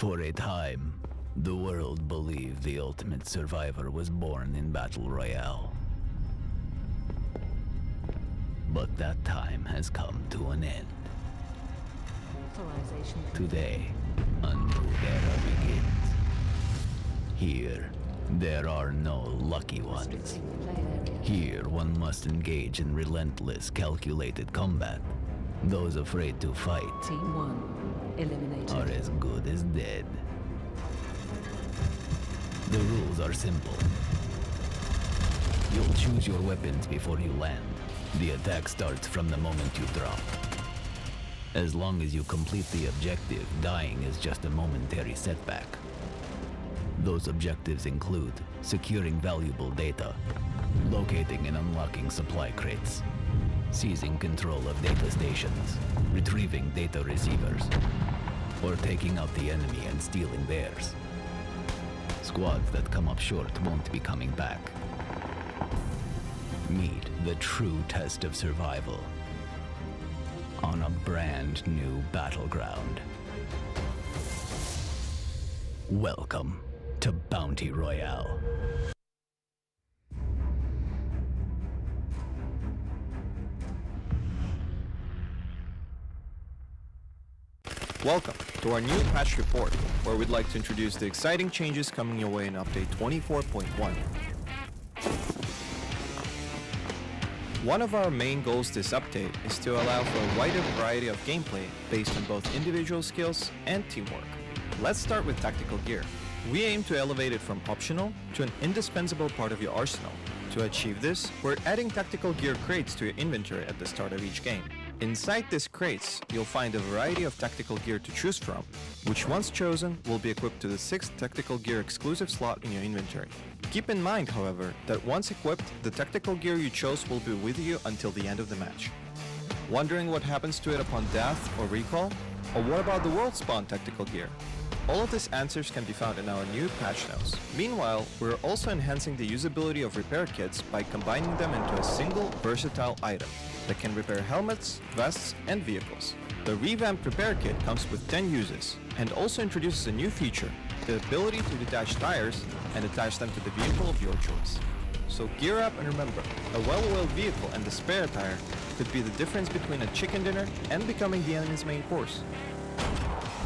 For a time, the world believed the ultimate survivor was born in Battle Royale. But that time has come to an end. Today, a new era begins. Here, there are no lucky ones. Here, one must engage in relentless, calculated combat. Those afraid to fight Team 1 eliminated. are as good as dead. The rules are simple. You'll choose your weapons before you land. The attack starts from the moment you drop. As long as you complete the objective, dying is just a momentary setback. Those objectives include securing valuable data, locating and unlocking supply crates, seizing control of data stations, retrieving data receivers, or taking out the enemy and stealing theirs. Squads that come up short won't be coming back. Meet the true test of survival on a brand new battleground. Welcome to Bounty Royale. Welcome to our new patch report, where we'd like to introduce the exciting changes coming your way in update 24.1. One of our main goals this update is to allow for a wider variety of gameplay based on both individual skills and teamwork. Let's start with tactical gear. We aim to elevate it from optional to an indispensable part of your arsenal. To achieve this, we're adding tactical gear crates to your inventory at the start of each game. Inside these crates, you'll find a variety of tactical gear to choose from, which once chosen will be equipped to the 6th tactical gear exclusive slot in your inventory. Keep in mind, however, that once equipped, the tactical gear you chose will be with you until the end of the match. Wondering what happens to it upon death or recall? Or what about the world spawn tactical gear? All of these answers can be found in our new patch notes. Meanwhile, we're also enhancing the usability of repair kits by combining them into a single versatile item that can repair helmets, vests, and vehicles. The revamped repair kit comes with 10 uses and also introduces a new feature, the ability to detach tires and attach them to the vehicle of your choice. So gear up and remember, a well-oiled vehicle and the spare tire could be the difference between a chicken dinner and becoming the enemy's main course.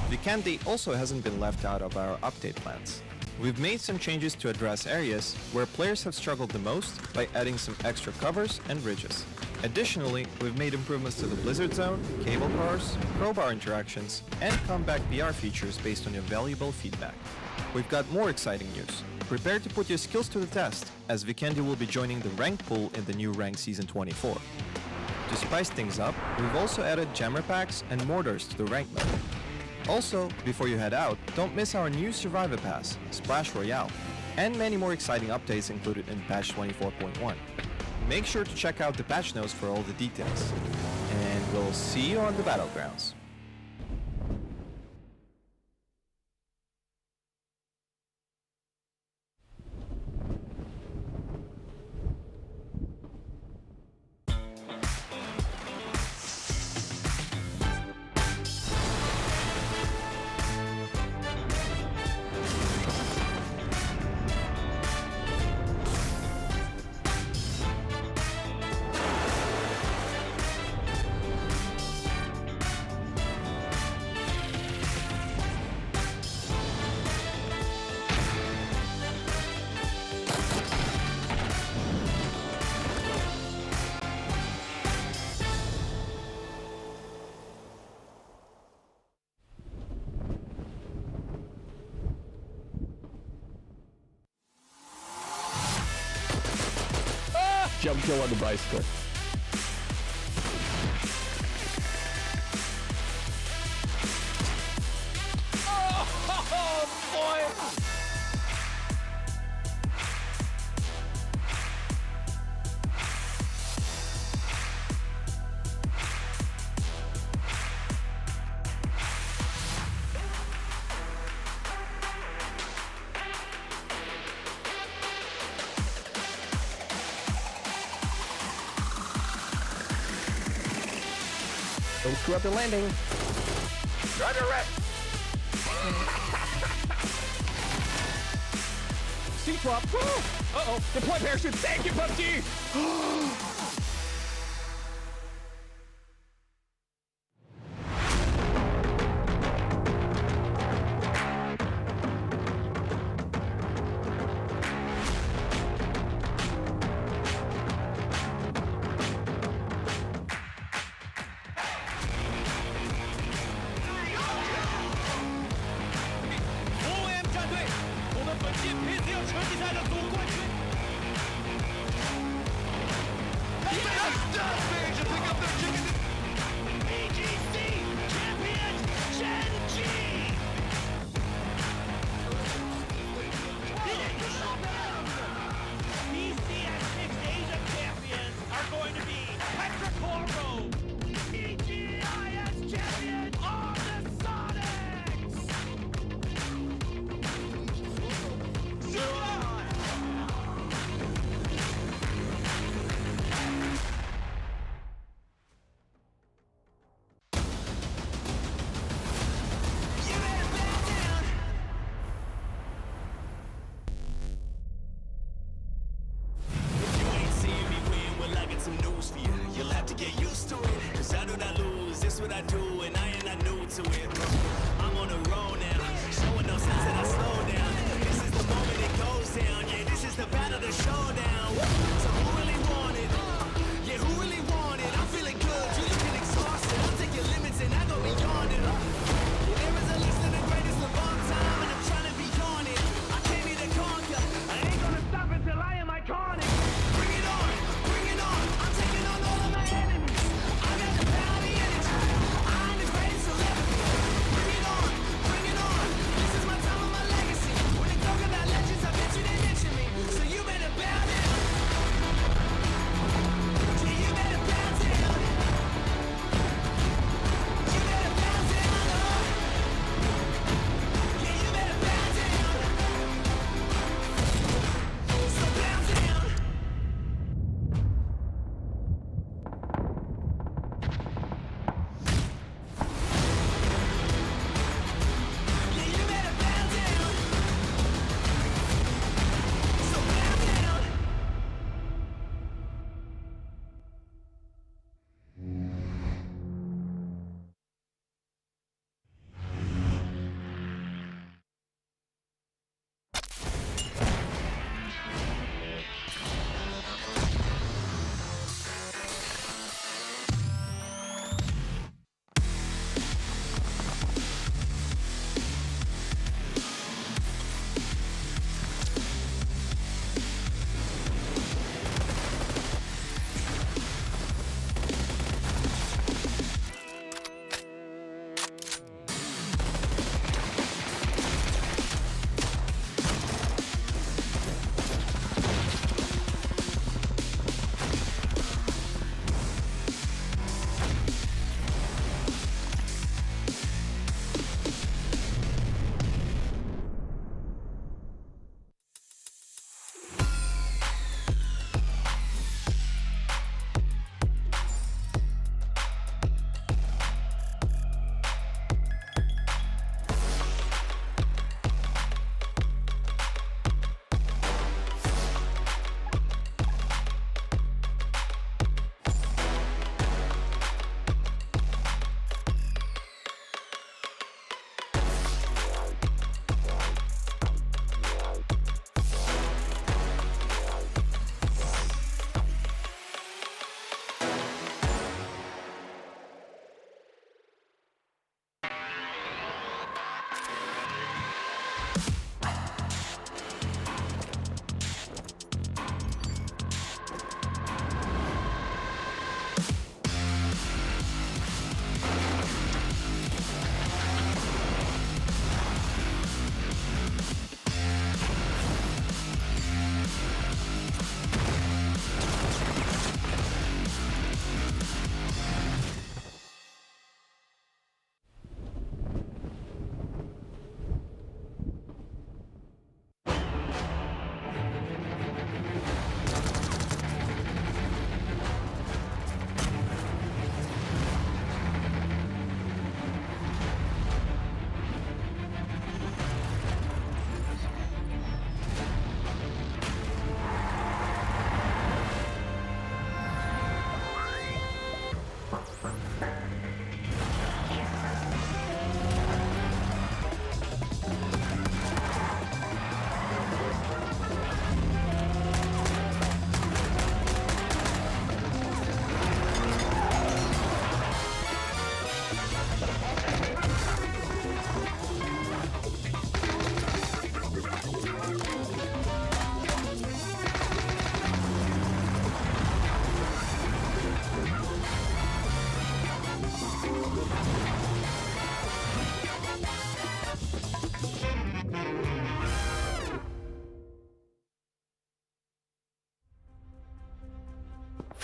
Vikendi also hasn't been left out of our update plans. We've made some changes to address areas where players have struggled the most by adding some extra covers and bridges. Additionally, we've made improvements to the Blizzard Zone, cable cars, crowbar interactions, and comeback BR features based on your valuable feedback. We've got more exciting news. Prepare to put your skills to the test, as Vikendi will be joining the rank pool in the new rank Season 24. To spice things up, we've also added jammer packs and mortars to the rank mode. Also, before you head out, don't miss our new Survivor Pass, Splash Royale, and many more exciting updates included in patch 24.1. Make sure to check out the patch notes for all the details. And we'll see you on the Battlegrounds. Jump kill on the bicycle. Oh, boy! Don't screw up the landing. Roger, Red! seat swap. Uh-oh. Deploy parachute. Thank you, PUBG.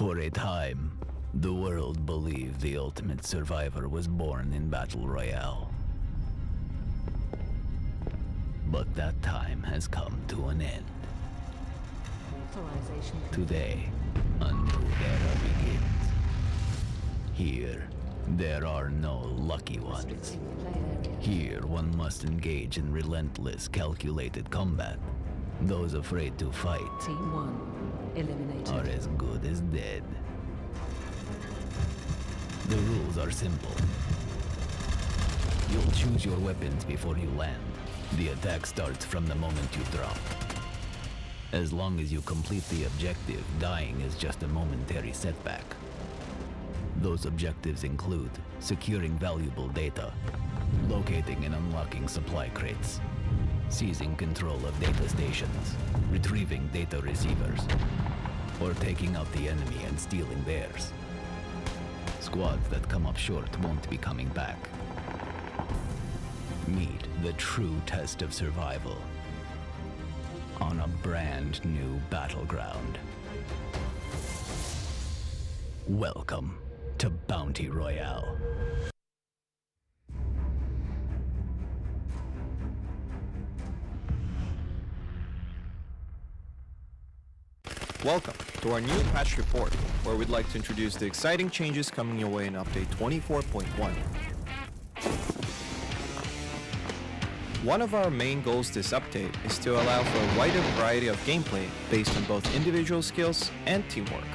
For a time, the world believed the ultimate survivor was born in Battle Royale. But that time has come to an end. Authorization. Today, a new era begins. Here, there are no lucky ones. Restricting play area. Here, one must engage in relentless, calculated combat. Those afraid to fight Team 1 eliminated. are as good as dead. The rules are simple. You'll choose your weapons before you land. The attack starts from the moment you drop. As long as you complete the objective, dying is just a momentary setback. Those objectives include securing valuable data, locating and unlocking supply crates, seizing control of data stations, retrieving data receivers, or taking out the enemy and stealing theirs. Squads that come up short won't be coming back. Meet the true test of survival on a brand new battleground. Welcome to Bounty Royale. Welcome to our new patch report, where we'd like to introduce the exciting changes coming your way in update 24.1. One of our main goals this update is to allow for a wider variety of gameplay based on both individual skills and teamwork.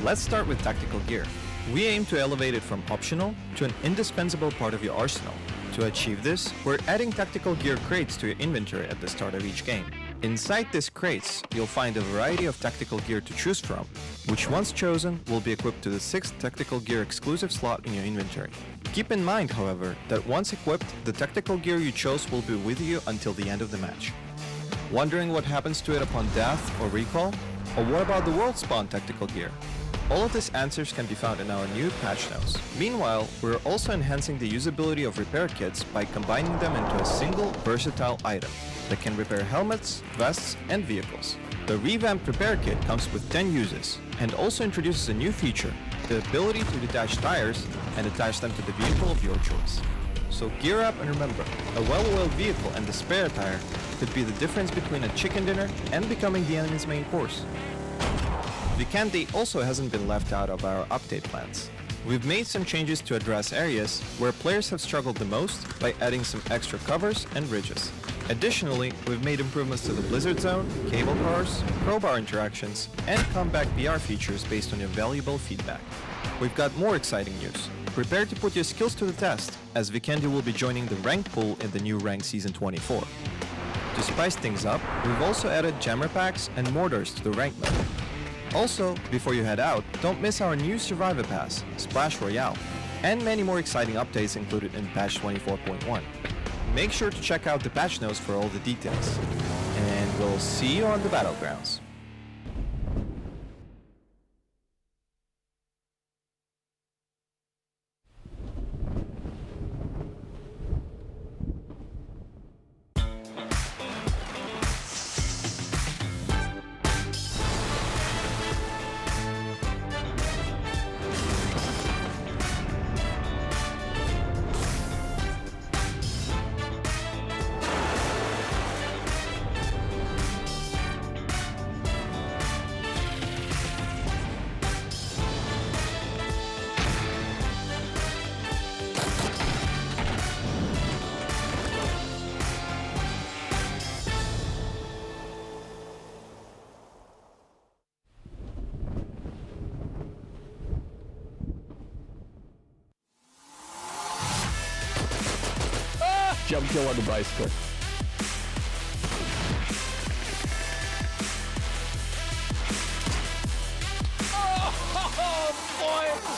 Let's start with tactical gear. We aim to elevate it from optional to an indispensable part of your arsenal. To achieve this, we're adding tactical gear crates to your inventory at the start of each game. Inside these crates, you'll find a variety of tactical gear to choose from, which once chosen will be equipped to the 6th tactical gear exclusive slot in your inventory. Keep in mind, however, that once equipped, the tactical gear you chose will be with you until the end of the match. Wondering what happens to it upon death or recall? Or what about the world spawn tactical gear? All of these answers can be found in our new patch notes. Meanwhile, we're also enhancing the usability of repair kits by combining them into a single versatile item that can repair helmets, vests, and vehicles. The revamped repair kit comes with 10 uses and also introduces a new feature, the ability to detach tires and attach them to the vehicle of your choice. So gear up and remember, a well-oiled vehicle and the spare tire could be the difference between a chicken dinner and becoming the enemy's main course. Vikendi also hasn't been left out of our update plans. We've made some changes to address areas where players have struggled the most by adding some extra covers and ridges. Additionally, we've made improvements to the Blizzard Zone, cable cars, crowbar interactions, and comeback BR features based on your valuable feedback. We've got more exciting news. Prepare to put your skills to the test, as Vikendi will be joining the rank pool in the new rank Season 24. To spice things up, we've also added jammer packs and mortars to the rank mode. Also, before you head out, don't miss our new Survivor Pass, Splash Royale, and many more exciting updates included in patch 24.1. Make sure to check out the patch notes for all the details. And we'll see you on the Battlegrounds. Jump kill on the bicycle. Oh, boy!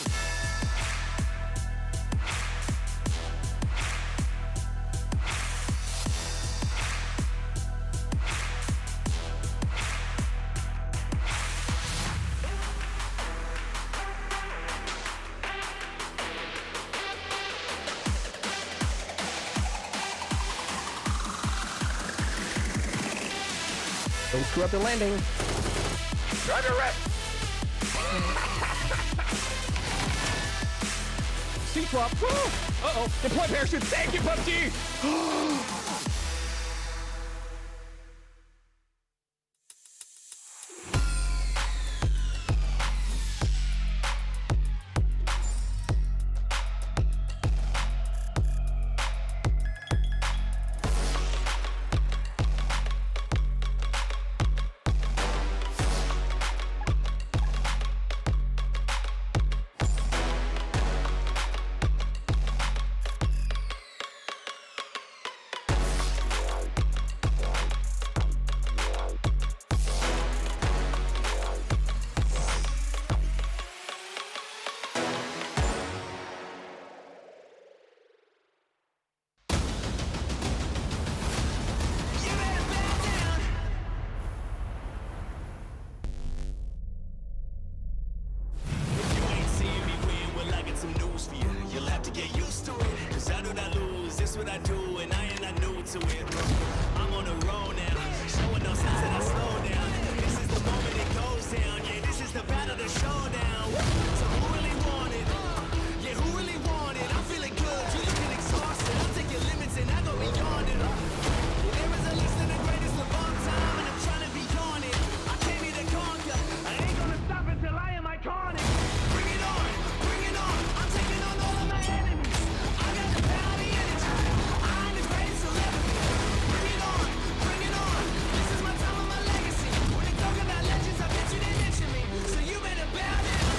Don't screw up the landing. Drive your rep. swap. Uh-oh, deploy parachute. Thank you, PUBG. What I do, and I am not new to it. I'm on the road now, showing no signs that I slow down. This is the moment it goes down. Yeah, this is the battle, the showdown. So who really want it? Yeah, who really want it? I'm feeling good, you looking exhausted. I'll take your limits and I go beyond it. There is a list of the greatest of all time, and I'm trying to be on it. I came here to conquer. I ain't gonna stop until I am iconic. Bring it on, bring it on. I'm taking on all of my enemies. I got the power, the energy. I'm the greatest of ever. Bring it on, bring it on. This is my time and my legacy. When they talk about legends, I bet you they mention me. So you better bow down.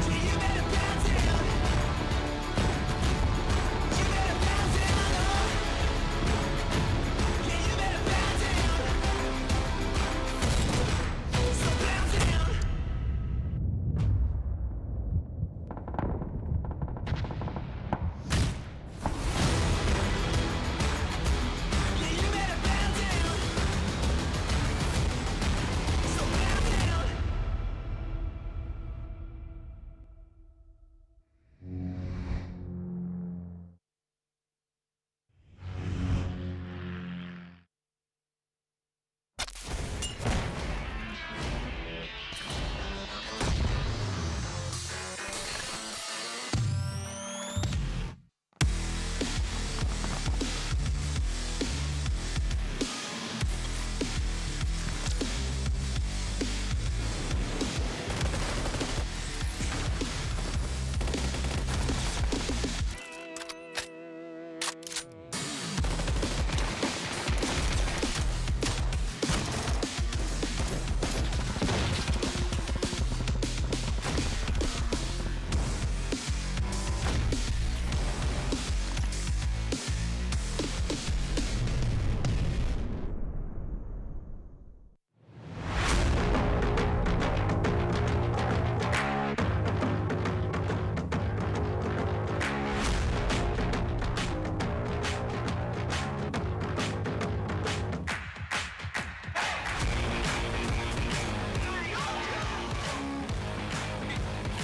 Yeah, you better bow down. You better bow down, Lord. Yeah, you better bow down. So bow down. Yeah, you better bow down. So bow down.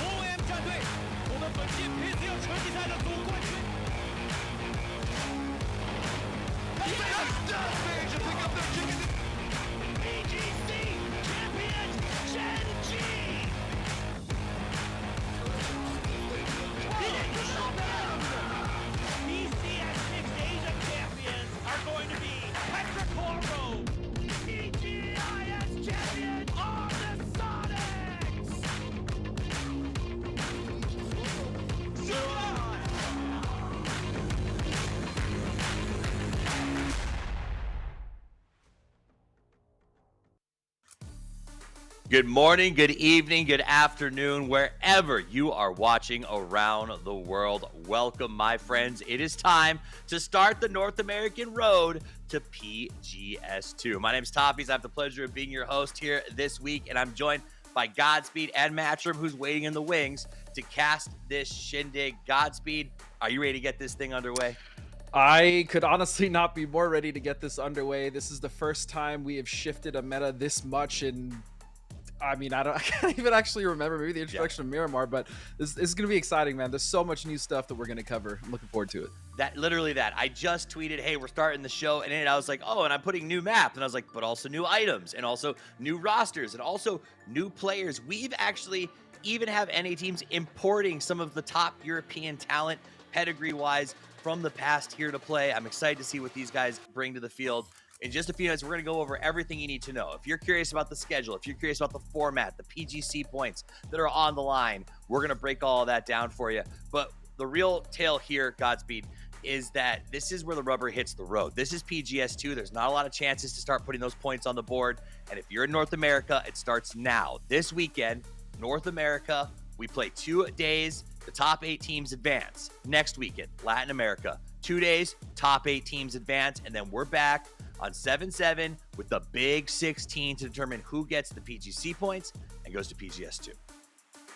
OM 战队，我们本届 PCL 春季赛的总冠军。PGC champion Chen G. PCS Mixed Asia champions are going to be Patrick Horro. PGIS champion are the Sonics. Good morning, good evening, good afternoon, wherever you are watching around the world. Welcome, my friends. It is time to start the North American road to PGS2. My name is Toppies. I have the pleasure of being your host here this week, and I'm joined by Godspeed and Matchroom, who's waiting in the wings to cast this shindig. Godspeed, are you ready to get this thing underway? I could honestly not be more ready to get this underway. This is the first time we have shifted a meta this much in, I mean, I can't even actually remember, maybe the introduction of Miramar, but this is going to be exciting, man. There's so much new stuff that we're going to cover. I'm looking forward to it. Literally that. I just tweeted, hey, we're starting the show, and then I was like, oh, and I'm putting new map, and I was like, but also new items, and also new rosters, and also new players. We've actually even have NA teams importing some of the top European talent pedigree-wise from the past here to play. I'm excited to see what these guys bring to the field. In just a few minutes, we're going to go over everything you need to know. If you're curious about the schedule, if you're curious about the format, the PGC points that are on the line, we're going to break all of that down for you. But the real tale here, Godspeed, is that this is where the rubber hits the road. This is PGS 2. There's not a lot of chances to start putting those points on the board. And if you're in North America, it starts now. This weekend, North America, we play 2 days. The top 8 teams advance. Next weekend, Latin America, 2 days, top 8 teams advance. And then we're back on 7-7 with the big 16 to determine who gets the PGC points and goes to PGS 2.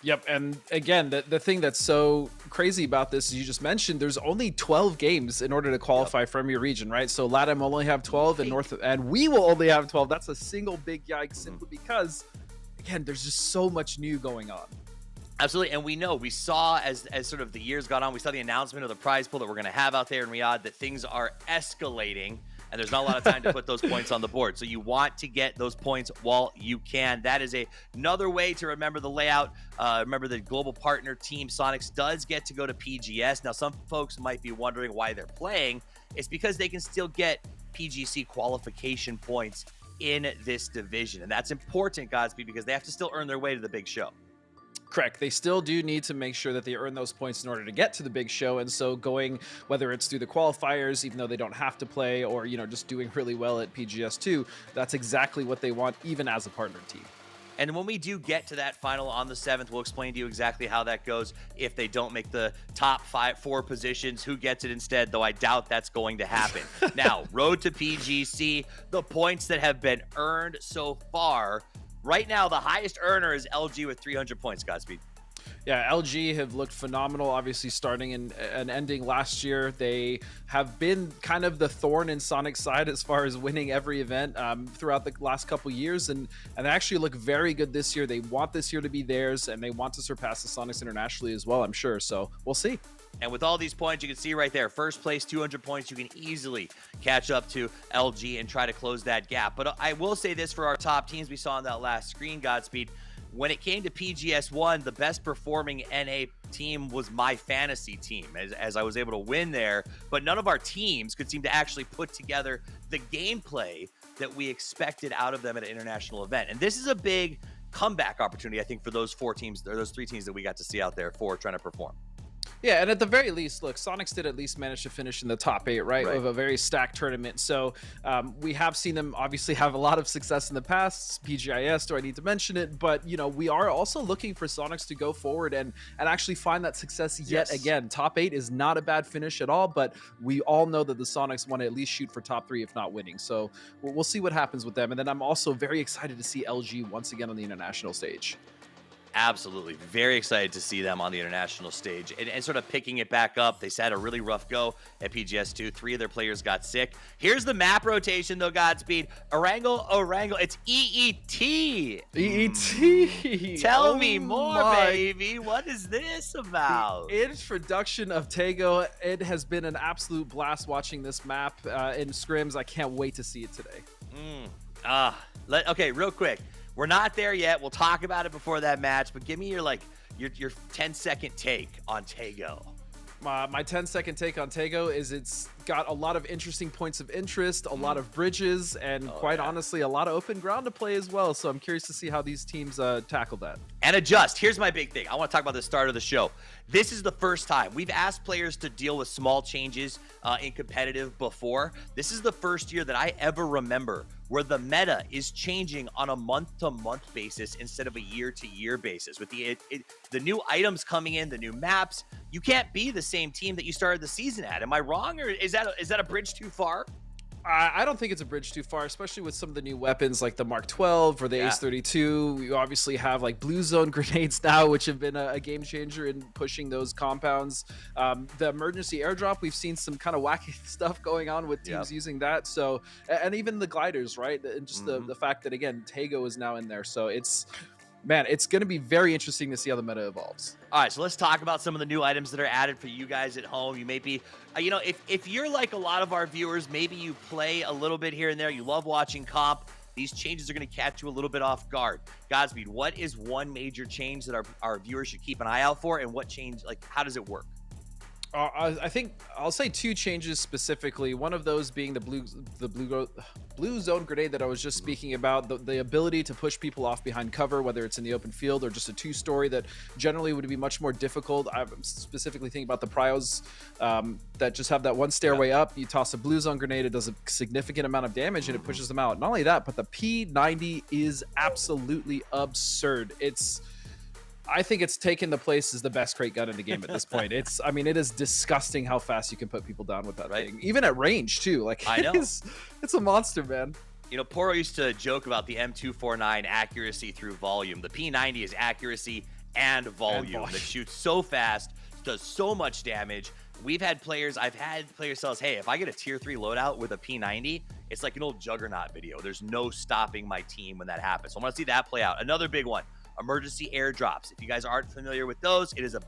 Yep, and again, the thing that's so crazy about this, as you just mentioned, there's only 12 games in order to qualify from your region, right? So LATAM will only have 12, and we will only have 12. That's a single big yikes, simply because, again, there's just so much new going on. Absolutely, and we saw as sort of the years got on, we saw the announcement of the prize pool that we're going to have out there in Riyadh, that things are escalating, and there's not a lot of time to put those points on the board. So you want to get those points while you can. That is another way to remember the layout. Remember, the global partner team Sonics does get to go to PGS. Now, some folks might be wondering why they're playing. It's because they can still get PGC qualification points in this division, and that's important, Godspeed, because they have to still earn their way to the big show. Correct. They still do need to make sure that they earn those points in order to get to the big show. And so going, whether it's through the qualifiers, even though they don't have to play, or, just doing really well at PGS 2, that's exactly what they want, even as a partner team. And when we do get to that final on the 7th, we'll explain to you exactly how that goes. If they don't make the top 4 positions, who gets it instead, though I doubt that's going to happen. Now, road to PGC, the points that have been earned so far. Right now, the highest earner is LG with 300 points, Godspeed. Yeah, LG have looked phenomenal, obviously starting and ending last year. They have been kind of the thorn in Sonic's side as far as winning every event throughout the last couple years, and they actually look very good this year. They want this year to be theirs, and they want to surpass the Sonics internationally as well, I'm sure. So we'll see. And with all these points, you can see right there, first place, 200 points. You can easily catch up to LG and try to close that gap. But I will say this for our top teams we saw on that last screen, Godspeed. When it came to PGS 1, the best performing NA team was my fantasy team, as I was able to win there. But none of our teams could seem to actually put together the gameplay that we expected out of them at an international event. And this is a big comeback opportunity, I think, for those 4 teams, or those 3 teams that we got to see out there for trying to perform. Yeah, and at the very least, look, Sonics did at least manage to finish in the top 8, right? Of a very stacked tournament. So we have seen them obviously have a lot of success in the past. PGIS, do I need to mention it? But, we are also looking for Sonics to go forward and actually find that success yet again. Top 8 is not a bad finish at all, but we all know that the Sonics want to at least shoot for top 3, if not winning. So we'll see what happens with them. And then I'm also very excited to see LG once again on the international stage. Absolutely. Very excited to see them on the international stage and sort of picking it back up. They had a really rough go at PGS 2. 3 of their players got sick. Here's the map rotation, though, Godspeed. Erangel. It's EET. EET. Tell me more, baby. What is this about? The introduction of Taego. It has been an absolute blast watching this map in scrims. I can't wait to see it today. Okay, real quick. We're not there yet. We'll talk about it before that match, but give me your 10-second take on Taego. My 10-second take on Taego is it's got a lot of interesting points of interest, a lot of bridges, and quite honestly, a lot of open ground to play as well. So I'm curious to see how these teams tackle that. And adjust. Here's my big thing. I want to talk about the start of the show. This is the first time. We've asked players to deal with small changes in competitive before. This is the first year that I ever remember where the meta is changing on a month-to-month basis instead of a year-to-year basis. With the new items coming in, the new maps, you can't be the same team that you started the season at. Am I wrong, or is that a bridge too far? I don't think it's a bridge too far, especially with some of the new weapons like the Mark 12 or the Ace 32. We obviously have like blue zone grenades now, which have been a game changer in pushing those compounds. The emergency airdrop, we've seen some kind of wacky stuff going on with teams using that. So, and even the gliders, right? And just the fact that, again, Taego is now in there. So it's going to be very interesting to see how the meta evolves. All right, so let's talk about some of the new items that are added for you guys at home. You may be, if you're like a lot of our viewers, maybe you play a little bit here and there, you love watching comp, these changes are going to catch you a little bit off guard. Godspeed, what is one major change that our viewers should keep an eye out for, and what change, like, how does it work? I think I'll say two changes specifically. One of those being the blue zone grenade that I was just speaking about. The ability to push people off behind cover, whether it's in the open field or just a two-story that generally would be much more difficult. I'm specifically thinking about the pryos that just have that one stairway up. You toss a blue zone grenade, it does a significant amount of damage and it pushes them out. Not only that, but the P90 is absolutely absurd. I think it's taken the place as the best crate gun in the game at this point. I mean, it is disgusting how fast you can put people down with that thing, even at range too. Like, I know. It's a monster, man. You know, Poro used to joke about the M249 accuracy through volume. The P90 is accuracy and volume. That shoots so fast, does so much damage. I've had players tell us, hey, if I get a tier 3 loadout with a P90, it's like an old Juggernaut video. There's no stopping my team when that happens. So I want to see that play out. Another big one. Emergency airdrops. If you guys aren't familiar with those, it is a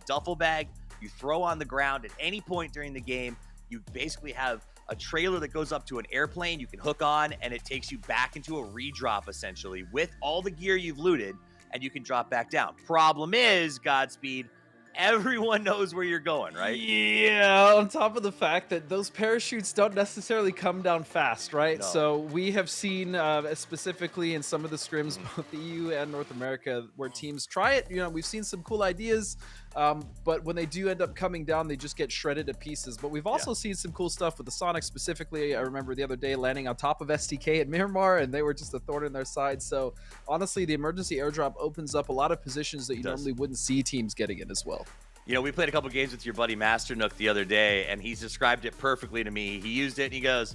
duffel bag you throw on the ground at any point during the game. You basically have a trailer that goes up to an airplane you can hook on, and it takes you back into a redrop essentially with all the gear you've looted, and you can drop back down. Problem is, Godspeed, everyone knows where you're going, right? Yeah, on top of the fact that those parachutes don't necessarily come down fast, right? No. So we have seen specifically in some of the scrims, both the EU and North America, where teams try it. You know, we've seen some cool ideas, but when they do end up coming down, they just get shredded to pieces. But we've also seen some cool stuff with the Sonic specifically. I remember the other day landing on top of STK at Miramar, and they were just a thorn in their side. So honestly, the emergency airdrop opens up a lot of positions that you normally wouldn't see teams getting in as well. You know, we played a couple games with your buddy Master Nook the other day, and he's described it perfectly to me. He used it, and he goes,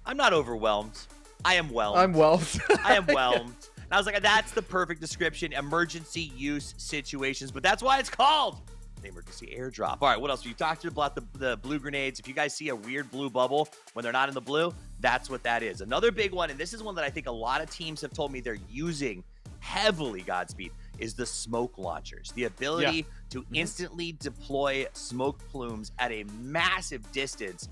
I'm not overwhelmed. I am whelmed. I'm whelmed. I am whelmed. And I was like, that's the perfect description, emergency use situations. But that's why it's called the emergency airdrop. All right, what else? You talked about the blue grenades. If you guys see a weird blue bubble when they're not in the blue, that's what that is. Another big one, and this is one that I think a lot of teams have told me they're using heavily, Godspeed, is the smoke launchers. The ability to instantly deploy smoke plumes at a massive distance.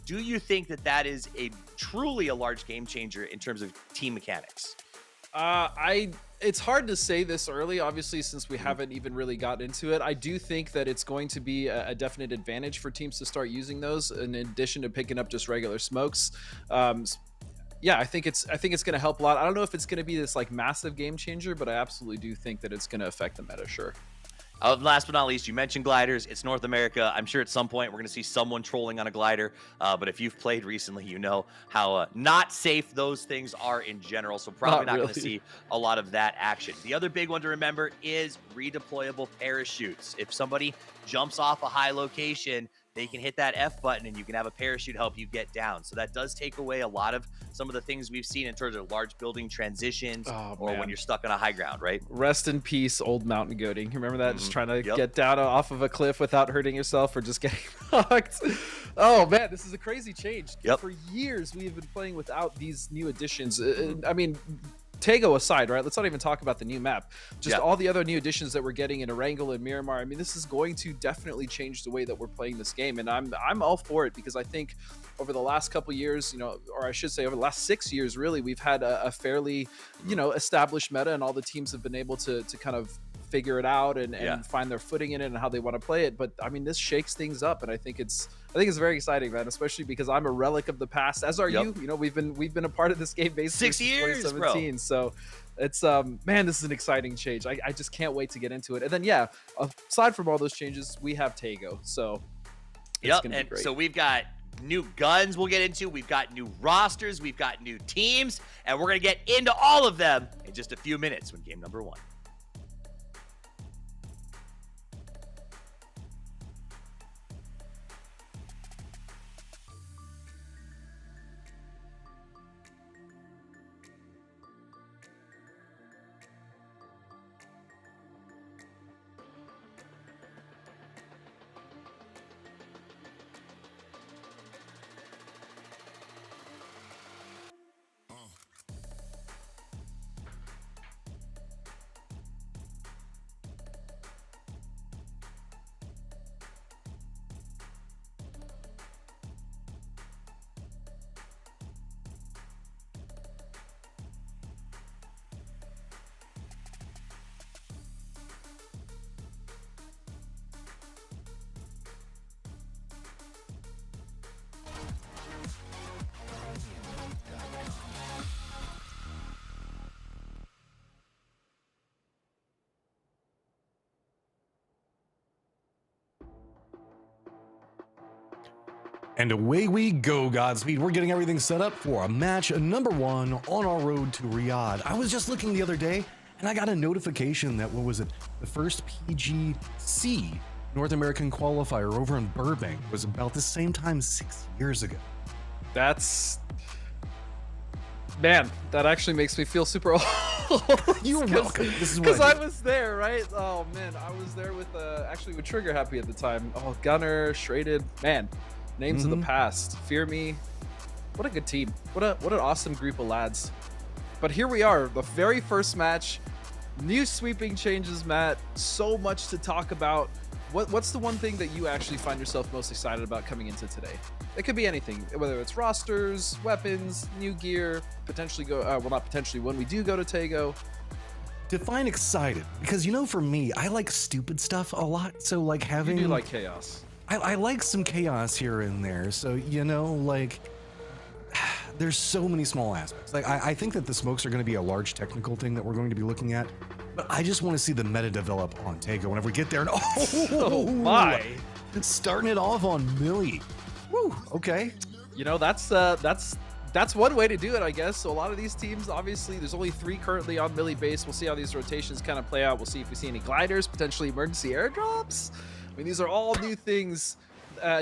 Do you think that that is truly a large game changer in terms of team mechanics? It's hard to say this early, obviously, since we haven't even really got into it. I do think that it's going to be a definite advantage for teams to start using those in addition to picking up just regular smokes. Yeah, I think it's going to help a lot. I don't know if it's going to be this like massive game changer, but I absolutely do think that it's going to affect the meta, sure. Last but not least, you mentioned gliders. It's North America. I'm sure at some point we're going to see someone trolling on a glider. But if you've played recently, you know how not safe those things are in general. So probably not going to see a lot of that action. The other big one to remember is redeployable parachutes. If somebody jumps off a high location, they can hit that F button and you can have a parachute help you get down. So that does take away a lot of some of the things we've seen in terms of large building transitions when you're stuck on a high ground, right? Rest in peace, old mountain goating. Remember that? Just trying to get down off of a cliff without hurting yourself or just getting knocked. Oh man, this is a crazy change. For years, we've been playing without these new additions. I mean, Taego aside, right? Let's not even talk about the new map. Just all the other new additions that we're getting in Erangel and Miramar. I mean, this is going to definitely change the way that we're playing this game, and I'm all for it because I think over the last couple years, you know, or I should say over the last 6 years, really, we've had a fairly, you know, established meta, and all the teams have been able to kind of figure it out and find their footing in it and how they want to play it. But I mean, this shakes things up, and I think it's very exciting, man, especially because I'm a relic of the past, as are you. You know, we've been a part of this game basically 6 years, 2017, bro. So it's man, this is an exciting change. I just can't wait to get into it. And then aside from all those changes, we have Taego, so it's gonna be great. So we've got new guns we'll get into, we've got new rosters, we've got new teams, and we're gonna get into all of them in just a few minutes when game number 1. And away we go, Godspeed. We're getting everything set up for a match number 1 on our road to Riyadh. I was just looking the other day, and I got a notification that, what was it, the first PGC North American qualifier over in Burbank was about the same time 6 years ago. That's... Man, that actually makes me feel super old. You're welcome. This is Because what I was there, right? Oh, man, I was there with, actually with Trigger Happy at the time. Oh, Gunner, Shraded, man. Names of the past. Fear Me. What a good team. What an awesome group of lads. But here we are, the very first match. New sweeping changes, Matt. So much to talk about. What's the one thing that you actually find yourself most excited about coming into today? It could be anything, whether it's rosters, weapons, new gear, potentially go, well, not potentially, when we do go to Taego. Define excited, because, you know, for me, I like stupid stuff a lot. So like having... You do like chaos. I like some chaos here and there. So, you know, like, there's so many small aspects. Like, I think that the smokes are going to be a large technical thing that we're going to be looking at. But I just want to see the meta develop on Taego whenever we get there. And Oh my! Starting it off on Millie. Woo, okay. You know, that's one way to do it, I guess. So a lot of these teams, obviously, there's only 3 currently on Millie base. We'll see how these rotations kind of play out. We'll see if we see any gliders, potentially emergency airdrops. I mean, these are all new things,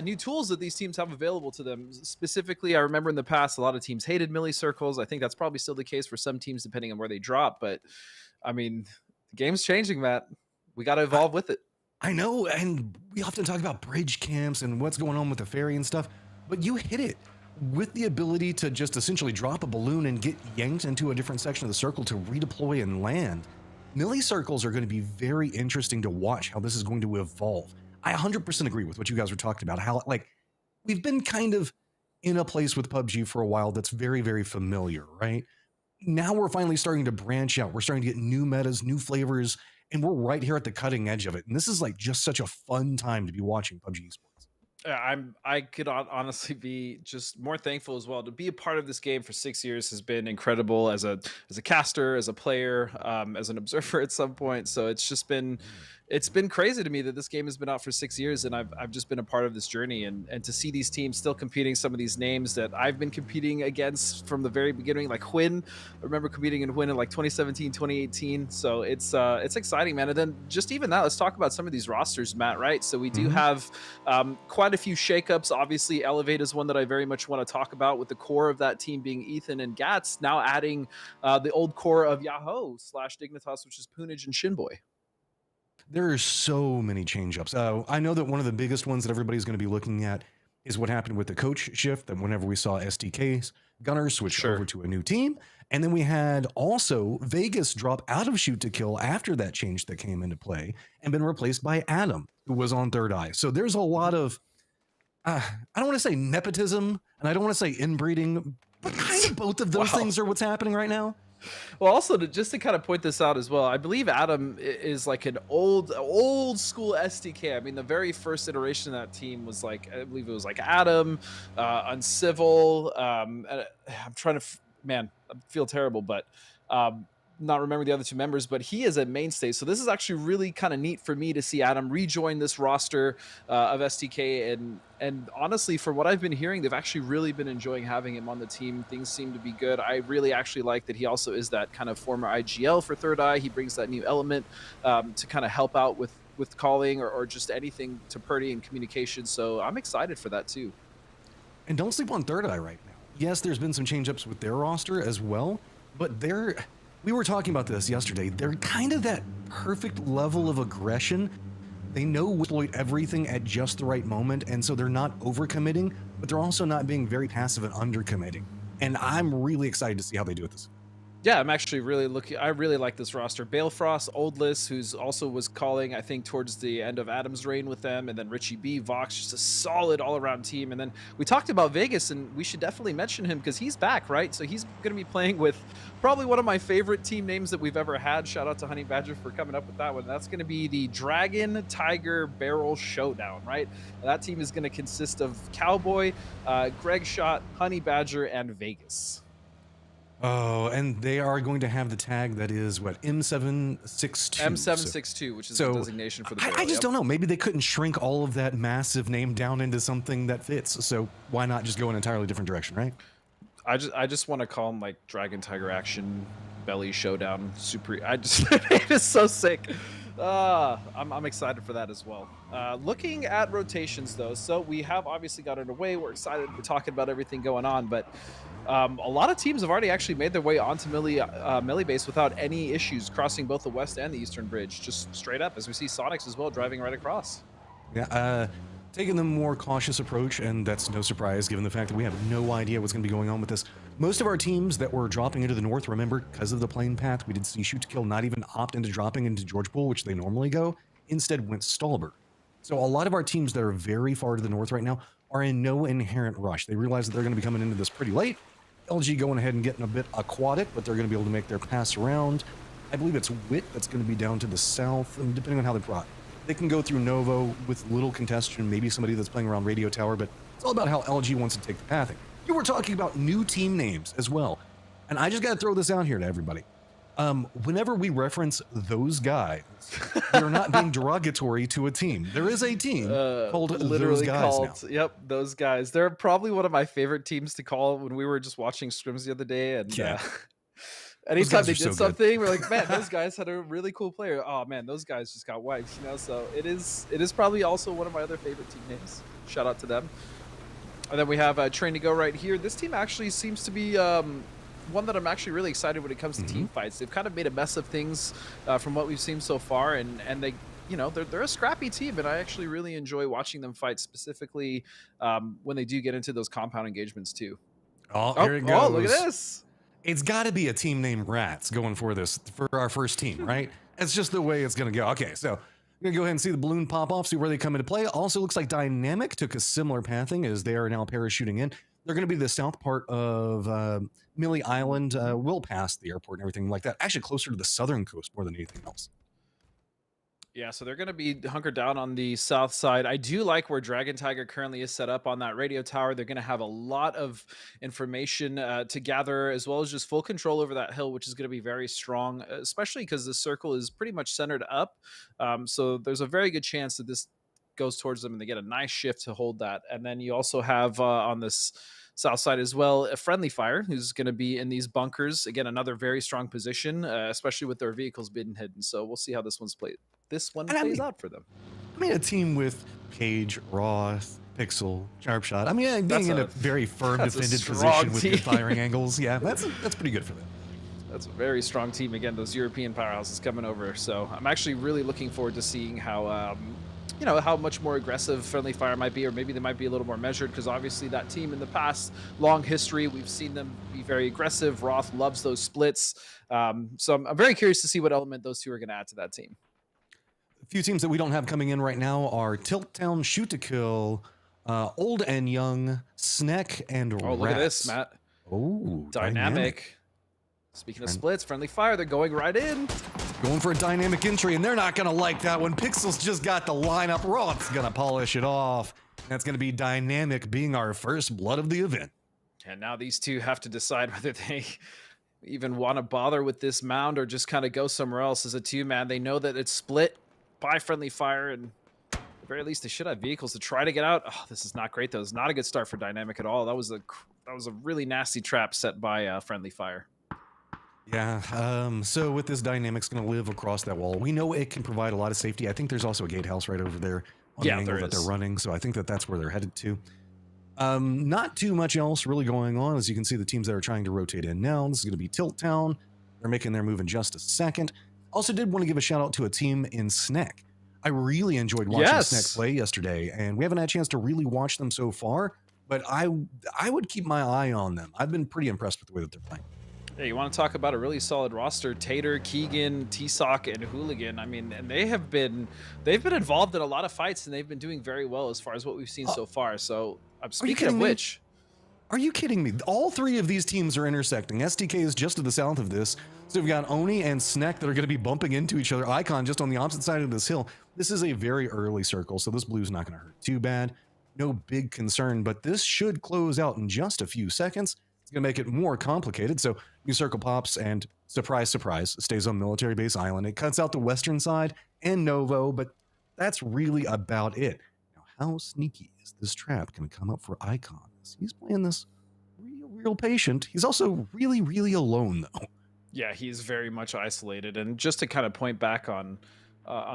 new tools that these teams have available to them. Specifically, I remember in the past, a lot of teams hated Millie circles. I think that's probably still the case for some teams, depending on where they drop. But, I mean, the game's changing, Matt. We got to evolve with it. I know, and we often talk about bridge camps and what's going on with the ferry and stuff, but you hit it. With the ability to just essentially drop a balloon and get yanked into a different section of the circle to redeploy and land, Millie circles are going to be very interesting to watch how this is going to evolve. I 100% agree with what you guys were talking about, how, like, we've been kind of in a place with PUBG for a while that's very, very familiar, right? Now we're finally starting to branch out. We're starting to get new metas, new flavors, and we're right here at the cutting edge of it. And this is like just such a fun time to be watching PUBG Esports. I could honestly be just more thankful as well. To be a part of this game for 6 years has been incredible as a caster, as a player, as an observer at some point. So it's been crazy to me that this game has been out for 6 years, and I've just been a part of this journey, and to see these teams still competing, some of these names that I've been competing against from the very beginning, like Hwin. I remember competing in Hwin in like 2017, 2018. So it's exciting, man. And then just even that, let's talk about some of these rosters, Matt, right? So we do have quite a few shakeups. Obviously, Elevate is one that I very much want to talk about, with the core of that team being Ethan and Gats, now adding the old core of Yahoo / Dignitas, which is Punage and Shinboy. There are so many change-ups. I know that one of the biggest ones that everybody's going to be looking at is what happened with the coach shift, and whenever we saw SDK's Gunner switch over to a new team. And then we had also Vegas drop out of shoot to kill after that change that came into play and been replaced by Adam, who was on Third Eye. So there's a lot of, I don't want to say nepotism, and I don't want to say inbreeding, but kind of both of those things are what's happening right now. Well, also just to kind of point this out as well, I believe Adam is like an old school SDK. I mean, the very first iteration of that team was like, I believe it was like Adam, Uncivil. I'm trying to, man, I feel terrible, but not remember the other 2 members, but he is a mainstay. So this is actually really kind of neat for me to see Adam rejoin this roster of SDK. And honestly, from what I've been hearing, they've actually really been enjoying having him on the team. Things seem to be good. I really actually like that he also is that kind of former IGL for Third Eye. He brings that new element to kind of help out with calling or just anything to Purdy and communication. So I'm excited for that too. And don't sleep on Third Eye right now. Yes, there's been some change-ups with their roster as well, but we were talking about this yesterday. They're kind of that perfect level of aggression. They know to exploit everything at just the right moment, and so they're not overcommitting, but they're also not being very passive and undercommitting. And I'm really excited to see how they do this. Yeah, I'm actually I really like this roster. Balefrost, Oldless, who's also was calling, I think, towards the end of Adam's reign with them, and then Richie B, Vox, just a solid all-around team. And then we talked about Vegas, and we should definitely mention him because he's back, right? So he's going to be playing with probably one of my favorite team names that we've ever had. Shout out to Honey Badger for coming up with that one. That's going to be the Dragon Tiger Barrel Showdown, right? And that team is going to consist of Cowboy, Greg Shot, Honey Badger, and Vegas. Oh, and they are going to have the tag that is what, M762. M762, which is the designation for the barrel. I just don't know. Maybe they couldn't shrink all of that massive name down into something that fits. So why not just go an entirely different direction, right? I just want to call them like Dragon Tiger Action Belly Showdown Super. It is so sick. I'm excited for that as well. Looking at rotations though, so we have obviously got underway. We're excited. We're talking about everything going on, but a lot of teams have already actually made their way onto Melee base without any issues, crossing both the west and the eastern bridge, just straight up, as we see Sonics as well driving right across. Yeah, taking the more cautious approach, and that's no surprise given the fact that we have no idea what's going to be going on with this. Most of our teams that were dropping into the north, remember, because of the plane path, we did see Shoot to Kill not even opt into dropping into George Pool, which they normally go, instead went Stallberg. So a lot of our teams that are very far to the north right now are in no inherent rush. They realize that they're going to be coming into this pretty late. LG going ahead and getting a bit aquatic, but they're going to be able to make their pass around. I believe it's Wit that's going to be down to the south, and depending on how they brought. They can go through Novo with little contestation, maybe somebody that's playing around Radio Tower, but it's all about how LG wants to take the pathing. You were talking about new team names as well, and I just got to throw this out here to everybody. Whenever we reference those guys, we're not being derogatory to a team. There is a team called Those Guys now. Yep, Those Guys. They're probably one of my favorite teams to call when we were just watching scrims the other day, and anytime they did something, we're like, man, those guys had a really cool player. Oh man, those guys just got wiped, you know. So it is probably also one of my other favorite team names. Shout out to them. And then we have Train to Go right here. This team actually seems to be one that I'm actually really excited when it comes to team fights. They've kind of made a mess of things from what we've seen so far, and they, you know, they're a scrappy team, and I actually really enjoy watching them fight, specifically when they do get into those compound engagements too. Oh, here it goes. Oh, look at this. It's got to be a team named Rats going for this for our first team, right? It's just the way it's going to go. Okay, so we're going to go ahead and see the balloon pop off, see where they come into play. Also looks like Dynamic took a similar pathing as they are now parachuting in. They're going to be the south part of Millie Island. We'll pass the airport and everything like that. Actually, closer to the southern coast more than anything else. Yeah, so they're going to be hunkered down on the south side. I do like where Dragon Tiger currently is set up on that radio tower. They're going to have a lot of information to gather, as well as just full control over that hill, which is going to be very strong, especially because the circle is pretty much centered up. So there's a very good chance that this goes towards them and they get a nice shift to hold that. And then you also have on this south side as well a Friendly Fire who's going to be in these bunkers. Again, another very strong position, especially with their vehicles being hidden. So we'll see how this one plays out for them. I mean, a team with Cage, Roth, Pixel, Sharpshot. I mean, being in a very firm defended position with good firing angles. Yeah, that's pretty good for them. That's a very strong team. Again, those European powerhouses coming over. So I'm actually really looking forward to seeing how how much more aggressive Friendly Fire might be, or maybe they might be a little more measured, because obviously that team in the past, long history, we've seen them be very aggressive. Roth loves those splits. So I'm very curious to see what element those two are going to add to that team. A few teams that we don't have coming in right now are Tilt Town, Shoot to Kill, Old and Young, Sneck, and Rats. Oh, look at this, Matt. Oh, Dynamic. Speaking of splits, Friendly Fire, they're going right in. Going for a dynamic entry, and they're not going to like that one. Pixel's just got the lineup. Roth's going to polish it off. That's going to be Dynamic being our first blood of the event. And now these two have to decide whether they even want to bother with this mound or just kind of go somewhere else as a two-man. They know that it's split by Friendly Fire, and at the very least, they should have vehicles to try to get out. Oh, this is not great, though. It's not a good start for Dynamic at all. That was a really nasty trap set by Friendly Fire. Yeah, so with this Dynamic's going to live across that wall. We know it can provide a lot of safety. I think there's also a gatehouse right over there on the angle that they're running, so I think that's where they're headed to. Not too much else really going on. As you can see, the teams that are trying to rotate in now. This is going to be Tilt Town. They're making their move in just a second. Also did want to give a shout out to a team in Sneck. I really enjoyed watching Sneck play yesterday, and we haven't had a chance to really watch them so far, but I would keep my eye on them. I've been pretty impressed with the way that they're playing. Yeah, you want to talk about a really solid roster? Tater, Keegan, T-Sock, and Hooligan. I mean, and they've been involved in a lot of fights, and they've been doing very well as far as what we've seen so far. So, speaking of which, are you kidding me? All three of these teams are intersecting. SDK is just to the south of this. So we've got Oni and Sneck that are going to be bumping into each other. Icon just on the opposite side of this hill. This is a very early circle, so this blue's not going to hurt too bad. No big concern, but this should close out in just a few seconds. It's going to make it more complicated. So new circle pops and surprise, surprise, stays on military base island. It cuts out the western side and Novo, but that's really about it. Now, how sneaky is this trap going to come up for Icon? He's playing this real patient. He's also really alone, though. Yeah, he's very much isolated. And just to kind of point back on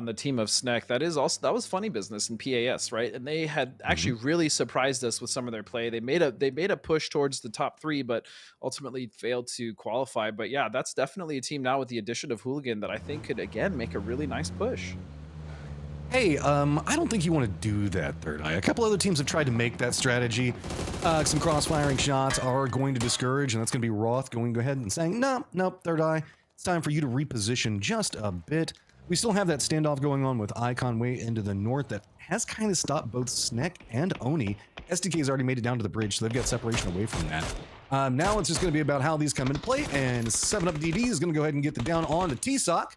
the team of Snek, that was funny business in PAS, right? And they had actually really surprised us with some of their play. They made a push towards the top 3, but ultimately failed to qualify. But yeah, that's definitely a team now with the addition of Hooligan that I think could again make a really nice push. Hey, I don't think you want to do that, Third Eye. A couple other teams have tried to make that strategy. Some cross-firing shots are going to discourage, and that's going to be Roth going to go ahead and saying, nope, Third Eye, it's time for you to reposition just a bit. We still have that standoff going on with Icon way into the north that has kind of stopped both Snek and Oni. SDK's already made it down to the bridge, so they've got separation away from that. Now it's just going to be about how these come into play, and 7-Up DD is going to go ahead and get the down on to T-Sock.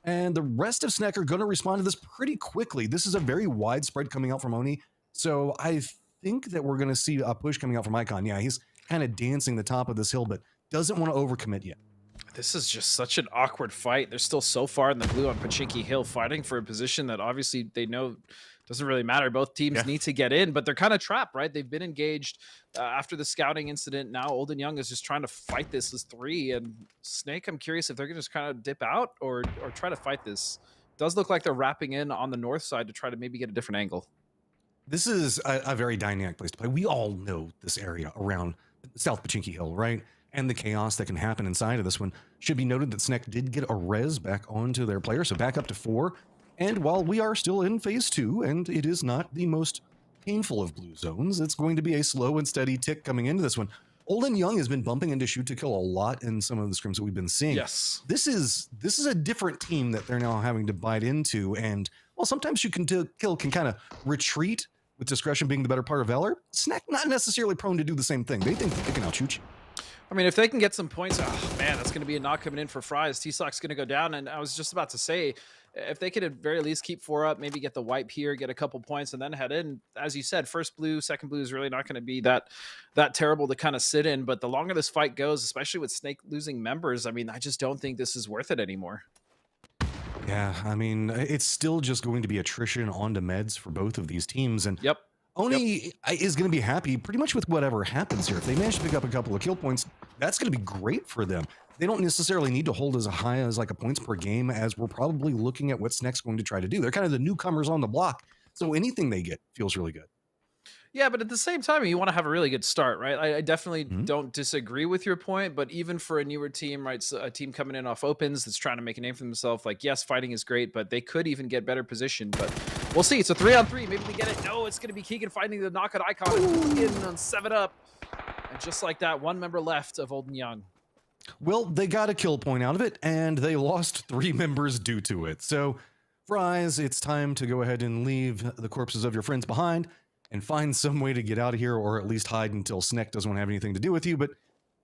And the rest of Snek are going to respond to this pretty quickly. This is a very widespread coming out from Oni. So I think that we're going to see a push coming out from Icon. Yeah, he's kind of dancing the top of this hill, but doesn't want to overcommit yet. This is just such an awkward fight. They're still so far in the blue on Pachinki Hill, fighting for a position that obviously they know doesn't really matter. Both teams need to get in, but they're kind of trapped, right? They've been engaged after the scouting incident. Now Old and Young is just trying to fight this as 3, and Snake, I'm curious if they're going to just kind of dip out or try to fight this. It does look like they're wrapping in on the north side to try to maybe get a different angle. This is a very dynamic place to play. We all know this area around South Pachinki Hill, right? And the chaos that can happen inside of this one. Should be noted that Snek did get a res back onto their player, so back up to 4. And while we are still in phase 2, and it is not the most painful of blue zones, it's going to be a slow and steady tick coming into this one. Old and Young has been bumping into shoot to kill a lot in some of the scrims that we've been seeing. Yes. This is a different team that they're now having to bite into, and well, sometimes shoot can kill can kind of retreat with discretion being the better part of valor. Snek not necessarily prone to do the same thing. They think they can outshoot you. I mean, if they can get some points, oh man, that's going to be a knock coming in for Fries. T-Sock's going to go down, and I was just about to say, if they could at very least keep 4 up, maybe get the wipe here, get a couple points, and then head in. As you said, first blue, second blue is really not going to be that terrible to kind of sit in. But the longer this fight goes, especially with Snake losing members, I mean, I just don't think this is worth it anymore. Yeah, I mean, it's still just going to be attrition onto meds for both of these teams. And Oni is going to be happy pretty much with whatever happens here. If they manage to pick up a couple of kill points, that's going to be great for them. They don't necessarily need to hold as high as like a points per game, as we're probably looking at what Snek's going to try to do. They're kind of the newcomers on the block, so anything they get feels really good. Yeah, but at the same time, you want to have a really good start, right? I definitely don't disagree with your point, but even for a newer team, right, so a team coming in off opens that's trying to make a name for themselves, like, yes, fighting is great, but they could even get better position. But we'll see. It's a 3-on-3. Maybe they get it. No, it's going to be Keegan finding the knock at Icon and on 7-Up. And just like that, 1 member left of Old and Young. Well, they got a kill point out of it, and they lost 3 members due to it. So, Fries, it's time to go ahead and leave the corpses of your friends behind and find some way to get out of here, or at least hide until Snek doesn't want to have anything to do with you. But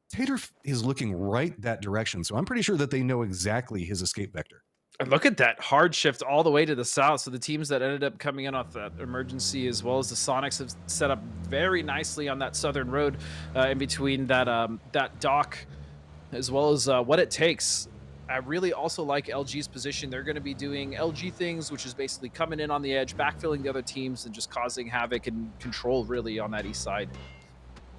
Tater is looking right that direction, so I'm pretty sure that they know exactly his escape vector. And look at that hard shift all the way to the south. So the teams that ended up coming in off that emergency, as well as the Sonics, have set up very nicely on that southern road in between that dock, as well as what it takes. I really also like LG's position. They're going to be doing LG things, which is basically coming in on the edge, backfilling the other teams, and just causing havoc and control really on that east side.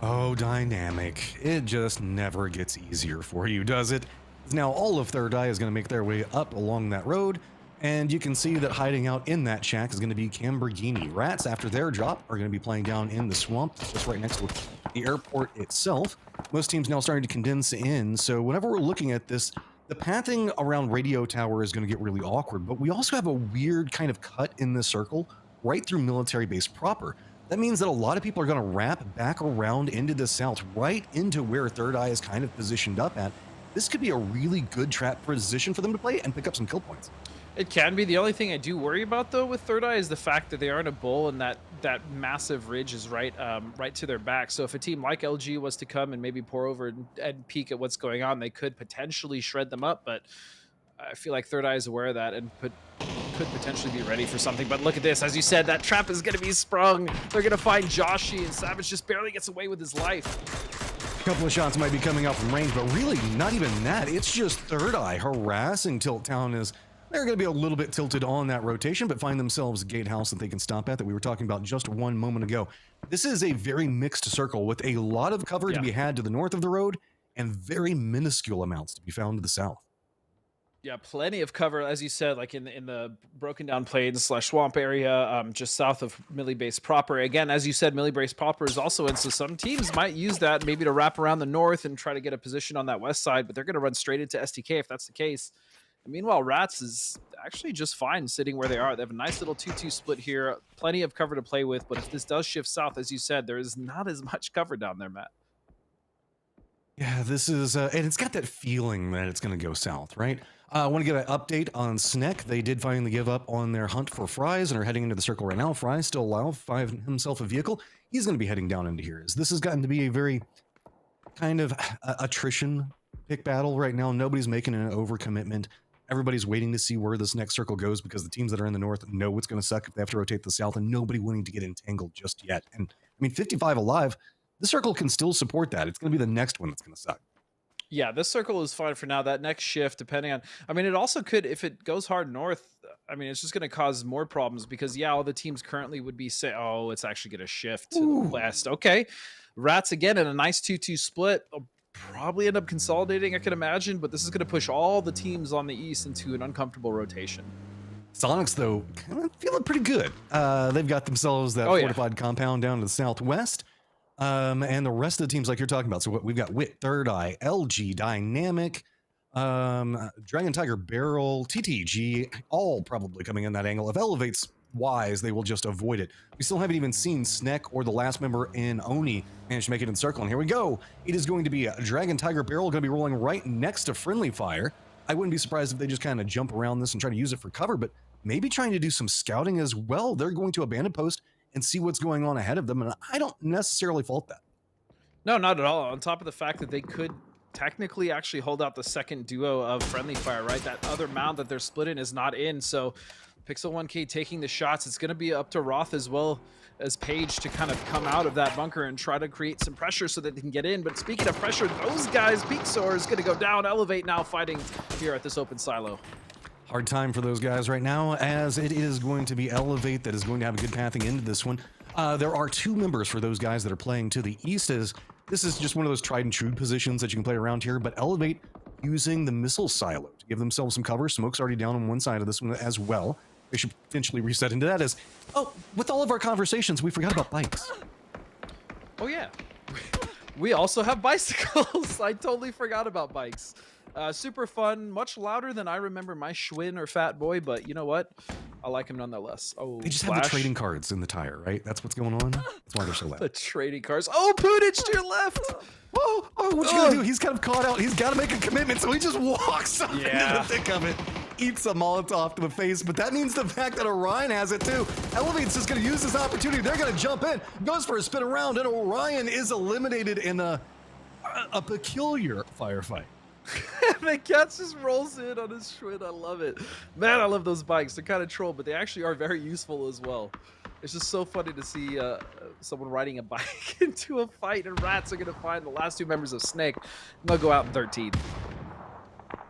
Oh, dynamic. It just never gets easier for you, does it? Now all of Third Eye is going to make their way up along that road, and you can see that hiding out in that shack is going to be Camberghini. Rats, after their drop, are going to be playing down in the swamp, just right next to the airport itself. Most teams now starting to condense in, so whenever we're looking at this, the pathing around Radio Tower is going to get really awkward, but we also have a weird kind of cut in this circle right through military base proper. That means that a lot of people are going to wrap back around into the south, right into where Third Eye is kind of positioned up at. This could be a really good trap position for them to play and pick up some kill points. It can be. The only thing I do worry about, though, with Third Eye is the fact that they are in a bowl and that massive ridge is right to their back. So if a team like LG was to come and maybe pour over and peek at what's going on, they could potentially shred them up. But I feel like Third Eye is aware of that and could potentially be ready for something. But look at this. As you said, that trap is going to be sprung. They're going to find Joshi, and Savage just barely gets away with his life. couple of shots might be coming out from range, but really not even that. It's just Third Eye harassing Tilt Town as they're going to be a little bit tilted on that rotation, but find themselves a gatehouse that they can stop at that we were talking about just one moment ago. This is a very mixed circle with a lot of cover to be had to the north of the road and very minuscule amounts to be found to the south. Yeah, plenty of cover, as you said, like in the broken down plains / swamp area, just south of Millie Base proper. Again, as you said, Millie Base proper is also in, so some teams might use that maybe to wrap around the north and try to get a position on that west side, but they're going to run straight into STK if that's the case. And meanwhile, Rats is actually just fine sitting where they are. They have a nice little 2-2 split here, plenty of cover to play with, but if this does shift south, as you said, there is not as much cover down there, Matt. Yeah, this is, and it's got that feeling that it's going to go south, right? I want to give an update on Sneck. They did finally give up on their hunt for Fries and are heading into the circle right now. Fries still alive, find himself a vehicle. He's going to be heading down into here. This has gotten to be a very kind of attrition pick battle right now. Nobody's making an overcommitment. Everybody's waiting to see where this next circle goes because the teams that are in the north know what's going to suck if they have to rotate the south, and nobody wanting to get entangled just yet. And I mean, 55 alive, the circle can still support that. It's going to be the next one that's going to suck. Yeah, this circle is fine for now. That next shift, depending on, I mean, it also could, if it goes hard north, I mean, it's just going to cause more problems because, yeah, all the teams currently would be saying, oh, it's actually going to shift to the west. Okay. Rats again in a nice 2-2 split. They'll probably end up consolidating, I can imagine, but this is going to push all the teams on the east into an uncomfortable rotation. Sonics, though, kind of feeling pretty good. They've got themselves that fortified compound down to the southwest. And the rest of the teams like you're talking about. So what we've got Wit, Third Eye, LG, Dynamic, Dragon Tiger Barrel, TTG, all probably coming in that angle. If Elevate's wise, they will just avoid it. We still haven't even seen Sneck or the last member in Oni manage to make it in the circle. And here we go. It is going to be a Dragon Tiger Barrel going to be rolling right next to Friendly Fire. I wouldn't be surprised if they just kind of jump around this and try to use it for cover, but maybe trying to do some scouting as well. They're going to abandon post and see what's going on ahead of them, and I don't necessarily fault that. No, not at all. On top of the fact that they could technically actually hold out the second duo of Friendly Fire, right? That other mound that they're split in is not in, so Pixel 1K taking the shots. It's going to be up to Roth as well as Page to kind of come out of that bunker and try to create some pressure so that they can get in. But speaking of pressure, those guys, Peak Soar is going to go down. Elevate now fighting here at this open silo. Hard time for those guys right now, as it is going to be Elevate that is going to have a good pathing into this one. There are two members for those guys that are playing to the east, as this is just one of those tried and true positions that you can play around here, but Elevate using the missile silo to give themselves some cover. Smoke's already down on one side of this one as well. They should potentially reset into that as, oh, with all of our conversations, we forgot about bikes. Oh yeah, we also have bicycles. I totally forgot about bikes. Super fun, much louder than I remember my Schwinn or Fat Boy, but you know what? I like him nonetheless. Oh, they just have the trading cards in the tire, right? That's what's going on. That's why they're so loud. The trading cards. Oh, Pudich to your left. Oh, what you gonna do? He's kind of caught out. He's got to make a commitment, so he just walks up into the thick of it, eats a Molotov to the face. But that means the fact that Orion has it too. Elevate's just gonna use this opportunity. They're gonna jump in, goes for a spin around, and Orion is eliminated in a peculiar firefight. The cat just rolls in on his Schwinn. I love it. Man, I love those bikes. They're kind of troll, but they actually are very useful as well. It's just so funny to see someone riding a bike into a fight, and Rats are going to find the last two members of Snake, and they'll go out in 13.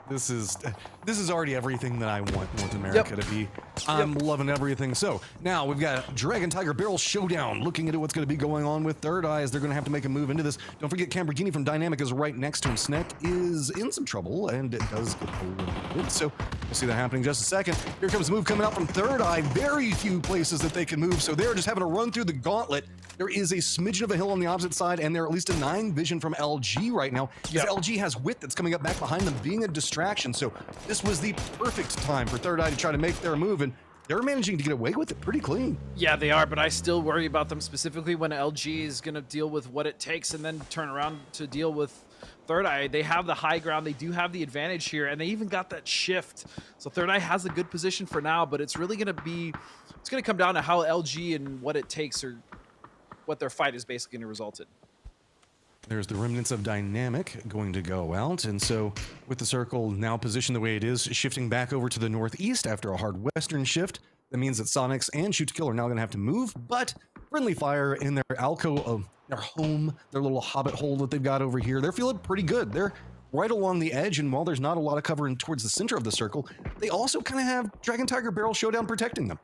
This is already everything that I want North America to be. I'm loving everything. So now we've got Dragon Tiger Barrel Showdown, looking into what's going to be going on with Third Eye as they're going to have to make a move into this. Don't forget Lamborghini from Dynamic is right next to him. Sneck is in some trouble, and it does get a little bit. So we'll see that happening in just a second. Here comes the move coming out from Third Eye. Very few places that they can move, so they're just having to run through the gauntlet. There is a smidgen of a hill on the opposite side, and they're at least a 9 vision from LG right now, because LG has Wit that's coming up back behind them, being a distraction. So this was the perfect time for Third Eye to try to make their move, and they're managing to get away with it pretty clean. Yeah, they are, but I still worry about them specifically when LG is going to deal with what it takes and then turn around to deal with Third Eye. They have the high ground. They do have the advantage here, and they even got that shift. So Third Eye has a good position for now, but it's really going to be, it's going to come down to how LG and what it takes, or what their fight is basically going to result in. There's the remnants of Dynamic going to go out, and so with the circle now positioned the way it is, shifting back over to the northeast after a hard western shift, that means that Sonics and Shoot to Kill are now going to have to move, but friendly fire in their alcove, their home, their little hobbit hole that they've got over here. They're feeling pretty good. They're right along the edge, and while there's not a lot of cover in towards the center of the circle, they also kind of have Dragon Tiger Barrel Showdown protecting them.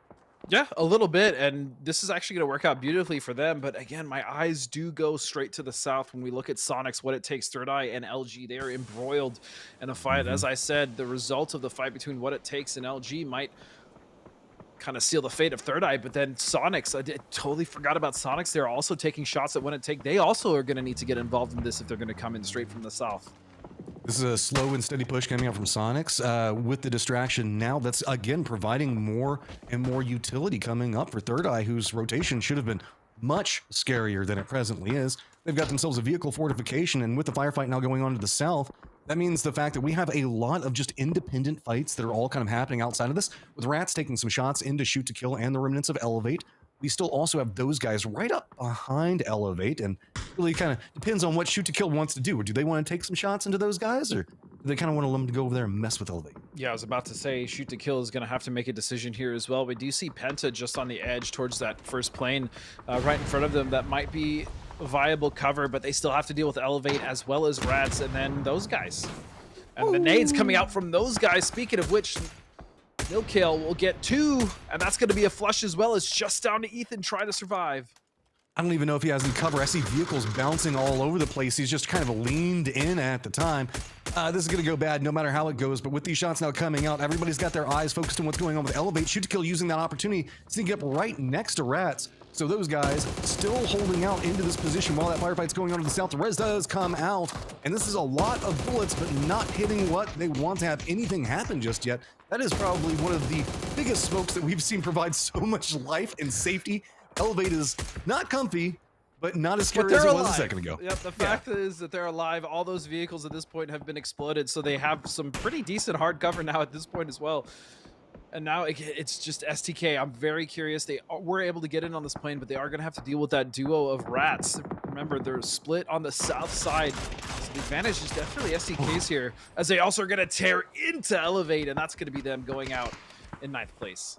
Yeah, a little bit, and this is actually going to work out beautifully for them. But again, my eyes do go straight to the south when we look at Sonics, what it takes. Third Eye and LG, they are embroiled in a fight. As I said, the result of the fight between what it takes and LG might kind of seal the fate of Third Eye. But then Sonics, I totally forgot about Sonics. They're also taking shots at what it takes. They also are going to need to get involved in this if they're going to come in straight from the south. This is a slow and steady push coming out from Sonics with the distraction now. That's, again, providing more and more utility coming up for Third Eye, whose rotation should have been much scarier than it presently is. They've got themselves a vehicle fortification, and with the firefight now going on to the south, that means the fact that we have a lot of just independent fights that are all kind of happening outside of this, with Rats taking some shots into Shoot to Kill and the remnants of Elevate. We still also have those guys right up behind Elevate, and really kind of depends on what Shoot to Kill wants to do. Or do they want to take some shots into those guys, or do they kind of want them to go over there and mess with Elevate? Yeah, I was about to say Shoot to Kill is going to have to make a decision here as well. We do see Penta just on the edge towards that first plane right in front of them. That might be viable cover, but they still have to deal with Elevate as well as Rats, and then those guys. And the nades coming out from those guys. Speaking of which, Milkill will get 2, and that's going to be a flush as well. It's just down to Ethan trying to survive. I don't even know if he has any cover. I see vehicles bouncing all over the place. He's just kind of leaned in at the time. This is going to go bad no matter how it goes, but with these shots now coming out, everybody's got their eyes focused on what's going on with Elevate. Shoot to Kill using that opportunity, sneaking up right next to Rats. So those guys still holding out into this position while that firefight's going on to the south. The res does come out, and this is a lot of bullets, but not hitting what they want to have anything happen just yet. That is probably one of the biggest smokes that we've seen provide so much life and safety. Elevate is not comfy, but not as scary as it was a second ago. Yep, the fact is that they're alive. All those vehicles at this point have been exploded, so they have some pretty decent hard cover now at this point as well. And now it's just STK. I'm very curious. They were able to get in on this plane, but they are going to have to deal with that duo of Rats. Remember, they're split on the south side. So the advantage is definitely STK's here, as they also are going to tear into Elevate, and that's going to be them going out in 9th place.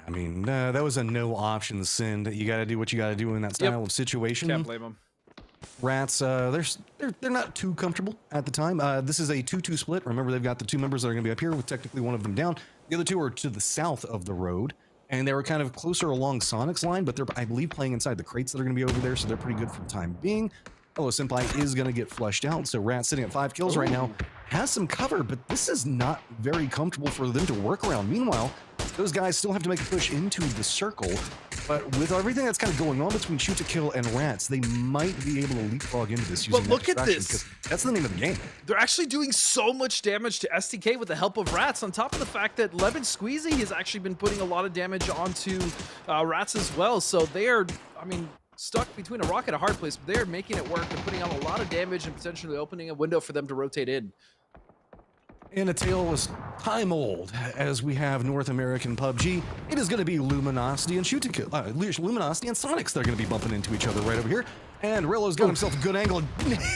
I mean, that was a no option send. You got to do what you got to do in that style of situation. Can't blame them. Rats, they're not too comfortable at the time. This is a 2-2 split. Remember, they've got the 2 members that are going to be up here with technically one of them down. The other 2 are to the south of the road, and they were kind of closer along Sonic's line, but they're, I believe, playing inside the crates that are going to be over there, so they're pretty good for the time being. Hello Senpai is going to get flushed out, so Rats sitting at 5 kills right now has some cover, but this is not very comfortable for them to work around. Meanwhile, those guys still have to make a push into the circle, but with everything that's kind of going on between Shoot to Kill and Rats, they might be able to leapfrog into this using But look at this. That's the name of the game. They're actually doing so much damage to STK with the help of Rats, on top of the fact that Lemon Squeezy has actually been putting a lot of damage onto Rats as well. So they are, I mean, stuck between a rock and a hard place, but they're making it work. They're putting on a lot of damage and potentially opening a window for them to rotate in. In a tale as time old as we have North American PUBG, it is going to be Luminosity and Shoot to Kill, Luminosity and Sonics that are going to be bumping into each other right over here. And Rillo's got himself a good angle and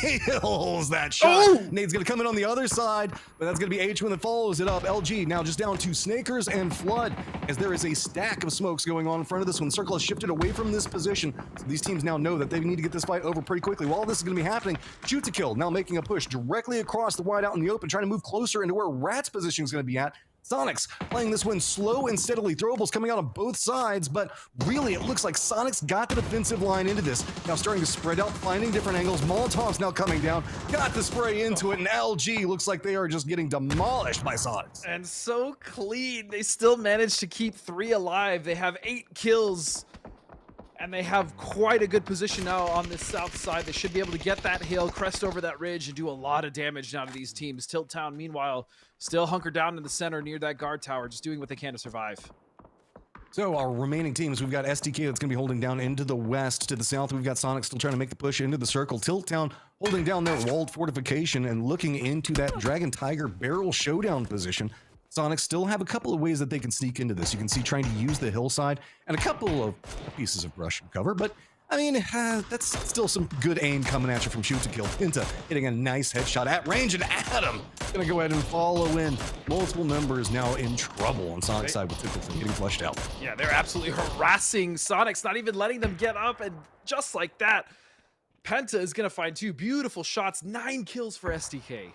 nails that shot. Nade's going to come in on the other side, but that's going to be H1 that follows it up. LG now just down to Snakers and Flood, as there is a stack of smokes going on in front of this one. Circle has shifted away from this position, so these teams now know that they need to get this fight over pretty quickly. While this is going to be happening, Shoot to Kill now making a push directly across the wide out in the open, trying to move closer into where Rat's position is going to be at. Sonics playing this one slow and steadily. Throwables coming out on both sides, but really it looks like Sonics got the defensive line into this. Now starting to spread out, finding different angles. Molotov's now coming down, got the spray into it, and LG looks like they are just getting demolished by Sonics. And so clean. They still managed to keep 3 alive. They have 8 kills. And they have quite a good position now on this south side. They should be able to get that hill, crest over that ridge, and do a lot of damage now to these teams. Tilt Town, meanwhile, still hunkered down in the center near that guard tower, just doing what they can to survive. So our remaining teams, we've got STK that's going to be holding down into the west. To the south, we've got Sonic still trying to make the push into the circle. Tilt Town holding down their walled fortification and looking into that Dragon Tiger barrel showdown position. Sonic still have a couple of ways that they can sneak into this. You can see trying to use the hillside and a couple of pieces of brush and cover, but I mean, that's still some good aim coming at you from shoot to kill. Into hitting a nice headshot at range, and Adam gonna go ahead and follow in. Multiple members now in trouble on Sonic's side with Tickleton getting flushed out. Yeah, they're absolutely harassing Sonic's, not even letting them get up, and just like that, Penta is gonna find 2 beautiful shots, 9 kills for SDK.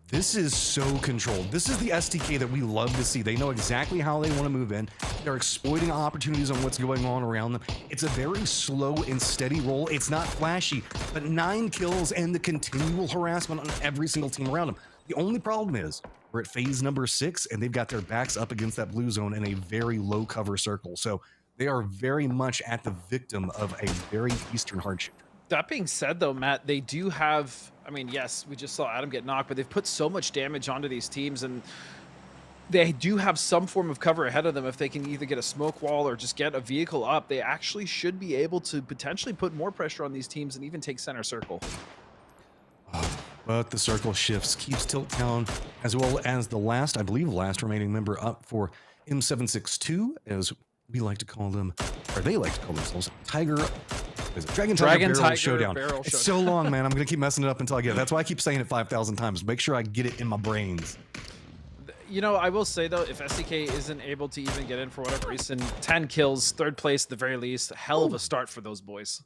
This is so controlled. This is the STK that we love to see. They know exactly how they want to move in. They're exploiting opportunities on what's going on around them. It's a very slow and steady roll. It's not flashy, but 9 kills and the continual harassment on every single team around them. The only problem is we're at phase number 6 and they've got their backs up against that blue zone in a very low cover circle. So they are very much at the victim of a very Eastern hardship. That being said, though, Matt, they do have, I mean, yes, we just saw Adam get knocked, but they've put so much damage onto these teams, and they do have some form of cover ahead of them. If they can either get a smoke wall or just get a vehicle up, they actually should be able to potentially put more pressure on these teams and even take center circle. But the circle shifts, keeps Tilt Town, as well as the last, I believe, last remaining member up for M762, as we like to call them, or they like to call themselves, Tiger. Is it Dragon Tiger Showdown. It's so long, man. I'm going to keep messing it up until I get it. That's why I keep saying it 5,000 times. Make sure I get it in my brains. You know, I will say, though, if SDK isn't able to even get in for whatever reason, 10 kills, 3rd place at the very least, hell of a start for those boys.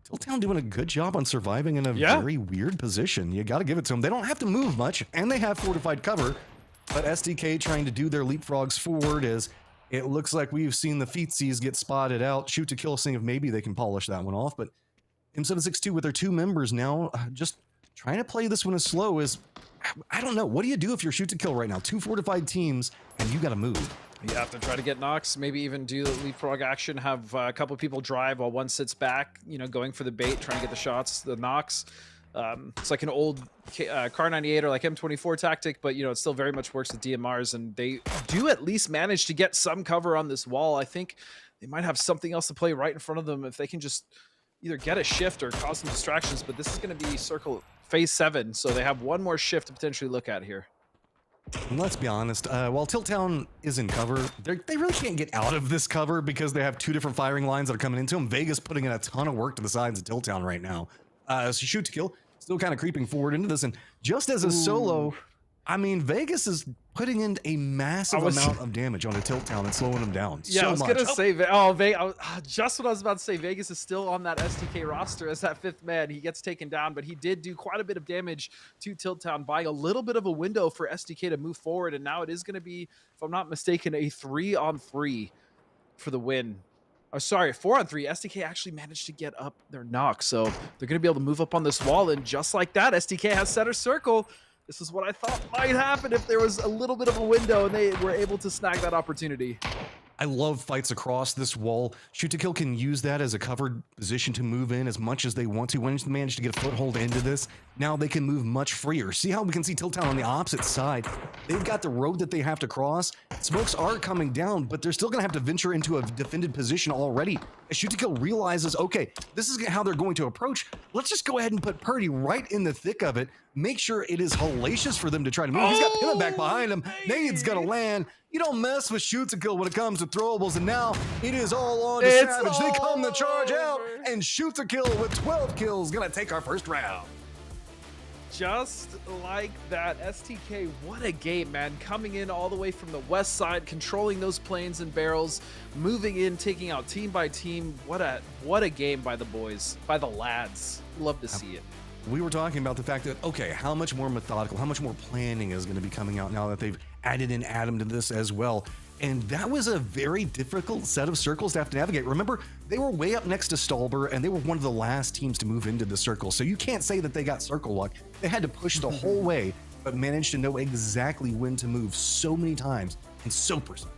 Tiltown doing a good job on surviving in a very weird position. You got to give it to them. They don't have to move much, and they have fortified cover, but SDK trying to do their leapfrogs forward as it looks like we've seen the feetsies get spotted out. Shoot to kill, seeing if maybe they can polish that one off. But M762 with their 2 members now, just trying to play this one as slow as, I don't know. What do you do if you're shoot to kill right now? 2 fortified teams, and you got to move. You have to try to get knocks, maybe even do the leapfrog action, have a couple people drive while one sits back, you know, going for the bait, trying to get the shots, the knocks. It's like an old Car 98 or like M24 tactic, but, you know, it still very much works with DMRs, and they do at least manage to get some cover on this wall. I think they might have something else to play right in front of them if they can just either get a shift or cause some distractions, but this is going to be circle phase 7, so they have one more shift to potentially look at here. And let's be honest, while Tilt Town is in cover, they really can't get out of this cover because they have 2 different firing lines that are coming into them. Vegas putting in a ton of work to the sides of Tilt Town right now. So shoot to kill, still kind of creeping forward into this, and just as a solo, I mean, Vegas is putting in a massive amount of damage on a Tilt Town and slowing them down. Yeah, so I was going to say, just what I was about to say, Vegas is still on that STK roster as that 5th man. He gets taken down, but he did do quite a bit of damage to Tilt Town, buying a little bit of a window for STK to move forward, and now it is going to be, if I'm not mistaken, a 3-on-3 for the win. Oh, sorry, 4-on-3. SDK actually managed to get up their knock, so they're going to be able to move up on this wall, and just like that, SDK has center circle. This is what I thought might happen if there was a little bit of a window and they were able to snag that opportunity. I love fights across this wall. Shoot to kill can use that as a covered position to move in as much as they want to. Once they manage to get a foothold into this, now they can move much freer. See how we can see Tilt Town on the opposite side? They've got the road that they have to cross. Smokes are coming down, but they're still going to have to venture into a defended position already. As Shoot to Kill realizes, okay, this is how they're going to approach. Let's just go ahead and put Purdy right in the thick of it. Make sure it is hellacious for them to try to move. He's got Pilla back behind him. Nade's going to land. You don't mess with Shoot to Kill when it comes to throwables, and now it is all on to Savage. They come to charge out, and Shoot to Kill with 12 kills gonna take our first round. Just like that, STK, what a game, man. Coming in all the way from the west side, controlling those planes and barrels, moving in, taking out team by team. What a game by the boys, by the lads. Love to see it. We were talking about the fact that, okay, how much more methodical, how much more planning is going to be coming out now that they've added in Adam to this as well. And that was a very difficult set of circles to have to navigate. Remember, they were way up next to Stolber, and they were one of the last teams to move into the circle. So you can't say that they got circle luck. They had to push the whole way, but managed to know exactly when to move so many times and so precise.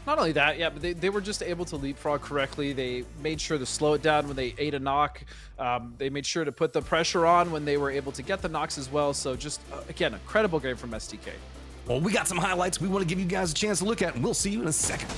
Not only that, yeah, but they were just able to leapfrog correctly. They made sure to slow it down when they ate a knock. They made sure to put the pressure on when they were able to get the knocks as well. So just, again, a credible game from STK. Well, we got some highlights we want to give you guys a chance to look at, and we'll see you in a second.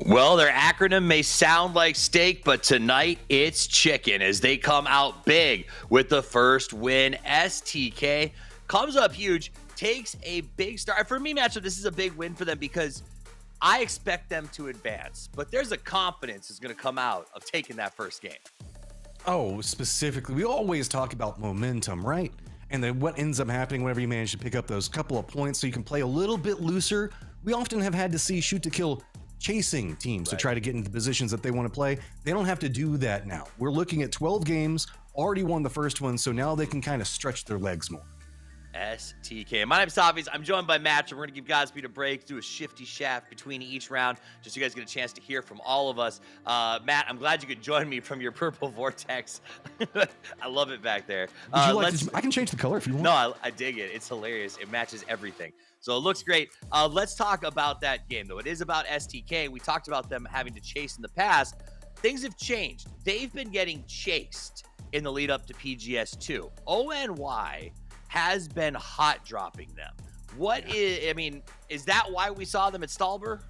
Well, their acronym may sound like steak, but tonight it's chicken as they come out big with the first win. STK comes up huge, takes a big start. For me, matchup, this is a big win for them because I expect them to advance, but there's a confidence that's going to come out of taking that first game. Oh, specifically, we always talk about momentum, right? And then what ends up happening whenever you manage to pick up those couple of points so you can play a little bit looser. We often have had to see shoot to kill chasing teams to try to get into the positions that they want to play. They don't have to do that now. We're looking at 12 games, already won the first one, so now they can kind of stretch their legs more. STK. My name's Tavis. I'm joined by Matt. We're going to give Godspeed a break, do a shifty shaft between each round, just so you guys get a chance to hear from all of us. Matt, I'm glad you could join me from your purple vortex. I love it back there. Would you like I can change the color if you want. No, I dig it. It's hilarious. It matches everything. So it looks great. Let's talk about that game, though. It is about STK. We talked about them having to chase in the past. Things have changed. They've been getting chased in the lead up to PGS 2. ONY has been hot dropping them. Is that why we saw them at Stalber?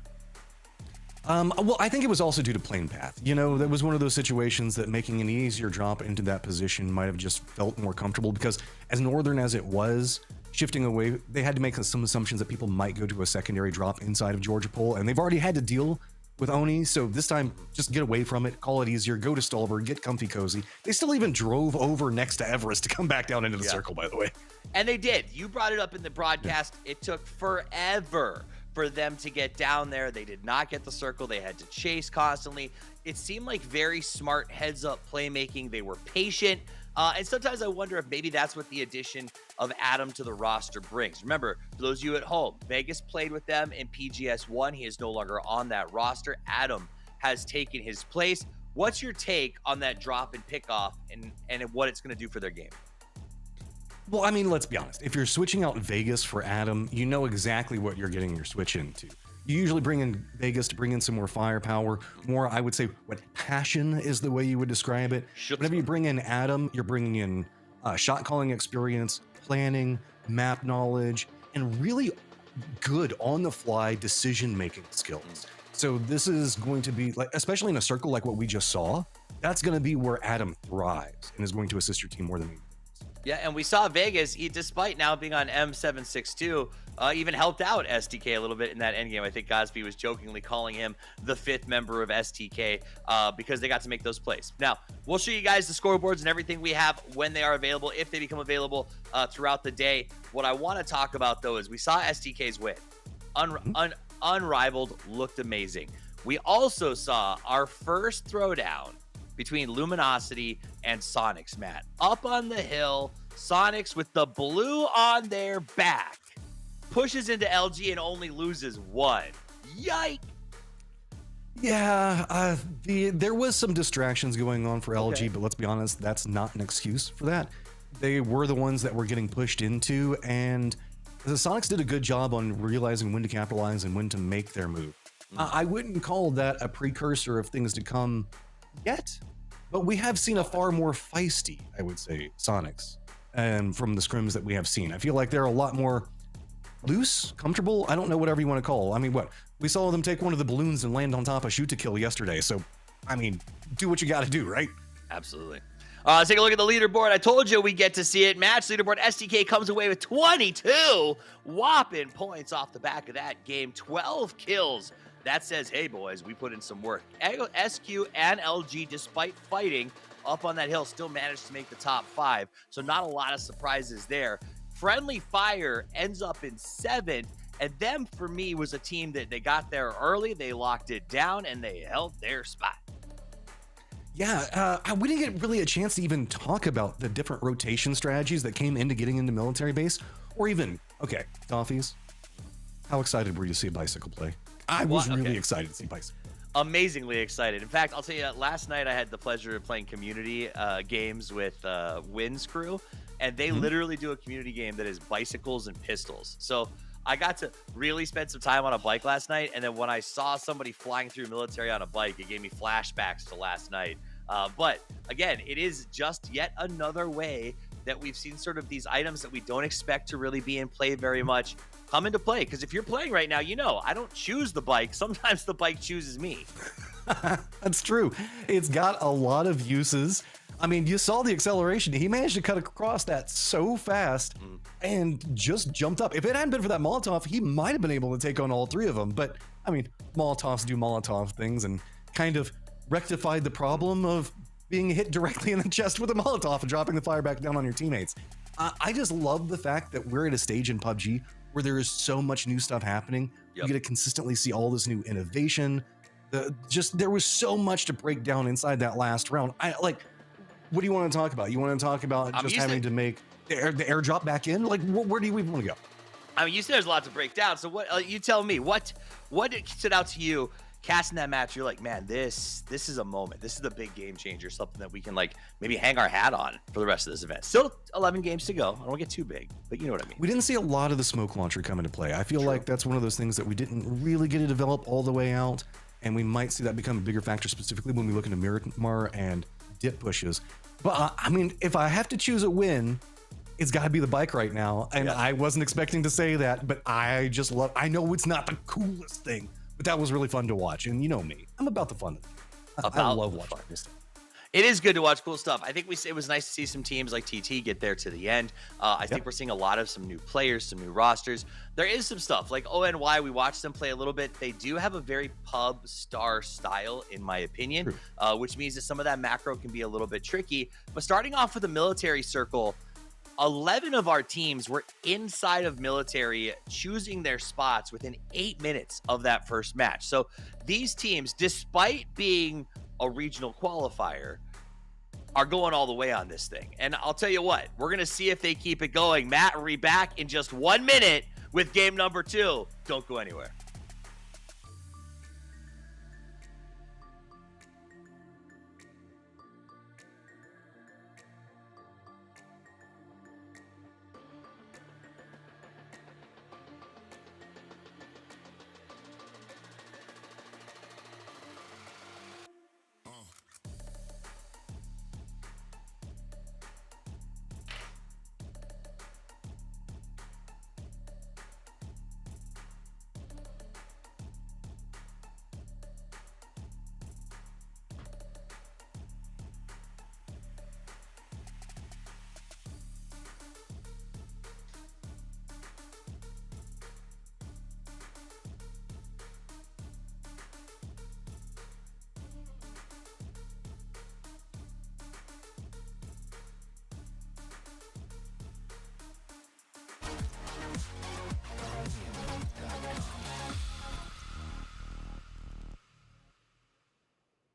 Well, I think it was also due to plane path. You know, that was one of those situations that making an easier drop into that position might have just felt more comfortable because as northern as it was, shifting away, they had to make some assumptions that people might go to a secondary drop inside of Georgia Pole, and they've already had to deal with Oni, so this time, just get away from it, call it easier, go to Stolberg, get comfy cozy. They still even drove over next to Everest to come back down into the circle, by the way. And they did. You brought it up in the broadcast. It took forever for them to get down there. They did not get the circle. They had to chase constantly. It seemed like very smart heads-up playmaking. They were patient. And sometimes I wonder if maybe that's what the addition of Adam to the roster brings. Remember, for those of you at home, Vegas played with them in PGS 1. He is no longer on that roster. Adam has taken his place. What's your take on that drop and pickoff and what it's going to do for their game? Well, I mean, let's be honest. If you're switching out Vegas for Adam, you know exactly what you're getting your switch into. You usually bring in Vegas to bring in some more firepower, more, I would say, what passion is the way you would describe it. Whenever you bring in Adam, you're bringing in shot calling experience, planning, map knowledge, and really good on-the-fly decision-making skills. So this is going to be, like, especially in a circle like what we just saw, that's going to be where Adam thrives and is going to assist your team more than anything. Yeah, and we saw Vegas, despite now being on M762, even helped out STK a little bit in that endgame. I think Godspeed was jokingly calling him the 5th member of STK because they got to make those plays. Now, we'll show you guys the scoreboards and everything we have when they are available, if they become available throughout the day. What I want to talk about, though, is we saw STK's win. Unrivaled, looked amazing. We also saw our first throwdown between Luminosity and Sonics, Matt. Up on the hill, Sonics with the blue on their back pushes into LG and only loses 1. Yike! Yeah, there was some distractions going on for LG, but let's be honest, that's not an excuse for that. They were the ones that were getting pushed into, and the Sonics did a good job on realizing when to capitalize and when to make their move. I wouldn't call that a precursor of things to come yet, but we have seen a far more feisty, I would say, Sonics, and from the scrims that we have seen. I feel like they're a lot more loose, comfortable. I don't know, whatever you want to call. I mean, what? We saw them take one of the balloons and land on top of shoot to kill yesterday. So, I mean, do what you got to do, right? Absolutely. Let's take a look at the leaderboard. I told you we get to see it. Match leaderboard. STK comes away with 22 whopping points off the back of that game. 12 kills. That says, hey, boys, we put in some work. SQ and LG, despite fighting up on that hill, still managed to make the top 5. So not a lot of surprises there. Friendly Fire ends up in 7th. And them, for me, was a team that they got there early. They locked it down, and they held their spot. Yeah, we didn't get really a chance to even talk about the different rotation strategies that came into getting into military base. Or even, okay, Toffees, how excited were you to see a bicycle play? I was really excited to see bicycle. Amazingly excited. In fact, I'll tell you, last night I had the pleasure of playing community games with Wynn's crew, and they literally do a community game that is bicycles and pistols. So I got to really spend some time on a bike last night, and then when I saw somebody flying through military on a bike, it gave me flashbacks to last night. But again, it is just yet another way that we've seen sort of these items that we don't expect to really be in play very much come into play. Because if you're playing right now, you know, I don't choose the bike. Sometimes the bike chooses me. That's true. It's got a lot of uses. I mean, you saw the acceleration. He managed to cut across that so fast and just jumped up. If it hadn't been for that Molotov, he might have been able to take on all three of them. But, I mean, Molotovs do Molotov things and kind of rectified the problem of being hit directly in the chest with a Molotov and dropping the fire back down on your teammates. I just love the fact that we're at a stage in PUBG where there is so much new stuff happening. You get to consistently see all this new innovation. There was so much to break down inside that last round. What do you want to talk about? You want to talk about just having to make the airdrop back in? Like, where do you even want to go? I mean, you said there's a lot to break down. So what? You tell me. What stood out to you casting that match? You're like, man, this is a moment. This is the big game changer. Something that we can like maybe hang our hat on for the rest of this event. Still 11 games to go. I don't get too big, but you know what I mean. We didn't see a lot of the smoke launcher come into play. I feel like that's one of those things that we didn't really get to develop all the way out. And we might see that become a bigger factor, specifically when we look into Miramar and dip pushes. But I mean, if I have to choose a win, it's got to be the bike right now. And I wasn't expecting to say that, but I know it's not the coolest thing, but that was really fun to watch. And you know me, I'm about the fun. I love watching this stuff. It is good to watch cool stuff. I think it was nice to see some teams like TT get there to the end. I think we're seeing a lot of some new players, some new rosters. There is some stuff like ONY. We watched them play a little bit. They do have a very pub star style, in my opinion, which means that some of that macro can be a little bit tricky. But starting off with a military circle, 11 of our teams were inside of military, choosing their spots within 8 minutes of that first match. So these teams, despite being a regional qualifier, are going all the way on this thing. And I'll tell you what, we're going to see if they keep it going. Matt will be back in just 1 minute with game number 2. Don't go anywhere.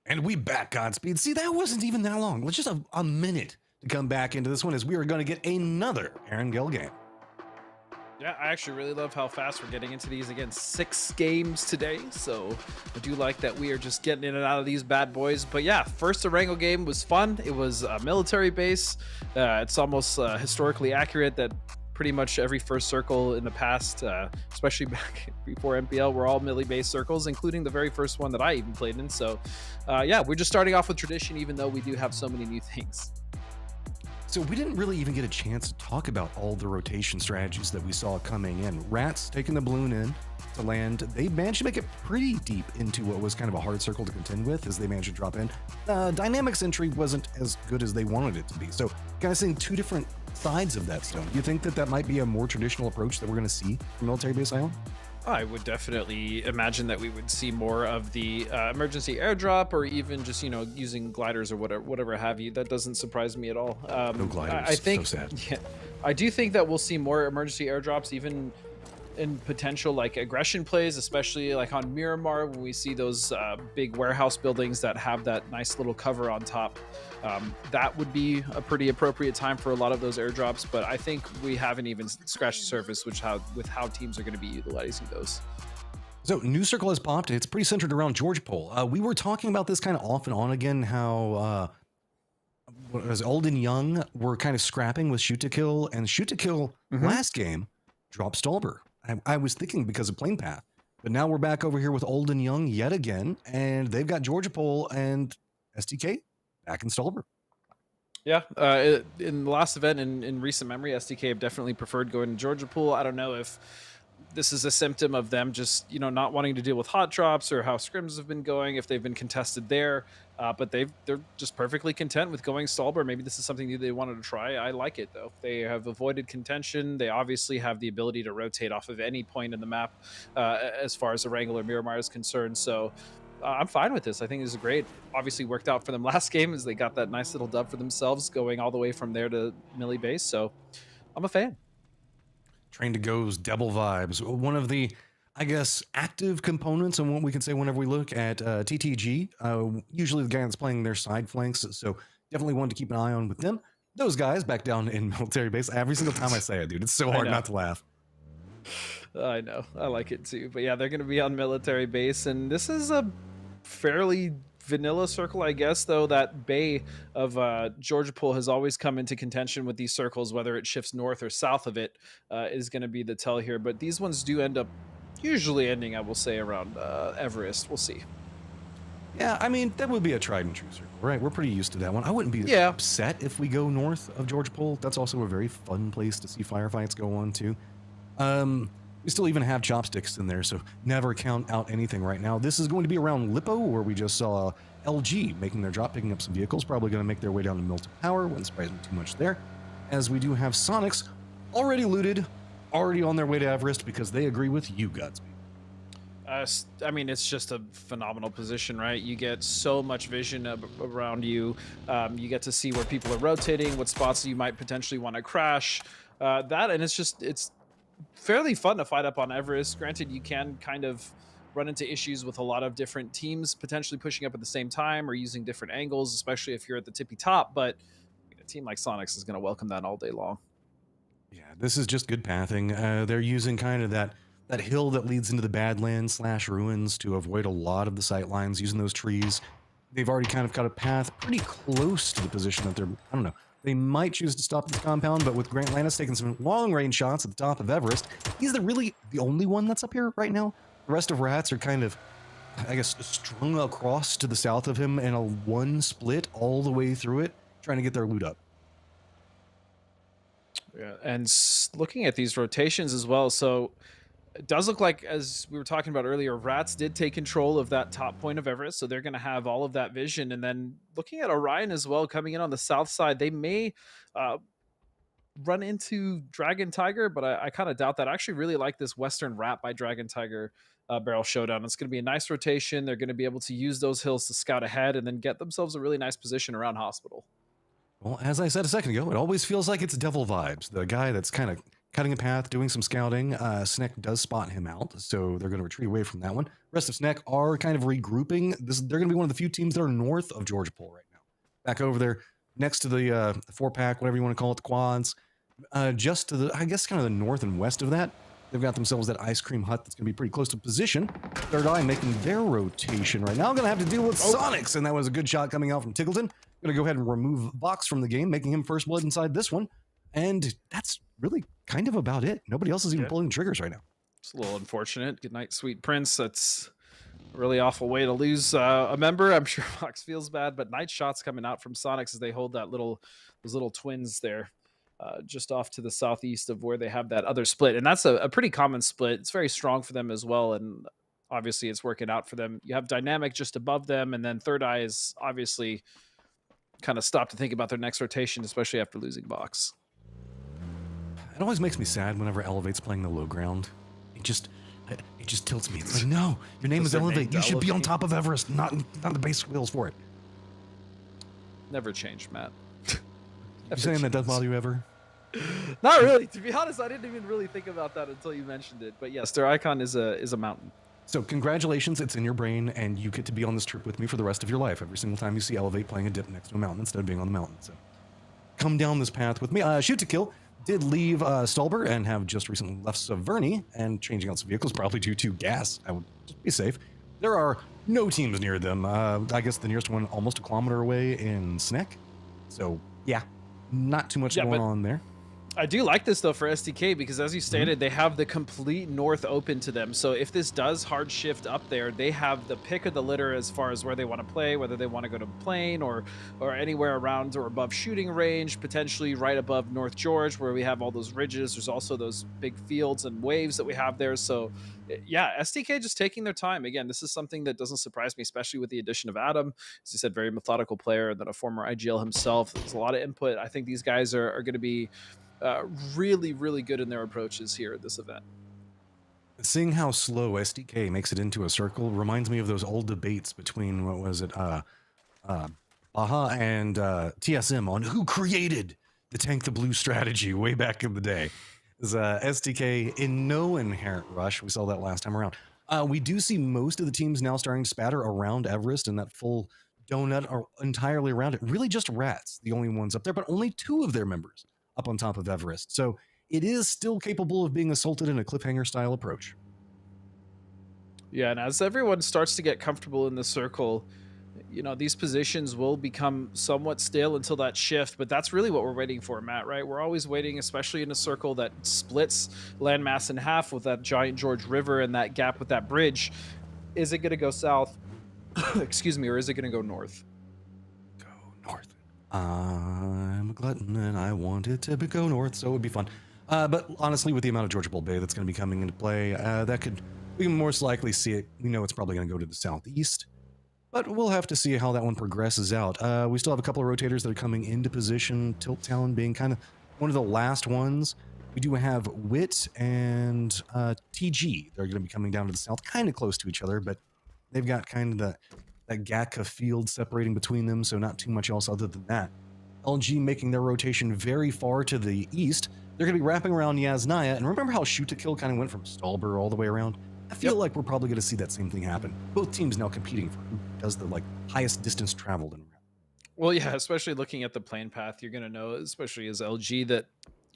And we back, Godspeed. See, that wasn't even that long. It was just a minute to come back into this one as we are going to get another Erangel game. Yeah, I actually really love how fast we're getting into these. Again, 6 games today, so I do like that we are just getting in and out of these bad boys. But yeah, first Erangel game was fun. It was a military base. It's almost historically accurate that pretty much every first circle in the past, especially back before MPL, were all melee-based circles, including the very first one that I even played in. So yeah, we're just starting off with tradition, even though we do have so many new things. So we didn't really even get a chance to talk about all the rotation strategies that we saw coming in. Rats taking the balloon in to land. They managed to make it pretty deep into what was kind of a hard circle to contend with as they managed to drop in. Dynamics entry wasn't as good as they wanted it to be. So kind of seeing two different sides of that stone. Do you think that that might be a more traditional approach that we're going to see from Military Base Island? I would definitely imagine that we would see more of the emergency airdrop, or even just, you know, using gliders or whatever have you. That doesn't surprise me at all. No gliders. I think, so sad. Yeah, I do think that we'll see more emergency airdrops, even in potential like aggression plays, especially like on Miramar when we see those big warehouse buildings that have that nice little cover on top. That would be a pretty appropriate time for a lot of those airdrops, but I think we haven't even scratched the surface with how teams are going to be utilizing those. So new circle has popped. It's pretty centered around George Pole. We were talking about this kind of off and on again, how as old and young were kind of scrapping with shoot to kill, and shoot to kill last game dropped Stolber. I was thinking because of plane path, but now we're back over here with old and young yet again, and they've got Georgia Pole and STK back in Stolber. Yeah, in the last event in recent memory, SDK have definitely preferred going to Georgia Pool. I don't know if this is a symptom of them just not wanting to deal with hot drops or how scrims have been going, if they've been contested there. But they're just perfectly content with going Stalber. Maybe this is something new they wanted to try. I like it though. They have avoided contention. They obviously have the ability to rotate off of any point in the map as far as Erangel or Miramar is concerned. So I'm fine with this. I think this is great. Obviously worked out for them last game as they got that nice little dub for themselves going all the way from there to Millie base. So I'm a fan. Train to Go's Devil Vibes, one of the, I guess, active components and what we can say whenever we look at TTG. Usually the guy that's playing their side flanks, so definitely one to keep an eye on with them. Those guys back down in military base. Every single time I say it, dude, it's so hard not to laugh. I know. I like it too. But yeah, they're going to be on military base, and this is a fairly vanilla circle, I guess, though that bay of Georgia Pool has always come into contention with these circles, whether it shifts north or south of it is going to be the tell here. But these ones do end up usually ending, I will say, around Everest. We'll see. Yeah, I mean, that would be a tried and true circle, right? We're pretty used to that one. I wouldn't be upset if we go north of Georgia Pool. That's also a very fun place to see firefights go on, too. We still even have chopsticks in there, so never count out anything right now. This is going to be around Lippo, where we just saw LG making their drop, picking up some vehicles, probably going to make their way down to Milton Power. Wouldn't surprise me too much there. As we do have Sonics already looted, already on their way to Everest because they agree with you, Godspeed. I mean, it's just a phenomenal position, right? You get so much vision around you. You get to see where people are rotating, what spots you might potentially want to crash. And it's fairly fun to fight up on Everest. Granted, you can kind of run into issues with a lot of different teams potentially pushing up at the same time or using different angles, especially if you're at the tippy top. But a team like Sonics is going to welcome that all day long. Yeah, this is just good pathing. They're using kind of that hill that leads into the Badlands / ruins to avoid a lot of the sight lines using those trees. They've already kind of got a path pretty close to the position that they're, I don't know, they might choose to stop this compound, but with Grant Lannis taking some long-range shots at the top of Everest, he's really the only one that's up here right now. The rest of Rats are kind of, I guess, strung across to the south of him in a one split all the way through it, trying to get their loot up. Yeah, and looking at these rotations as well, so it does look like, as we were talking about earlier, Rats did take control of that top point of Everest, so they're going to have all of that vision. And then looking at Orion as well, coming in on the south side, they may run into Dragon Tiger, but I kind of doubt that. I actually really like this Western Rat by Dragon Tiger barrel showdown. It's going to be a nice rotation. They're going to be able to use those hills to scout ahead and then get themselves a really nice position around Hospital. Well, as I said a second ago, it always feels like it's Devil Vibes. The guy that's kind of cutting a path, doing some scouting. Snek does spot him out, so they're going to retreat away from that one. Rest of Snek are kind of regrouping. They're going to be one of the few teams that are north of Georgia Pool right now. Back over there, next to the 4-pack, whatever you want to call it, the quads. Just to the, I guess, kind of the north and west of that, they've got themselves that ice cream hut that's going to be pretty close to position. Third Eye making their rotation right now. Going to have to deal with Sonics, and that was a good shot coming out from Tickleton. Going to go ahead and remove Vox from the game, making him first blood inside this one. And that's really kind of about it. Nobody else is even pulling the triggers right now. It's a little unfortunate. Good night, Sweet Prince. That's a really awful way to lose a member. I'm sure Fox feels bad, but nice shots coming out from Sonics as they hold that those little twins there, just off to the southeast of where they have that other split. And that's a pretty common split. It's very strong for them as well. And obviously it's working out for them. You have Dynamic just above them, and then Third Eye is obviously kind of stopped to think about their next rotation, especially after losing Vox. It always makes me sad whenever Elevate's playing the low ground. It just tilts me. It's like, no, your name is Elevate. You should be on top of Everest, not the base wheels for it. Never changed, Matt. You saying that doesn't bother you ever? Not really. To be honest, I didn't even really think about that until you mentioned it. But yes, their icon is a mountain. So congratulations, it's in your brain, and you get to be on this trip with me for the rest of your life. Every single time you see Elevate playing a dip next to a mountain instead of being on the mountain. So come down this path with me. Shoot to Kill did leave Stolber and have just recently left Saverny and changing out some vehicles, probably due to gas. I would just be safe. There are no teams near them. I guess the nearest one almost a kilometer away in Snek. So yeah, not too much going on there. I do like this though for SDK because, as you stated, they have the complete north open to them. So if this does hard shift up there, they have the pick of the litter as far as where they want to play, whether they want to go to plane or anywhere around or above shooting range, potentially right above North George where we have all those ridges. There's also those big fields and waves that we have there. So yeah, SDK just taking their time. Again, this is something that doesn't surprise me, especially with the addition of Adam. As you said, very methodical player, and then a former IGL himself. There's a lot of input. I think these guys are going to be really, really good in their approaches here at this event. Seeing how slow SDK makes it into a circle reminds me of those old debates between, what was it, Baha and TSM on who created the tank the blue strategy way back in the day. Is SDK in no inherent rush. We saw that last time around. We do see most of the teams now starting to spatter around Everest, and that full donut are entirely around it. Really just Rats, the only ones up there, but only 2 of their members up on top of Everest. So it is still capable of being assaulted in a cliffhanger style approach. Yeah, and as everyone starts to get comfortable in the circle, you know, these positions will become somewhat stale until that shift, but that's really what we're waiting for, Matt, right? We're always waiting, especially in a circle that splits landmass in half with that giant George River and that gap with that bridge. Is it going to go south? Excuse me, or is it going to go north? Go north. I'm a glutton and I want it to go north, so it would be fun. But honestly, with the amount of Georgia Bull Bay that's going to be coming into play, we can most likely see it. We know it's probably going to go to the southeast, but we'll have to see how that one progresses out. We still have a couple of rotators that are coming into position, Tilt Town being kind of one of the last ones. We do have Wit and TG. They're going to be coming down to the south, kind of close to each other, but they've got kind of that Gatka field separating between them, so not too much else other than that. LG making their rotation very far to the east. They're going to be wrapping around Yasnaya, and remember how Shoot to Kill kind of went from Stalber all the way around? I feel like we're probably going to see that same thing happen. Both teams now competing for who does the highest distance traveled in a round. Well, yeah, especially looking at the plane path, you're going to know, especially as LG, that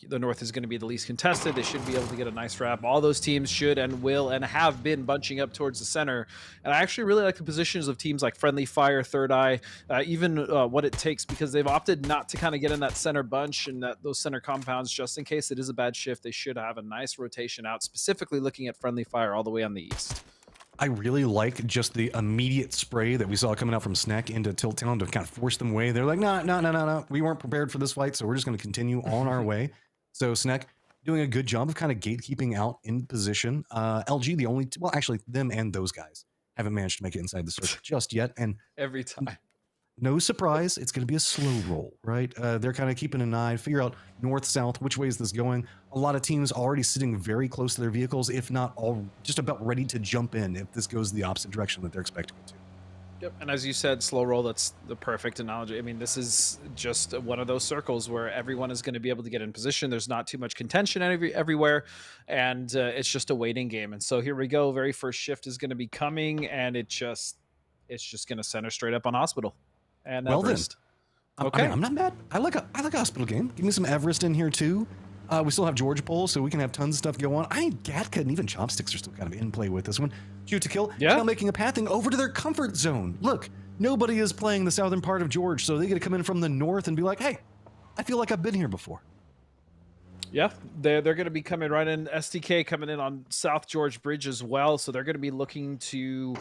the north is going to be the least contested. They should be able to get a nice wrap. All those teams should and will and have been bunching up towards the center. And I actually really like the positions of teams like Friendly Fire, Third Eye, even What It Takes, because they've opted not to kind of get in that center bunch and those center compounds just in case it is a bad shift. They should have a nice rotation out, specifically looking at Friendly Fire all the way on the east. I really like just the immediate spray that we saw coming out from Snack into Tilt Town to kind of force them away. They're like, no. We weren't prepared for this fight, so we're just going to continue on our way. So Snack doing a good job of kind of gatekeeping out in position. LG, the only, well, actually them and those guys haven't managed to make it inside the circle just yet. And every time, no surprise, it's going to be a slow roll, right? They're kind of keeping an eye, figure out north, south, which way is this going? A lot of teams already sitting very close to their vehicles, if not all just about ready to jump in if this goes the opposite direction that they're expecting it to. Yep, and as you said, slow roll, that's the perfect analogy. I mean, this is just one of those circles where everyone is going to be able to get in position. There's not too much contention everywhere, and it's just a waiting game. And so here we go. Very first shift is going to be coming, and it's just going to center straight up on Hospital and well Everest. Then, okay, I'm not mad. I like a Hospital game. Give me some Everest in here too. We still have George Pole, so we can have tons of stuff go on. I think Gatka and even Chopsticks are still kind of in play with this one. Shoot to Kill, now making a pathing over to their comfort zone. Look, nobody is playing the southern part of George, so they get to come in from the north and be like, hey, I feel like I've been here before. Yeah, they're going to be coming right in. SDK coming in on South George Bridge as well, so they're going to be looking to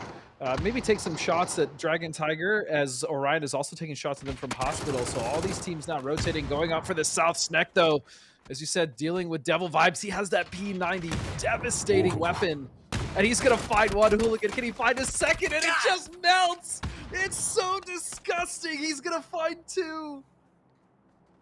maybe take some shots at Dragon Tiger, as Orion is also taking shots at them from Hospital. So all these teams now rotating, going up for the South Snack, though. As you said, dealing with Devil Vibes. He has that P90 devastating weapon. And he's going to find one hooligan. Can he find a second? And it just melts. It's so disgusting. He's going to find 2.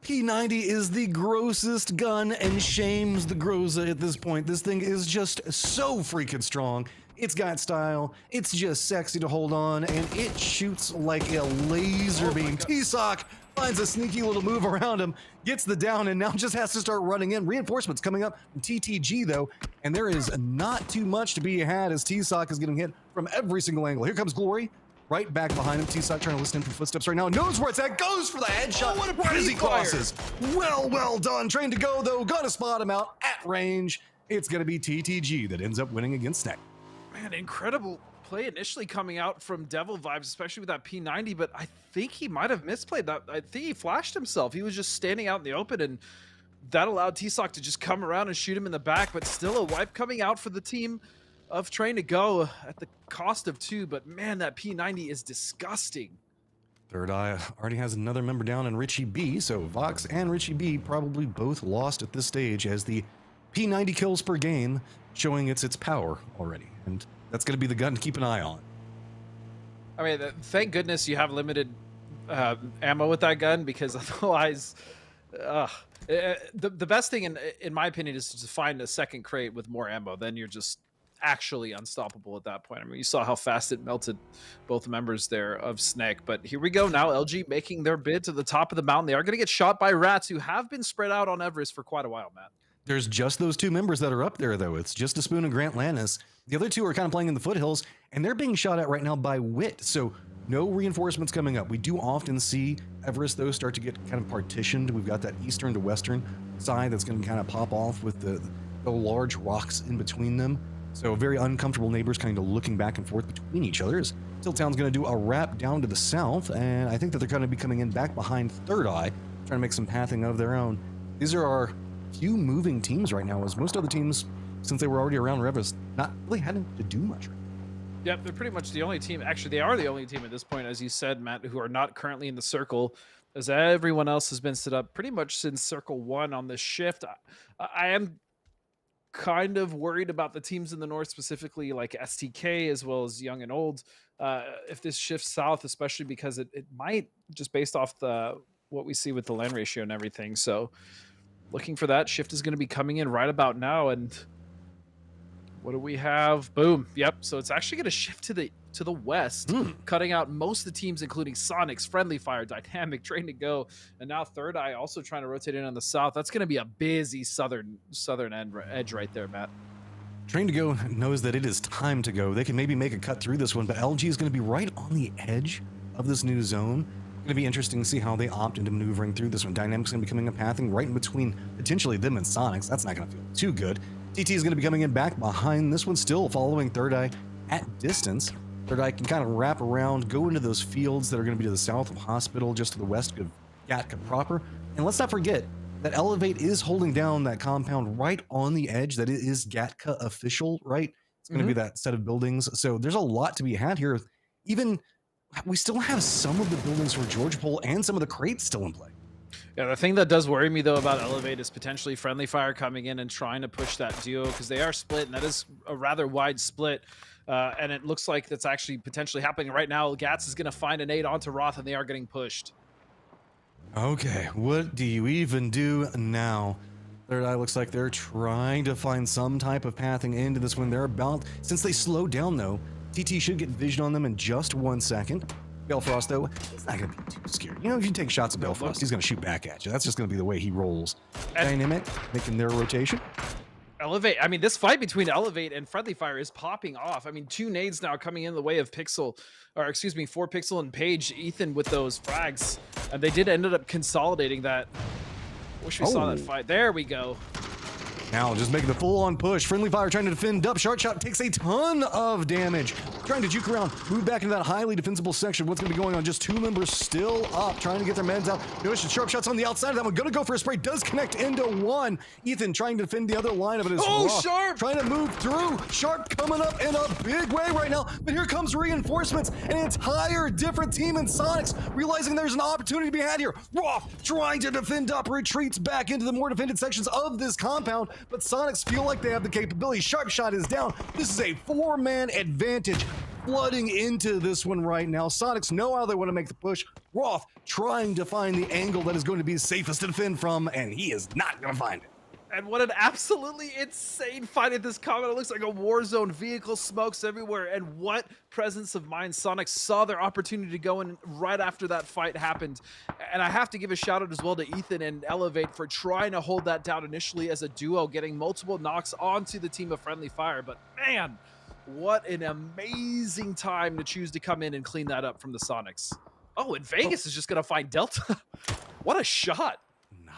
P90 is the grossest gun and shames the Groza at this point. This thing is just so freaking strong. It's got style. It's just sexy to hold on. And it shoots like a laser beam. T-Sock finds a sneaky little move around him, gets the down, and now just has to start running in. Reinforcements coming up from TTG, though, and there is not too much to be had as T-Sock is getting hit from every single angle. Here comes Glory, right back behind him. T-Sock trying to listen in for footsteps right now. Knows where it's at, goes for the headshot. What a right as he pre-fire. crosses. Well done. Trained to go, though. Gonna spot him out at range. It's gonna be TTG that ends up winning against Snack. Man, incredible play initially coming out from Devil Vibes, especially with that P90, but I think he might have misplayed that. I think he flashed himself. He was just standing out in the open, and that allowed T-Sock to just come around and shoot him in the back, but still a wipe coming out for the team of Train to Go at the cost of 2. But man, that P90 is disgusting. Third Eye already has another member down in Richie B, so Vox and Richie B probably both lost at this stage as the P90 kills per game showing its power already. And that's going to be the gun to keep an eye on. I mean, thank goodness you have limited ammo with that gun, because otherwise, the best thing in my opinion is to find a second crate with more ammo. Then you're just actually unstoppable at that point. I mean, you saw how fast it melted both members there of Snake. But here we go now. LG making their bid to the top of the mountain. They are going to get shot by rats who have been spread out on Everest for quite a while, Matt. There's just those 2 members that are up there, though. It's just a Spoon and Grant Lannis. The other 2 are kind of playing in the foothills, and they're being shot at right now by Wit. So no reinforcements coming up. We do often see Everest, though, start to get kind of partitioned. We've got that eastern to western side that's going to kind of pop off with the large rocks in between them. So very uncomfortable neighbors kind of looking back and forth between each other. Tiltown's going to do a wrap down to the south, and I think that they're going to be coming in back behind Third Eye, trying to make some pathing of their own. These are our few moving teams right now, as most other teams, since they were already around Everest, not really having to do much. Yep, they're pretty much the only team. Actually, they are the only team at this point, as you said, Matt, who are not currently in the circle, as everyone else has been set up pretty much since Circle 1 on this shift. I am kind of worried about the teams in the north, specifically like STK as well as Young and Old, if this shifts south, especially because it might, just based off what we see with the land ratio and everything. So looking for that shift is going to be coming in right about now. And what do we have? Boom. Yep. So it's actually going to shift to the west, cutting out most of the teams, including Sonics, Friendly Fire, Dynamic, Train to Go, and now Third Eye also trying to rotate in on the south. That's going to be a busy southern edge right there, Matt. Train to Go knows that it is time to go. They can maybe make a cut through this one, but LG is going to be right on the edge of this new zone. Going to be interesting to see how they opt into maneuvering through this one. Dynamic's going to be coming and pathing right in between potentially them and Sonics. That's not going to feel too good. TT is going to be coming in back behind this one, still following Third Eye at distance. Third Eye can kind of wrap around, go into those fields that are going to be to the south of Hospital, just to the west of Gatka proper. And let's not forget that Elevate is holding down that compound right on the edge. That it is Gatka official, right? It's going to be that set of buildings. So there's a lot to be had here. Even we still have some of the buildings for George Pole and some of the crates still in play. Yeah, the thing that does worry me, though, about Elevate is potentially Friendly Fire coming in and trying to push that duo, because they are split, and that is a rather wide split. And it looks like that's actually potentially happening right now. Gats is going to find a nade onto Roth, and they are getting pushed. Okay, what do you even do now? Third Eye looks like they're trying to find some type of pathing into this one. They're about, since they slowed down, though, TT should get vision on them in just 1 second. Balefrost, though, he's not going to be too scared. You know, if you take shots at Balefrost, he's going to shoot back at you. That's just going to be the way he rolls. Dynamic, making their rotation. Elevate, I mean, this fight between Elevate and Friendly Fire is popping off. I mean, 2 nades now coming in the way of Pixel, or excuse me, 4 Pixel and Page, Ethan with those frags. And they did end up consolidating that. Wish we saw that fight. There we go. Now just making the full-on push. Friendly Fire trying to defend up. Shark Shot takes a ton of damage. Trying to juke around, move back into that highly defensible section. What's going to be going on? Just 2 members still up, trying to get their meds out. Notice Sharp Shot's on the outside of that one. Going to go for a spray. Does connect into one. Ethan trying to defend the other line of it as well. Sharp! Trying to move through. Sharp coming up in a big way right now. But here comes reinforcements. An entire different team in Sonics, realizing there's an opportunity to be had here. Roth trying to defend up, retreats back into the more defended sections of this compound. But Sonics feel like they have the capability. Sharp Shot is down. This is a 4-man advantage flooding into this one right now. Sonics know how they want to make the push. Roth trying to find the angle that is going to be safest to defend from, and he is not going to find it. And what an absolutely insane fight at this combat. It looks like a war zone. Vehicle smokes everywhere. And what presence of mind. Sonic saw their opportunity to go in right after that fight happened. And I have to give a shout out as well to Ethan and Elevate for trying to hold that down initially as a duo, getting multiple knocks onto the team of Friendly Fire. But man, what an amazing time to choose to come in and clean that up from the Sonics. Oh, and Vegas is just going to find Delta. What a shot.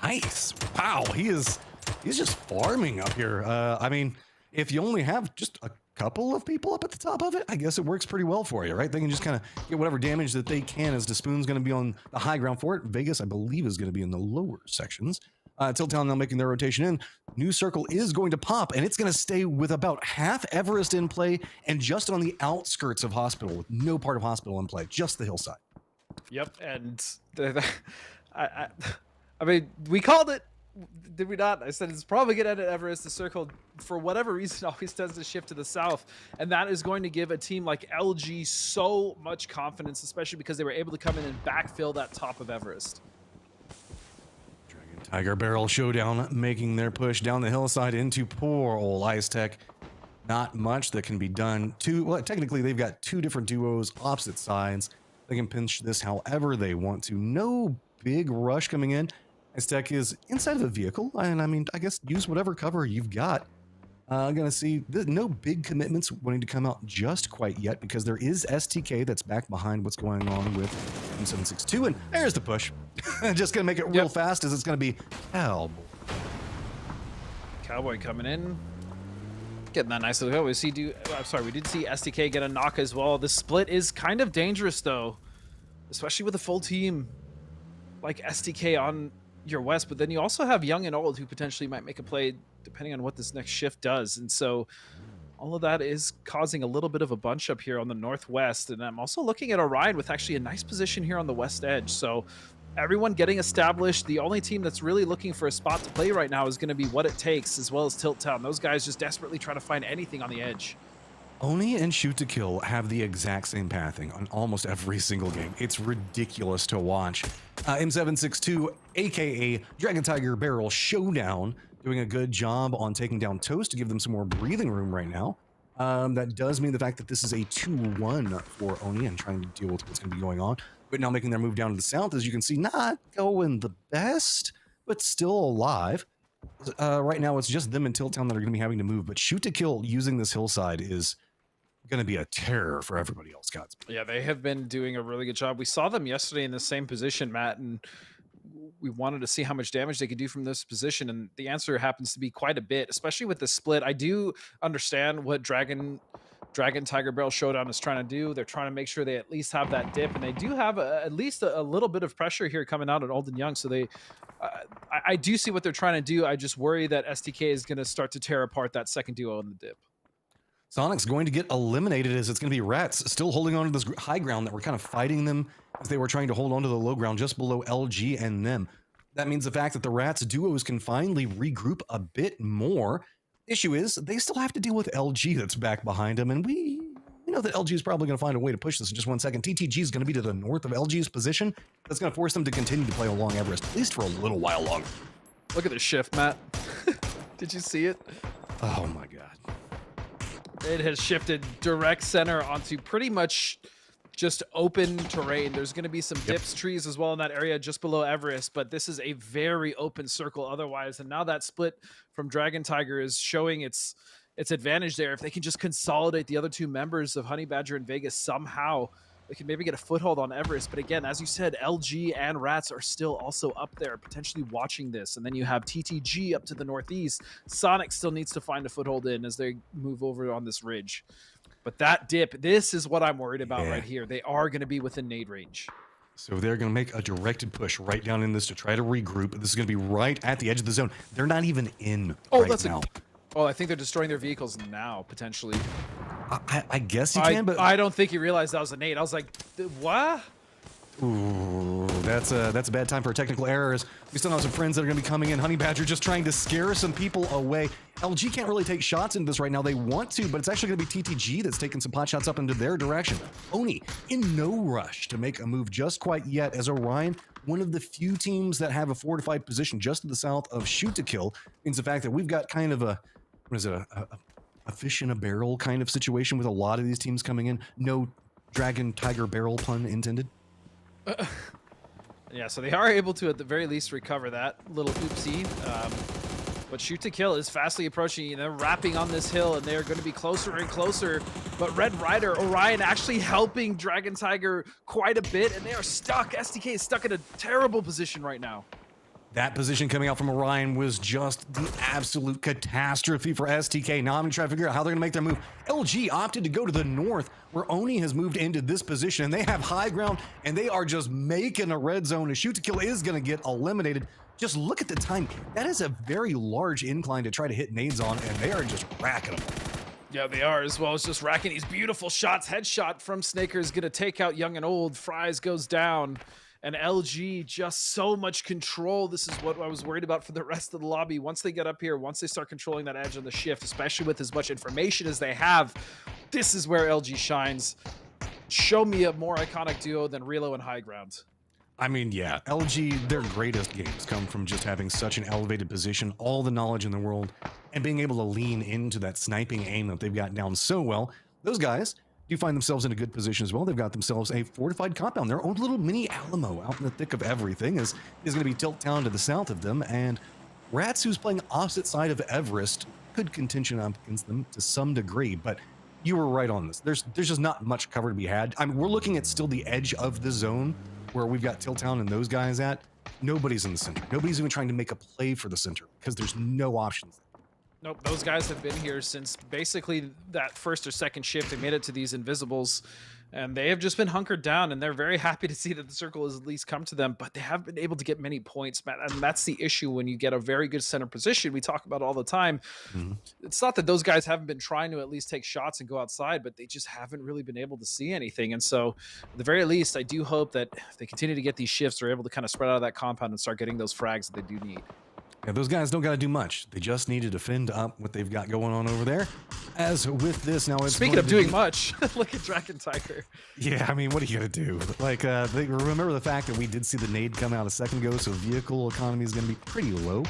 Nice. Wow, he's just farming up here. I mean, if you only have just a couple of people up at the top of it, I guess it works pretty well for you, right? They can just kind of get whatever damage that they can, as the Spoon's going to be on the high ground for it. Vegas, I believe, is going to be in the lower sections. Tiltown now making their rotation in. New circle is going to pop, and it's going to stay with about half Everest in play and just on the outskirts of Hospital, with no part of Hospital in play, just the hillside. Yep, and I mean, we called it, did we not? I said it's probably going to end at Everest. The circle, for whatever reason, always tends to shift to the south, and that is going to give a team like LG so much confidence, especially because they were able to come in and backfill that top of Everest. Dragon Tiger Barrel Showdown making their push down the hillside into poor old Ice Tech. Not much that can be done. Well, technically, they've got two different duos, opposite sides. They can pinch this however they want to. No big rush coming in. Ice Tech is inside of a vehicle, and I mean, I guess use whatever cover you've got. Gonna see no big commitments wanting to come out just quite yet because there is STK that's back behind what's going on with M762, and there's the push. Just gonna make it real fast as it's gonna be Cowboy. Cowboy coming in. Getting that nice little. We did see STK get a knock as well. The split is kind of dangerous though, especially with a full team like STK on your west, but then you also have young and old who potentially might make a play depending on what this next shift does. And so all of that is causing a little bit of a bunch up here on the northwest. And I'm also looking at Orion with actually a nice position here on the west edge. So everyone getting established. The only team that's really looking for a spot to play right now is going to be What It Takes, as well as Tilt Town. Those guys just desperately trying to find anything on the edge. Oni and Shoot to Kill have the exact same pathing on almost every single game. It's ridiculous to watch. M762, aka Dragon Tiger Barrel Showdown, doing a good job on taking down Toast to give them some more breathing room right now. That does mean the fact that this is a 2-1 for Oni and trying to deal with what's going to be going on. But now making their move down to the south, as you can see, not going the best, but still alive. Right now, it's just them and Tilt Town that are going to be having to move. But Shoot to Kill using this hillside is going to be a terror for everybody else, guys. Yeah, they have been doing a really good job. We saw them yesterday in the same position, Matt, and we wanted to see how much damage they could do from this position, and the answer happens to be quite a bit, especially with the split. I do understand what Dragon Tiger Barrel Showdown is trying to do. They're trying to make sure they at least have that dip, and they do have at least a little bit of pressure here coming out at Old and Young, so they I do see what they're trying to do. I just worry that STK is going to start to tear apart that second duo in the dip. Sonic's going to get eliminated as it's going to be Rats still holding on to this high ground that were kind of fighting them as they were trying to hold on to the low ground just below LG and them. That means the fact that the Rats duos can finally regroup a bit more. Issue is they still have to deal with LG that's back behind them, and we know that LG is probably going to find a way to push this in just 1 second. TTG is going to be to the north of LG's position. That's going to force them to continue to play along Everest, at least for a little while longer. Look at the shift, Matt. Did you see it? Oh my god. It has shifted direct center onto pretty much just open terrain. There's going to be some dips, trees as well in that area just below Everest, but this is a very open circle otherwise. And now that split from Dragon Tiger is showing its advantage there. If they can just consolidate the other two members of Honey Badger and Vegas somehow, they can maybe get a foothold on Everest. But again, as you said, LG and Rats are still also up there, potentially watching this. And then you have TTG up to the northeast. Sonic still needs to find a foothold in as they move over on this ridge. But that dip, this is what I'm worried about right here. They are going to be within nade range. So they're going to make a directed push right down in this to try to regroup. This is going to be right at the edge of the zone. They're not even in right now. Oh, I think they're destroying their vehicles now, potentially. I guess you can, but I don't think he realized that was a nade. I was like, what? Ooh, that's a bad time for a technical errors. We still have some friends that are going to be coming in. Honey Badger just trying to scare some people away. LG can't really take shots into this right now. They want to, but it's actually going to be TTG that's taking some pot shots up into their direction. Oni in no rush to make a move just quite yet, as Orion, one of the few teams that have a fortified position just to the south of Shoot to Kill, means the fact that we've got kind of a fish in a barrel kind of situation with a lot of these teams coming in. No Dragon Tiger Barrel pun intended. Yeah, so they are able to at the very least recover that little oopsie. But Shoot to Kill is fastly approaching. They're wrapping on this hill, and they're going to be closer and closer. But Red Rider, Orion actually helping Dragon Tiger quite a bit, and they are stuck. STK is stuck in a terrible position right now. That position coming out from Orion was just the absolute catastrophe for STK. Now I'm going to try to figure out how they're going to make their move. LG opted to go to the north, where Oni has moved into this position, and they have high ground, and they are just making a red zone. A shoot to kill is going to get eliminated. Just look at the time. That is a very large incline to try to hit nades on, and they are just racking them. Yeah, they are, as well as just racking these beautiful shots. Headshot from Snaker is going to take out Young and Old. Fries goes down. And LG, just so much control. This is what I was worried about for the rest of the lobby. Once they get up here, once they start controlling that edge on the shift, especially with as much information as they have, this is where LG shines. Show me a more iconic duo than Relo and High Ground. I mean, yeah, LG, their greatest games come from just having such an elevated position, all the knowledge in the world, and being able to lean into that sniping aim that they've got down so well. Those guys do find themselves in a good position as well. They've got themselves a fortified compound, their own little mini Alamo out in the thick of everything. Is going to be Tilt Town to the south of them, and Rats, who's playing opposite side of Everest, could contention up against them to some degree, but you were right on this. There's just not much cover to be had. I mean, we're looking at still the edge of the zone where we've got Tilt Town and those guys at. Nobody's in the center. Nobody's even trying to make a play for the center because there's no options. Nope, those guys have been here since basically that first or second shift. They made it to these Invisibles, and they have just been hunkered down, and they're very happy to see that the circle has at least come to them, but they haven't been able to get many points, Matt, and that's the issue when you get a very good center position. We talk about it all the time. It's not that those guys haven't been trying to at least take shots and go outside, but they just haven't really been able to see anything, and so at the very least, I do hope that if they continue to get these shifts, they're able to kind of spread out of that compound and start getting those frags that they do need. Yeah, those guys don't got to do much. They just need to defend up what they've got going on over there. As with this, now it's speaking of doing much, look at Dragon Tiger. Yeah, I mean, what are you gonna do? Like, remember the fact that we did see the nade come out a second ago, so vehicle economy is gonna be pretty low.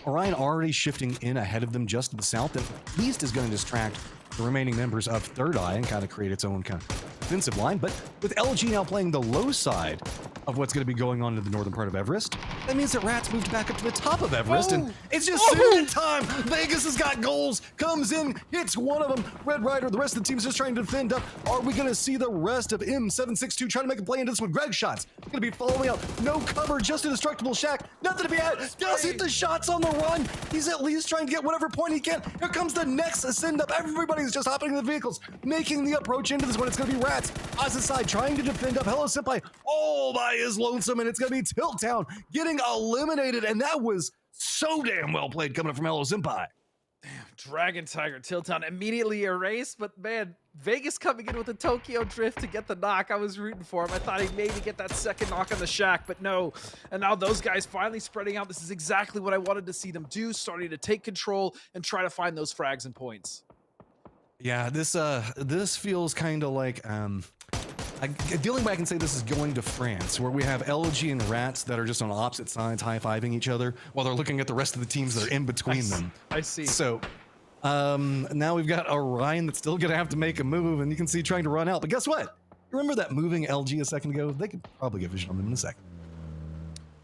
Orion already shifting in ahead of them just to the south, and at least is going to distract the remaining members of Third Eye and kind of create its own kind of defensive line. But with LG now playing the low side of what's going to be going on in the northern part of Everest, that means that Rats moved back up to the top of Everest, and it's just soon time. Vegas has got goals, comes in, hits one of them. Red Rider, the rest of the team's just trying to defend up. Are we going to see the rest of M762 trying to make a play into this one? Greg shots going to be following up. No cover, just a destructible shack. Nothing to be had. Does hit the shots on the run. He's at least trying to get whatever point he can. Here comes the next ascend up. Everybody's just hopping in the vehicles, making the approach into this one. It's going to be Rats. Opposite side trying to defend up. Hello Senpai all by his lonesome, and it's going to be Tilt Town getting eliminated, and that was so damn well played coming up from Hello Senpai. Damn, Dragon Tiger, Tilt Town immediately erased, but man, Vegas coming in with the Tokyo Drift to get the knock. I was rooting for him. I thought he'd maybe get that second knock on the shack, but no. And now those guys finally spreading out. This is exactly what I wanted to see them do, starting to take control and try to find those frags and points. Yeah, this feels kind of like the only way I can say this is going to France, where we have LG and Rats that are just on opposite sides high-fiving each other while they're looking at the rest of the teams that are in between them. I see. So now we've got Orion that's still going to have to make a move, and you can see trying to run out. But guess what? Remember that moving LG a second ago? They could probably get vision on them in a second.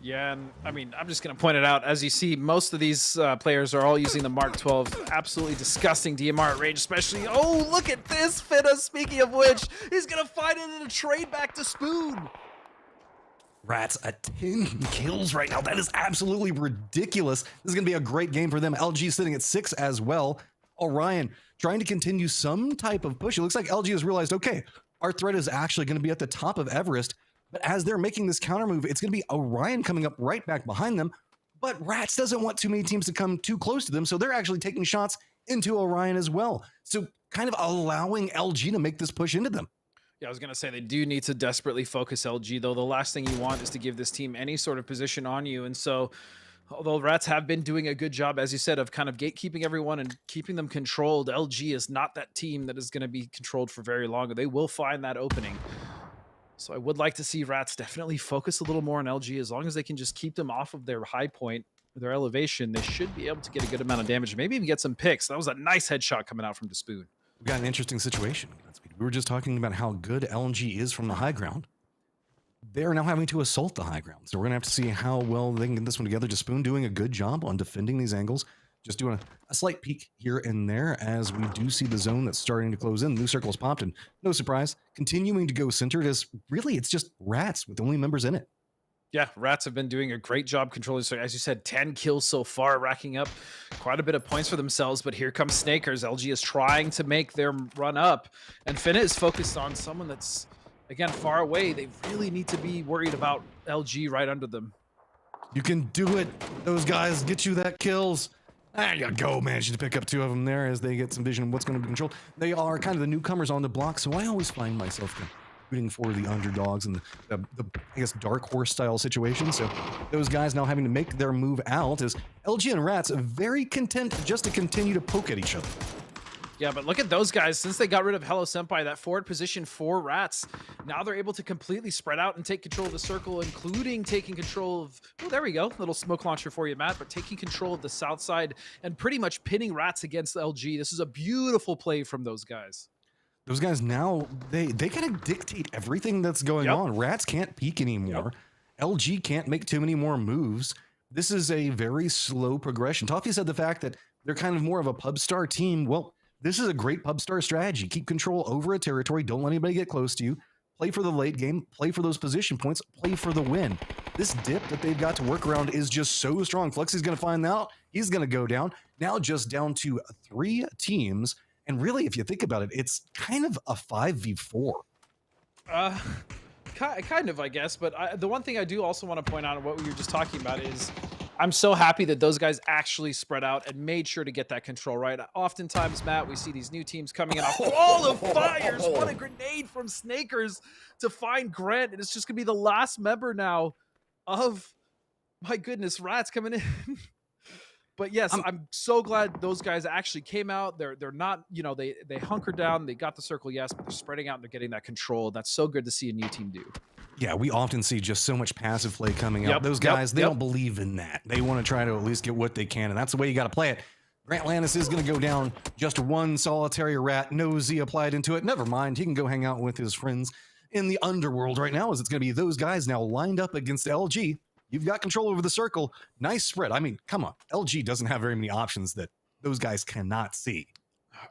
Yeah, and I mean, I'm just going to point it out. As you see, most of these players are all using the Mark 12. Absolutely disgusting DMR at range, especially. Oh, look at this, Fitta. Speaking of which, he's going to find it in a trade back to Spoon. Rats at 10 kills right now. That is absolutely ridiculous. This is going to be a great game for them. LG sitting at 6 as well. Orion trying to continue some type of push. It looks like LG has realized, okay, our threat is actually going to be at the top of Everest. But as they're making this counter move, it's going to be Orion coming up right back behind them. But Rats doesn't want too many teams to come too close to them, so they're actually taking shots into Orion as well. So kind of allowing LG to make this push into them. Yeah, I was going to say they do need to desperately focus LG, though. The last thing you want is to give this team any sort of position on you. And so, although Rats have been doing a good job, as you said, of kind of gatekeeping everyone and keeping them controlled, LG is not that team that is going to be controlled for very long. They will find that opening. So I would like to see Rats definitely focus a little more on LG. As long as they can just keep them off of their high point, their elevation, they should be able to get a good amount of damage. Maybe even get some picks. That was a nice headshot coming out from Despoon. We've got an interesting situation. We were just talking about how good LNG is from the high ground. They're now having to assault the high ground. So we're going to have to see how well they can get this one together. Despoon doing a good job on defending these angles. Just doing a slight peek here and there as we do see the zone that's starting to close in. New circles popped, and no surprise, continuing to go centered as really it's just Rats with only members in it. Yeah, Rats have been doing a great job controlling. So as you said, 10 kills so far, racking up quite a bit of points for themselves. But here comes Snakers. LG is trying to make their run up, and Finna is focused on someone that's, again, far away. They really need to be worried about LG right under them. You can do it. Those guys get you that kills. There you go, managing to pick up 2 of them there as they get some vision of what's going to be controlled. They are kind of the newcomers on the block, so I always find myself rooting for the underdogs and the I guess, dark horse style situation. So those guys now having to make their move out as LG and Rats are very content just to continue to poke at each other. Yeah, but look at those guys. Since they got rid of Hello Senpai, that forward position for Rats, now they're able to completely spread out and take control of the circle, including taking control of, oh, there we go, little smoke launcher for you, Matt, but taking control of the south side and pretty much pinning Rats against LG. This is a beautiful play from those guys. Those guys now, they kind of dictate everything that's going on. Rats can't peek anymore. LG can't make too many more moves. This is a very slow progression. Toffee said the fact that they're kind of more of a pub star team. Well, this is a great pub star strategy. Keep control over a territory. Don't let anybody get close to you. Play for the late game. Play for those position points. Play for the win. This dip that they've got to work around is just so strong. Flexy's going to find out. He's going to go down. Now just down to 3 teams. And really, if you think about it, it's kind of a 5v4. Kind of, I guess. But the one thing I do also want to point out, what we were just talking about, is I'm so happy that those guys actually spread out and made sure to get that control right. Oftentimes, Matt, we see these new teams coming in off wall of fires. What a grenade from Snakers to find Grant. And it's just going to be the last member now of, my goodness, Rats coming in. But yes, I'm so glad those guys actually came out. They're not, you know, they hunkered down. They got the circle, yes, but they're spreading out and they're getting that control. That's so good to see a new team do. Yeah, we often see just so much passive play coming out. Those guys, they don't believe in that. They want to try to at least get what they can, and that's the way you got to play it. Grant Lannis is going to go down. Just one solitary rat. No Z applied into it. Never mind. He can go hang out with his friends in the underworld right now, as it's going to be those guys now lined up against LG. You've got control over the circle. Nice spread. I mean, come on. LG doesn't have very many options that those guys cannot see.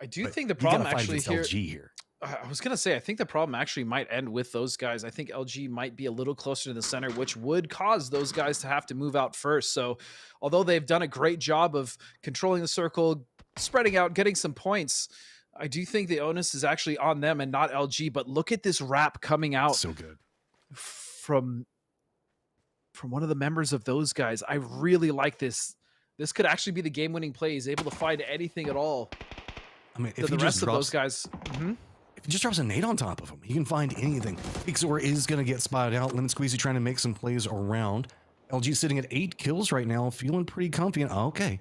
I do think the problem actually here, LG here. I was going to say, I think the problem actually might end with those guys. I think LG might be a little closer to the center, which would cause those guys to have to move out first. So although they've done a great job of controlling the circle, spreading out, getting some points, I do think the onus is actually on them and not LG. But look at this wrap coming out. So good. From one of the members of those guys. I really like this. This could actually be the game-winning play. He's able to find anything at all. I mean, if the rest of those guys... If he just drops a nade on top of him, he can find anything. Pixor is going to get spotted out. Lemon Squeezy trying to make some plays around. LG sitting at 8 kills right now, feeling pretty comfy. And okay,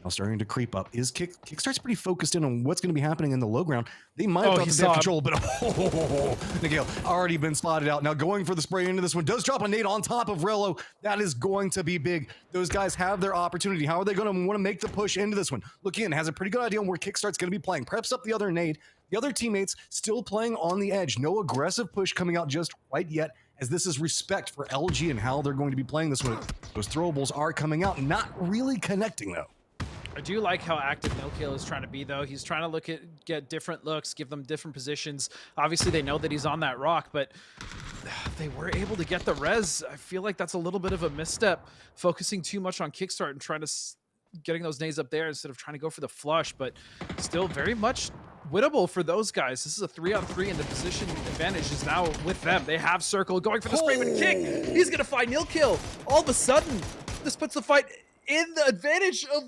now starting to creep up. Is Kickstart's pretty focused in on what's going to be happening in the low ground. They might have thought that they have control, but Miguel already been spotted out. Now going for the spray into this one. Does drop a nade on top of Rello. That is going to be big. Those guys have their opportunity. How are they going to want to make the push into this one? Look in, has a pretty good idea on where Kickstart's going to be playing. Preps up the other nade. The other teammates still playing on the edge. No aggressive push coming out just quite yet, as this is respect for LG and how they're going to be playing this one. Those throwables are coming out, not really connecting though. I do like how active Milkill is trying to be, though. He's trying to get different looks, give them different positions. Obviously, they know that he's on that rock, but they were able to get the res. I feel like that's a little bit of a misstep, focusing too much on Kickstart and trying to getting those nades up there instead of trying to go for the flush, but still very much winnable for those guys. This is a 3-on-3, and the position advantage is now with them. They have circle going for the Sprayman kick. He's going to find Nilkill. All of a sudden, this puts the fight in the advantage of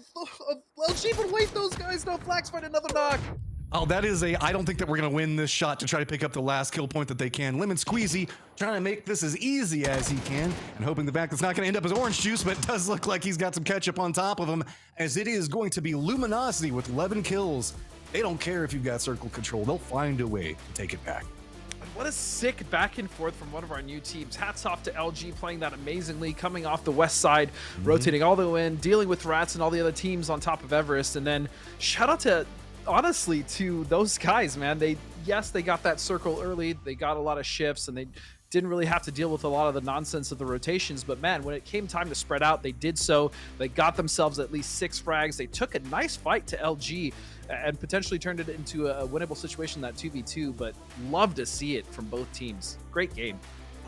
LG, but wait, those guys, no flags, find another knock. Oh, that is I don't think that we're going to win this shot to try to pick up the last kill point that they can. Lemon Squeezy trying to make this as easy as he can and hoping the fact it's not going to end up as orange juice, but it does look like he's got some ketchup on top of him, as it is going to be Luminosity with 11 kills. They don't care if you've got circle control. They'll find a way to take it back. What a sick back and forth from one of our new teams. Hats off to LG playing that amazingly, coming off the west side, rotating all the way in, dealing with Rats and all the other teams on top of Everest. And then shout out to, honestly, to those guys, man. They got that circle early. They got a lot of shifts, and they didn't really have to deal with a lot of the nonsense of the rotations. But man, when it came time to spread out, they did so. They got themselves at least 6 frags. They took a nice fight to LG and potentially turned it into a winnable situation, that 2v2, but love to see it from both teams. Great game.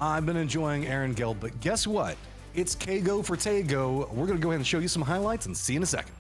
I've been enjoying Erangel, but guess what? It's Taego for Taego. We're going to go ahead and show you some highlights and see you in a second.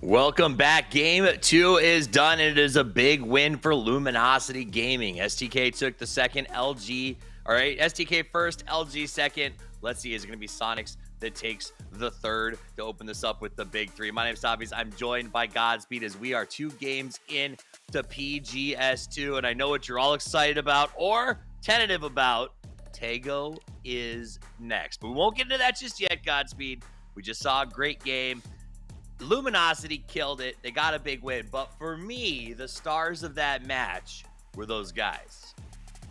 Welcome back. Game 2 is done, and it is a big win for Luminosity Gaming. STK took the second, LG, all right, STK first, LG second. Let's see, is it going to be Sonics that takes the third to open this up with the big three? My name's Tavis. I'm joined by Godspeed as we are 2 games in to PGS2, and I know what you're all excited about or tentative about. Taego is next, but we won't get into that just yet, Godspeed. We just saw a great game. Luminosity killed it. They got a big win. But for me, the stars of that match were those guys.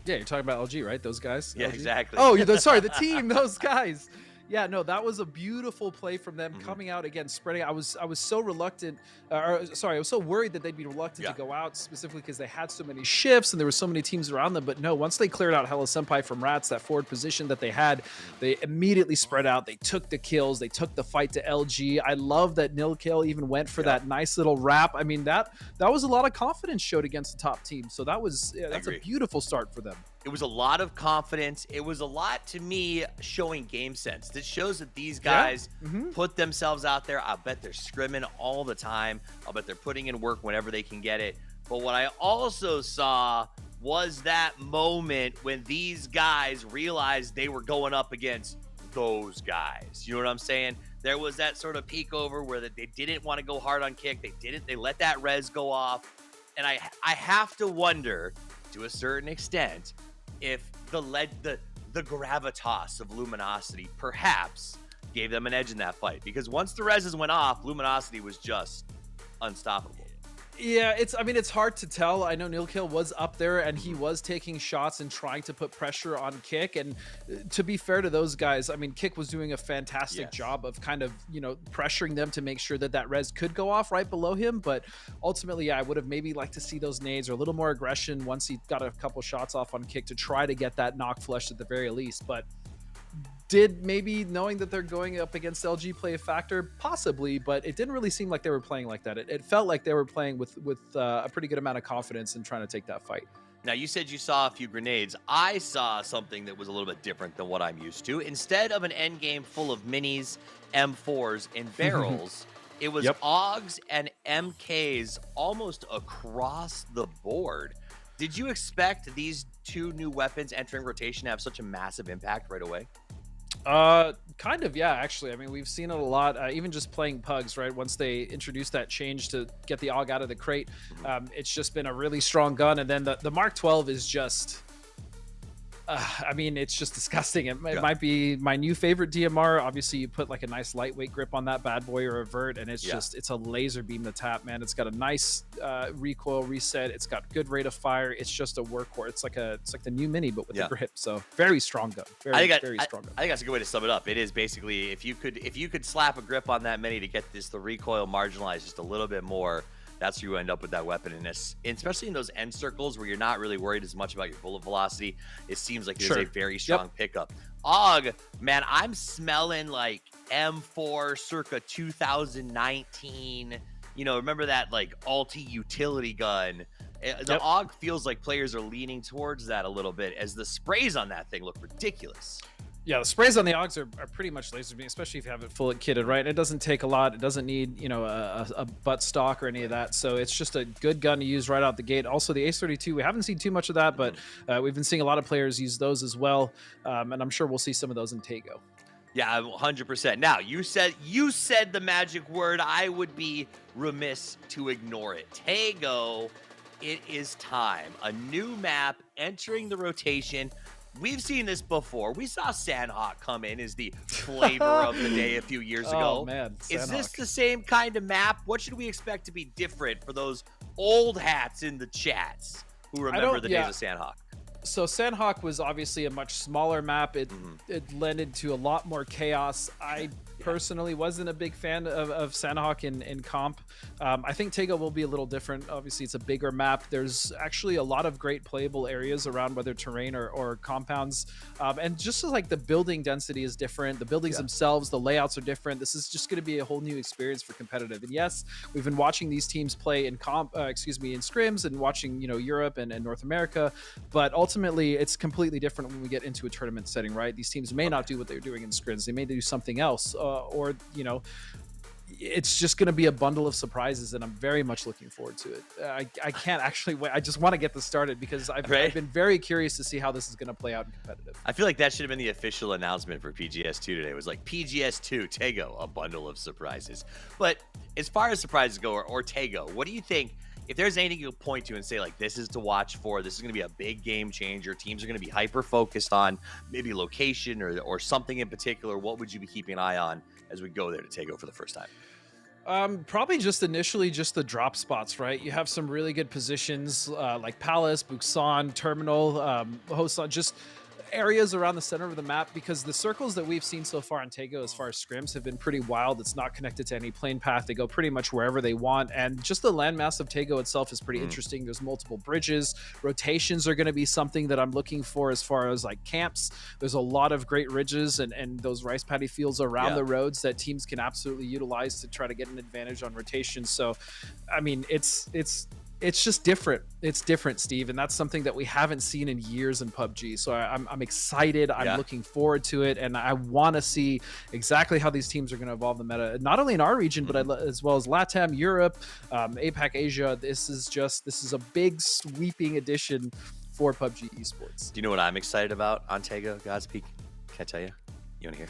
Yeah, you're talking about LG, right? Those guys? Yeah, LG? exactly. Oh, sorry, the team, those guys. Yeah, no, that was a beautiful play from them coming out again, spreading. I was so reluctant, I was so worried that they'd be reluctant to go out, specifically because they had so many shifts and there were so many teams around them. But no, once they cleared out Hella Senpai from Rats, that forward position that they had, they immediately spread out. They took the kills. They took the fight to LG. I love that Nilkill even went for that nice little wrap. I mean, that was a lot of confidence showed against the top team. So that's a beautiful start for them. It was a lot of confidence. It was a lot, to me, showing game sense. This shows that these guys put themselves out there. I bet they're scrimming all the time. I'll bet they're putting in work whenever they can get it. But what I also saw was that moment when these guys realized they were going up against those guys. You know what I'm saying? There was that sort of peek over where they didn't want to go hard on kick. They let that res go off. And I have to wonder, to a certain extent, if the gravitas of Luminosity perhaps gave them an edge in that fight, because once the reses went off, Luminosity was just unstoppable. Yeah, it's hard to tell. I know Nilkill was up there and he was taking shots and trying to put pressure on Kick. And to be fair to those guys, I mean, Kick was doing a fantastic job of kind of, pressuring them to make sure that res could go off right below him. But ultimately, I would have maybe liked to see those nades or a little more aggression once he got a couple shots off on Kick to try to get that knock flush at the very least. But did maybe knowing that they're going up against LG play a factor? Possibly, but it didn't really seem like they were playing like that. It felt like they were playing with a pretty good amount of confidence in trying to take that fight. Now, you said you saw a few grenades. I saw something that was a little bit different than what I'm used to. Instead of an endgame full of minis, M4s, and barrels, it was AUGs and MKs almost across the board. Did you expect these 2 new weapons entering rotation to have such a massive impact right away? Kind of, yeah, actually. I mean, we've seen it a lot, even just playing Pugs, right? Once they introduced that change to get the AUG out of the crate, it's just been a really strong gun. And then the Mark 12 is just, I mean, it's just disgusting. It might be my new favorite DMR. Obviously, you put like a nice lightweight grip on that bad boy or a vert, and it's just, it's a laser beam to tap, man. It's got a nice recoil reset. It's got good rate of fire. It's just a workhorse. It's like the new Mini, but with a grip. So very strong gun. Very strong gun. I think that's a good way to sum it up. It is basically, if you could slap a grip on that Mini to get the recoil marginalized just a little bit more, that's where you end up with that weapon. And especially in those end circles where you're not really worried as much about your bullet velocity, it seems like it is a very strong pickup. AUG, man, I'm smelling like M4 circa 2019. Remember that like ulti utility gun? The AUG feels like players are leaning towards that a little bit as the sprays on that thing look ridiculous. Yeah, the sprays on the AUGs are pretty much laser beam, especially if you have it fully kitted, right? It doesn't take a lot. It doesn't need, a butt stock or any of that. So it's just a good gun to use right out the gate. Also, the Ace-32, we haven't seen too much of that, but we've been seeing a lot of players use those as well. And I'm sure we'll see some of those in Taego. Yeah, 100%. Now, you said the magic word. I would be remiss to ignore it. Taego it is time. A new map entering the rotation. We've seen this before. We saw Sandhawk come in as the flavor of the day a few years ago. Oh, man. Is this Sandhawk. the same kind of map? What should we expect to be different for those old hats in the chats who remember the days of Sandhawk? So Sandhawk was obviously a much smaller map. It lended to a lot more chaos. I personally wasn't a big fan of Sandhawk in comp. I think Taego will be a little different. Obviously, it's a bigger map. There's actually a lot of great playable areas around, whether terrain or compounds. And just like the building density is different, the buildings themselves, the layouts are different. This is just going to be a whole new experience for competitive. And yes, we've been watching these teams play in in scrims and watching Europe and North America, but ultimately it's completely different when we get into a tournament setting, right? These teams may not do what they're doing in scrims. They may do something else. Or it's just going to be a bundle of surprises, and I'm very much looking forward to it. I can't actually wait. I just want to get this started because I've been very curious to see how this is going to play out in competitive. I feel like that should have been the official announcement for PGS 2 today. It was like PGS 2, Taego, a bundle of surprises. But as far as surprises go, or Taego, what do you think? If there's anything you'll point to and say, like, this is to watch for, this is going to be a big game changer, teams are going to be hyper-focused on maybe location or something in particular, what would you be keeping an eye on as we go there to Taego for the first time? Probably just initially just the drop spots, right? You have some really good positions like Palace, Buxan, Terminal, Hosan, just areas around the center of the map, because the circles that we've seen so far in Taego as far as scrims have been pretty wild. It's not connected to any plane path. They go pretty much wherever they want, and just the landmass of Taego itself is pretty interesting. There's multiple bridges. Rotations are going to be something that I'm looking for as far as like camps. There's a lot of great ridges and those rice paddy fields around the roads that teams can absolutely utilize to try to get an advantage on rotation. So I mean, it's just different. It's different, Steve, and that's something that we haven't seen in years in PUBG. So I'm excited. I'm looking forward to it, and I want to see exactly how these teams are going to evolve the meta, not only in our region, but as well as LATAM, Europe, APAC, Asia. This is a big sweeping addition for PUBG Esports. Do you know what I'm excited about on Taego, Godspeed? Can I tell you? You want to hear?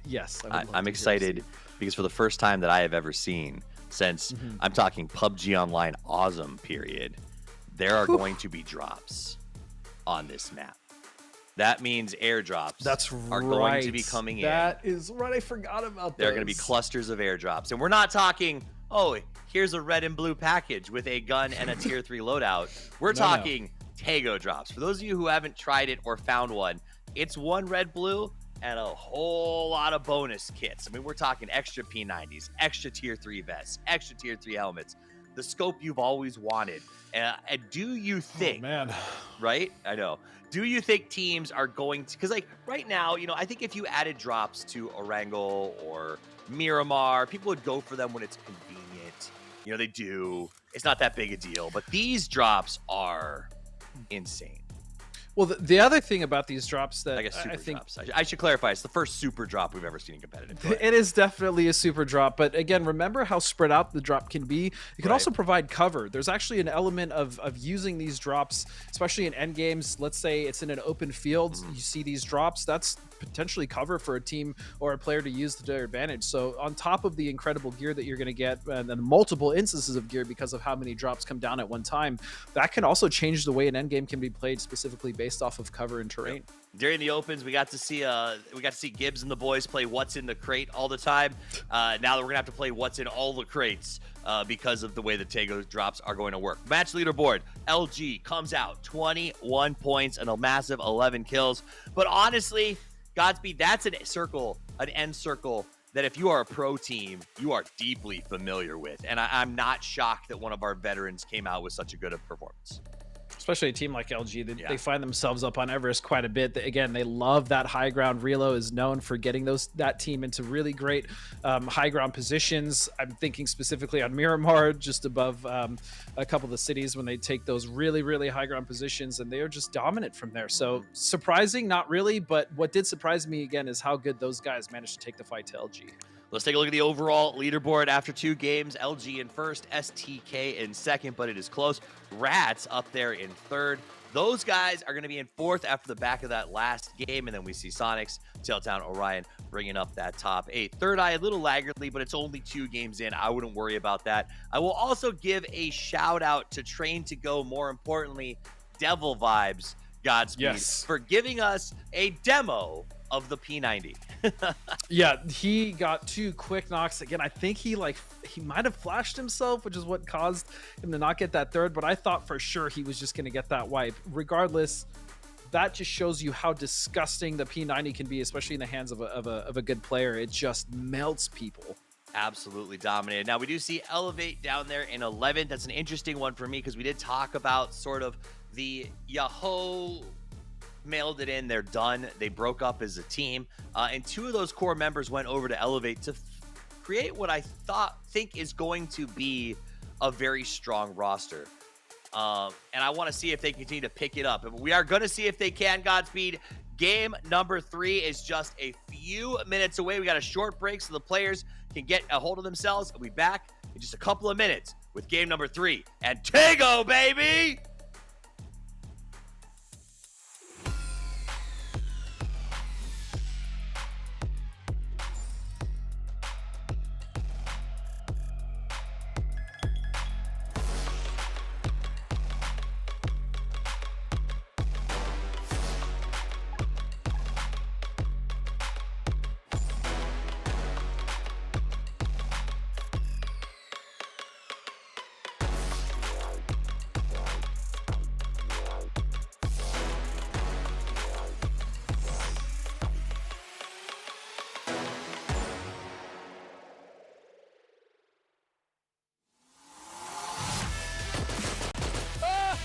Yes. I'm excited because for the first time that I have ever seen, since I'm talking PUBG Online Awesome period, there are going to be drops on this map. That means airdrops are going to be coming in. That is right. I forgot about that. There are going to be clusters of airdrops. And we're not talking, oh, here's a red and blue package with a gun and a tier 3 loadout. We're talking Taego drops. For those of you who haven't tried it or found one, it's one red, blue, and a whole lot of bonus kits. I mean, we're talking extra P90s, extra tier 3 vests, extra tier 3 helmets, the scope you've always wanted. And do you think, right? I know. Do you think teams are going to, because like right now, I think if you added drops to Erangel or Miramar, people would go for them when it's convenient. They do. It's not that big a deal, but these drops are insane. Well, the other thing about these drops that I guess super I think drops. I should clarify, it's the first super drop we've ever seen in competitive. It is definitely a super drop, but again, remember how spread out the drop can be. It can also provide cover. There's actually an element of using these drops, especially in end games. Let's say it's in an open field, you see these drops, that's potentially cover for a team or a player to use to their advantage. So on top of the incredible gear that you're going to get, and then multiple instances of gear because of how many drops come down at one time, that can also change the way an end game can be played, specifically based off of cover and terrain. During the opens, we got to see Gibbs and the boys play what's in the crate all the time. Now that we're gonna have to play what's in all the crates because of the way the Taego drops are going to work. Match leaderboard: LG comes out 21 points and a massive 11 kills. But honestly, Godspeed, that's an end circle that if you are a pro team, you are deeply familiar with. And I'm not shocked that one of our veterans came out with such a good performance. Especially a team like LG, they find themselves up on Everest quite a bit. Again, they love that high ground. Relo is known for getting that team into really great high ground positions. I'm thinking specifically on Miramar, just above a couple of the cities when they take those really, really high ground positions, and they are just dominant from there. So surprising, not really, but what did surprise me again is how good those guys managed to take the fight to LG. Let's take a look at the overall leaderboard after 2 games. LG in first, STK in second, but it is close. Rats up there in third. Those guys are going to be in fourth after the back of that last game, and then we see Sonics, Tailtown, Orion bringing up that top 8. Third Eye, a little laggardly, but it's only 2 games in. I wouldn't worry about that. I will also give a shout out to Train to Go, more importantly, Devil Vibes Godspeed, for giving us a demo of the P90. Yeah, he got 2 quick knocks. Again, I think he might have flashed himself, which is what caused him to not get that third, but I thought for sure he was just going to get that wipe. Regardless, that just shows you how disgusting the P90 can be, especially in the hands of a good player. It just melts people. Absolutely dominated. Now, we do see Elevate down there in 11th. That's an interesting one for me because we did talk about sort of the Yahoo mailed it in. They're done. They broke up as a team. And 2 of those core members went over to Elevate to create what I think is going to be a very strong roster. And I want to see if they continue to pick it up. And we are going to see if they can. Godspeed. Game number 3 is just a few minutes away. We got a short break so the players can get a hold of themselves. We'll be back in just a couple of minutes with game number 3. And Taego, baby!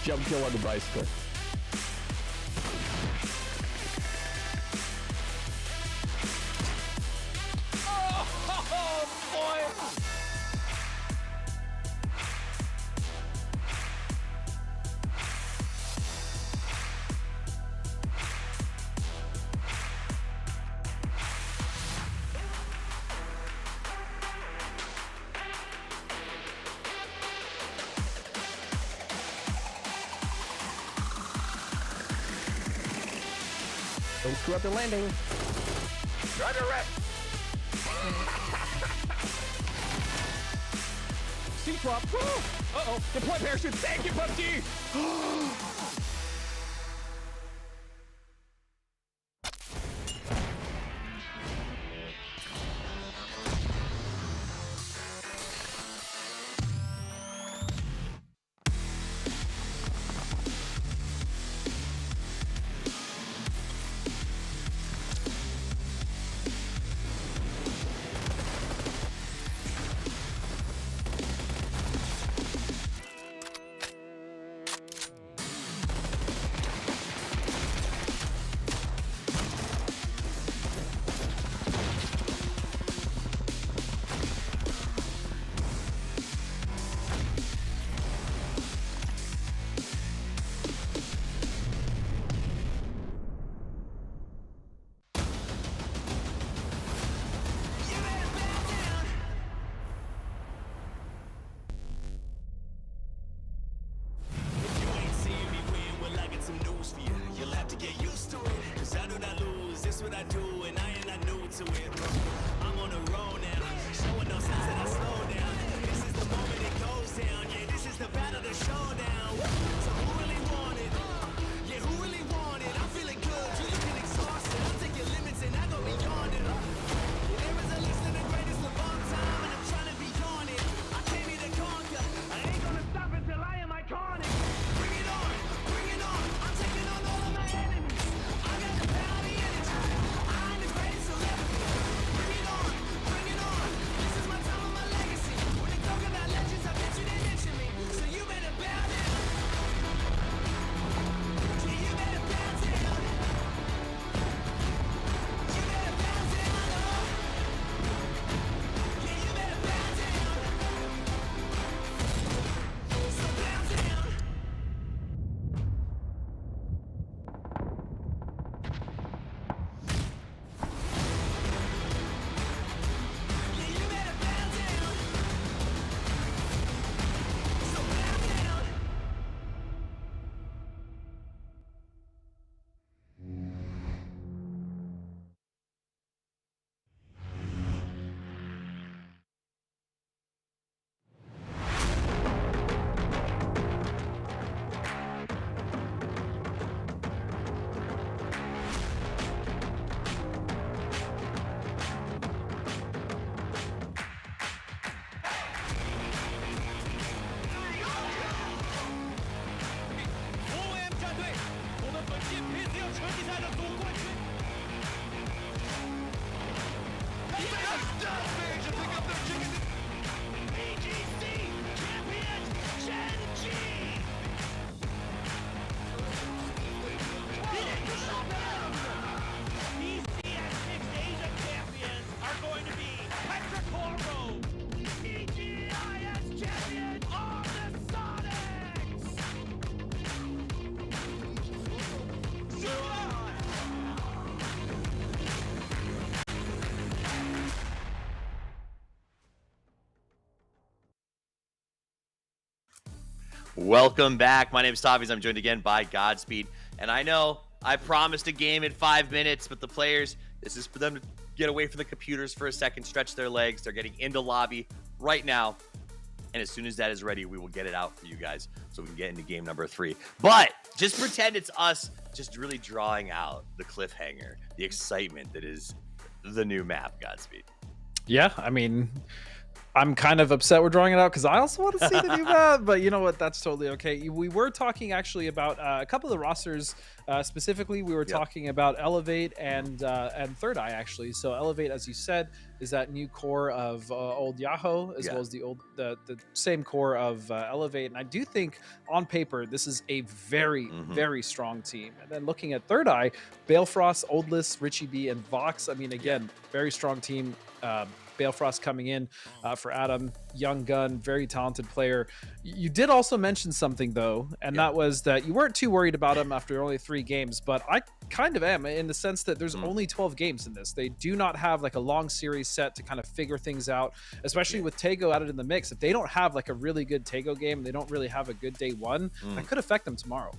Jump kill on the bicycle. Oh, boy! Don't screw up the landing. Driver rep. C-swap. Uh-oh. Deploy parachute. Thank you, PUBG. Welcome back. My name is Tavies. I'm joined again by Godspeed. And I know I promised a game in 5 minutes, but the players, this is for them to get away from the computers for a second, stretch their legs. They're getting into lobby right now. And as soon as that is ready, we will get it out for you guys so we can get into game number 3. But just pretend it's us just really drawing out the cliffhanger, the excitement that is the new map, Godspeed. Yeah, I mean, I'm kind of upset we're drawing it out because I also want to see the new map, but you know what? That's totally okay. We were talking actually about a couple of the rosters. Specifically, we were talking about Elevate and Third Eye actually. So Elevate, as you said, is that new core of old Yahoo, as well as the same core of Elevate. And I do think on paper this is a very very strong team. And then looking at Third Eye, Balefrost, Oldless, Richie B, and Vox. I mean, again, very strong team. Balefrost coming in for Adam, young gun, very talented player. You did also mention something though, and that was that you weren't too worried about him after only 3 games, but I kind of am, in the sense that there's only 12 games in this. They do not have like a long series set to kind of figure things out, especially with Taego added in the mix. If they don't have like a really good Taego game, they don't really have a good day 1, that could affect them tomorrow.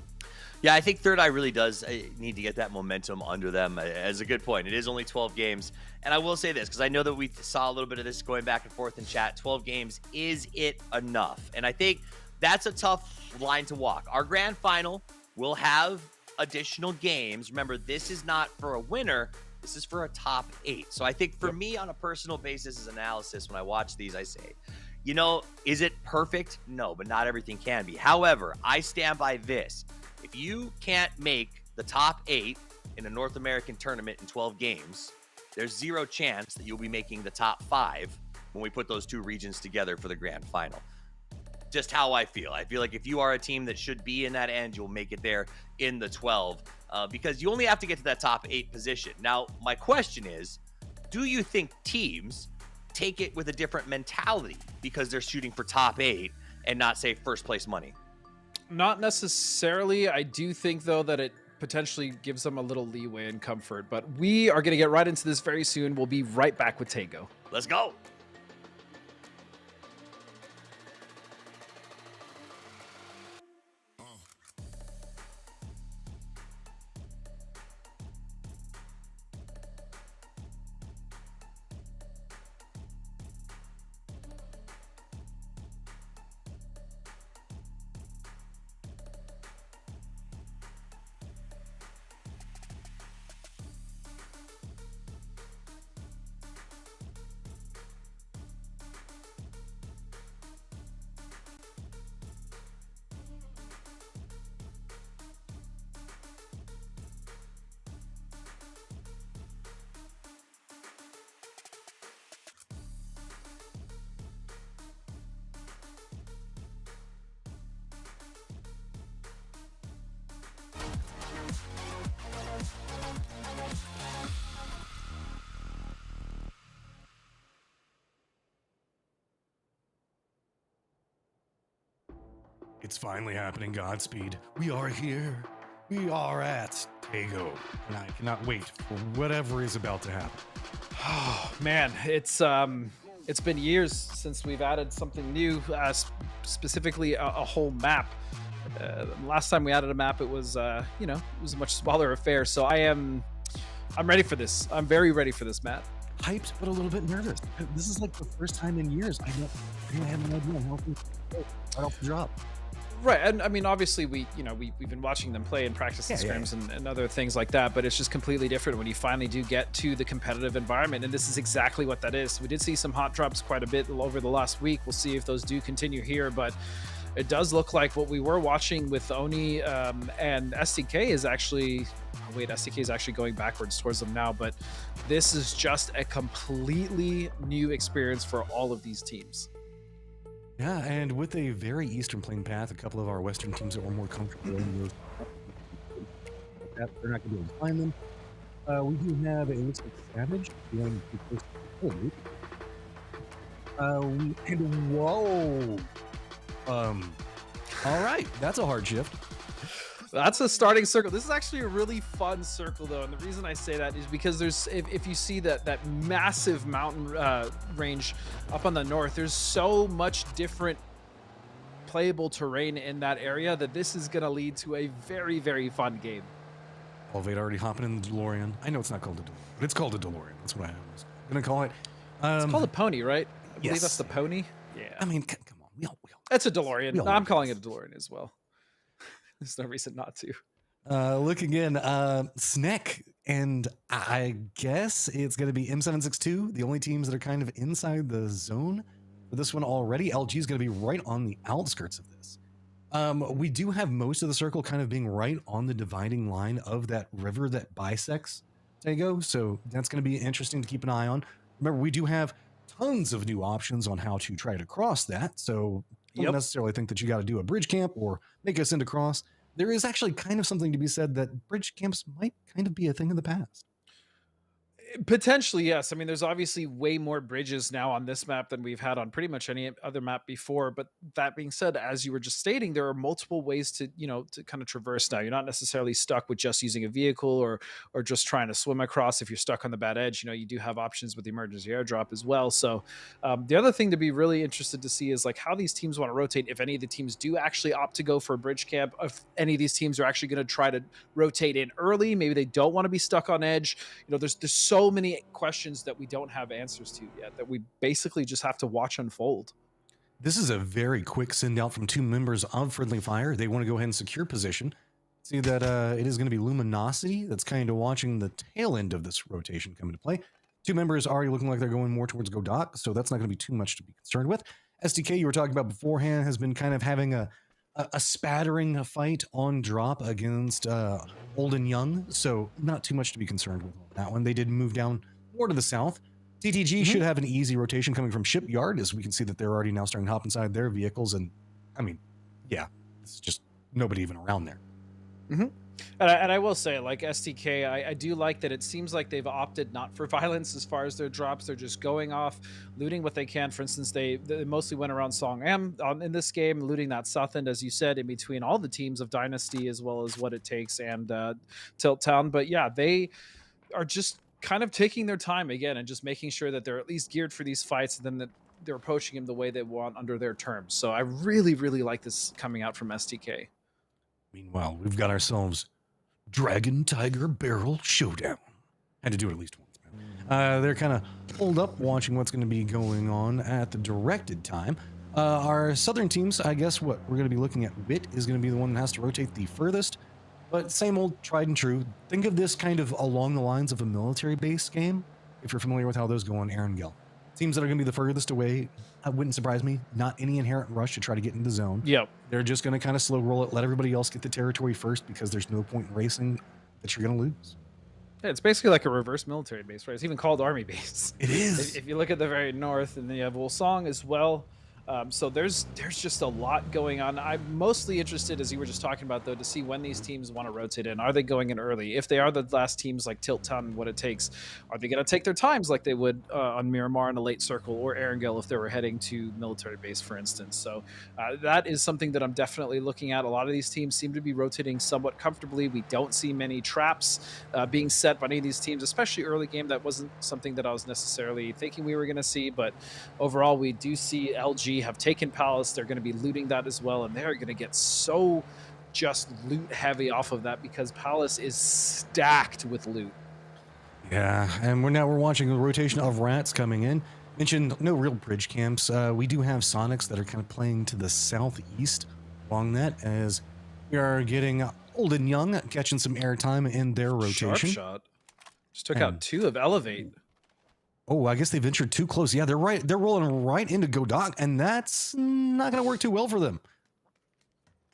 Yeah, I think Third Eye really does need to get that momentum under them. As a good point, it is only 12 games. And I will say this, because I know that we saw a little bit of this going back and forth in chat. 12 games, is it enough? And I think that's a tough line to walk. Our grand final will have additional games. Remember, this is not for a winner. This is for a top 8. So I think for me, on a personal basis, as analysis, when I watch these, I say, you know, is it perfect? No, but not everything can be. However, I stand by this. If you can't make the top 8 in a North American tournament in 12 games, there's zero chance that you'll be making the top 5 when we put those 2 regions together for the grand final. Just how I feel. I feel like if you are a team that should be in that end, you'll make it there in the 12 because you only have to get to that top 8 position. Now, my question is, do you think teams take it with a different mentality because they're shooting for top 8 and not, say, first place money? Not necessarily. I do think, though, that it potentially gives them a little leeway and comfort. But we are going to get right into this very soon. We'll be right back with Taego. Let's go. It's finally happening, Godspeed. We are here. We are at Taego, and I cannot wait for whatever is about to happen. Oh man, it's been years since we've added something new, specifically a whole map. Last time we added a map, it was it was a much smaller affair. So I'm ready for this. I'm very ready for this, Matt. Hyped, but a little bit nervous. This is like the first time in years I have no idea how things go right off the drop. Right, and I mean, obviously, we've been watching them play and practice and scrims and other things like that, but it's just completely different when you finally do get to the competitive environment, and this is exactly what that is. We did see some hot drops quite a bit over the last week. We'll see if those do continue here, but it does look like what we were watching with Oni and SDK is actually... Oh, wait, SDK is actually going backwards towards them now, but this is just a completely new experience for all of these teams. Yeah, and with a very eastern playing path, a couple of our western teams that were more comfortable in those, they're not going to be able to find them. We do have, it looks like Savage going to close to whoa. All right, that's a hard shift. That's a starting circle. This is actually a really fun circle, though, and the reason I say that is because there's, if you see that massive mountain range up on the north, there's so much different playable terrain in that area that this is going to lead to a very, very fun game. Elevate already hopping in the DeLorean. I know it's not called a DeLorean, but it's called a DeLorean. That's what I was going to call it. It's called a pony, right? I believe yes. that's the pony. Yeah. I mean, come on. We all It's a DeLorean. we all I'm know calling this. it a DeLorean as well. There's no reason not to. Look again, Snack, and I guess it's going to be M762, the only teams that are kind of inside the zone for this one already. LG is going to be right on the outskirts of this. We do have most of the circle kind of being right on the dividing line of that river that bisects Taego, so that's going to be interesting to keep an eye on. Remember, we do have tons of new options on how to try to cross that, so don't necessarily think that you got to do a bridge camp or make us into cross. There is actually kind of something to be said that bridge camps might kind of be a thing of the past. Potentially, yes. I mean, there's obviously way more bridges now on this map than we've had on pretty much any other map before. But that being said, as you were just stating, there are multiple ways to, to kind of traverse now. You're not necessarily stuck with just using a vehicle or just trying to swim across. If you're stuck on the bad edge, you do have options with the emergency airdrop as well. So the other thing to be really interested to see is like how these teams want to rotate. If any of the teams do actually opt to go for a bridge camp, if any of these teams are actually going to try to rotate in early, maybe they don't want to be stuck on edge. There's so many questions that we don't have answers to yet that we basically just have to watch unfold. This is a very quick send out from two members of Friendly Fire. They want to go ahead and secure position. See that it is going to be Luminosity that's kind of watching the tail end of this rotation come into play. Two members already looking like they're going more towards Godoc, so that's not going to be too much to be concerned with. SDK, you were talking about beforehand, has been kind of having a spattering fight on drop against Old and Young, so not too much to be concerned with on that one. They did move down more to the south. TTG should have an easy rotation coming from Shipyard, as we can see that they're already now starting to hop inside their vehicles, and I mean, yeah, it's just nobody even around there. And I will say, like STK, I do like that it seems like they've opted not for violence as far as their drops. They're just going off, looting what they can. For instance, they mostly went around Song M in this game, looting that south end, as you said, in between all the teams of Dynasty as well as What It Takes and Tilt Town. But yeah, they are just kind of taking their time again and just making sure that they're at least geared for these fights, and then that they're approaching him the way they want under their terms. So I really, really like this coming out from STK. Meanwhile, we've got ourselves Dragon Tiger Barrel Showdown. Had to do it at least once, man. They're kind of pulled up watching what's going to be going on at the directed time. Our southern teams, I guess what we're going to be looking at, Wit is going to be the one that has to rotate the furthest, but same old tried and true. Think of this kind of along the lines of a military base game, if you're familiar with how those go on Erangel. Teams that are going to be the furthest away, it wouldn't surprise me, not any inherent rush to try to get into the zone. Yep. They're just going to kind of slow roll it, let everybody else get the territory first, because there's no point in racing that you're going to lose. Yeah, it's basically like a reverse military base, right? It's even called army base. It is. If you look at the very north, and then you have Wolsong as well. So there's just a lot going on. I'm mostly interested, as you were just talking about, though, to see when these teams want to rotate in. Are they going in early? If they are the last teams like Tilt Town and What It Takes, are they going to take their times like they would on Miramar in a late circle, or Erangel if they were heading to military base, for instance? So that is something that I'm definitely looking at. A lot of these teams seem to be rotating somewhat comfortably. We don't see many traps being set by any of these teams, especially early game. That wasn't something that I was necessarily thinking we were going to see, but overall we do see LG have taken Palace. They're going to be looting that as well, and they're going to get so just loot heavy off of that because Palace is stacked with loot. Yeah, and we're watching a rotation of rats coming in. Mentioned no real bridge camps. We do have Sonics that are kind of playing to the southeast along that, as we are getting Old and Young catching some airtime in their rotation. Sharp shot. Just took out two of Elevate. Oh, I guess they ventured too close. Yeah, they're right. They're rolling right into Godoc, and that's not going to work too well for them.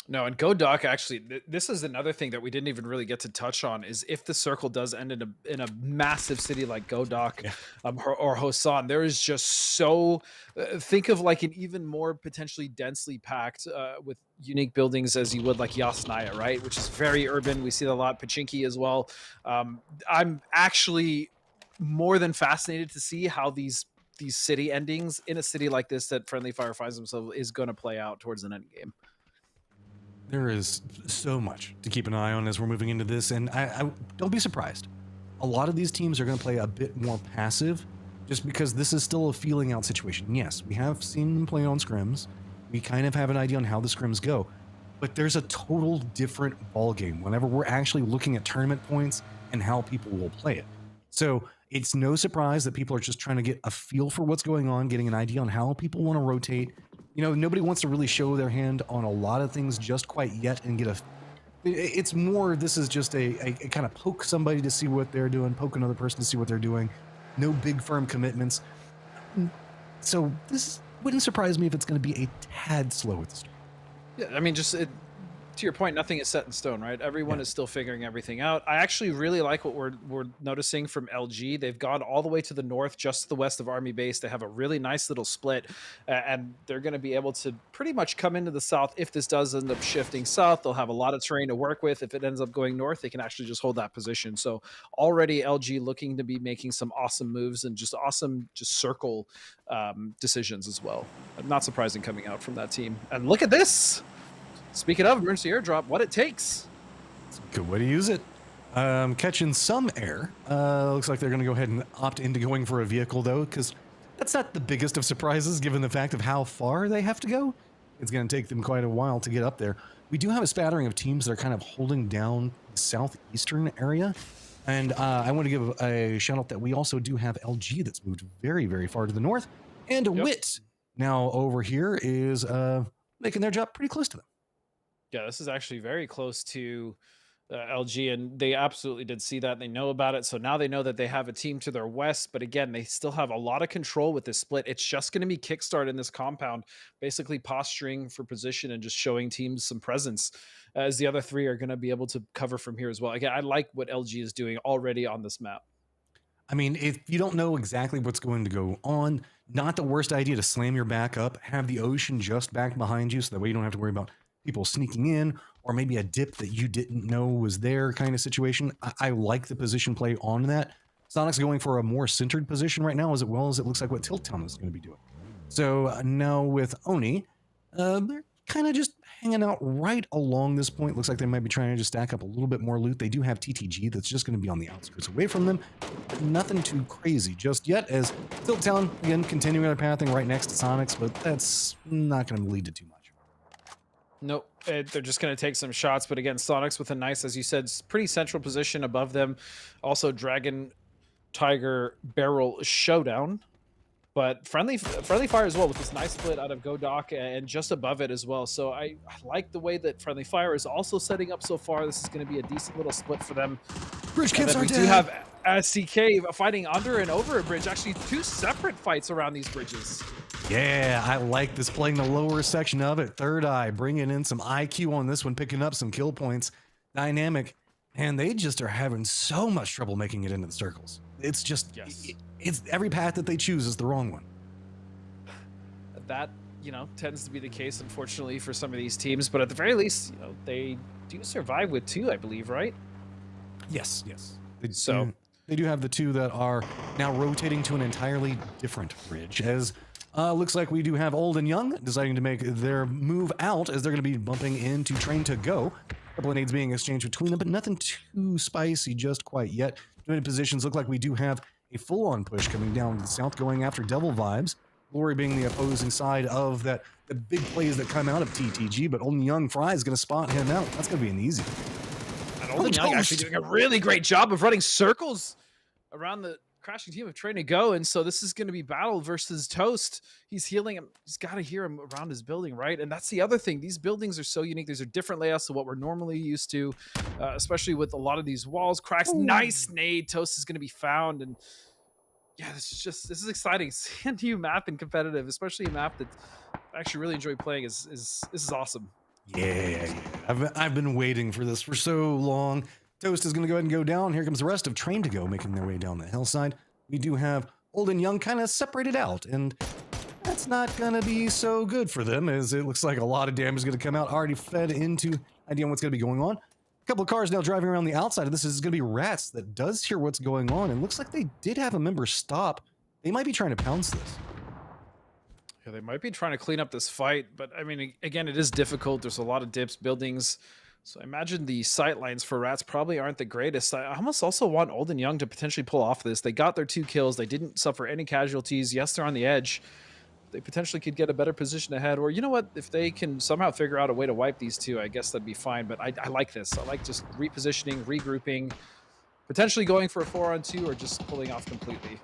No, and Godoc actually, this is another thing that we didn't even really get to touch on, is if the circle does end in a massive city like Godoc or Hosan, there is just so, think of like an even more potentially densely packed with unique buildings as you would like Yasnaya, right? Which is very urban. We see that a lot. Pachinki as well. I'm actually more than fascinated to see how these city endings in a city like this that Friendly Fire finds themselves is going to play out towards an end game. There is so much to keep an eye on as we're moving into this, and I don't be surprised. A lot of these teams are going to play a bit more passive, just because this is still a feeling out situation. Yes, we have seen them play on scrims. We kind of have an idea on how the scrims go, but there's a total different ball game whenever we're actually looking at tournament points and how people will play it. So it's no surprise that people are just trying to get a feel for what's going on, getting an idea on how people want to rotate. You know, nobody wants to really show their hand on a lot of things just quite yet and get a... It's more, this is just a kind of poke somebody to see what they're doing, poke another person to see what they're doing. No big firm commitments. So this wouldn't surprise me if it's going to be a tad slow at the start. Yeah, I mean, just to your point, nothing is set in stone, right? Everyone is still figuring everything out. I actually really like what we're noticing from LG. They've gone all the way to the north, just to the west of Army Base. They have a really nice little split, and they're going to be able to pretty much come into the south. If this does end up shifting south, they'll have a lot of terrain to work with. If it ends up going north, they can actually just hold that position. So already LG looking to be making some awesome moves and just awesome circle decisions as well. Not surprising coming out from that team. And look at this. Speaking of emergency airdrop, what it takes. It's a good way to use it. Catching some air. Looks like they're going to go ahead and opt into going for a vehicle, though, because that's not the biggest of surprises, given the fact of how far they have to go. It's going to take them quite a while to get up there. We do have a spattering of teams that are kind of holding down the southeastern area. And I want to give a shout out that we also do have LG that's moved very, very far to the north. And WIT now over here is making their job pretty close to them. Yeah, this is actually very close to LG, and they absolutely did see that. They know about it, so now they know that they have a team to their west, but again, they still have a lot of control with this split. It's just going to be kickstart in this compound, basically posturing for position and just showing teams some presence, as the other three are going to be able to cover from here as well. Again, I like what LG is doing already on this map. I mean, if you don't know exactly what's going to go on, not the worst idea to slam your back up, have the ocean just back behind you, so that way you don't have to worry about people sneaking in, or maybe a dip that you didn't know was there kind of situation. I like the position play on that. Sonic's going for a more centered position right now, as well as it looks like what Tilt Town is going to be doing. So now with Oni, they're kind of just hanging out right along this point. Looks like they might be trying to just stack up a little bit more loot. They do have TTG that's just going to be on the outskirts away from them. Nothing too crazy just yet, as Tilt Town, again, continuing their pathing right next to Sonic's, but that's not going to lead to too much. Nope, they're just going to take some shots, but again, Sonics with a nice, as you said, pretty central position above them. Also, Dragon, Tiger, Barrel showdown, but friendly fire as well with this nice split out of Godok and just above it as well. So I like the way that Friendly Fire is also setting up so far. This is going to be a decent little split for them. Bridge camps are we dead. do have SCK fighting under and over a bridge. Actually, two separate fights around these bridges. Yeah, I like this, playing the lower section of it. Third Eye, bringing in some IQ on this one, picking up some kill points. Dynamic. And they just are having so much trouble making it into the circles. It's just, it's every path that they choose is the wrong one. That, tends to be the case, unfortunately, for some of these teams. But at the very least, they do survive with two, I believe, right? Yes. They do have the two that are now rotating to an entirely different bridge, as looks like we do have Old and Young deciding to make their move out, as they're going to be bumping into Train to Go. A couple of nades being exchanged between them, but nothing too spicy just quite yet. Joining positions look like we do have a full-on push coming down to the south, going after Devil Vibes. Glory being the opposing side of that, the big plays that come out of TTG, but Old and Young Fry is going to spot him out. That's going to be an easy one. And Old and Young actually doing a really great job of running circles around the crashing team of Train to Go, and so this is going to be Battle versus Toast. He's healing him. He's got to hear him around his building, right? And that's the other thing. These buildings are so unique. These are different layouts to what we're normally used to, especially with a lot of these walls, cracks. Ooh. Nice nade. Toast is going to be found, and yeah, this is exciting. Seeing new map and competitive, especially a map that I actually really enjoy playing. This is awesome. Yeah. I've been waiting for this for so long. Toast is going to go ahead and go down. Here comes the rest of Train to Go making their way down the hillside. We do have Old and Young kind of separated out, and that's not going to be so good for them, as it looks like a lot of damage is going to come out, already fed into idea on what's going to be going on. A couple of cars now driving around the outside of this. Is going to be Rats that does hear what's going on, and looks like they did have a member stop. They might be trying to pounce this. Yeah, they might be trying to clean up this fight, but I mean, again, it is difficult. There's a lot of dips, buildings. So I imagine the sight lines for Rats probably aren't the greatest. I almost also want Old and Young to potentially pull off this. They got their 2 kills. They didn't suffer any casualties. Yes, they're on the edge. they potentially could get a better position ahead. Or you know what, if they can somehow figure out a way to wipe these two, I guess that'd be fine. But I like this. I like just repositioning, regrouping, potentially going for a 4-on-2 or just pulling off completely.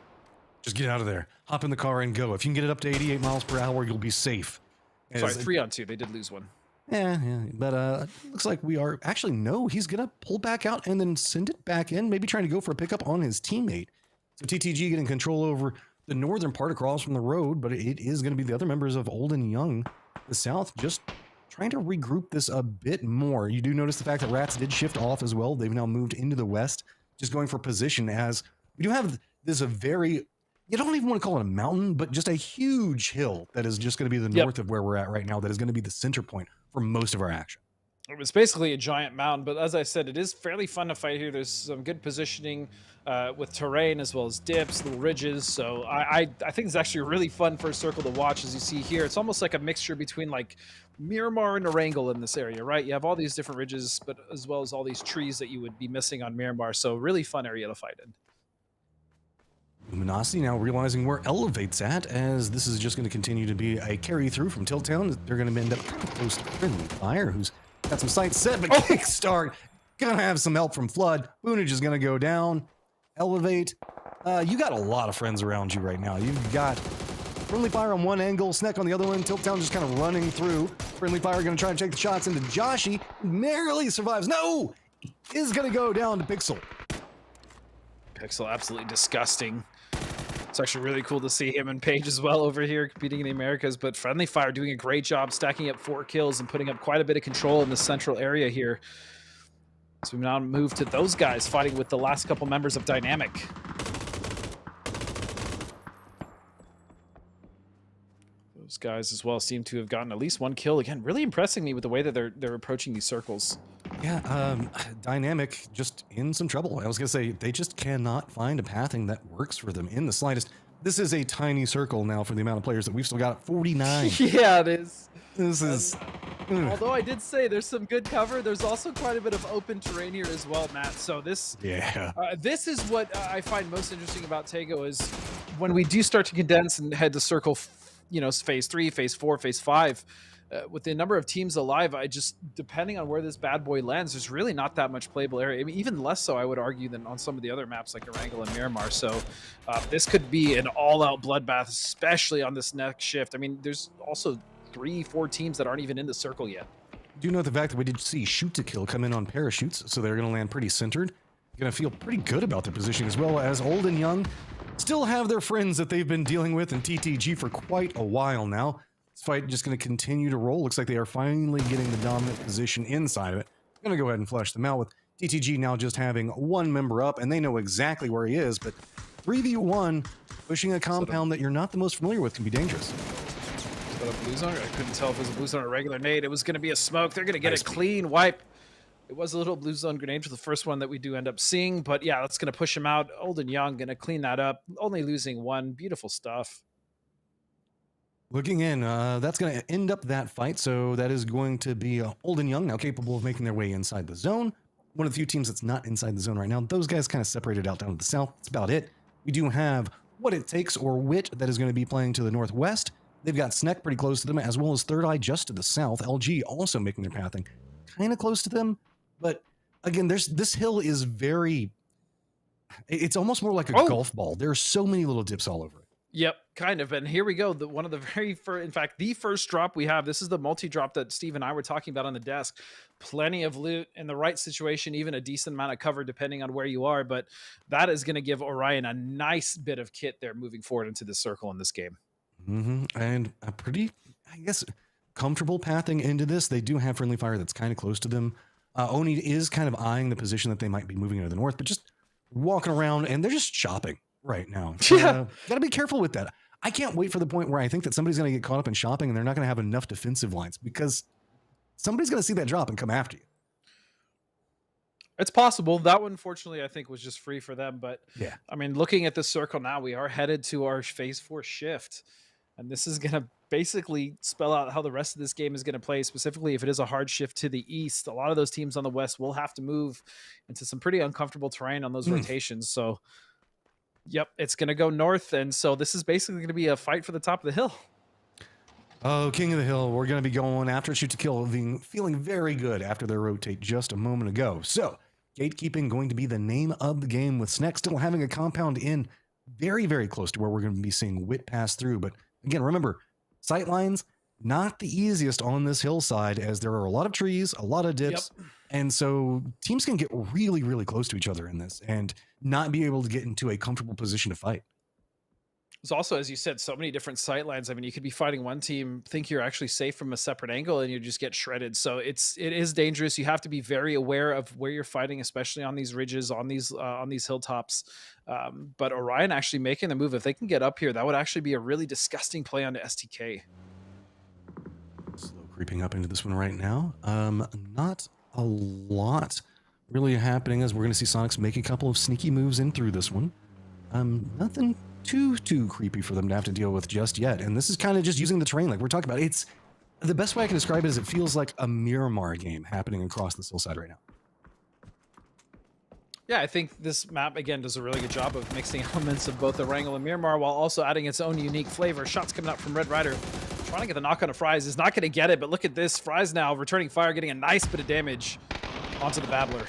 Just get out of there. Hop in the car and go. If you can get it up to 88 miles per hour, you'll be safe. Sorry, 3-on-2. They did lose one. Yeah. But looks like we are actually no. He's gonna pull back out and then send it back in. Maybe trying to go for a pickup on his teammate. So TTG getting control over the northern part across from the road, but it is going to be the other members of Old and Young, the South, just trying to regroup this a bit more. You do notice the fact that Rats did shift off as well. They've now moved into the west, just going for position as we do have this a very, you don't even want to call it a mountain, but just a huge hill that is just going to be the north of where we're at right now. That is going to be the center point for most of our action. It was basically a giant mountain, but as I said, it is fairly fun to fight here. There's some good positioning with terrain as well as dips, little ridges. So I think it's actually a really fun first circle to watch. As you see here, it's almost like a mixture between like Miramar and Erangel in this area, right? You have all these different ridges, but as well as all these trees that you would be missing on Miramar. So really fun area to fight in. Luminosity now realizing where Elevate's at, as this is just going to continue to be a carry through from Tiltown. They're going to end up close to Friendly Fire, who's got some sights set, but Kickstart gonna have some help from Flood. Boonage is gonna go down. Elevate. You got a lot of friends around you right now. You've got Friendly Fire on one angle, Sneck on the other one. Tiltown just kind of running through. Friendly Fire gonna try to take the shots into Joshi. Narrowly survives. No! Is gonna go down to Pixel. Pixel, absolutely disgusting. It's actually really cool to see him and Paige as well over here competing in the Americas, but Friendly Fire doing a great job stacking up 4 kills and putting up quite a bit of control in the central area here. So we now move to those guys fighting with the last couple members of Dynamic. Those guys as well seem to have gotten at least 1 kill. Again, really impressing me with the way that they're approaching these circles. Yeah, Dynamic just in some trouble. I was gonna say they just cannot find a pathing that works for them in the slightest. This is a tiny circle now for the amount of players that we've still got. 49. Yeah, it is. This is. Although I did say there's some good cover, there's also quite a bit of open terrain here as well, Matt. So this, this is what I find most interesting about Taego is when we do start to condense and head to circle, you know, phase 3, phase 4, phase 5. With the number of teams alive, I just, depending on where this bad boy lands, there's really not that much playable area. I mean, even less so, I would argue, than on some of the other maps like Erangel and Miramar. So this could be an all-out bloodbath, especially on this next shift. I mean, there's also 3-4 teams that aren't even in the circle yet. Do note the fact that we did see Shoot to Kill come in on parachutes, so they're going to land pretty centered. Going to feel pretty good about their position, as well as Old and Young still have their friends that they've been dealing with in TTG for quite a while now. This fight just going to continue to roll. Looks like they are finally getting the dominant position inside of it. I'm going to go ahead and flush them out with TTG now just having 1 member up, and they know exactly where he is, but 3v1, pushing a compound that you're not the most familiar with can be dangerous. Is that a blue zone? I couldn't tell if it was a blue zone or a regular nade. It was going to be a smoke. They're going to get a clean wipe. It was a little blue zone grenade for the first one that we do end up seeing, but yeah, that's going to push him out. Old and Young going to clean that up, only losing 1. Beautiful stuff. Looking in, that's going to end up that fight. So that is going to be Old and Young now capable of making their way inside the zone. One of the few teams that's not inside the zone right now. Those guys kind of separated out down to the south. That's about it. We do have What It Takes or Wit that is going to be playing to the northwest. They've got Sneck pretty close to them, as well as Third Eye just to the south. LG also making their pathing kind of close to them. But again, this hill is very, it's almost more like a golf ball. There are so many little dips all over it. Yep, kind of. And here we go. One of the very first, in fact, the first drop we have. This is the multi-drop that Steve and I were talking about on the desk. Plenty of loot in the right situation, even a decent amount of cover depending on where you are. But that is going to give Orion a nice bit of kit there moving forward into the circle in this game. And a pretty, I guess, comfortable pathing into this. They do have Friendly Fire that's kind of close to them. Oni is kind of eyeing the position that they might be moving into the north, but just walking around, and they're just shopping right now. Gotta be careful with that. I can't wait for the point where I think that somebody's going to get caught up in shopping and they're not going to have enough defensive lines, because somebody's going to see that drop and come after you. It's possible. That one, fortunately, I think was just free for them. But yeah, I mean, looking at this circle now, we are headed to our phase 4 shift. And this is going to basically spell out how the rest of this game is going to play, specifically if it is a hard shift to the east. A lot of those teams on the west will have to move into some pretty uncomfortable terrain on those rotations. So, yep, it's going to go north. And so this is basically going to be a fight for the top of the hill. Oh, King of the Hill, we're going to be going after shoot to kill, feeling very good after their rotate just a moment ago. So, gatekeeping going to be the name of the game, with Sneck still having a compound in very, very close to where we're going to be seeing Wit pass through. But again, remember, sightlines, not the easiest on this hillside, as there are a lot of trees, a lot of dips. Yep. And so teams can get really, really close to each other in this and not be able to get into a comfortable position to fight. There's also, as you said, so many different sight lines. I mean, you could be fighting one team, think you're actually safe from a separate angle, and you just get shredded. So it is dangerous. You have to be very aware of where you're fighting, especially on these ridges, on these hilltops. But Orion actually making the move. If they can get up here, that would actually be a really disgusting play onto STK. Slow creeping up into this one right now. Not a lot really happening, as we're going to see Sonics make a couple of sneaky moves in through this one. Nothing too creepy for them to have to deal with just yet. And this is kind of just using the terrain like we're talking about. It's the best way I can describe it is it feels like a Miramar game happening across this hillside right now. Yeah, I think this map, again, does a really good job of mixing elements of both Erangel and Miramar while also adding its own unique flavor. Shots coming out from Red Rider. Trying to get the knock on to Fries. Is not going to get it, but look at this. Fries now returning fire, getting a nice bit of damage onto the Babbler.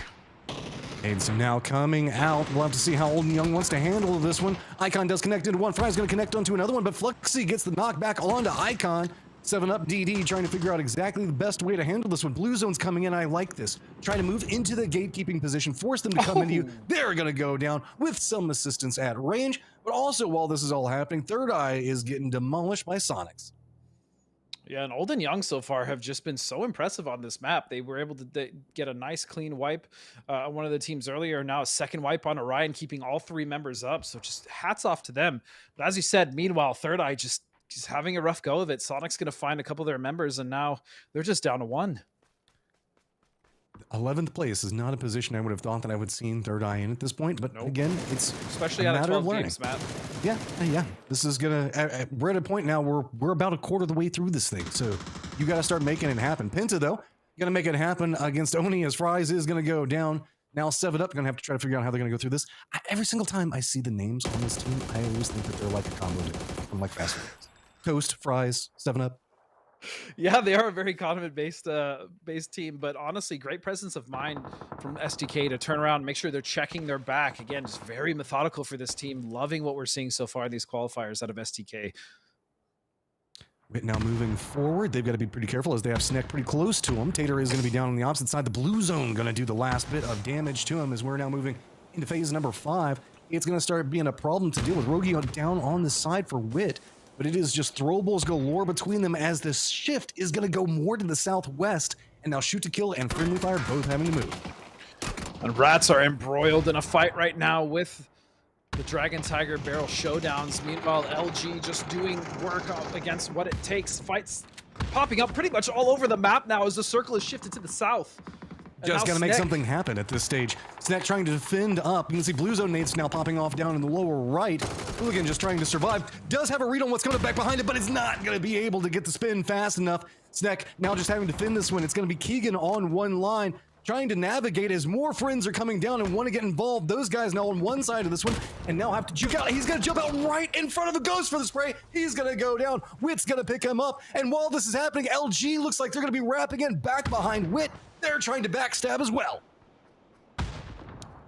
And so now coming out, we'll have to see how Old and Young wants to handle this one. Icon does connect into one. Fry's going to connect onto another one, but Fluxy gets the knockback onto Icon. 7-up DD trying to figure out exactly the best way to handle this one. Blue Zone's coming in. I like this. Trying to move into the gatekeeping position, force them to come into you. They're going to go down with some assistance at range. But also, while this is all happening, Third Eye is getting demolished by Sonics. Yeah, and Old and Young so far have just been so impressive on this map. They were able to get a nice clean wipe on one of the teams earlier. Now a second wipe on Orion, keeping all three members up. So just hats off to them. But as you said, meanwhile, Third Eye just having a rough go of it. Sonic's going to find a couple of their members, and now they're just down to one. 11th place is not a position I would have thought that I would see Third Eye in at this point, but again, it's especially a out of matter 12 learning. games, Matt. Yeah. This is gonna. We're at a point now where we're about a quarter of the way through this thing, so you got to start making it happen. Penta though, you got to make it happen against Oni, as Fries is going to go down. Now 7-up, going to have to try to figure out how they're going to go through this. Every single time I see the names on this team, I always think that they're like a combo from like fast food. Toast, Fries, 7-up. Yeah, they are a very condiment-based team, but honestly, great presence of mind from SDK to turn around and make sure they're checking their back. Again, just very methodical for this team. Loving what we're seeing so far in these qualifiers out of SDK. Now moving forward, they've got to be pretty careful as they have Sneck pretty close to him. Tater is going to be down on the opposite side. The Blue Zone going to do the last bit of damage to him as we're now moving into phase number 5. It's going to start being a problem to deal with. Rogi down on the side for Wit. But it is just throwables galore between them as the shift is going to go more to the southwest. And now shoot to kill and friendly fire both having to move. And Rats are embroiled in a fight right now with the Dragon Tiger Barrel showdowns. Meanwhile, LG just doing work up against what it takes. Fights popping up pretty much all over the map now as the circle is shifted to the south. Just got to make something happen at this stage. Sneck trying to defend up. You can see Blue Zone nades now popping off down in the lower right. Hooligan just trying to survive. Does have a read on what's coming back behind it, but it's not going to be able to get the spin fast enough. Sneck now just having to defend this one. It's going to be Keegan on one line, trying to navigate as more friends are coming down and want to get involved. Those guys now on one side of this one and now have to juke out. He's going to jump out right in front of the Ghost for the spray. He's going to go down. Wit's going to pick him up. And while this is happening, LG looks like they're going to be wrapping in back behind Wit. They're trying to backstab as well.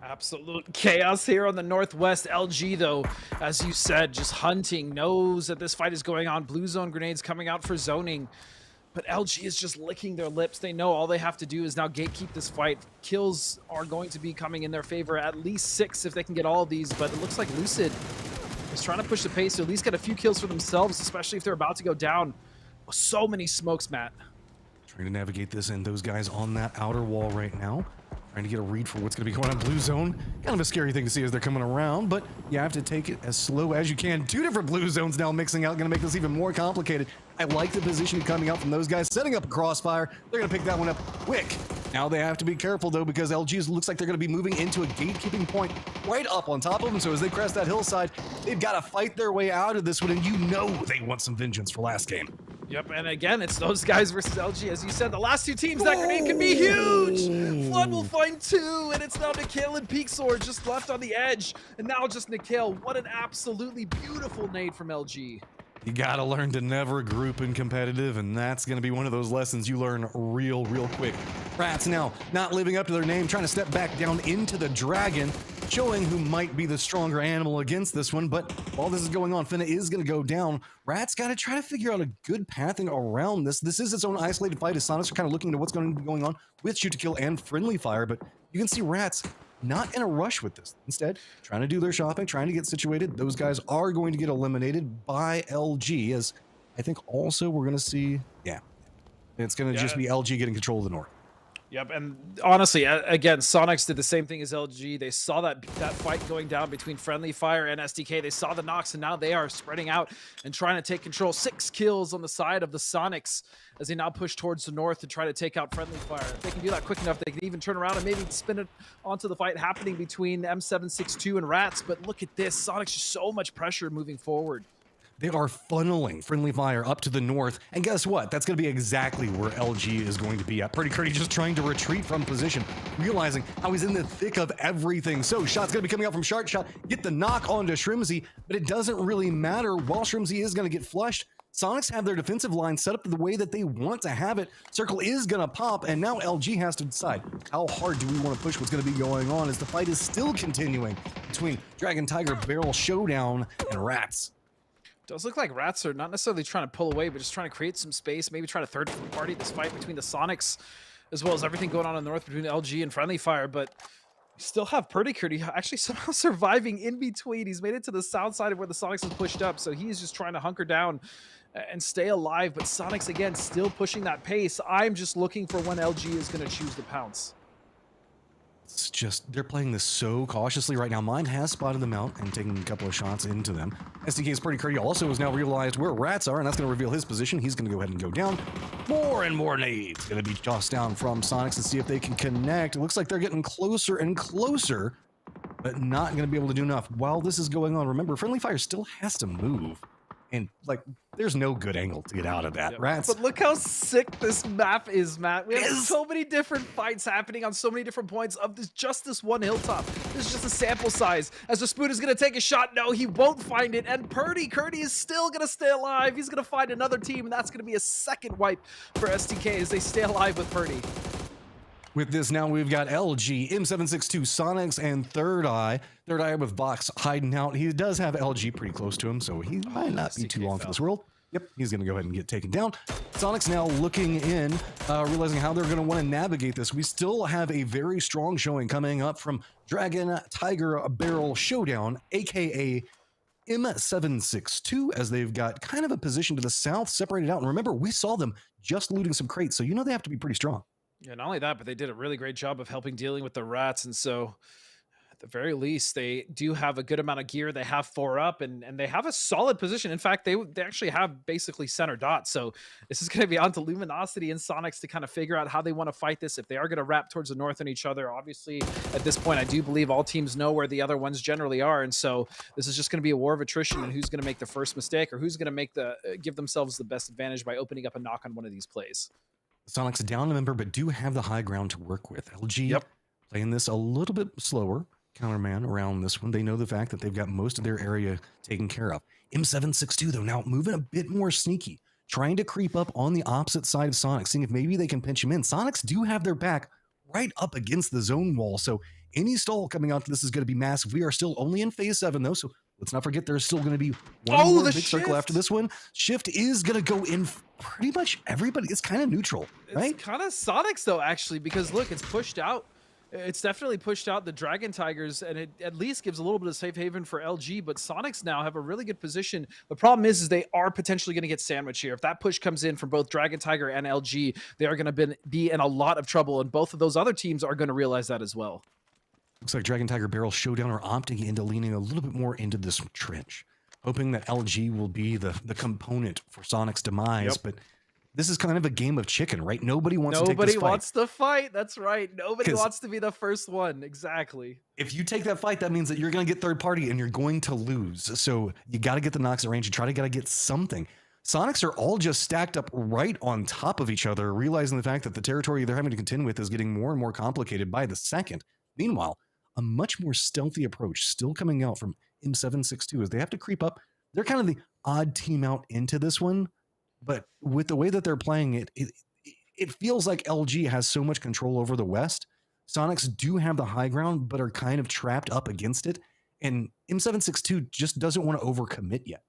Absolute chaos here on the northwest. LG, though, as you said, just hunting, knows that this fight is going on. Blue Zone grenades coming out for zoning. But LG is just licking their lips. They know all they have to do is now gatekeep this fight. Kills are going to be coming in their favor. At least 6 if they can get all of these. But it looks like Lucid is trying to push the pace to at least get a few kills for themselves, especially if they're about to go down. So many smokes, Matt. Trying to navigate this, and those guys on that outer wall right now, trying to get a read for what's going to be going on. Blue Zone, kind of a scary thing to see as they're coming around, but you have to take it as slow as you can. 2 different Blue Zones now mixing out, going to make this even more complicated. I like the positioning coming out from those guys, setting up a crossfire. They're going to pick that one up quick. Now they have to be careful, though, because LG looks like they're going to be moving into a gatekeeping point right up on top of them. So as they crest that hillside, they've got to fight their way out of this one, and you know they want some vengeance for last game. Yep, and again, it's those guys versus LG. As you said, the last 2 teams, that grenade could be huge! Flood will find 2, and it's now Nikhil and Peak Sword just left on the edge. And now just Nikhil. What an absolutely beautiful nade from LG. You got to learn to never group in competitive, and that's going to be one of those lessons you learn real quick. Rats now not living up to their name, trying to step back down into the dragon, showing who might be the stronger animal against this one. But while this is going on, Finna is going to go down. Rats got to try to figure out a good pathing around this. This is its own isolated fight as Sonics are kind of looking into what's going to be going on with shoot to kill and friendly fire, but you can see Rats not in a rush with this. Instead, trying to do their shopping, trying to get situated. Those guys are going to get eliminated by LG, as I think also we're going to see, it's going to just be LG getting control of the North. Yep, and honestly, again, Sonics did the same thing as LG. They saw that fight going down between Friendly Fire and SDK. They saw the knocks, and now they are spreading out and trying to take control. 6 kills on the side of the Sonics as they now push towards the north to try to take out Friendly Fire. If they can do that quick enough, they can even turn around and maybe spin it onto the fight happening between M762 and Rats. But look at this. Sonics just so much pressure moving forward. They are funneling Friendly Fire up to the north, and guess what? That's going to be exactly where LG is going to be at. Pretty Curdy just trying to retreat from position, realizing how he's in the thick of everything. So shots going to be coming out from Shark Shot, get the knock onto Shrimsy, but it doesn't really matter. While Shrimsy is going to get flushed, Sonics have their defensive line set up the way that they want to have it. Circle is going to pop, and now LG has to decide how hard do we want to push what's going to be going on as the fight is still continuing between Dragon Tiger Barrel Showdown and Rats. Does look like Rats are not necessarily trying to pull away, but just trying to create some space, maybe trying to third party this fight between the Sonics, as well as everything going on in the north between LG and Friendly Fire. But we still have Purdy Curdy actually somehow surviving in between. He's made it to the south side of where the Sonics has pushed up, so he's just trying to hunker down and stay alive. But Sonics, again, still pushing that pace. I'm just looking for when LG is going to choose to pounce. It's just, they're playing this so cautiously right now. Mine has spotted them out and taken a couple of shots into them. SDK's Pretty Curdy also has now realized where Rats are, and that's going to reveal his position. He's going to go ahead and go down. More and more nades going to be tossed down from Sonics to see if they can connect. It looks like they're getting closer and closer, but not going to be able to do enough. While this is going on, remember, Friendly Fire still has to move. And, like, there's no good angle to get out of that. Rats. But look how sick this map is, Matt. We have so many different fights happening on so many different points of this one hilltop. This is just a sample size. As the Spoon is going to take a shot, no, he won't find it. And Purdy Curdy is still going to stay alive. He's going to find another team, and that's going to be a second wipe for STK as they stay alive with Purdy. With this now, we've got LG, M762, Sonics, and Third Eye. Third Eye with Vox hiding out. He does have LG pretty close to him, so he might not be too long for this world. Yep, he's going to go ahead and get taken down. Sonics now looking in, realizing how they're going to want to navigate this. We still have a very strong showing coming up from Dragon Tiger Barrel Showdown, a.k.a. M762, as they've got kind of a position to the south, separated out. And remember, we saw them just looting some crates, so you know they have to be pretty strong. Yeah, not only that, but they did a really great job of helping dealing with the Rats. And so at the very least, they do have a good amount of gear. They have 4 up and they have a solid position. In fact, they actually have basically center dot. So this is going to be on to Luminosity and Sonics to kind of figure out how they want to fight this. If they are going to wrap towards the north on each other, obviously at this point, I do believe all teams know where the other ones generally are. And so this is just going to be a war of attrition and who's going to make the first mistake or who's going to make give themselves the best advantage by opening up a knock on one of these plays. Sonics down a member, but do have the high ground to work with. LG playing this a little bit slower, counterman around this one. They know the fact that they've got most of their area taken care of. M762, though, now moving a bit more sneaky, trying to creep up on the opposite side of Sonics, seeing if maybe they can pinch him in. Sonics do have their back right up against the zone wall, so any stall coming out to this is going to be massive. We are still only in phase 7, though, so let's not forget there's still going to be one more big circle after this one. Shift is going to go in pretty much everybody. It's kind of neutral, right? It's kind of Sonics, though, actually, because look, it's pushed out. It's definitely pushed out the Dragon Tigers, and it at least gives a little bit of safe haven for LG, but Sonics now have a really good position. The problem is they are potentially going to get sandwiched here. If that push comes in from both Dragon Tiger and LG, they are going to be in a lot of trouble, and both of those other teams are going to realize that as well. Looks like Dragon Tiger Barrel Showdown are opting into leaning a little bit more into this trench, hoping that LG will be the component for Sonic's demise. But this is kind of a game of chicken, right? Nobody wants to take this fight. Nobody wants to fight. That's right. Nobody wants to be the first one. Exactly. If you take that fight, that means that you're going to get third party and you're going to lose. So you got to get the knocks at range. You got to get something. Sonics are all just stacked up right on top of each other, realizing the fact that the territory they're having to contend with is getting more and more complicated by the second. Meanwhile, a much more stealthy approach still coming out from M762 as they have to creep up they're kind of the odd team out into this one. But with the way that they're playing it feels like LG has so much control over the West. Sonics do have the high ground, but are kind of trapped up against it. And M762 just doesn't want to overcommit yet.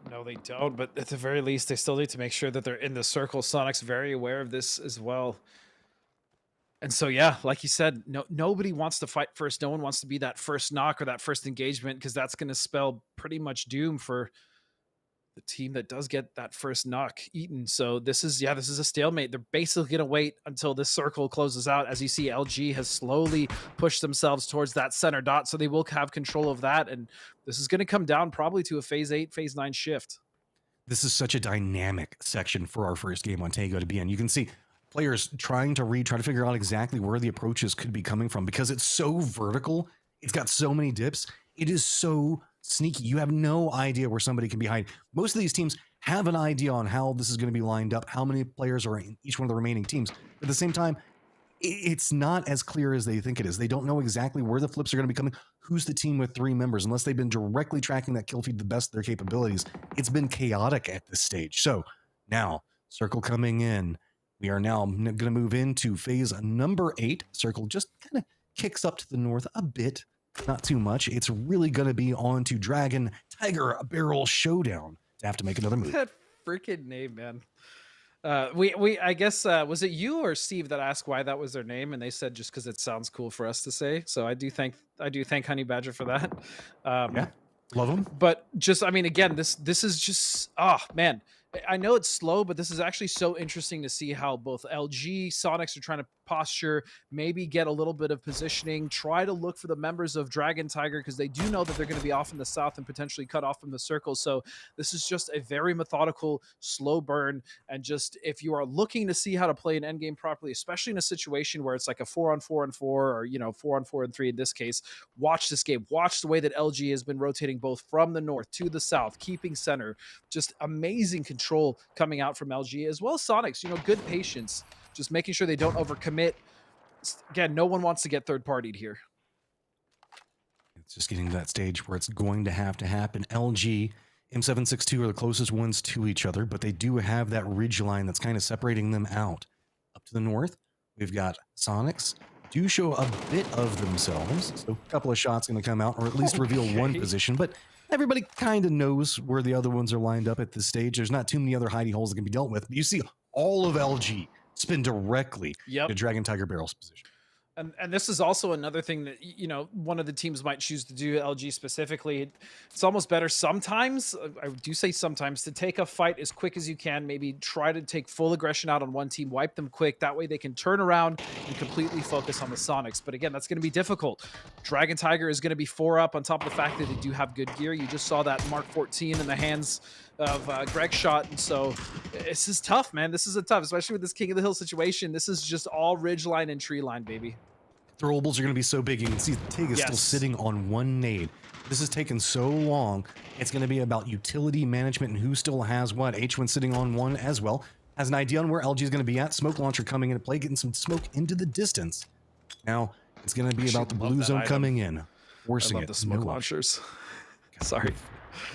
No, they don't. But at the very least, they still need to make sure that they're in the circle. Sonic's very aware of this as well. And so, yeah, like you said, nobody wants to fight first. No one wants to be that first knock or that first engagement, because that's going to spell pretty much doom for the team that does get that first knock eaten. So this is a stalemate. They're basically going to wait until this circle closes out. As you see, LG has slowly pushed themselves towards that center dot, so they will have control of that. And this is going to come down probably to a phase 8, phase 9 shift. This is such a dynamic section for our first game on Taego to be in. You can see players trying to try to figure out exactly where the approaches could be coming from, because it's so vertical. It's got so many dips. It is so sneaky. You have no idea where somebody can be hiding. Most of these teams have an idea on how this is going to be lined up, how many players are in each one of the remaining teams. But at the same time, it's not as clear as they think it is. They don't know exactly where the flips are going to be coming, who's the team with 3 members, unless they've been directly tracking that kill feed to the best of their capabilities. It's been chaotic at this stage. So now, circle coming in. We are now going to move into phase number 8. Circle just kind of kicks up to the north a bit. Not too much. It's really going to be on to Dragon Tiger Barrel Showdown to have to make another move. That freaking name, man. I guess, was it you or Steve that asked why that was their name? And they said just because it sounds cool for us to say. So I do thank Honey Badger for that. Yeah, love them. But just, I mean, again, this is just, oh man, I know it's slow, but this is actually so interesting to see how both LG, Sonics are trying to posture, maybe get a little bit of positioning, try to look for the members of Dragon Tiger, because they do know that they're going to be off in the south and potentially cut off from the circle. So this is just a very methodical, slow burn. And just, if you are looking to see how to play an endgame properly, especially in a situation where it's like a 4-on-4-and-4, or 4-on-4-and-3 in this case, watch this game. Watch the way that LG has been rotating both from the north to the south, keeping center. Just amazing control coming out from LG, as well as Sonics. Good patience, just making sure they don't overcommit. Again, no one wants to get third-partied here. It's just getting to that stage where it's going to have to happen. LG, M762 are the closest ones to each other, but they do have that ridge line that's kind of separating them out. Up to the north, we've got Sonics. Do show a bit of themselves, so a couple of shots going to come out, or at least reveal one position, but everybody kind of knows where the other ones are lined up at this stage. There's not too many other hidey holes that can be dealt with. But you see all of LG spin directly to Dragon Tiger Barrel's position. And this is also another thing that, one of the teams might choose to do, LG specifically. It's almost better sometimes, I do say sometimes, to take a fight as quick as you can. Maybe try to take full aggression out on one team, wipe them quick. That way they can turn around and completely focus on the Sonics. But again, that's going to be difficult. Dragon Tiger is going to be 4 up on top of the fact that they do have good gear. You just saw that Mark 14 in the hands of Greg shot. And so this is tough, man. This is tough, especially with this King of the Hill situation. This is just all ridge line and tree line, baby. Throwables are going to be so big. You can see Tig is still sitting on 1 nade. This has taken so long. It's going to be about utility management and who still has what. H1 sitting on 1 as well. Has an idea on where LG is going to be at. Smoke launcher coming into play, getting some smoke into the distance. Now it's going to be about the blue zone coming in, forcing it. The smoke launchers. Sorry.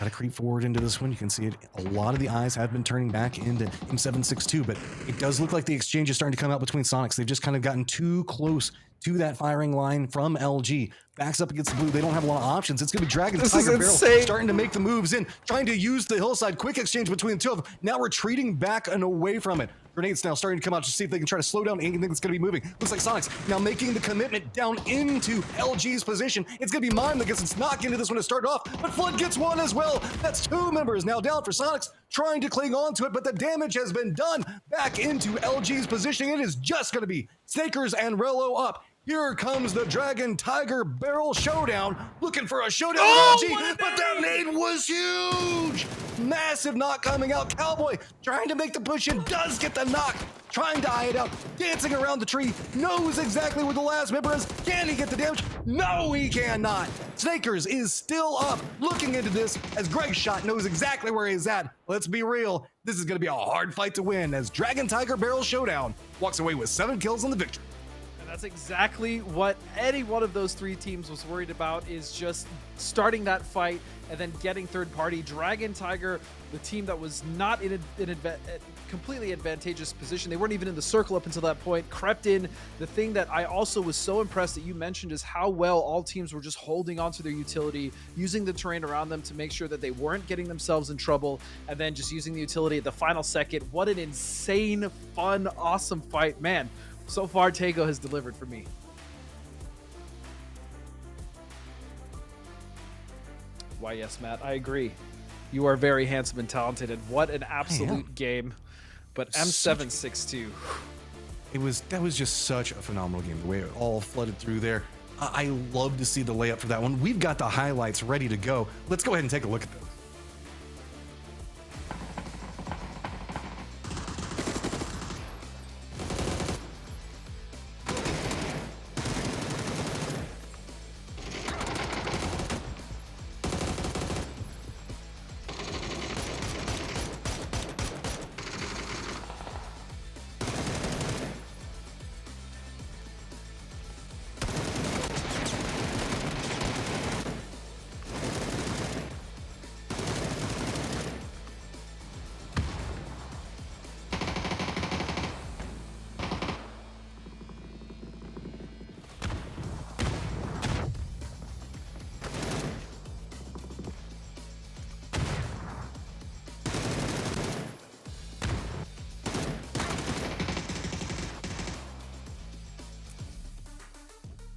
Got to creep forward into this one. You can see it. A lot of the eyes have been turning back into M762, but it does look like the exchange is starting to come out between Sonics. They've just kind of gotten too close to that firing line from LG. Backs up against the blue. They don't have a lot of options. It's going to be Dragon Tiger Barrel starting to make the moves in, trying to use the hillside. Quick exchange between the two of them. Now retreating back and away from it. Grenades now starting to come out to see if they can try to slow down anything that's going to be moving. Looks like Sonics now making the commitment down into LG's position. It's going to be Mime that gets its knock into this one to start off, but Flood gets 1 as well. That's 2 members now down for Sonics, trying to cling on to it, but the damage has been done back into LG's position. It is just going to be Snakers and Rello up. Here comes the Dragon Tiger Barrel Showdown, looking for a showdown with LG, but that nade was huge! Massive knock coming out. Cowboy trying to make the push in, does get the knock, trying to eye it out, dancing around the tree, knows exactly where the last member is. Can he get the damage? No, he cannot. Snakers is still up, looking into this as Greg Shot knows exactly where he's at. Let's be real, this is going to be a hard fight to win as Dragon Tiger Barrel Showdown walks away with 7 kills on the victory. That's exactly what any one of those three teams was worried about, is just starting that fight and then getting third party. Dragon Tiger, the team that was not in a completely advantageous position. They weren't even in the circle up until that point, crept in. The thing that I also was so impressed that you mentioned is how well all teams were just holding onto their utility, using the terrain around them to make sure that they weren't getting themselves in trouble, and then just using the utility at the final second. What an insane, fun, awesome fight, man. So far, Taego has delivered for me. Why, yes, Matt, I agree. You are very handsome and talented, and what an absolute game. But M762. That was just such a phenomenal game. The way it all flooded through there. I love to see the layup for that one. We've got the highlights ready to go. Let's go ahead and take a look at those.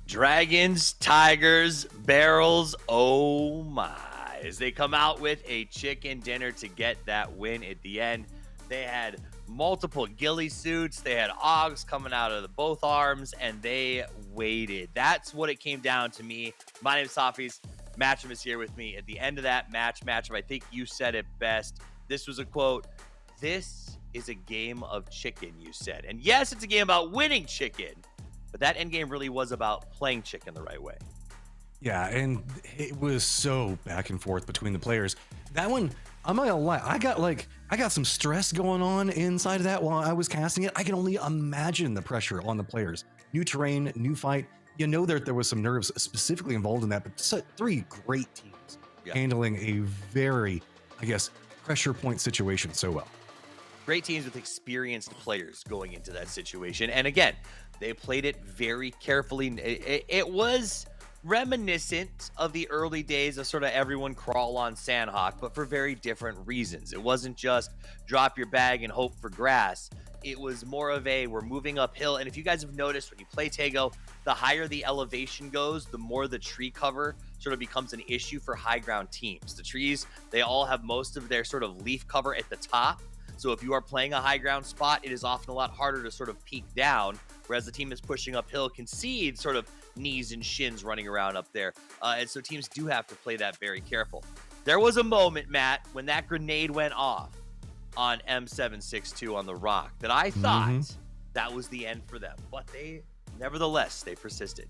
Dragons, Tigers, Barrels, oh my. As they come out with a chicken dinner to get that win at the end. They had multiple ghillie suits. They had Augs coming out of both arms, and they waited. That's what it came down to me. My name is Sofis. Matchum is here with me. At the end of that Matchum, I think you said it best. This was a quote. This is a game of chicken, you said. And yes, it's a game about winning chicken. But that end game really was about playing chicken the right way. Yeah, and it was so back and forth between the players. That one, I'm not gonna lie, I got some stress going on inside of that while I was casting it. I can only imagine the pressure on the players. New terrain, new fight. You know there was some nerves specifically involved in that, but three great teams handling a very, I guess, pressure point situation so well. Great teams with experienced players going into that situation. And again, they played it very carefully. It was reminiscent of the early days of sort of everyone crawl on Sandhawk, but for very different reasons. It wasn't just drop your bag and hope for grass. It was more of a, we're moving uphill. And if you guys have noticed, when you play Taego, the higher the elevation goes, the more the tree cover sort of becomes an issue for high ground teams. The trees, they all have most of their sort of leaf cover at the top. So if you are playing a high ground spot, it is often a lot harder to sort of peek down, whereas the team that's pushing uphill can see sort of knees and shins running around up there. And so teams do have to play that very careful. There was a moment, Matt, when that grenade went off on M762 on the rock that I thought that was the end for them. But nevertheless, they persisted.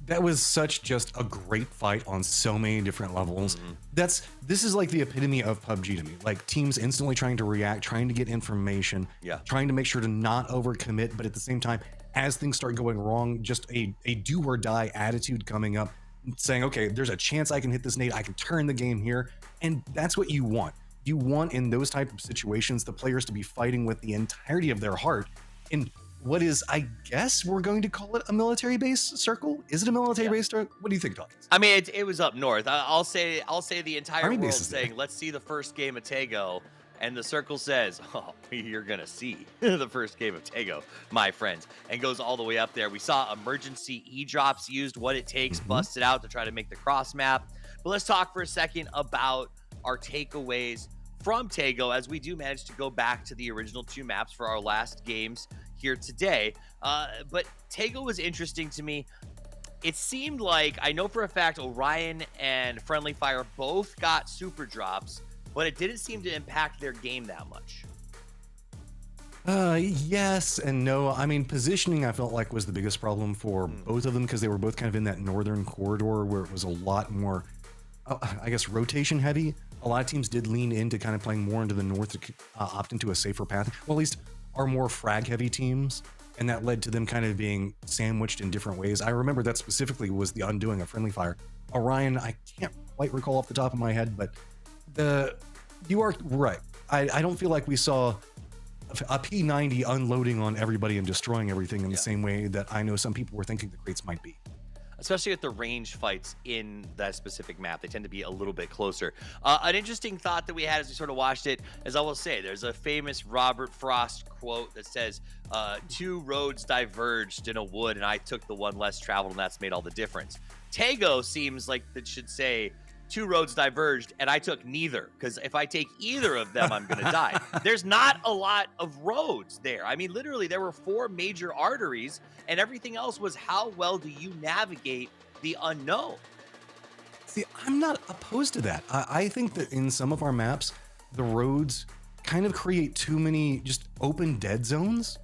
That was such just a great fight on so many different levels. This is like the epitome of PUBG to me. Like teams instantly trying to react, trying to get information, trying to make sure to not overcommit, but at the same time, as things start going wrong, just a do or die attitude coming up, saying, okay, there's a chance I can hit this nade, I can turn the game here. And that's what you want. You want in those type of situations, the players to be fighting with the entirety of their heart in what is, I guess we're going to call it a military base circle. Is it a military base circle? What do you think, Doc? I mean, it was up north. I'll say the entire Army world bases saying, let's see the first game of Taego. And the circle says, oh, you're going to see the first game of Taego, my friends, and goes all the way up there. We saw emergency E-drops used, what it takes, busted out to try to make the cross map. But let's talk for a second about our takeaways from Taego, as we do manage to go back to the original two maps for our last games here today. But Taego was interesting to me. It seemed like, I know for a fact, Orion and Friendly Fire both got super drops, but it didn't seem to impact their game that much. Yes and no. I mean, positioning I felt like was the biggest problem for both of them, because they were both kind of in that northern corridor where it was a lot more, I guess, rotation heavy. A lot of teams did lean into kind of playing more into the north to opt into a safer path. Well, at least our more frag heavy teams and that led to them kind of being sandwiched in different ways. I remember that specifically was the undoing of Friendly Fire. Orion, I can't quite recall off the top of my head, but you are right. I don't feel like we saw a P90 unloading on everybody and destroying everything in the same way that I know some people were thinking the crates might be. Especially at the range fights in that specific map. They tend to be a little bit closer. An interesting thought that we had as we sort of watched it, as I will say, there's a famous Robert Frost quote that says, 2 roads diverged in a wood and I took the one less traveled and that's made all the difference. Taego seems like that should say, 2 roads diverged and I took neither, because if I take either of them, I'm going to die. There's not a lot of roads there. I mean, literally, there were 4 major arteries and everything else was how well do you navigate the unknown? See, I'm not opposed to that. I think that in some of our maps, the roads kind of create too many just open dead zones.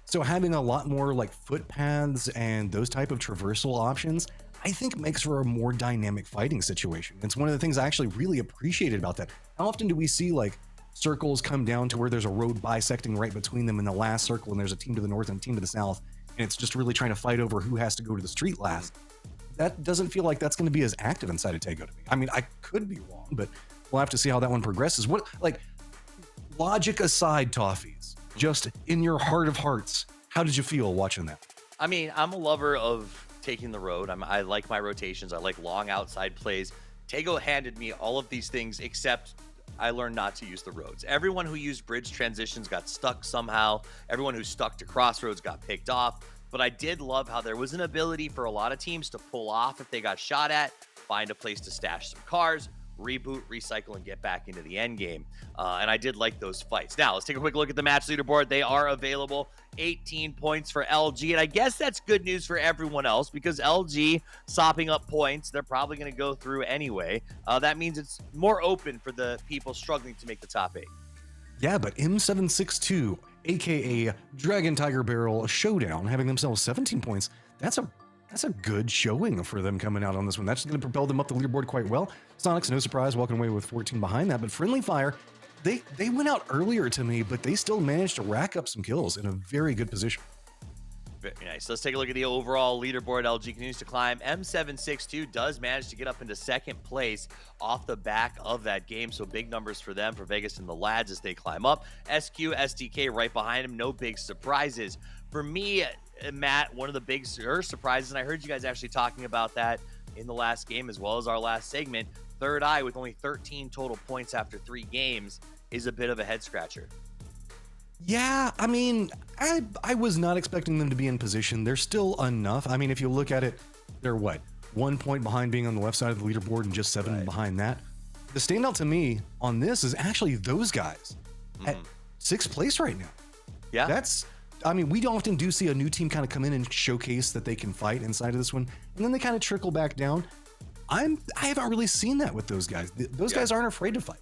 So having a lot more like footpaths and those type of traversal options, I think makes for a more dynamic fighting situation. It's one of the things I actually really appreciated about that. How often do we see like circles come down to where there's a road bisecting right between them in the last circle and there's a team to the north and a team to the south, and it's just really trying to fight over who has to go to the street last? That doesn't feel like that's going to be as active inside of Taego to me. I mean, I could be wrong, but we'll have to see how that one progresses. What, like, logic aside, Toffees, just in your heart of hearts, how did you feel watching that? I mean, I'm a lover of taking the road. I like my rotations. I like long outside plays. Taego handed me all of these things, except I learned not to use the roads. Everyone who used bridge transitions got stuck somehow. Everyone who stuck to crossroads got picked off. But I did love how there was an ability for a lot of teams to pull off if they got shot at, find a place to stash some cars, reboot, recycle, and get back into the end game. And I did like those fights. Now, let's take a quick look at the match leaderboard. They are available. 18 points for LG. And I guess that's good news for everyone else because LG sopping up points, they're probably going to go through anyway. That means it's more open for the people struggling to make the top 8. Yeah, but M762, aka Dragon Tiger Barrel Showdown, having themselves 17 points, that's a good showing for them coming out on this one. That's going to propel them up the leaderboard quite well. Sonics, no surprise, walking away with 14 behind that. But Friendly Fire, they went out earlier to me, but they still managed to rack up some kills in a very good position. Very nice. Let's take a look at the overall leaderboard. LG continues to climb. M762 does manage to get up into second place off the back of that game. So big numbers for them, for Vegas and the lads as they climb up. SQ, SDK right behind him. No big surprises. For me, Matt, one of the big surprises, and I heard you guys actually talking about that in the last game as well as our last segment, Third Eye with only 13 total points after 3 games is a bit of a head scratcher. Yeah, I mean, I was not expecting them to be in position. They're still enough. I mean, if you look at it, they're what? 1 point behind being on the left side of the leaderboard and just 7 behind that. The standout to me on this is actually those guys at 6th place right now. Yeah. I mean, we often do see a new team kind of come in and showcase that they can fight inside of this one, and then they kind of trickle back down. I haven't really seen that with those guys. Those guys aren't afraid to fight.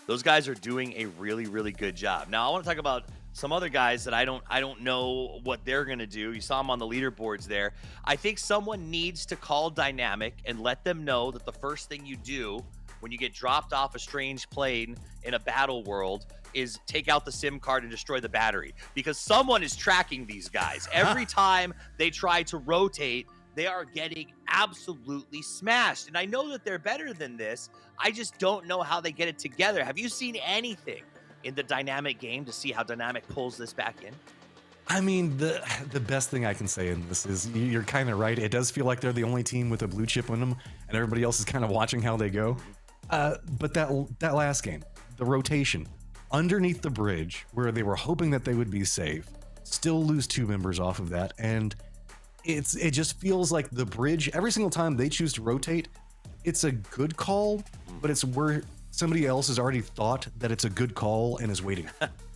Those guys are doing a really, really good job. Now, I want to talk about some other guys that I don't know what they're going to do. You saw them on the leaderboards there. I think someone needs to call Dynamic and let them know that the first thing you do when you get dropped off a strange plane in a battle world is take out the SIM card and destroy the battery, because someone is tracking these guys. Every time they try to rotate, they are getting absolutely smashed. And I know that they're better than this. I just don't know how they get it together. Have you seen anything in the Dynamic game to see how Dynamic pulls this back in? I mean, the best thing I can say in this is you're kind of right. It does feel like they're the only team with a blue chip on them, and everybody else is kind of watching how they go. But that last game, the rotation underneath the bridge where they were hoping that they would be safe, still lose 2 members off of that, and it just feels like the bridge, every single time they choose to rotate, it's a good call, but it's where somebody else has already thought that it's a good call and is waiting,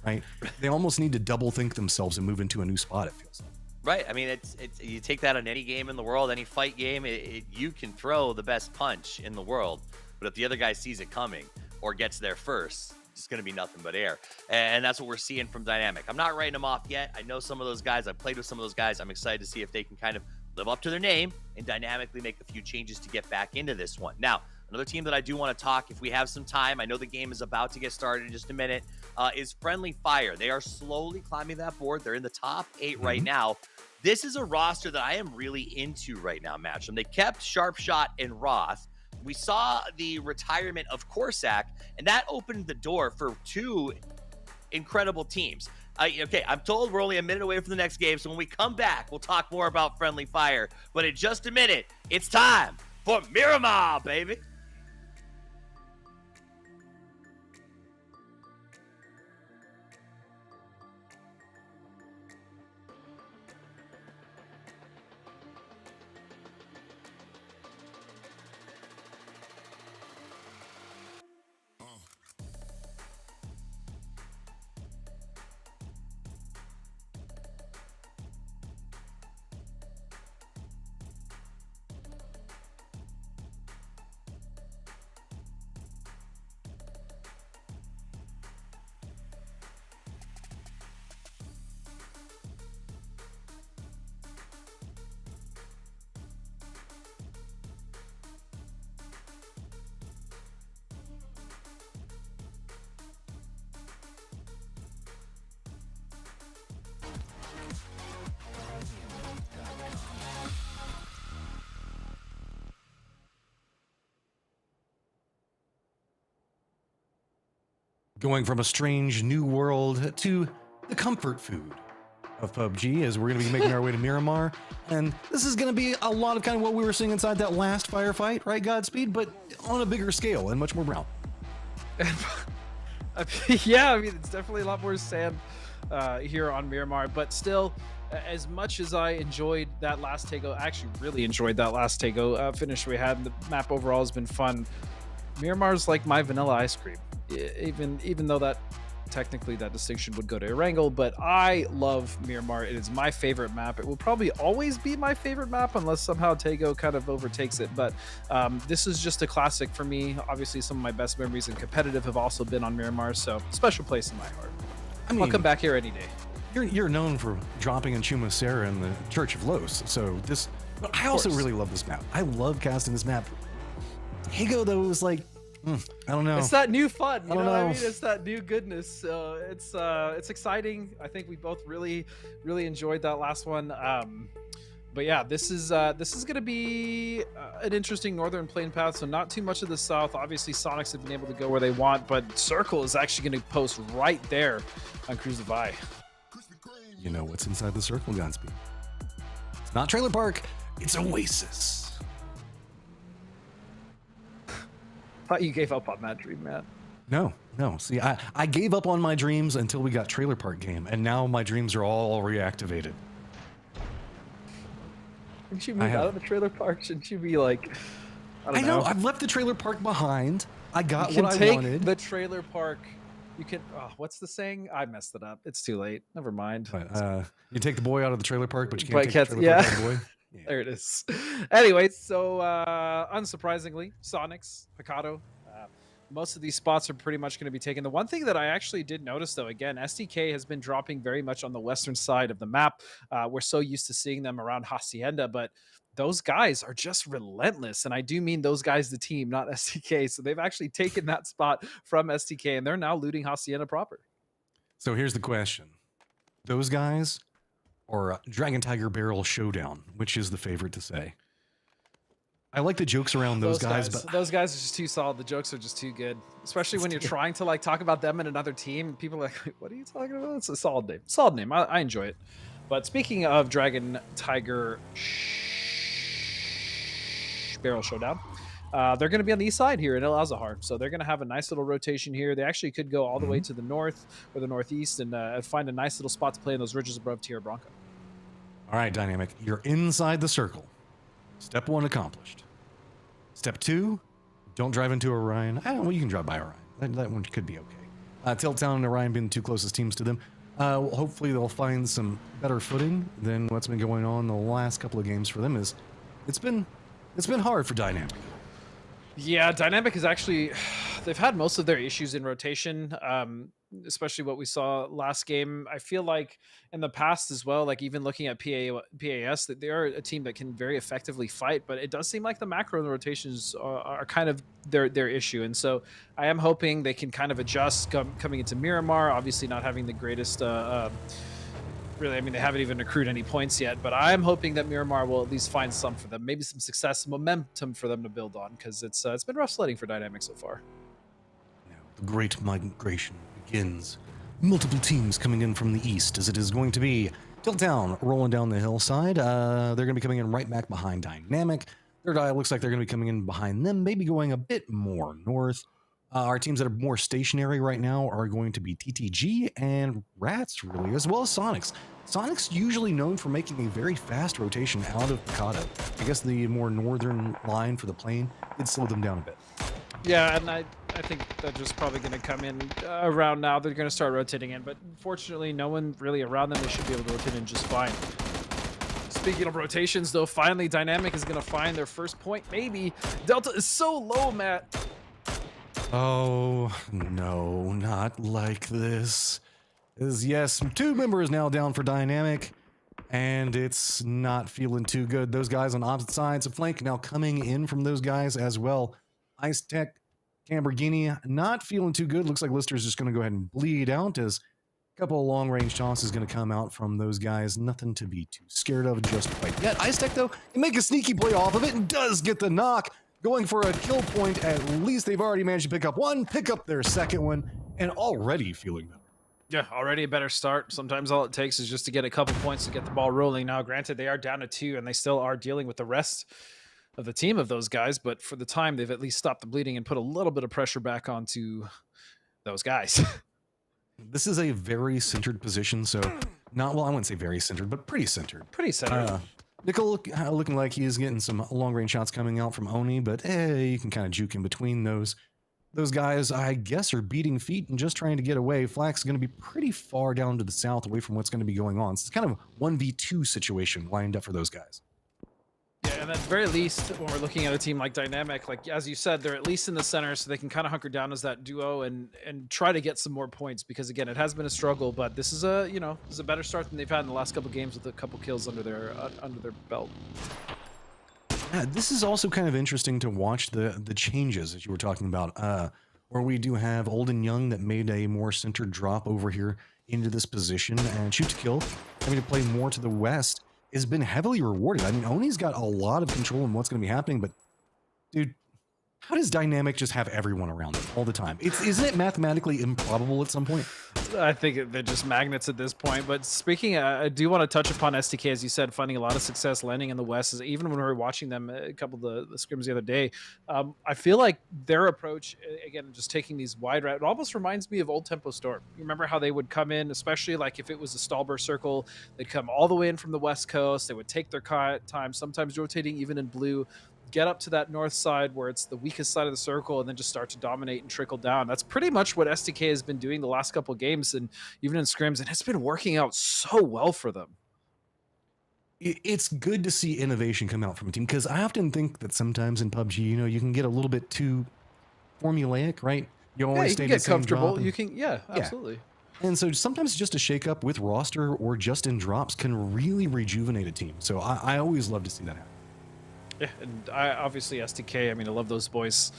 right? They almost need to double think themselves and move into a new spot, it feels like. Right. I mean, it's you take that on any game in the world, any fight game, you can throw the best punch in the world, but if the other guy sees it coming or gets there first, it's going to be nothing but air. And that's what we're seeing from Dynamic. I'm not writing them off yet. I know some of those guys. I've played with some of those guys. I'm excited to see if they can kind of live up to their name and dynamically make a few changes to get back into this one. Now, Another team that I do want to talk, if we have some time, I know the game is about to get started in just a minute, is Friendly Fire. They are slowly climbing that board. They're in the top 8 right now. This is a roster that I am really into right now, Matchroom. They kept Sharpshot and Roth. We saw the retirement of Corsac, and that opened the door for 2 incredible teams. Okay, I'm told we're only a minute away from the next game, so when we come back, we'll talk more about Friendly Fire. But in just a minute, it's time for Miramar, baby. Going from a strange new world to the comfort food of PUBG, as we're going to be making our way to Miramar. And this is going to be a lot of kind of what we were seeing inside that last firefight, right, Godspeed? But on a bigger scale and much more brown. Yeah, I mean, it's definitely a lot more sand here on Miramar, but still, as much as I enjoyed that last Taego, I actually really enjoyed that last Taego finish we had. The map overall has been fun. Miramar's like my vanilla ice cream, even though that technically that distinction would go to Erangel, but I love Miramar. It is my favorite map. It will probably always be my favorite map unless somehow Taego kind of overtakes it, but this is just a classic for me. Obviously, some of my best memories in competitive have also been on Miramar, so special place in my heart. I mean, I'll come back here any day. You're known for dropping in Chumacera in the Church of Los, so this... But I also really love this map. I love casting this map. Taego, though, was like... I don't know. It's that new fun, you know what I mean? know. It's that new goodness. It's exciting. I think we both really enjoyed that last one. But yeah, this is going to be an interesting northern plane path. So not too much of the south. Obviously, Sonics have been able to go where they want, but Circle is actually going to post right there on Cruise Divide. You know what's inside the Circle, Godspeed? It's not Trailer Park. It's Oasis. Thought you gave up on that dream, man. No. See, I gave up on my dreams until we got Trailer Park Game, and now my dreams are all reactivated. Shouldn't you move out of the trailer park? Shouldn't you be like, I don't know. I've left the trailer park behind. I got you can what I take wanted. the trailer park. You can. Oh, what's the saying? I messed it up. It's too late. Never mind. But, you take the boy out of the trailer park, but you can't take the trailer yeah. park out of the boy. Yeah. There it is. Anyway, so unsurprisingly, Sonics, Picado, most of these spots are pretty much going to be taken. The one thing that I actually did notice, though, again, SDK has been dropping very much on the western side of the map. We're so used to seeing them around Hacienda, but those guys are just relentless. And I do mean those guys, the team, not SDK. So they've actually taken that spot from SDK, and they're now looting Hacienda proper. So here's the question. Those guys or Dragon Tiger Barrel Showdown, which is the favorite to say? I like the jokes around those guys, but those guys are just too solid. The jokes are just too good, especially when you're trying to like talk about them in another team. People are like, what are you talking about? It's a solid name. Solid name. I enjoy it. But speaking of Dragon Tiger Barrel Showdown, they're going to be on the east side here in El Azahar. So they're going to have a nice little rotation here. They actually could go all the way to the north or the northeast and find a nice little spot to play in those ridges above Tierra Blanca. All right, Dynamic, you're inside the circle. Step 1 accomplished. Step 2, don't drive into Orion. I don't know, you can drive by Orion. That one could be okay. Tilt Town and Orion being the 2 closest teams to them. Hopefully they'll find some better footing than what's been going on the last couple of games for them. It's been hard for Dynamic. Yeah, Dynamic is actually they've had most of their issues in rotation, especially what we saw last game. I feel like in the past as well, like even looking at PAS, that they are a team that can very effectively fight, but it does seem like the macro and the rotations are kind of their issue. And so I am hoping they can kind of adjust coming into Miramar, obviously not having the greatest really, I mean, they haven't even accrued any points yet, but I'm hoping that Miramar will at least find some for them, maybe some success, momentum for them to build on, because it's been rough sledding for Dynamic so far. Now, the great migration begins. Multiple teams coming in from the east, as it is going to be Tiltown rolling down the hillside. They're going to be coming in right back behind Dynamic. Third Eye looks like they're going to be coming in behind them, maybe going a bit more north. Our teams that are more stationary right now are going to be TTG and Rats, really, as well as Sonics. Sonics usually known for making a very fast rotation out of Picado. I guess the more northern line for the plane did slow them down a bit. Yeah, and I think they're just probably going to come in around now. They're going to start rotating in, but fortunately, no one really around them. They should be able to rotate in just fine. Speaking of rotations, though, finally Dynamic is going to find their first point. Maybe Delta is so low, Matt. Oh, no, not like this. Yes, 2 members now down for Dynamic, and it's not feeling too good. Those guys on opposite sides of flank now coming in from those guys as well. Ice Tech, Lamborghini, not feeling too good. Looks like Lister's just going to go ahead and bleed out as a couple of long-range tosses going to come out from those guys. Nothing to be too scared of just quite yet. Ice Tech, though, can make a sneaky play off of it and does get the knock. Going for a kill point, at least they've already managed to pick up one, pick up their second one, and already feeling better. Yeah, already a better start. Sometimes all it takes is just to get a couple points to get the ball rolling. Now, granted, they are down to 2, and they still are dealing with the rest of the team of those guys, but for the time, they've at least stopped the bleeding and put a little bit of pressure back onto those guys. This is a very centered position, so not, well, I wouldn't say very centered, but pretty centered. Pretty centered. Nickel looking like he's getting some long-range shots coming out from Oni, but you can kind of juke in between those. Those guys, I guess, are beating feet and just trying to get away. Flax is going to be pretty far down to the south away from what's going to be going on. So it's kind of a 1v2 situation lined up for those guys. Yeah, and at the very least, when we're looking at a team like Dynamic, like as you said, they're at least in the center, so they can kind of hunker down as that duo and try to get some more points. Because again, it has been a struggle, but this is a better start than they've had in the last couple games with a couple kills under their belt. Yeah, this is also kind of interesting to watch the changes as you were talking about, where we do have Old and Young that made a more centered drop over here into this position, and Shoot to Kill having to play more to the west has been heavily rewarded. I mean, Oni's got a lot of control in what's going to be happening, but dude, how does Dynamic just have everyone around them all the time? Isn't it mathematically improbable at some point? I think they're just magnets at this point. But speaking, I do want to touch upon STK, as you said, finding a lot of success landing in the West. Is even when we were watching them a couple of the scrims the other day, I feel like their approach, again, just taking these wide routes, it almost reminds me of Old Tempo Storm. You remember how they would come in, especially like if it was a Stalber circle, they'd come all the way in from the West Coast. They would take their time, sometimes rotating even in blue, get up to that north side where it's the weakest side of the circle, and then just start to dominate and trickle down. That's pretty much what STK has been doing the last couple of games, and even in scrims, and it's been working out so well for them. It's good to see innovation come out from a team, because I often think that sometimes in PUBG, you can get a little bit too formulaic, right? You always stay you can get the same comfortable. drop and, You can, absolutely. And so sometimes just a shake up with roster or just in drops can really rejuvenate a team. So I always love to see that happen. Yeah, and I obviously STK. I mean, I love those boys,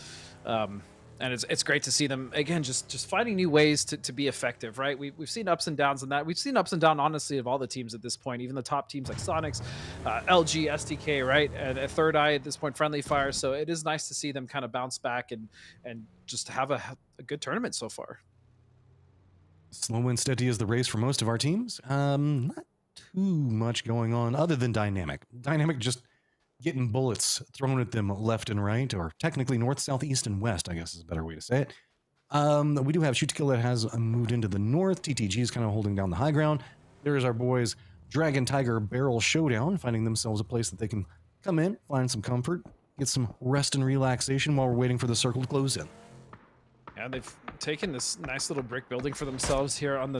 and it's great to see them again, just finding new ways to be effective. Right, we've seen ups and downs in that. We've seen ups and downs, honestly, of all the teams at this point, even the top teams like Sonics, LG, STK, right, and a Third Eye at this point, Friendly Fire. So it is nice to see them kind of bounce back and just have a good tournament so far. Slow and steady is the race for most of our teams. Not too much going on other than Dynamic. Dynamic just getting bullets thrown at them left and right, or technically north, south, east, and west, I guess is a better way to say it. We do have Shoot to Kill that has moved into the north. TTG is kind of holding down the high ground. There's our boys Dragon Tiger Barrel Showdown, finding themselves a place that they can come in, find some comfort, get some rest and relaxation while we're waiting for the circle to close in. Yeah, they've taking this nice little brick building for themselves here on the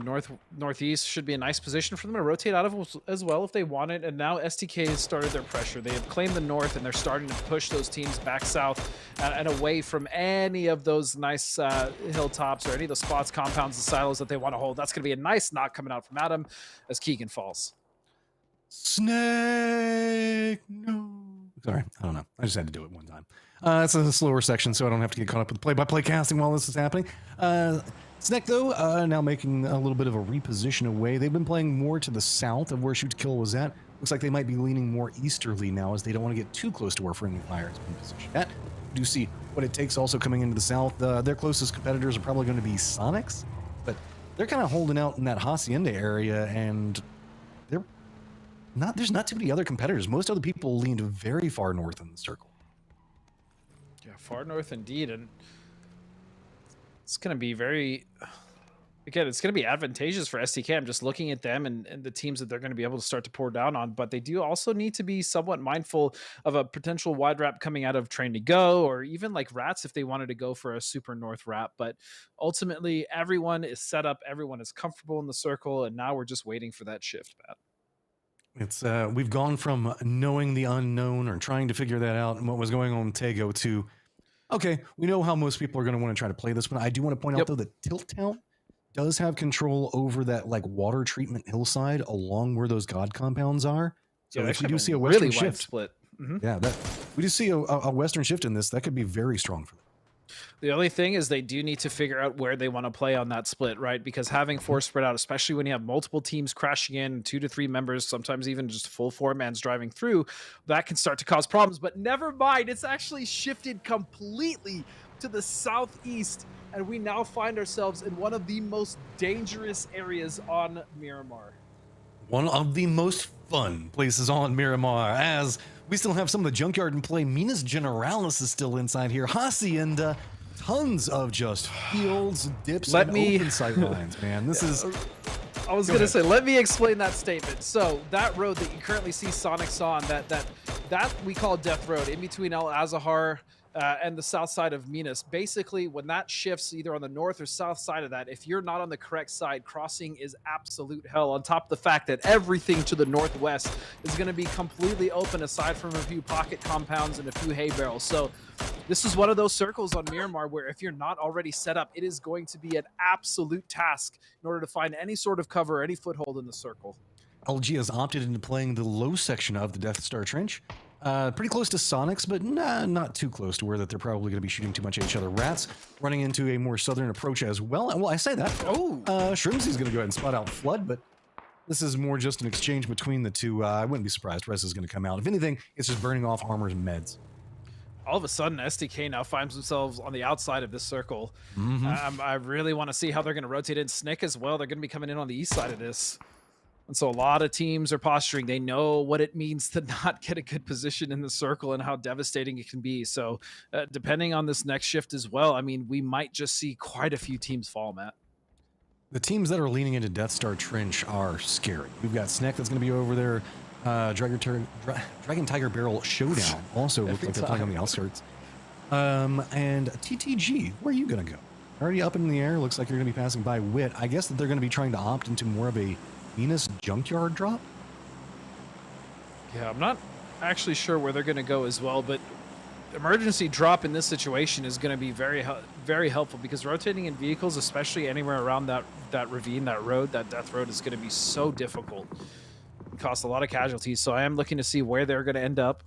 northeast. Should be a nice position for them to rotate out of as well if they want it. And now STK has started their pressure. They have claimed the north, and they're starting to push those teams back south and away from any of those nice hilltops or any of the spots, compounds, and silos that they want to hold. That's going to be a nice knock coming out from Adam as Keegan falls. Snake, no. Sorry, I don't know. I just had to do it one time. It's a slower section, so I don't have to get caught up with play-by-play casting while this is happening. Snake, though, now making a little bit of a reposition away. They've been playing more to the south of where Shoot to Kill was at. Looks like they might be leaning more easterly now, as they don't want to get too close to where Friendly Fire has been positioned at. We do see what it takes also coming into the south. Their closest competitors are probably going to be Sonics, but they're kind of holding out in that Hacienda area, and there's not too many other competitors. Most other people leaned very far north in the circle. Yeah, far north indeed, and it's going to be it's going to be advantageous for STK. I'm just looking at them and the teams that they're going to be able to start to pour down on, but they do also need to be somewhat mindful of a potential wide wrap coming out of Train to Go, or even like Rats if they wanted to go for a super north wrap. But ultimately, everyone is set up, everyone is comfortable in the circle, and now we're just waiting for that shift, Matt. It's we've gone from knowing the unknown or trying to figure that out and what was going on with Taego to, okay, we know how most people are going to want to try to play this one. I do want to point out, though, that Tilt Town does have control over that like water treatment hillside along where those god compounds are. So if you do see a western really shift, split. yeah, we do see a western shift in this. That could be very strong for them. The only thing is they do need to figure out where they want to play on that split, right? Because having four spread out, especially when you have multiple teams crashing in, 2 to 3 members, sometimes even just full 4-mans driving through, that can start to cause problems. But never mind, it's actually shifted completely to the southeast, and we now find ourselves in one of the most dangerous areas on Miramar. One of the most fun places on Miramar, as we still have some of the junkyard in play. Minas Generalis is still inside here. Hacienda, tons of just fields, dips, and open sight lines, man. This is... I was going to say, let me explain that statement. So that road that you currently see Sonics on, that we call Death Road, in between El Azahar and the south side of Minas. Basically, when that shifts either on the north or south side of that, if you're not on the correct side, crossing is absolute hell, on top of the fact that everything to the northwest is going to be completely open aside from a few pocket compounds and a few hay barrels. So this is one of those circles on Miramar where if you're not already set up, it is going to be an absolute task in order to find any sort of cover, any foothold in the circle. LG has opted into playing the low section of the Death Star Trench. Pretty close to Sonics, but not too close to where that they're probably going to be shooting too much at each other. Rats running into a more southern approach as well. Well, I say that. Shrimsy's going to go ahead and spot out Flood, but this is more just an exchange between the two. I wouldn't be surprised Rez is going to come out. If anything, it's just burning off armors and meds. All of a sudden, SDK now finds themselves on the outside of this circle. I really want to see how they're going to rotate in. Snick as well. They're going to be coming in on the east side of this. And so a lot of teams are posturing. They know what it means to not get a good position in the circle and how devastating it can be. So depending on this next shift as well, I mean, we might just see quite a few teams fall, Matt. The teams that are leaning into Death Star Trench are scary. We've got Snick that's going to be over there. Dragon Tiger Barrel Showdown also looks like they're playing on the outskirts. And TTG, where are you going to go? Already up in the air. Looks like you're going to be passing by Wit. I guess that they're going to be trying to opt into more of a Venus junkyard drop? Yeah, I'm not actually sure where they're going to go as well, but emergency drop in this situation is going to be very helpful, because rotating in vehicles, especially anywhere around that ravine, that road, that death road, is going to be so difficult. It costs a lot of casualties, so I am looking to see where they're going to end up.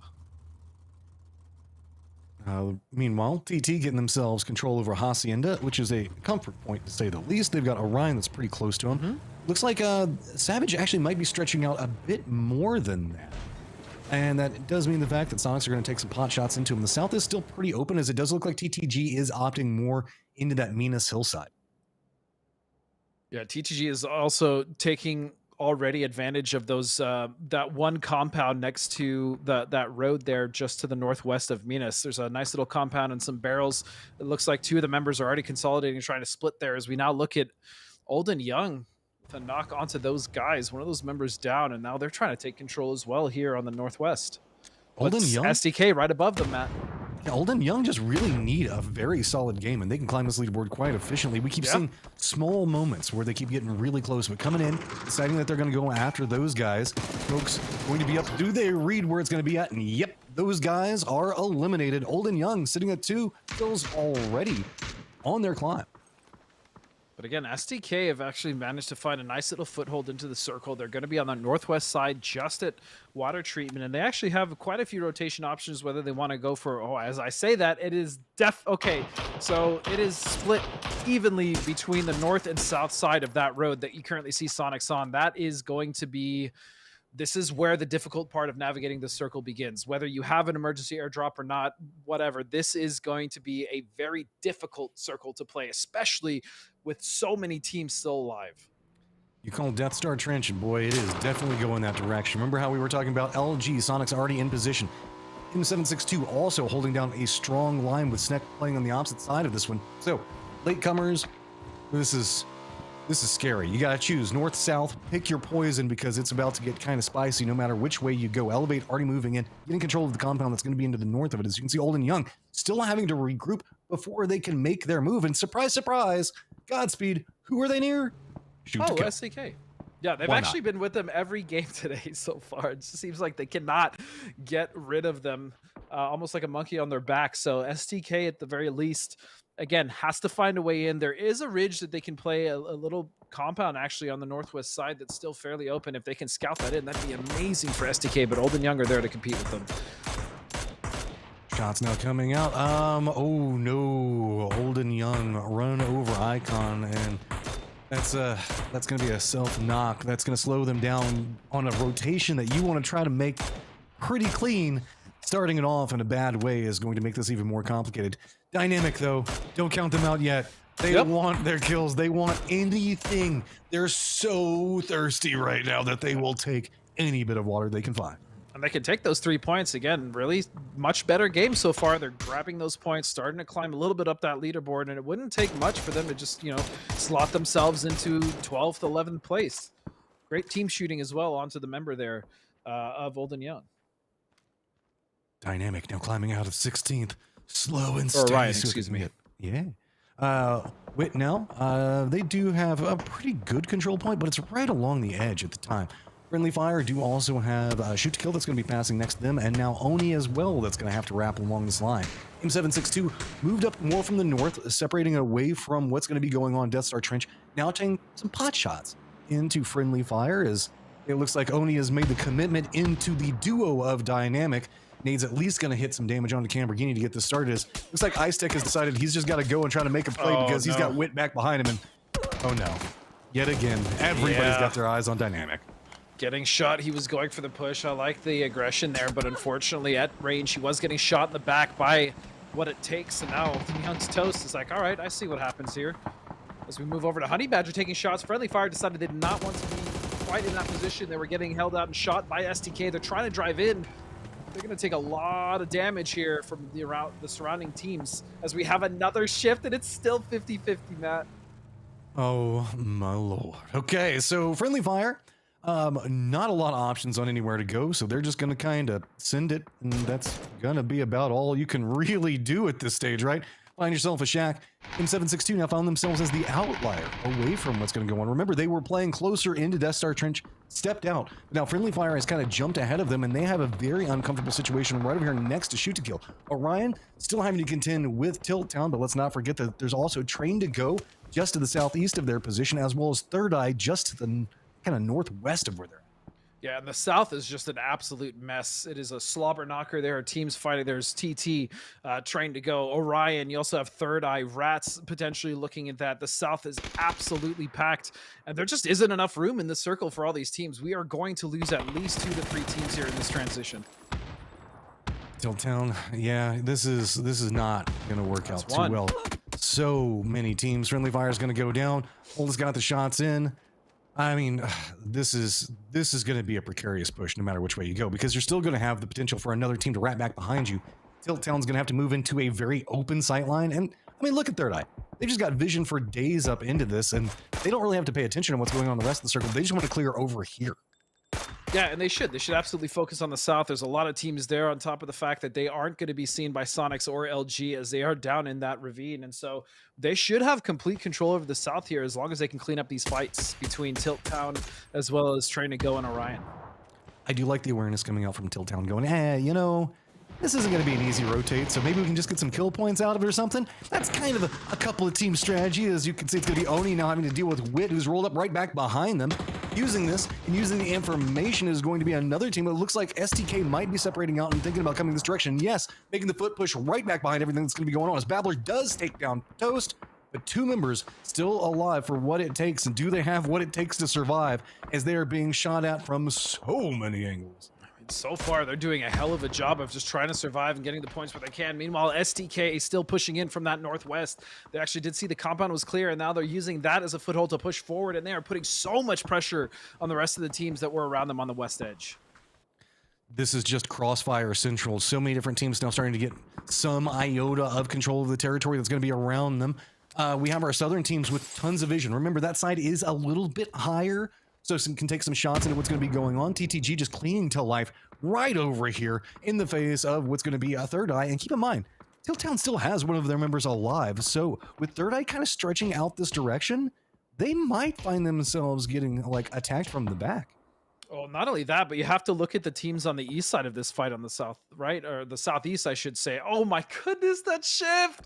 Meanwhile, TT getting themselves control over Hacienda, which is a comfort point to say the least. They've got Orion that's pretty close to them. Looks like Savage actually might be stretching out a bit more than that. And that does mean the fact that Sonics are going to take some pot shots into him. The south is still pretty open, as it does look like TTG is opting more into that Minas hillside. Yeah, TTG is also taking already advantage of those that one compound next to that road there just to the northwest of Minas. There's a nice little compound and some barrels. It looks like 2 of the members are already consolidating and trying to split there, as we now look at Old and Young to knock onto those guys, one of those members down, and now they're trying to take control as well here on the northwest. Old and Young? SDK right above them, Matt. Olden Young just really need a very solid game, and they can climb this leaderboard quite efficiently. We keep seeing small moments where they keep getting really close, but coming in, deciding that they're going to go after those guys. Folks going to be up. Do they read where it's going to be at? And yep, those guys are eliminated. Olden Young sitting at 2 kills already on their climb. But again, SDK have actually managed to find a nice little foothold into the circle. They're going to be on the northwest side, just at water treatment, and they actually have quite a few rotation options, whether they want to go for, oh, as I say that, it is okay, so it is split evenly between the north and south side of that road that you currently see Sonics on. That is going to be, this is where the difficult part of navigating the circle begins. Whether you have an emergency airdrop or not, whatever, this is going to be a very difficult circle to play, especially with so many teams still alive. You call Death Star Trench, and boy, it is definitely going that direction. Remember how we were talking about LG, Sonic's already in position. M762 also holding down a strong line with Sneck playing on the opposite side of this one. So, latecomers, this is scary. You gotta choose north, south, pick your poison because it's about to get kind of spicy no matter which way you go. Elevate already moving in, getting control of the compound that's going to be into the north of it. As you can see, Olden Young still having to regroup before they can make their move. And surprise, surprise, Godspeed, who are they near? Shoot to kill. SDK. Yeah, they've actually been with them every game today so far. It just seems like they cannot get rid of them, almost like a monkey on their back. So SDK, at the very least, again, has to find a way in. There is a ridge that they can play, a little compound actually on the northwest side that's still fairly open. If they can scout that in, that'd be amazing for SDK, but Olden Young are there to compete with them. Shots now coming out. Oh no, Olden Young run over Icon, and that's going to be a self-knock. That's going to slow them down on a rotation that you want to try to make pretty clean. Starting it off in a bad way is going to make this even more complicated. Dynamic, though, don't count them out yet. They want their kills. They want anything. They're so thirsty right now that they will take any bit of water they can find. And they can take those 3 points. Again, really much better game so far. They're grabbing those points, starting to climb a little bit up that leaderboard, and it wouldn't take much for them to just, slot themselves into 12th, 11th place. Great team shooting as well onto the member there of Olden Young. Dynamic now climbing out of 16th. Slow and steady. Ryan, excuse me. Yeah. Wait, now, they do have a pretty good control point, but it's right along the edge at the time. Friendly Fire do also have Shoot to Kill that's going to be passing next to them, and now Oni as well that's going to have to wrap along this line. M762 moved up more from the north, separating away from what's going to be going on Death Star Trench, now taking some pot shots into Friendly Fire as it looks like Oni has made the commitment into the duo of Dynamic. Nade's at least going to hit some damage onto Lamborghini to get this started. Looks like Ice Tech has decided he's just got to go and try to make a play because he's got Wit back behind him. And oh no, yet again, everybody's got their eyes on Dynamic. Getting shot, he was going for the push. I like the aggression there, but unfortunately at range, he was getting shot in the back by what it takes. And now Young's Toast is like, all right, I see what happens here. As we move over to Honey Badger taking shots, Friendly Fire decided they did not want to be quite in that position. They were getting held out and shot by SDK. They're trying to drive in. They're going to take a lot of damage here from the surrounding teams as we have another shift, and it's still 50-50, Matt. Oh, my lord. Okay, so Friendly Fire, not a lot of options on anywhere to go, so they're just going to kind of send it, and that's going to be about all you can really do at this stage, right? Find yourself a shack. M762 now found themselves as the outlier away from what's going to go on. Remember, they were playing closer into Death Star Trench, stepped out. Now, Friendly Fire has kind of jumped ahead of them, and they have a very uncomfortable situation right over here next to Shoot to Kill. Orion still having to contend with Tilt Town, but let's not forget that there's also Train to Go just to the southeast of their position, as well as Third Eye just to the kind of northwest of where they're at. Yeah, and the south is just an absolute mess. It is a slobber knocker. There are teams fighting. There's TT, Train to Go, Orion. You also have Third Eye, Rats potentially looking at that. The south is absolutely packed, and there just isn't enough room in the circle for all these teams. We are going to lose at least 2 to 3 teams here in this transition. Tilt Town, yeah, this is not going to work out too well. So many teams. Friendly Fire is going to go down. Oldest got the shots in. I mean, this is going to be a precarious push no matter which way you go, because you're still going to have the potential for another team to wrap back behind you. Tilt Town's going to have to move into a very open sight line. And I mean, look at Third Eye. They just got vision for days up into this, and they don't really have to pay attention to what's going on in the rest of the circle. They just want to clear over here. Yeah, and they should. They should absolutely focus on the South. There's a lot of teams there on top of the fact that they aren't going to be seen by Sonics or LG as they are down in that ravine. And so they should have complete control over the South here as long as they can clean up these fights between Tilt Town as well as Trying to Go and Orion. I do like the awareness coming out from Tilt Town going, you know, this isn't going to be an easy rotate, so maybe we can just get some kill points out of it or something. That's kind of a couple of team strategy. As you can see, it's going to be Oni now having to deal with Wit, who's rolled up right back behind them. Using this and using the information is going to be another team. It looks like STK might be separating out and thinking about coming this direction. Yes, making the foot push right back behind everything that's going to be going on as Babbler does take down Toast, but 2 members still alive for what it takes. And do they have what it takes to survive as they are being shot at from so many angles? So far, they're doing a hell of a job of just trying to survive and getting the points where they can. Meanwhile, STK is still pushing in from that northwest. They actually did see the compound was clear, and now they're using that as a foothold to push forward, and they are putting so much pressure on the rest of the teams that were around them on the west edge. This is just crossfire central. So many different teams now starting to get some iota of control of the territory that's going to be around them. We have our southern teams with tons of vision. Remember, that side is a little bit higher, so can take some shots into what's going to be going on. TTG just clinging to life right over here in the face of what's going to be a Third Eye. And keep in mind, Tilt Town still has one of their members alive. So with Third Eye kind of stretching out this direction, they might find themselves getting like attacked from the back. Oh, not only that, but you have to look at the teams on the east side of this fight on the south, right? Or the southeast, I should say. Oh my goodness, that shift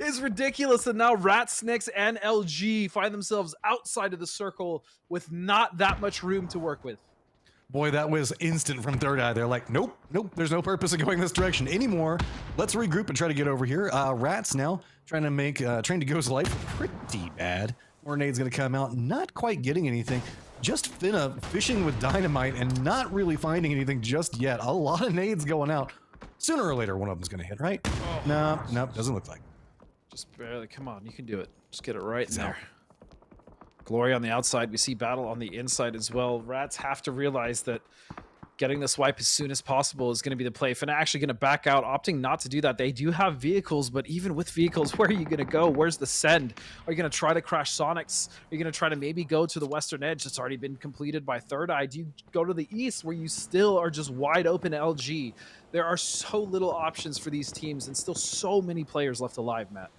is ridiculous. And now Rat, Snicks, and LG find themselves outside of the circle with not that much room to work with. Boy, that was instant from Third Eye. They're like, nope, there's no purpose of going this direction anymore. Let's regroup and try to get over here. Rats now trying to make Train to Go's life pretty bad. More nades going to come out, not quite getting anything. Just Finna fishing with dynamite and not really finding anything just yet. A lot of nades going out. Sooner or later, one of them's going to hit, right? Oh. No, doesn't look like. Just barely. Come on, you can do it. Just get it right in there. Glory on the outside. We see Battle on the inside as well. Rats have to realize that getting this wipe as soon as possible is going to be the play. Finna actually going to back out, opting not to do that. They do have vehicles, but even with vehicles, where are you going to go? Where's the send? Are you going to try to crash Sonics? Are you going to try to maybe go to the western edge that's already been completed by Third Eye? Do you go to the east where you still are just wide open LG? There are so little options for these teams and still so many players left alive, Matt.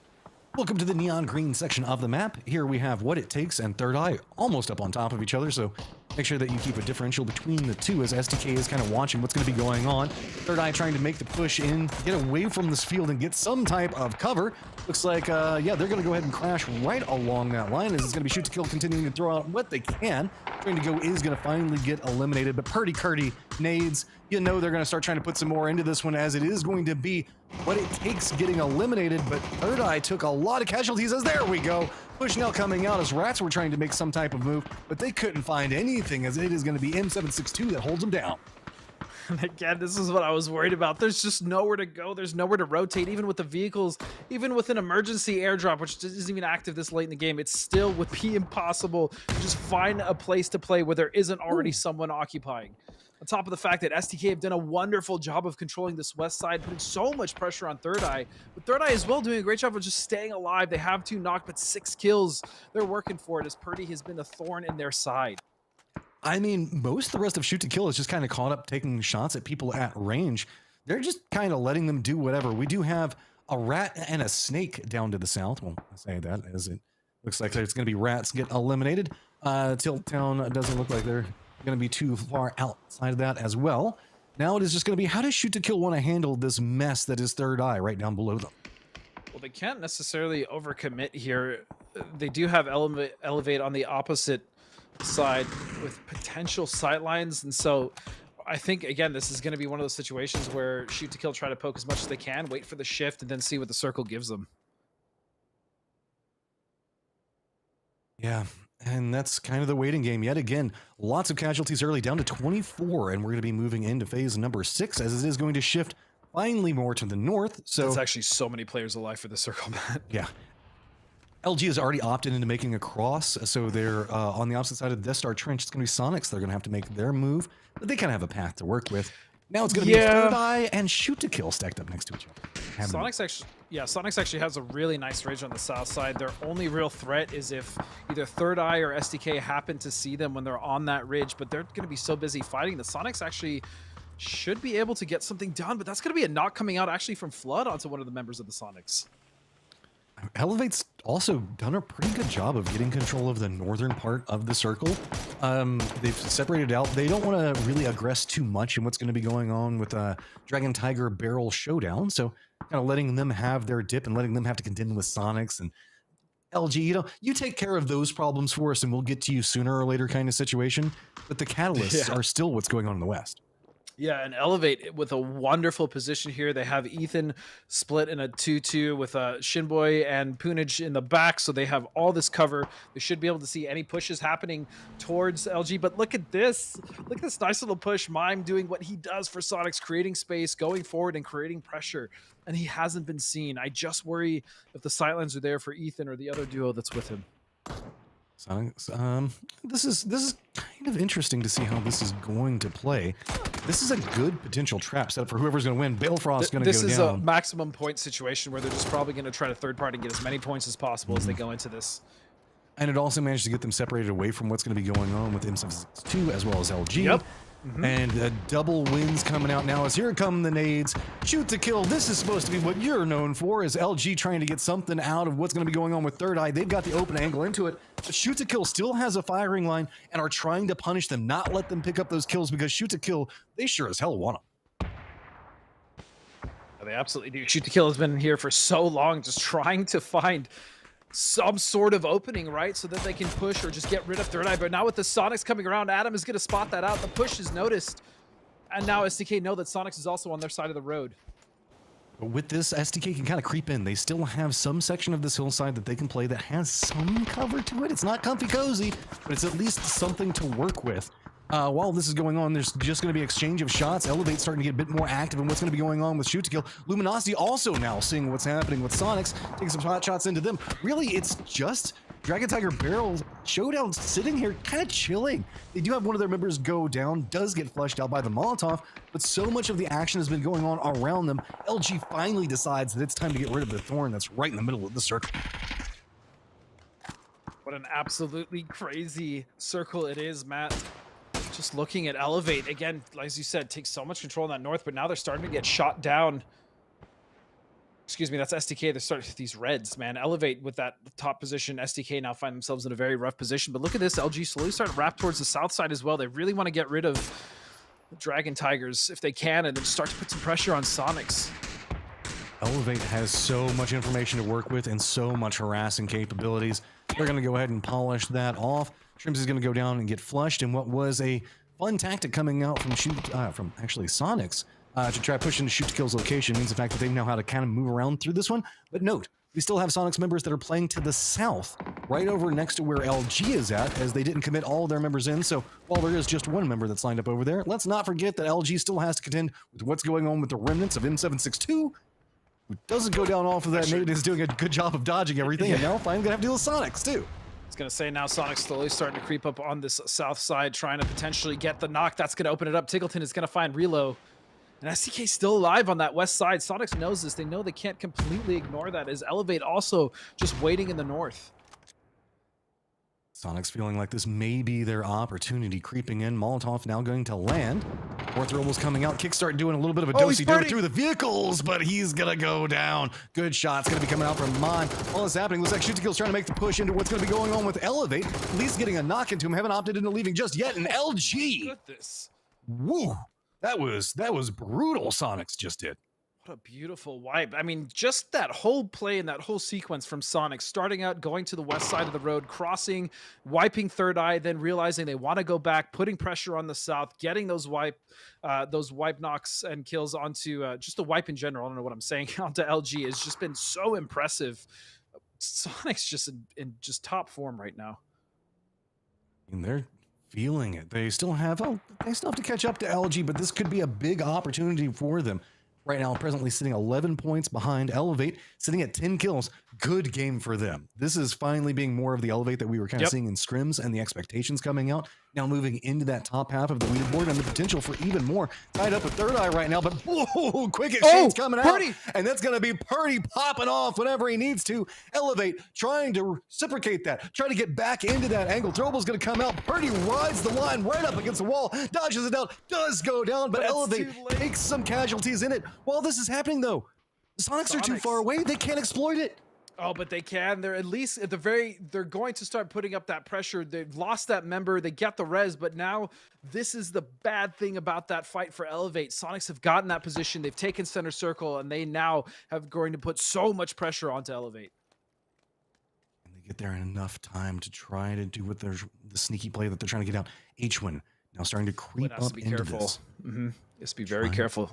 Welcome to the neon green section of the map. Here we have What It Takes and Third Eye almost up on top of each other, so make sure that you keep a differential between the two as STK is kind of watching what's going to be going on. Third Eye trying to make the push in, get away from this field and get some type of cover. Looks like, yeah, they're going to go ahead and crash right along that line as it's going to be shoot to kill, continuing to throw out what they can. Trying to Go is going to finally get eliminated, but Purdy nades, you know they're going to start trying to put some more into this one as it is going to be What It Takes getting eliminated, but Third Eye took a lot of casualties as there we go. Push now coming out as Rats were trying to make some type of move, but they couldn't find anything as it is going to be M762 that holds them down. And again, this is what I was worried about. There's just nowhere to go. There's nowhere to rotate, even with the vehicles, even with an emergency airdrop, which isn't even active this late in the game. It still would be impossible to just find a place to play where there isn't already someone occupying. On top of the fact that STK have done a wonderful job of controlling this west side, putting so much pressure on Third Eye. But Third Eye as well doing a great job of just staying alive. They have 2 knocked, but 6 kills. They're working for it as Purdy has been a thorn in their side. I mean, most of the rest of Shoot to Kill is just kind of caught up taking shots at people at range. They're just kind of letting them do whatever. We do have a rat and a snake down to the south. Well, I say that as it looks like there's going to be Rats get eliminated. Tilt Town doesn't look like they're going to be too far outside of that as well. Now it is just going to be, how does Shoot to Kill want to handle this mess that is Third Eye right down below them? Well, they can't necessarily overcommit here. They do have Elevate on the opposite side with potential sightlines, and so I think again this is going to be one of those situations where Shoot to Kill try to poke as much as they can, wait for the shift, and then see what the circle gives them. Yeah, and that's kind of the waiting game yet again. Lots of casualties early, down to 24, and we're going to be moving into phase number 6 as it is going to shift finally more to the north. So there's actually so many players alive for the circle, Matt. Yeah. LG has already opted into making a cross, so they're on the opposite side of the Death Star Trench. It's going to be Sonics. They're going to have to make their move, but they kind of have a path to work with. Now it's going to be Third Eye and Shoot to Kill stacked up next to each other. Sonic's actually has a really nice ridge on the south side. Their only real threat is if either Third Eye or SDK happen to see them when they're on that ridge, but they're going to be so busy fighting. The Sonics actually should be able to get something done, but that's going to be a knock coming out actually from Flood onto one of the members of the Sonics. Elevate's also done a pretty good job of getting control of the northern part of the circle. They've separated out. They don't want to really aggress too much in what's going to be going on with Dragon Tiger Barrel Showdown. So kind of letting them have their dip and letting them have to contend with Sonics and LG. You know, you take care of those problems for us and we'll get to you sooner or later kind of situation. But the catalysts are still what's going on in the West. Yeah, and Elevate with a wonderful position here. They have Ethan split in a 2-2 with Shinboy and Punage in the back, so they have all this cover. They should be able to see any pushes happening towards LG, but look at this. Look at this nice little push. Mime doing what he does for Sonics, creating space, going forward and creating pressure, and he hasn't been seen. I just worry if the sightlines are there for Ethan or the other duo that's with him. Sonics, this is kind of interesting to see how this is going to play. This is a good potential trap set for whoever's going to win. Balefrost's going to go down. This is a maximum point situation where they're just probably going to try to third party and get as many points as possible as they go into this. And it also managed to get them separated away from what's going to be going on with M762 as well as LG. Yep. And double wins coming out now as here come the nades. Shoot to Kill. This is supposed to be what you're known for, is LG trying to get something out of what's going to be going on with Third Eye. They've got the open angle into it, but Shoot to Kill still has a firing line and are trying to punish them, not let them pick up those kills, because Shoot to Kill, they sure as hell want them. They absolutely do. Shoot to Kill has been here for so long, just trying to find some sort of opening, right, so that they can push or just get rid of Third Eye. But now with the Sonics coming around, Adam is going to spot that out. The push is noticed, and now SDK know that Sonics is also on their side of the road. But with this, SDK can kind of creep in. They still have some section of this hillside that they can play that has some cover to it. It's not comfy cozy, but it's at least something to work with. While this is going on, there's just going to be exchange of shots. Elevate starting to get a bit more active in what's going to be going on with Shoot to Kill. Luminosity also now seeing what's happening with Sonics, taking some hot shots into them. Really, it's just Dragon Tiger Barrel Showdown sitting here kind of chilling. They do have one of their members go down, does get flushed out by the Molotov, but so much of the action has been going on around them. LG finally decides that it's time to get rid of the Thorn that's right in the middle of the circle. What an absolutely crazy circle it is, Matt. Just looking at Elevate, again, as you said, takes so much control in that north, but now they're starting to get shot down. Excuse me, that's SDK. They're starting these reds, man. Elevate with that top position. SDK now find themselves in a very rough position. But look at this. LG slowly starting to wrap towards the south side as well. They really want to get rid of the Dragon Tigers if they can, and then start to put some pressure on Sonics. Elevate has so much information to work with and so much harassing capabilities. They're going to go ahead and polish that off. Shrimps is going to go down and get flushed, and what was a fun tactic coming out from actually Sonics to try pushing Shoot to Kill's location means the fact that they know how to kind of move around through this one. But note, we still have Sonics members that are playing to the south, right over next to where LG is at, as they didn't commit all of their members in. So while there is just one member that's lined up over there, let's not forget that LG still has to contend with what's going on with the remnants of M762, who doesn't go down off of that. Nate is doing a good job of dodging everything, and now finally gonna have to deal with Sonics too. I was going to say, now Sonic's slowly starting to creep up on this south side, trying to potentially get the knock. That's going to open it up. Tiggleton is going to find Relo. And SDK still alive on that west side. Sonics knows this. They know they can't completely ignore that, as Elevate also just waiting in the north. Sonics feeling like this may be their opportunity, creeping in. Molotov now going to land. Fourth Robo's coming out. Kickstart doing a little bit of a dosey-do through the vehicles, but he's going to go down. Good shot's going to be coming out from Mime. All this happening looks like Shoot to Kill's trying to make the push into what's going to be going on with Elevate. At least getting a knock into him. Haven't opted into leaving just yet. And LG. Look at this. Woo. That was brutal. Sonics just did. What a beautiful wipe. I mean, just that whole play and that whole sequence from Sonic, starting out, going to the west side of the road, crossing, wiping Third Eye, then realizing they want to go back, putting pressure on the south, getting those wipe knocks and kills onto just the wipe in general. I don't know what I'm saying, onto LG has just been so impressive. Sonic's just in just top form right now. And they're feeling it. They still have to catch up to LG, but this could be a big opportunity for them. Right now, presently sitting 11 points behind Elevate, sitting at 10 kills. Good game for them. This is finally being more of the Elevate that we were kind of seeing in scrims and the expectations coming out. now moving into that top half of the leaderboard and the potential for even more. Tied up with Third Eye right now, but whoa, quick exchange coming out. Purdy! And that's going to be Purdy popping off whenever he needs to. Elevate, trying to reciprocate that, trying to get back into that angle. Throwable's going to come out. Purdy rides the line right up against the wall, dodges it out, does go down, but Elevate takes some casualties in it. While this is happening, though, the Sonics are too far away. They can't exploit it. Oh, but they can. They're at least at the they're going to start putting up that pressure. They've lost that member. They get the res, but now this is the bad thing about that fight for Elevate. Sonics have gotten that position. They've taken center circle, and they now have going to put so much pressure onto Elevate. And they get there in enough time to try to do what the sneaky play that they're trying to get out. H1 now starting to creep up into this. Just be very careful.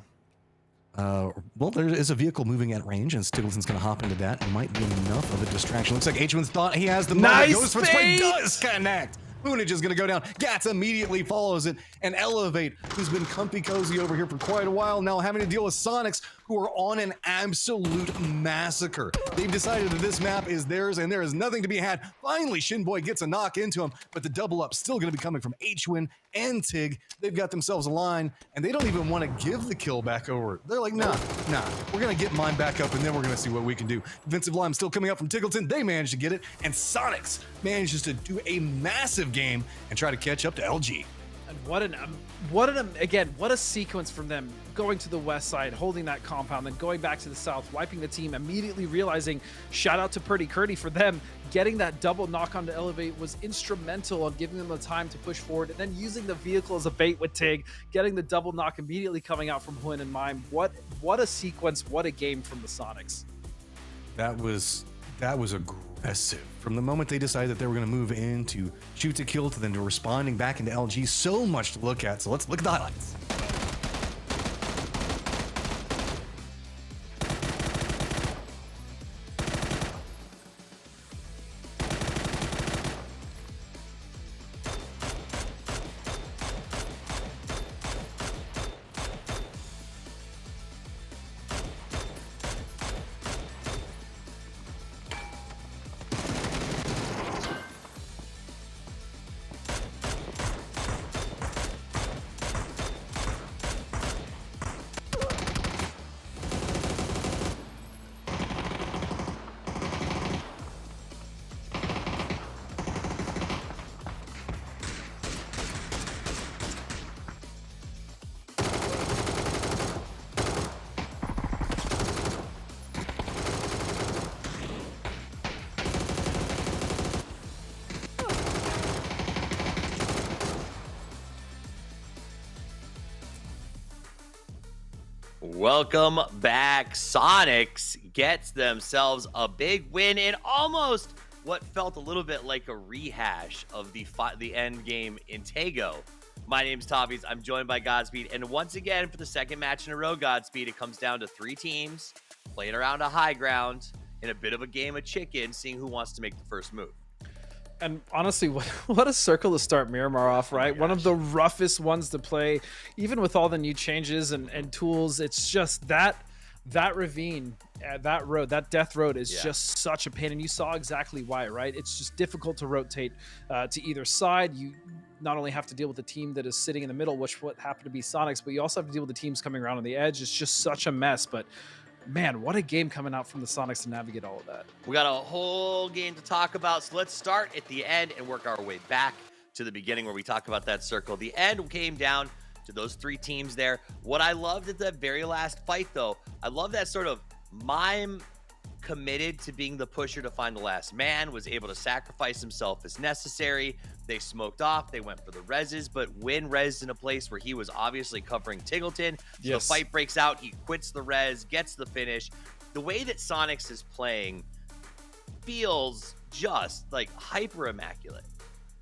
Well, there is a vehicle moving at range, and Stiggleton's going to hop into that. It might be enough of a distraction. Looks like H1's thought he has the moment. Goes for spray, does connect. Moonage is going to go down. Gats immediately follows it. And Elevate, who's been comfy cozy over here for quite a while now, having to deal with Sonics, who are on an absolute massacre. They've decided that this map is theirs, and there is nothing to be had. Finally, Shinboy gets a knock into him, but the double up still going to be coming from H1 and Tig. They've got themselves a line, and they don't even want to give the kill back over. They're like, nah, we're going to get mine back up, and then we're going to see what we can do. Defensive line still coming up from Tiggleton. They managed to get it, and Sonics manages to do a massive game and try to catch up to LG. And what a sequence from them going to the west side, holding that compound, then going back to the south, wiping the team, immediately realizing, shout out to Purdy Curdy for them, getting that double knock onto Elevate was instrumental on giving them the time to push forward, and then using the vehicle as a bait with Tig, getting the double knock immediately coming out from Huyn and Mime. What a sequence, what a game from the Sonics. That was aggressive. From the moment they decided that they were going to move into shoot to kill to then to responding back into LG, so much to look at. So let's look at the highlights. Welcome back. Sonics gets themselves a big win in almost what felt a little bit like a rehash of the end game in Taego. My name's Tavies. I'm joined by Godspeed. And once again, for the second match in a row, Godspeed, it comes down to 3 teams playing around a high ground in a bit of a game of chicken, seeing who wants to make the first move. And honestly, what a circle to start Miramar off, right? One of the roughest ones to play, even with all the new changes and tools. It's just that ravine, that road, that death road is just such a pain. And you saw exactly why, right? It's just difficult to rotate to either side. You not only have to deal with the team that is sitting in the middle, which what happened to be Sonics, but you also have to deal with the teams coming around on the edge. It's just such a mess. But man, what a game coming out from the Sonics to navigate all of that. We got a whole game to talk about, so let's start at the end and work our way back to the beginning where we talk about that circle. The end came down to those 3 teams there. What I loved at that very last fight, though, I love that sort of Mime committed to being the pusher to find the last man, was able to sacrifice himself as necessary. They smoked off, they went for the reses, but Win rezzed in a place where he was obviously covering Tiggleton. So the fight breaks out, he quits the res, gets the finish. The way that Sonics is playing feels just like hyper immaculate.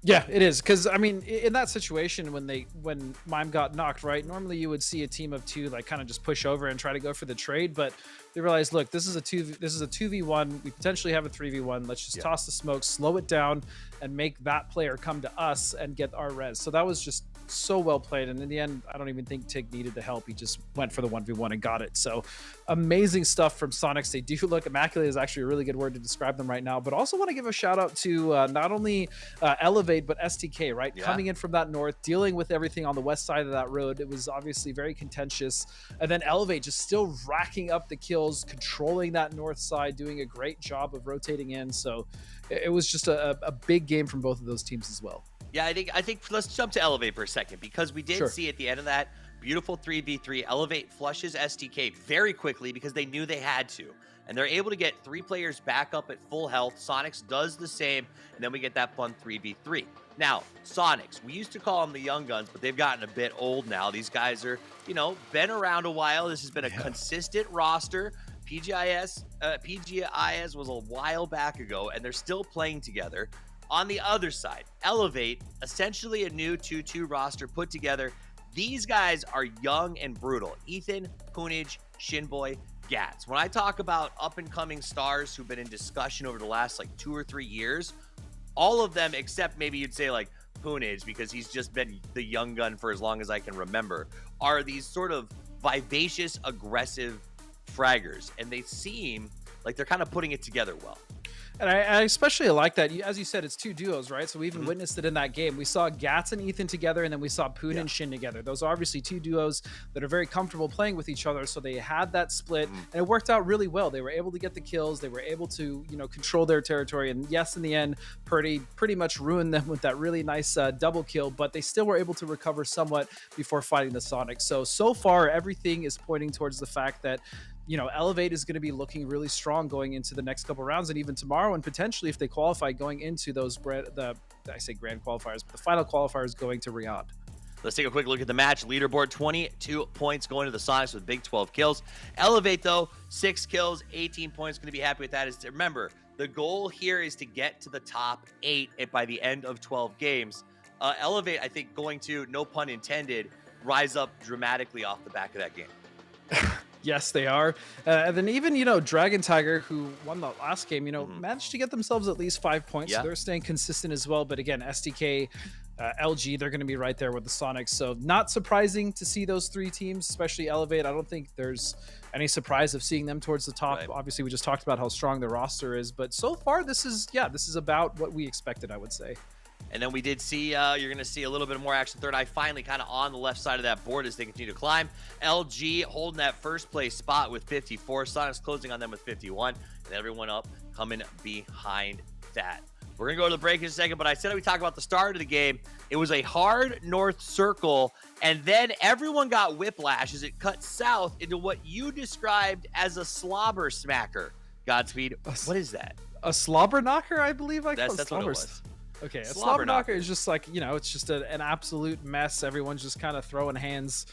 Yeah, it is. Because, I mean, in that situation, when Mime got knocked, right, normally you would see a team of 2, like, kind of just push over and try to go for the trade. But they realized, look, this is a 2v1. We potentially have a 3v1. Let's just toss the smoke, slow it down, and make that player come to us and get our res. So that was just so well played, and in the end, I don't even think Tig needed the help. He just went for the 1v1 and got it. So amazing stuff from Sonics. They do look immaculate, is actually a really good word to describe them right now, but also want to give a shout out to not only Elevate but STK, right? Coming in from that north, dealing with everything on the west side of that road. It was obviously very contentious, and then Elevate just still racking up the kills, controlling that north side, doing a great job of rotating in. So it was just a big game from both of those teams as well. Yeah, I think let's jump to Elevate for a second, because we did see at the end of that beautiful 3v3, Elevate flushes STK very quickly because they knew they had to. And they're able to get 3 players back up at full health. Sonics does the same, and then we get that fun 3v3. Now, Sonics, we used to call them the young guns, but they've gotten a bit old now. These guys are, been around a while. This has been a consistent roster. PGS was a while back ago, and they're still playing together. On the other side, Elevate, essentially a new 2-2 roster put together. These guys are young and brutal. Ethan, Punij, Shinboy, Gats. When I talk about up-and-coming stars who've been in discussion over the last 2 or 3 years, all of them, except maybe you'd say Punij, because he's just been the young gun for as long as I can remember, are these sort of vivacious, aggressive fraggers. And they seem like they're kind of putting it together well. And I especially like that. As you said, it's 2 duos, right? So we even witnessed it in that game. We saw Gats and Ethan together, and then we saw Poon and Shin together. Those are obviously 2 duos that are very comfortable playing with each other. So they had that split, and it worked out really well. They were able to get the kills. They were able to, control their territory. And yes, in the end, Purdy pretty much ruined them with that really nice double kill, but they still were able to recover somewhat before fighting the Sonic. So far, everything is pointing towards the fact that Elevate is going to be looking really strong going into the next couple rounds, and even tomorrow, and potentially if they qualify going into those grand qualifiers, but the final qualifiers going to Riyadh. Let's take a quick look at the match. Leaderboard, 22 points going to the Sonics with big 12 kills. Elevate, though, 6 kills, 18 points. Going to be happy with that. Remember, the goal here is to get to the top 8 by the end of 12 games. Elevate, I think, going to, no pun intended, rise up dramatically off the back of that game. Yes, they are. And then even, Dragon Tiger, who won the last game, managed to get themselves at least 5 points. So they're staying consistent as well. But again, SDK, LG, they're going to be right there with the Sonics. So not surprising to see those 3 teams, especially Elevate. I don't think there's any surprise of seeing them towards the top. Right. Obviously, we just talked about how strong the roster is. But so far, this is about what we expected, I would say. And then we did see, you're going to see a little bit more action. Third Eye finally kind of on the left side of that board as they continue to climb. LG holding that first place spot with 54. Sonics closing on them with 51. And everyone up coming behind that. We're going to go to the break in a second, but I said we talk about the start of the game. It was a hard north circle, and then everyone got whiplash as it cut south into what you described as a slobber smacker. Godspeed. What is that? A slobber knocker, I believe I call it. That's what it was. Okay, a slobber knocker is just it's just an absolute mess. Everyone's just kind of throwing hands.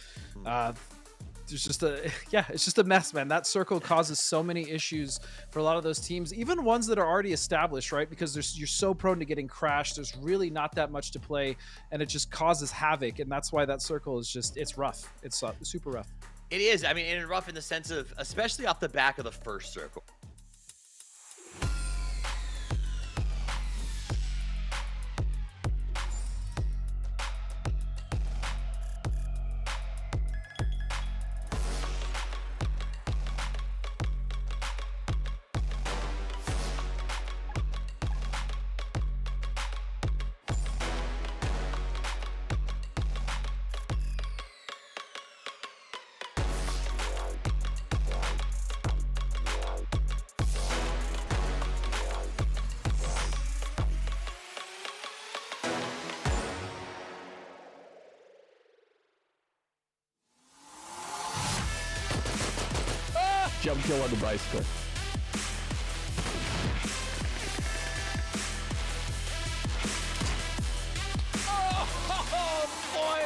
It's just a mess, man. That circle causes so many issues for a lot of those teams, even ones that are already established, right? Because you're so prone to getting crashed. There's really not that much to play, and it just causes havoc. And that's why that circle is it's rough. It's super rough. It is. I mean, and rough in the sense of, especially off the back of the first circle. Jump kill on the bicycle. Oh, boy!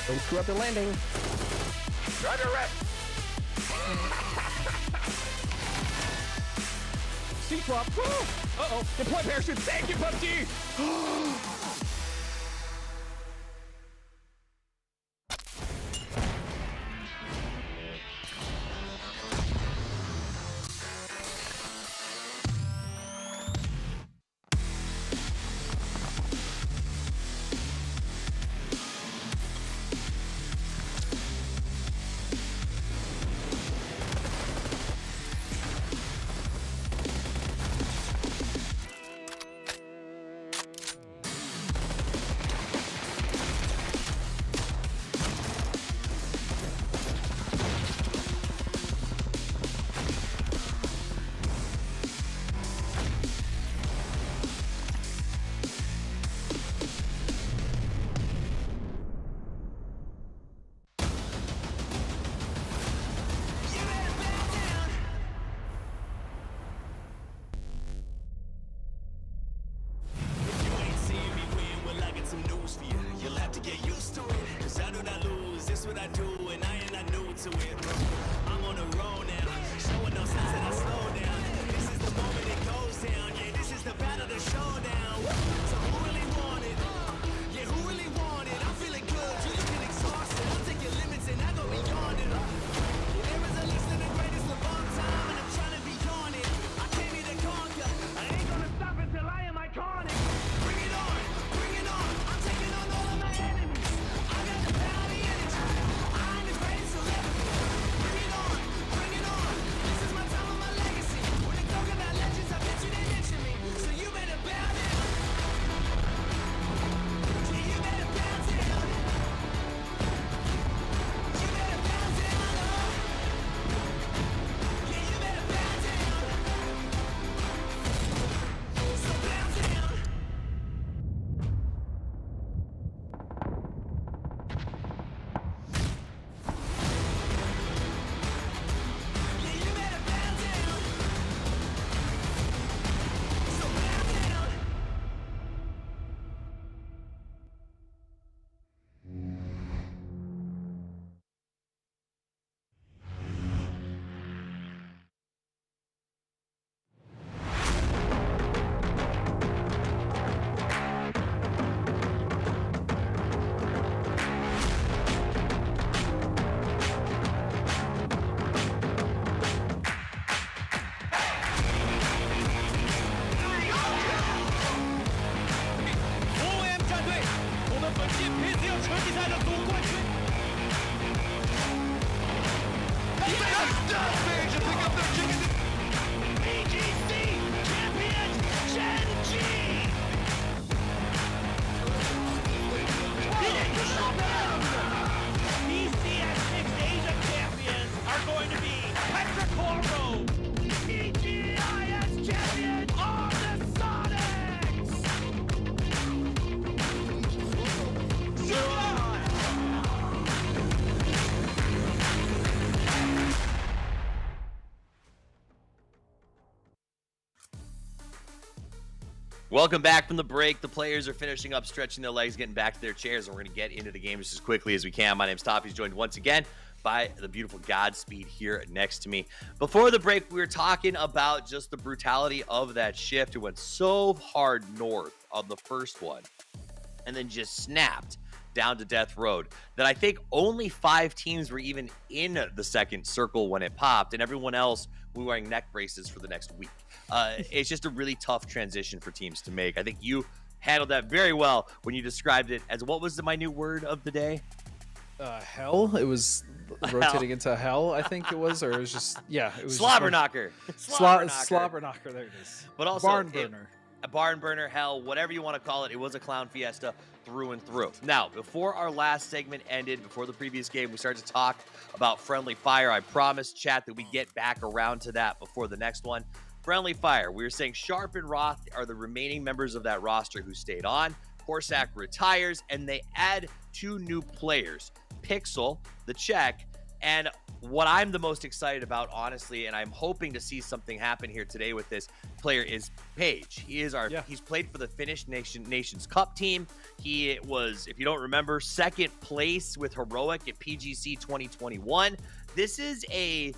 Don't screw up the landing. Roger, rep. C-swap. Uh-oh. Deploy parachute. Thank you, PUBG. Welcome back from the break. The players are finishing up, stretching their legs, getting back to their chairs, and we're going to get into the game just as quickly as we can. My name's Toppy's, joined once again by the beautiful Godspeed here next to me. Before the break, we were talking about just the brutality of that shift. It went so hard north on the first one and then just snapped down to Death Road that I think only 5 teams were even in the second circle when it popped, and everyone else were wearing neck braces for the next week. It's just a really tough transition for teams to make. I think you handled that very well when you described it as, what was my new word of the day? Hell. It was rotating into hell, I think it was, or it was just, yeah, it was Slobber knocker. Slobber knocker. There it is. But also barn burner. A barn burner, hell, whatever you want to call it. It was a clown fiesta through and through. Now, before our last segment ended, before the previous game, we started to talk about Friendly Fire. I promised chat that we get back around to that before the next one. Friendly Fire, we were saying Sharp and Roth are the remaining members of that roster who stayed on. Horsak retires, and they add 2 new players. Pixel, the Czech, And what I'm the most excited about, honestly, and I'm hoping to see something happen here today with this player, is Paige. He's played for the Finnish Nations Cup team. He was, if you don't remember, second place with Heroic at PGC 2021. This is a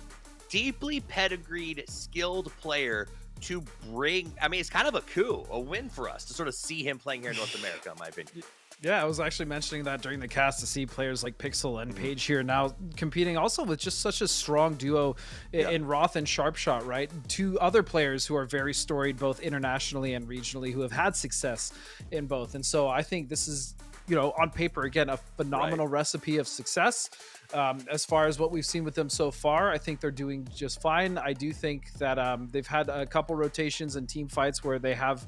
deeply pedigreed, skilled player to bring. I mean, it's kind of a coup, a win for us to sort of see him playing here in North America, in my opinion. Yeah, I was actually mentioning that during the cast, to see players like Pixel and Paige here now competing also with just such a strong duo in Roth and Sharpshot, right? Two other players who are very storied both internationally and regionally, who have had success in both. And so I think this is, on paper, again, a phenomenal recipe of success. As far as what we've seen with them so far, I think they're doing just fine. I do think that they've had a couple rotations and team fights where they have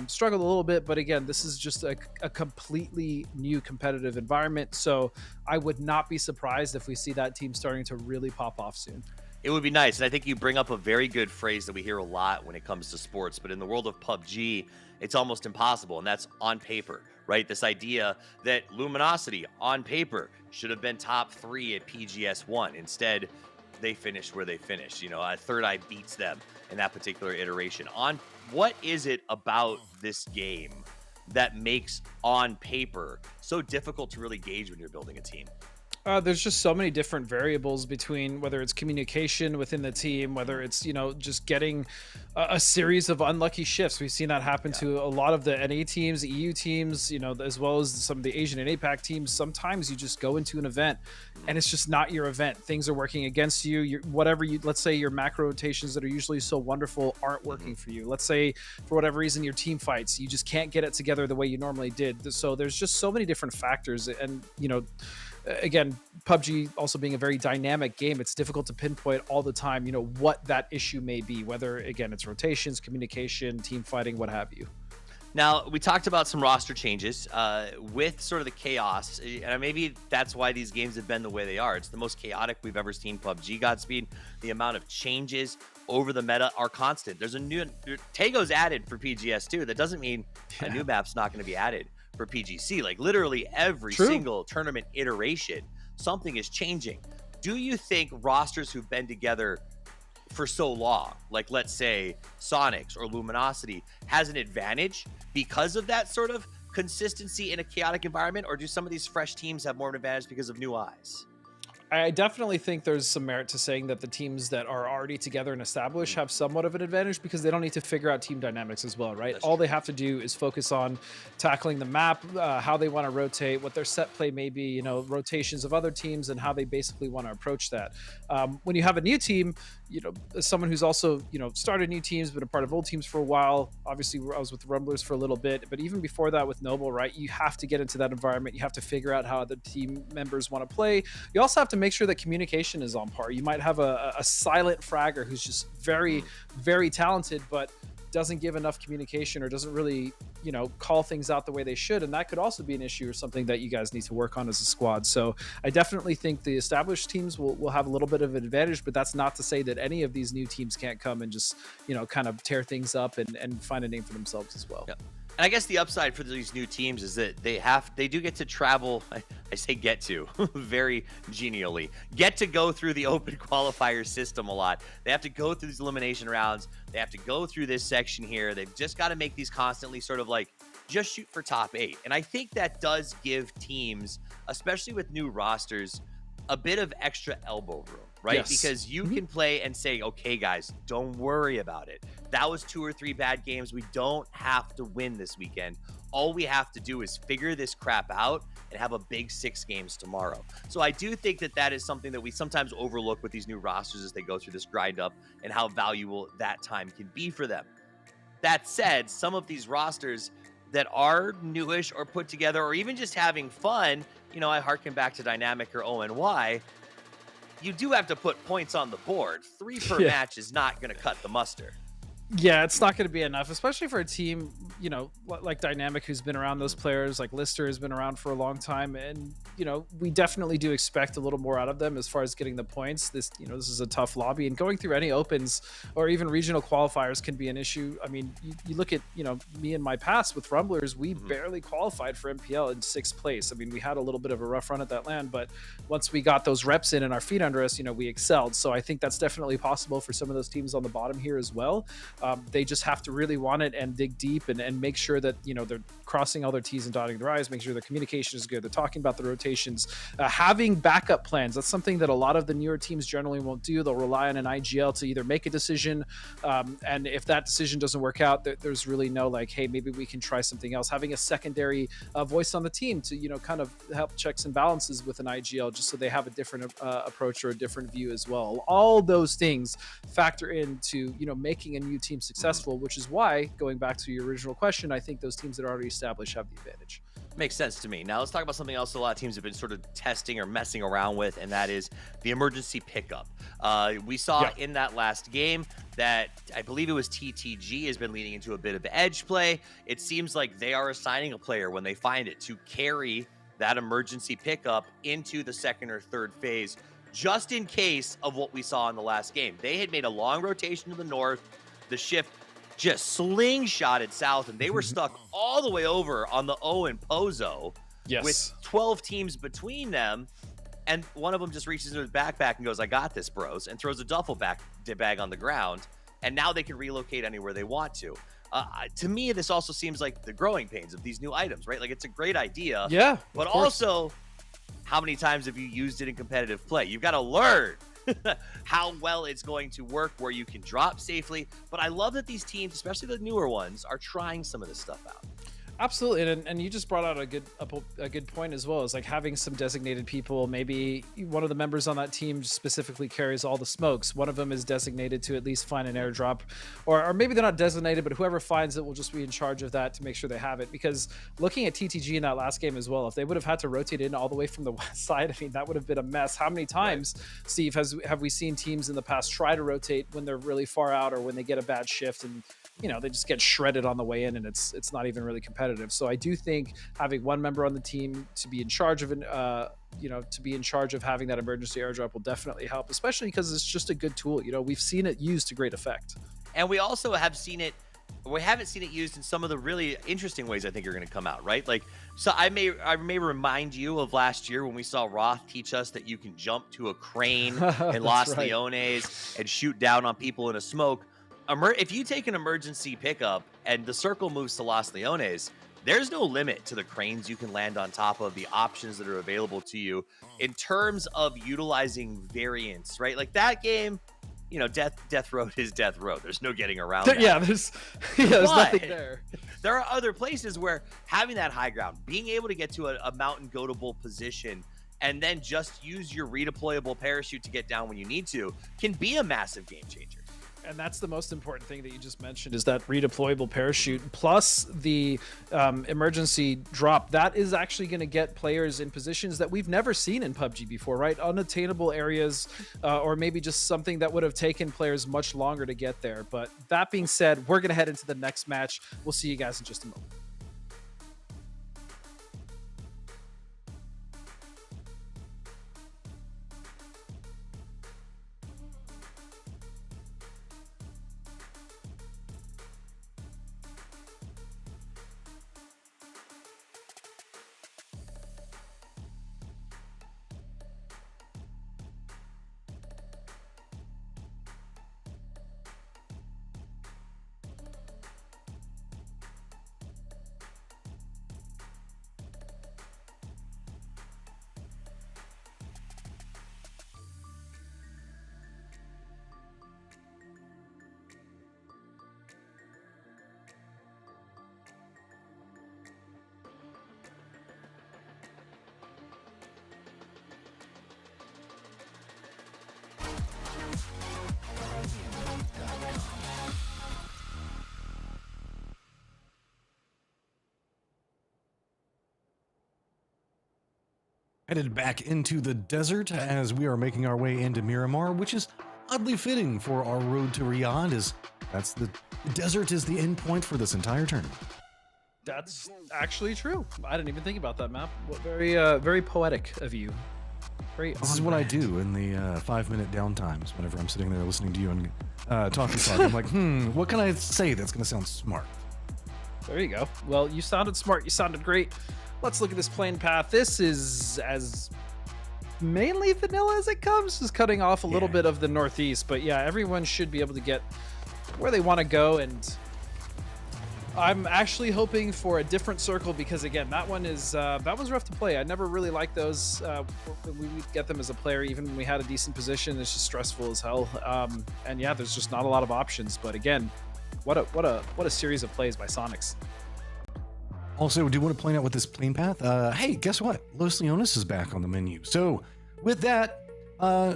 struggled a little bit. But again, this is just a completely new competitive environment. So I would not be surprised if we see that team starting to really pop off soon. It would be nice. And I think you bring up a very good phrase that we hear a lot when it comes to sports. But in the world of PUBG, it's almost impossible. And that's on paper, right? This idea that Luminosity on paper should have been top 3 at PGS 1. Instead, they finished where they finished. Third Eye beats them in that particular iteration. What is it about this game that makes on paper so difficult to really gauge when you're building a team? There's just so many different variables between whether it's communication within the team, whether it's, just getting a series of unlucky shifts. We've seen that happen to a lot of the NA teams, EU teams, as well as some of the Asian and APAC teams. Sometimes you just go into an event and it's just not your event. Things are working against you. Let's say your macro rotations that are usually so wonderful aren't working for you. Let's say for whatever reason your team fights, you just can't get it together the way you normally did. So there's just so many different factors. And, again, PUBG also being a very dynamic game, it's difficult to pinpoint all the time, what that issue may be, whether, again, it's rotations, communication, team fighting, what have you. Now, we talked about some roster changes with sort of the chaos, and maybe that's why these games have been the way they are. It's the most chaotic we've ever seen PUBG, Godspeed. The amount of changes over the meta are constant. There's a new Taego's added for PGS too. That doesn't mean a new map's not going to be added for PGC. Like literally every single tournament iteration, something is changing. Do you think rosters who've been together for so long, like let's say Sonics or Luminosity, has an advantage because of that sort of consistency in a chaotic environment, or do some of these fresh teams have more of an advantage because of new eyes? I definitely think there's some merit to saying that the teams that are already together and established have somewhat of an advantage because they don't need to figure out team dynamics as well, right? All they have to do is focus on tackling the map, how they want to rotate, what their set play may be, rotations of other teams, and how they basically want to approach that. When you have a new team, as someone who's also, started new teams, been a part of old teams for a while, obviously I was with the Rumblers for a little bit, but even before that with Noble, right, you have to get into that environment. You have to figure out how other team members want to play. You also have to make sure that communication is on par. You might have a silent fragger who's just very, very talented, but doesn't give enough communication or doesn't really, call things out the way they should. And that could also be an issue or something that you guys need to work on as a squad. So I definitely think the established teams will have a little bit of an advantage, but that's not to say that any of these new teams can't come and just, kind of tear things up and find a name for themselves as well. Yeah. And I guess the upside for these new teams is that they do get to travel. I say get to very genially get to go through the open qualifier system a lot. They have to go through these elimination rounds. They have to go through this section here. They've just got to make these constantly sort of like just shoot for top 8. And I think that does give teams, especially with new rosters, a bit of extra elbow room, right? Yes. Because you can play and say, okay, guys, don't worry about it. That was 2 or 3 bad games. We don't have to win this weekend. All we have to do is figure this crap out and have a big 6 games tomorrow. So I do think that is something that we sometimes overlook with these new rosters as they go through this grind up and how valuable that time can be for them. That said, some of these rosters that are newish or put together or even just having fun, I harken back to Dynamic or ONY, you do have to put points on the board. 3 per match is not going to cut the mustard. Yeah, it's not going to be enough, especially for a team, you know, like Dynamic, who's been around those players, like Lister has been around for a long time. And, you know, we definitely do expect a little more out of them as far as getting the points. This is a tough lobby, and going through any opens or even regional qualifiers can be an issue. I mean, you look at, me in my past with Rumblers, we barely qualified for MPL in 6th place. I mean, we had a little bit of a rough run at that land, but once we got those reps in and our feet under us, we excelled. So I think that's definitely possible for some of those teams on the bottom here as well. They just have to really want it and dig deep and make sure that they're crossing all their T's and dotting their I's, make sure their communication is good, they're talking about the rotations, having backup plans. That's something that a lot of the newer teams generally won't do. They'll rely on an IGL to either make a decision, and if that decision doesn't work out, there's really no like, hey, maybe we can try something else. Having a secondary voice on the team to kind of help checks and balances with an IGL, just so they have a different approach or a different view as well. All those things factor into making a new team successful, which is why, going back to your original question, I think those teams that are already established have the advantage. Makes sense to me. Now let's talk about something else a lot of teams have been sort of testing or messing around with, and that is the emergency pickup. We saw in that last game that I believe it was TTG has been leading into a bit of edge play. It seems like they are assigning a player when they find it to carry that emergency pickup into the 2nd or 3rd phase, just in case of what we saw in the last game. They had made a long rotation to the north. The shift just slingshotted south, and they were stuck all the way over on the O and Pozo with 12 teams between them. And one of them just reaches into his backpack and goes, "I got this, bros," and throws a duffel bag on the ground. And now they can relocate anywhere they want to. To me, this also seems like the growing pains of these new items, right? Like, it's a great idea. Yeah. But also, how many times have you used it in competitive play? You've got to learn how well it's going to work, where you can drop safely. But I love that these teams, especially the newer ones, are trying some of this stuff out. Absolutely, and you just brought out a good point as well. Is like having some designated people. Maybe one of the members on that team specifically carries all the smokes. One of them is designated to at least find an airdrop, or maybe they're not designated, but whoever finds it will just be in charge of that to make sure they have it. Because looking at TTG in that last game as well, if they would have had to rotate in all the way from the west side, I mean, that would have been a mess. How many times, Steve, have we seen teams in the past try to rotate when they're really far out or when they get a bad shift, and they just get shredded on the way in, and it's not even really competitive. So I do think having one member on the team to be in charge of having that emergency airdrop will definitely help, especially because it's just a good tool. We've seen it used to great effect. And we also have seen it, we haven't seen it used in some of the really interesting ways I think are going to come out, right? Like, so I may remind you of last year when we saw Roth teach us that you can jump to a crane in Los Leones and shoot down on people in a smoke. If you take an emergency pickup and the circle moves to Los Leones, there's no limit to the cranes you can land on top of, the options that are available to you in terms of utilizing variants, right? Like that game, Death Road is Death Road. There's no getting around that. Yeah, there's nothing there. There are other places where having that high ground, being able to get to a mountain goatable position, and then just use your redeployable parachute to get down when you need to, can be a massive game changer. And that's the most important thing that you just mentioned, is that redeployable parachute plus the emergency drop. That is actually going to get players in positions that we've never seen in PUBG before, right? Unattainable areas, or maybe just something that would have taken players much longer to get there. But that being said, we're going to head into the next match. We'll see you guys in just a moment. Headed back into the desert as we are making our way into Miramar, which is oddly fitting for our road to Riyadh, as that's the The desert is the end point for this entire tournament. That's actually true. I didn't even think about that map. What very very poetic of you. Very This is on what I brand. do in the 5-minute downtimes whenever I'm sitting there listening to you and talking. I'm like, what can I say that's going to sound smart? There you go. Well, you sounded smart. You sounded great. Let's look at this plane path. This is as mainly vanilla as it comes. Just cutting off a little bit of the northeast, but yeah, everyone should be able to get where they want to go. And I'm actually hoping for a different circle because again, that one's rough to play. I never really liked those. We would get them as a player, even when we had a decent position. It's just stressful as hell. And yeah, there's just not a lot of options. But again, what a series of plays by Sonics. Also, I do want to point out with this plane path, hey, guess what? Los Leones is back on the menu. So with that,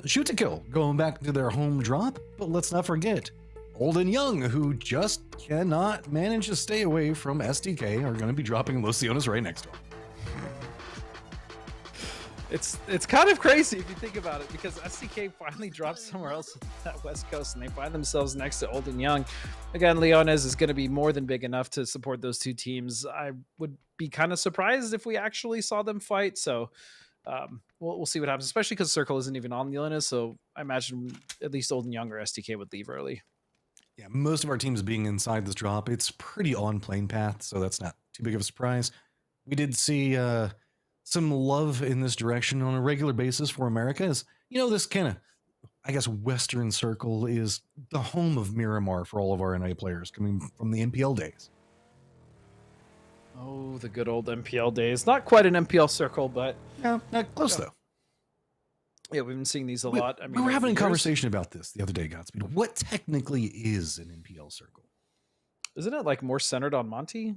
shoot to kill, going back to their home drop. But let's not forget, Old and Young, who just cannot manage to stay away from SDK, are going to be dropping Los Leones right next to them. It's kind of crazy if you think about it, because SDK finally drops somewhere else on that west coast and they find themselves next to Old and Young. Again, Leones is going to be more than big enough to support those two teams. I would be kind of surprised if we actually saw them fight. So we'll see what happens, especially because Circle isn't even on Leones. So I imagine at least Old and Young or SDK would leave early. Yeah, most of our teams being inside this drop, it's pretty on plane path, so that's not too big of a surprise. We did see some love in this direction on a regular basis for America. As you know, this kind of, I guess, Western Circle is the home of Miramar for all of our NA players coming from the MPL days. Oh, the good old MPL days. Not quite an MPL circle, but Yeah, not close though. yeah, we've been seeing these a lot. I mean, we were over having a the years. conversation about this the other day, Godspeed. What technically is an MPL circle? Isn't it like more centered on Monty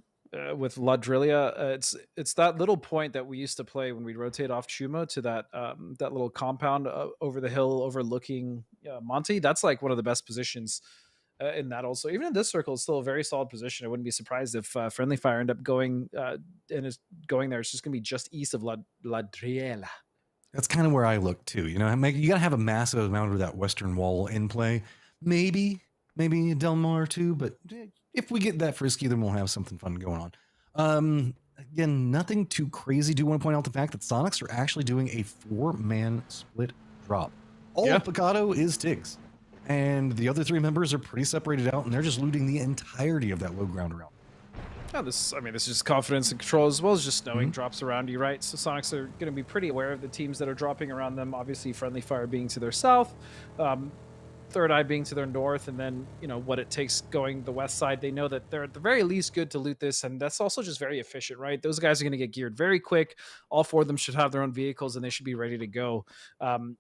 with La Drillia? It's that little point that we used to play when we'd rotate off Chuma to that that little compound over the hill overlooking Monty. That's like one of the best positions in that. Also, even in this circle, it's still a very solid position. I wouldn't be surprised if Friendly Fire end up going and is going there. It's just going to be just east of La Drillia. That's kind of where I look too. You know, you got to have a massive amount of that western wall in play. Maybe Del Mar too, but if we get that frisky, then we'll have something fun going on. Again, nothing too crazy. Do want to point out the fact that Sonics are actually doing a 4-man split drop. All of Picado is Tiggs, and the other 3 members are pretty separated out, and they're just looting the entirety of that low ground around. Yeah, this is just confidence and control, as well as just knowing drops around you, right? So Sonics are going to be pretty aware of the teams that are dropping around them. Obviously, Friendly Fire being to their south, Third Eye being to their north, and then, you know, what it takes going the west side. They know that they're at the very least good to loot this, and that's also just very efficient, right? Those guys are going to get geared very quick. All 4 of them should have their own vehicles, and they should be ready to go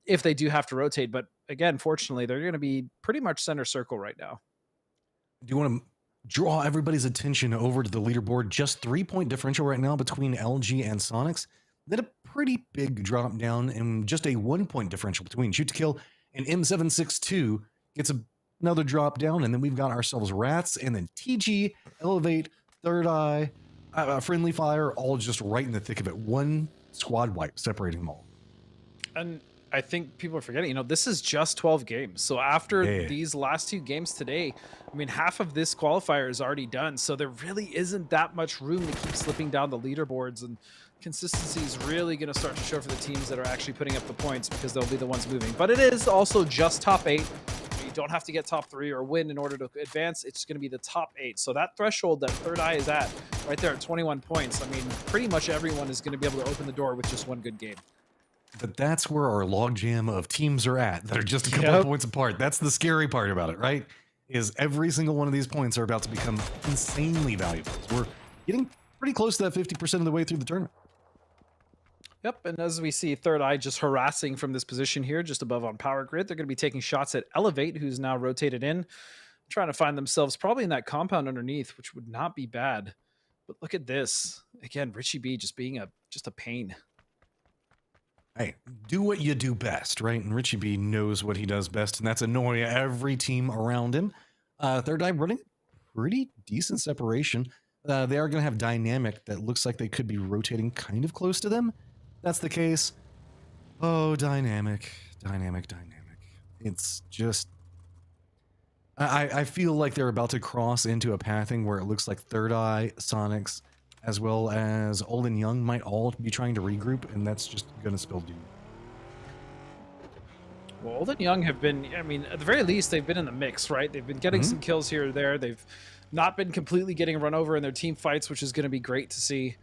if they do have to rotate. But again, fortunately, they're going to be pretty much center circle right now. Do you want to draw everybody's attention over to the leaderboard? Just 3-point differential right now between LG and Sonics. Then a pretty big drop down, and just a 1-point differential between Shoot to Kill and M762 gets another drop down. And then we've got ourselves Rats, and then TG, Elevate, Third Eye, Friendly Fire, all just right in the thick of it. One squad wipe separating them all. And I think people are forgetting, you know, this is just 12 games. So after these last 2 games today, I mean, half of this qualifier is already done. So there really isn't that much room to keep slipping down the leaderboards, and consistency is really going to start to show for the teams that are actually putting up the points, because they'll be the ones moving. But it is also just top 8. You don't have to get top 3 or win in order to advance. It's going to be the top 8. So that threshold that Third Eye is at right there at 21 points, I mean, pretty much everyone is going to be able to open the door with just one good game. But that's where our logjam of teams are at, that are just a couple of points apart. That's the scary part about it, right? Is every single one of these points are about to become insanely valuable. We're getting pretty close to that 50% of the way through the tournament. Yep, and as we see Third Eye just harassing from this position here, just above on Power Grid, they're going to be taking shots at Elevate, who's now rotated in, trying to find themselves probably in that compound underneath, which would not be bad. But look at this. Again, Richie B just being just a pain. Hey, do what you do best, right? And Richie B knows what he does best, and that's annoy every team around him. Third Eye running pretty decent separation. They are going to have Dynamic that looks like they could be rotating kind of close to them. That's the case. Oh, Dynamic. It's just... I feel like they're about to cross into a pathing where it looks like Third Eye, Sonics, as well as Old and Young might all be trying to regroup, and that's just going to spill doom. Well, Old and Young have been, I mean, at the very least, they've been in the mix, right? They've been getting some kills here or there. They've not been completely getting run over in their team fights, which is going to be great to see.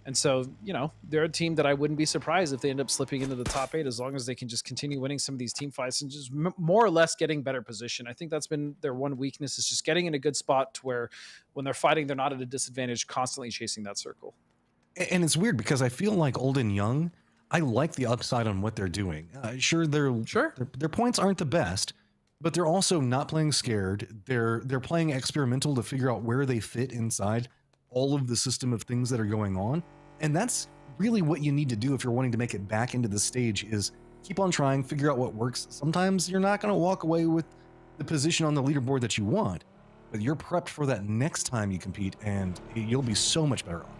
And so, you know, they're a team that I wouldn't be surprised if they end up slipping into the top 8, as long as they can just continue winning some of these team fights and just more or less getting better position. I think that's been their one weakness, is just getting in a good spot to where when they're fighting, they're not at a disadvantage, constantly chasing that circle. And it's weird because I feel like Old and Young, I like the upside on what they're doing. Sure, their points aren't the best, but they're also not playing scared. They're playing experimental to figure out where they fit inside all of the system of things that are going on. And that's really what you need to do if you're wanting to make it back into the stage, is keep on trying, figure out what works. Sometimes you're not going to walk away with the position on the leaderboard that you want, but you're prepped for that next time you compete, and you'll be so much better off.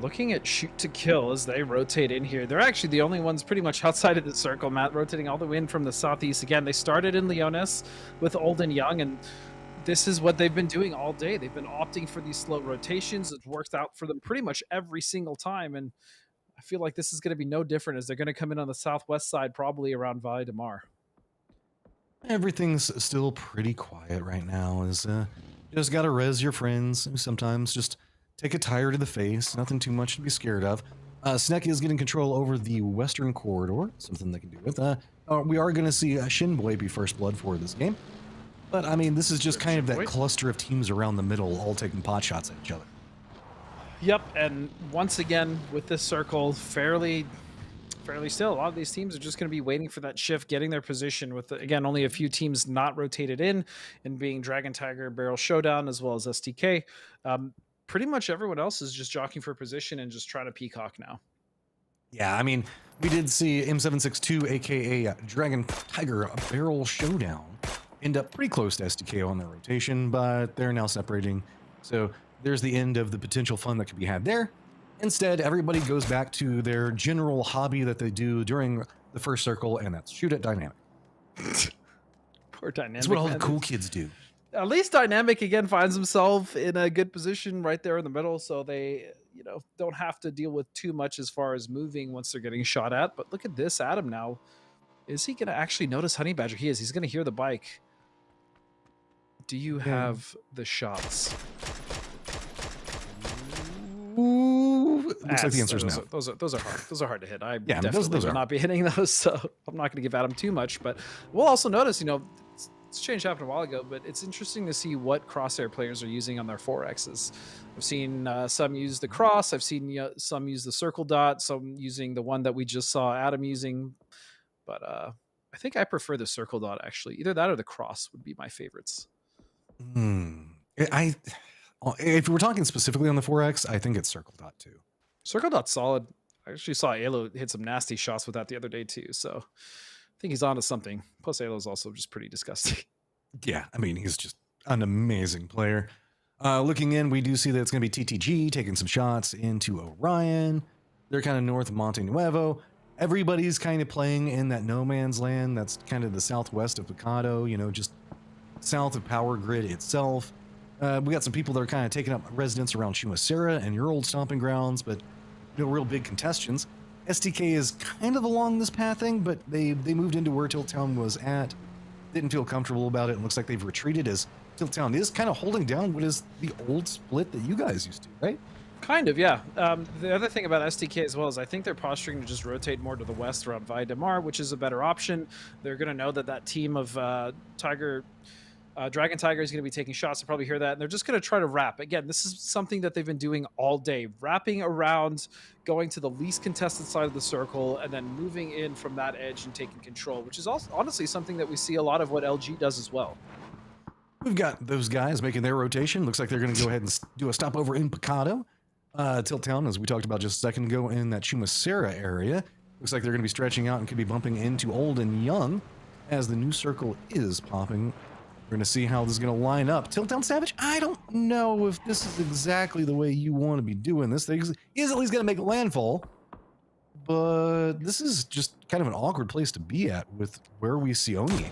Looking at shoot to kill as they rotate in here. They're actually the only ones pretty much outside of the circle, Matt, rotating all the way in from the southeast. Again, they started in Leones with Old and Young, and this is what they've been doing all day. They've been opting for these slow rotations. It's worked out for them pretty much every single time, and I feel like this is going to be no different, as they're going to come in on the southwest side, probably around Valle de Mar. Everything's still pretty quiet right now. Just got to res your friends. Sometimes just take a tire to the face. Nothing too much to be scared of. Snek is getting control over the western corridor, something they can do with. We are going to see Shinboy be first blood for this game. But, I mean, this is just kind of that cluster of teams around the middle all taking pot shots at each other. Yep, and once again, with this circle, fairly still, a lot of these teams are just going to be waiting for that shift, getting their position with, again, only a few teams not rotated in, and being Dragon Tiger, Barrel Showdown, as well as STK. Pretty much everyone else is just jockeying for position and just trying to peacock now. Yeah, I mean, we did see M762, a.k.a. Dragon Tiger, Barrel Showdown, end up pretty close to SDK on their rotation, but they're now separating. So there's the end of the potential fun that could be had there. Instead, everybody goes back to their general hobby that they do during the first circle, and that's shoot at Dynamic. Poor Dynamic. That's what all the cool kids do. At least Dynamic, again, finds himself in a good position right there in the middle, so they, you know, don't have to deal with too much as far as moving once they're getting shot at. But look at this, Adam now. Is he going to actually notice Honey Badger? He is. He's going to hear the bike. Do you have the shots? Ooh, looks like the answer is no. Those are hard. Those are hard to hit. I Yeah, definitely those will are. not be hitting those, so I'm not going to give Adam too much. But we'll also notice, you know, this change happened a while ago, but it's interesting to see what crosshair players are using on their 4Xs. I've seen some use the cross. I've seen some use the circle dot. Some using the one that we just saw Adam using. But I think I prefer the circle dot, actually. Either that or the cross would be my favorites. If we're talking specifically on the 4X, I think it's circle dot too. Circle dot's solid. I actually saw Alo hit some nasty shots with that the other day too, so I think he's onto something. Plus Alo's also just pretty disgusting. Yeah, I mean, he's just an amazing player. Looking in, we do see that it's going to be TTG taking some shots into Orion. They're kind of north of Monte Nuevo. Everybody's kind of playing in that no man's land. That's kind of the southwest of Picado, you know, just south of Power Grid itself. We got some people that are kind of taking up residence around Shumasera and your old stomping grounds, but no real big contestants. STK is kind of along this pathing, but they moved into where Tilt Town was at. Didn't feel comfortable about it. It looks like they've retreated, as Tilt Town is kind of holding down what is the old split that you guys used to, right? Kind of, yeah. The other thing about STK as well is I think they're posturing to just rotate more to the west around Valle de Mar, which is a better option. They're going to know that team of Dragon Tiger is going to be taking shots. They'll probably hear that, and they're just going to try to wrap. Again, this is something that they've been doing all day, wrapping around, going to the least contested side of the circle, and then moving in from that edge and taking control, which is also honestly something that we see a lot of what LG does as well. We've got those guys making their rotation. Looks like they're going to go ahead and do a stopover in Picado. Tilt Town, as we talked about just a second ago, in that Shumasera area. Looks like they're going to be stretching out and could be bumping into Old and Young as the new circle is popping. We're going to see how this is going to line up. Tilt Town Savage, I don't know if this is exactly the way you want to be doing this. He is at least going to make landfall, but this is just kind of an awkward place to be at with where we see Oni.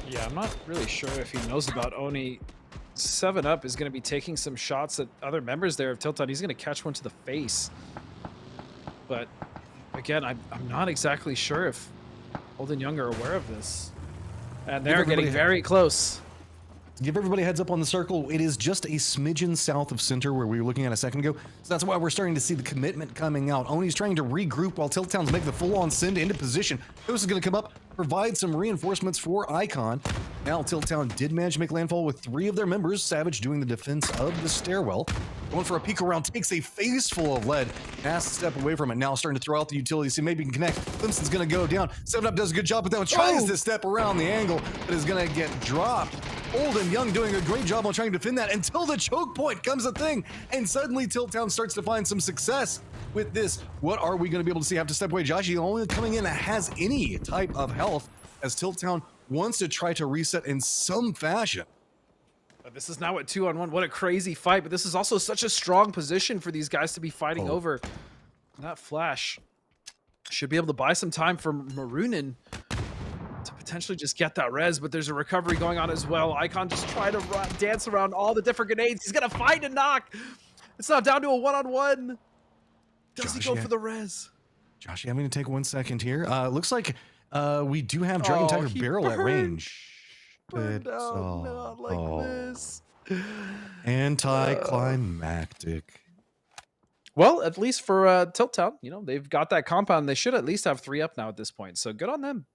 Yeah, I'm not really sure if he knows about Oni. 7up is going to be taking some shots at other members there of Tilton. He's going to catch one to the face. But again, I'm not exactly sure if Old and Young are aware of this. And they're getting very close. Give everybody a heads up on the circle. It is just a smidgen south of center where we were looking at a second ago. So that's why we're starting to see the commitment coming out. Oni's trying to regroup while Tiltown's making the full-on send into position. Ghost is going to come up, provide some reinforcements for Icon. Now Tiltown did manage to make landfall with 3 of their members. Savage doing the defense of the stairwell. Going for a peek around, takes a face full of lead. Has to step away from it. Now starting to throw out the utility. See maybe he can connect. Clemson's going to go down. 7up does a good job, but that one tries to step around the angle, but is going to get dropped. Old and Young doing a great job on trying to defend that until the choke point comes a thing, and suddenly Tiltown starts to find some success with this. What are we going to be able to see? Have to step away. Josh, the only coming in that has any type of health as Tiltown wants to try to reset in some fashion. But this is now at 2-on-1. What a crazy fight, but this is also such a strong position for these guys to be fighting over. That flash should be able to buy some time for Marunin to potentially just get that res, but there's a recovery going on as well. Icon just trying to dance around all the different grenades. He's gonna find a knock. It's now down to a 1-on-1. Does he go for the res? Josh, you having to take 1 second here. Looks like we do have Dragon Tiger Barrel at range. Burned out, not like this. Anticlimactic. Well, at least for Tiltown, you know, they've got that compound. They should at least have 3 up now at this point, so good on them.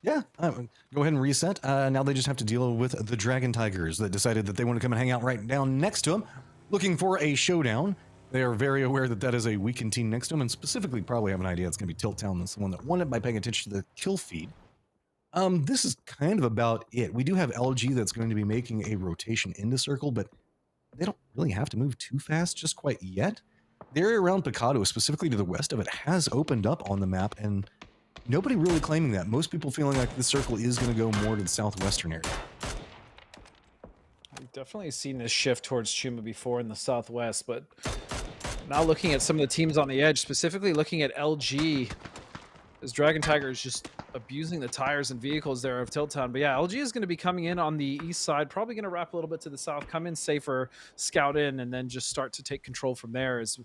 Yeah, go ahead and reset. Now they just have to deal with the Dragon Tigers that decided that they want to come and hang out right down next to them, looking for a showdown. They are very aware that that is a weakened team next to them, and specifically probably have an idea it's going to be Tiltown that's the one that won it by paying attention to the kill feed. This is kind of about it. We do have LG that's going to be making a rotation into circle, but they don't really have to move too fast just quite yet. The area around Picado, specifically to the west of it, has opened up on the map, and nobody really claiming that. Most people feeling like this circle is going to go more to the southwestern area. We've definitely seen this shift towards Chuma before in the southwest, but now looking at some of the teams on the edge, specifically looking at LG, as Dragon Tiger is just abusing the tires and vehicles there of Tiltown. But yeah, LG is going to be coming in on the east side, probably going to wrap a little bit to the south, come in safer, scout in, and then just start to take control from there. As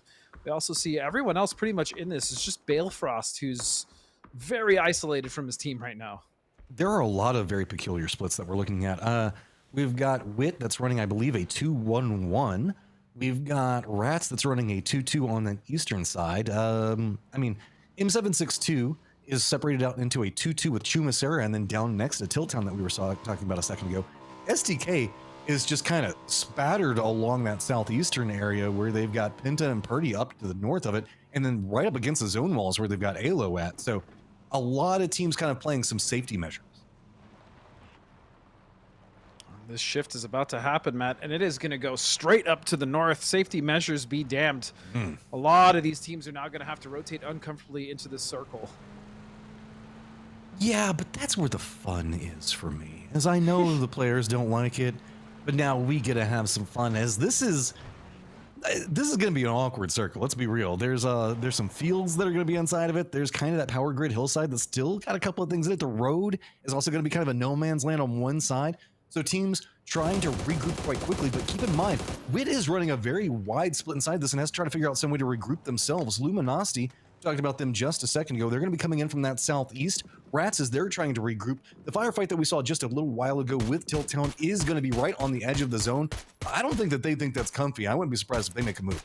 we also see everyone else pretty much in this. It's just Balefrost, who's very isolated from his team right now. There are a lot of very peculiar splits that we're looking at. We've got Wit that's running, I believe, a 2-1-1. We've got Rats that's running a 2-2 on the eastern side. I mean, M762 is separated out into a 2-2 with Chumasera, and then down next to Tiltown that we were talking about a second ago. STK is just kind of spattered along that southeastern area where they've got Penta and Purdy up to the north of it, and then right up against the zone walls where they've got Alo at. So a lot of teams kind of playing some safety measures. This shift is about to happen, Matt, and it is going to go straight up to the north. Safety measures be damned. A lot of these teams are now going to have to rotate uncomfortably into this circle. Yeah, but that's where the fun is for me. As I know the players don't like it, but now we get to have some fun, as this is going to be an awkward circle. Let's be real. There's some fields that are going to be inside of it. There's kind of that power grid hillside that's still got a couple of things in it. The road is also going to be kind of a no man's land on one side. So teams trying to regroup quite quickly, but keep in mind, Wit is running a very wide split inside this and has to try to figure out some way to regroup themselves. Luminosity, talked about them just a second ago. They're going to be coming in from that southeast. Rats, as they're trying to regroup. The firefight that we saw just a little while ago with Tiltown is going to be right on the edge of the zone. I don't think that they think that's comfy. I wouldn't be surprised if they make a move.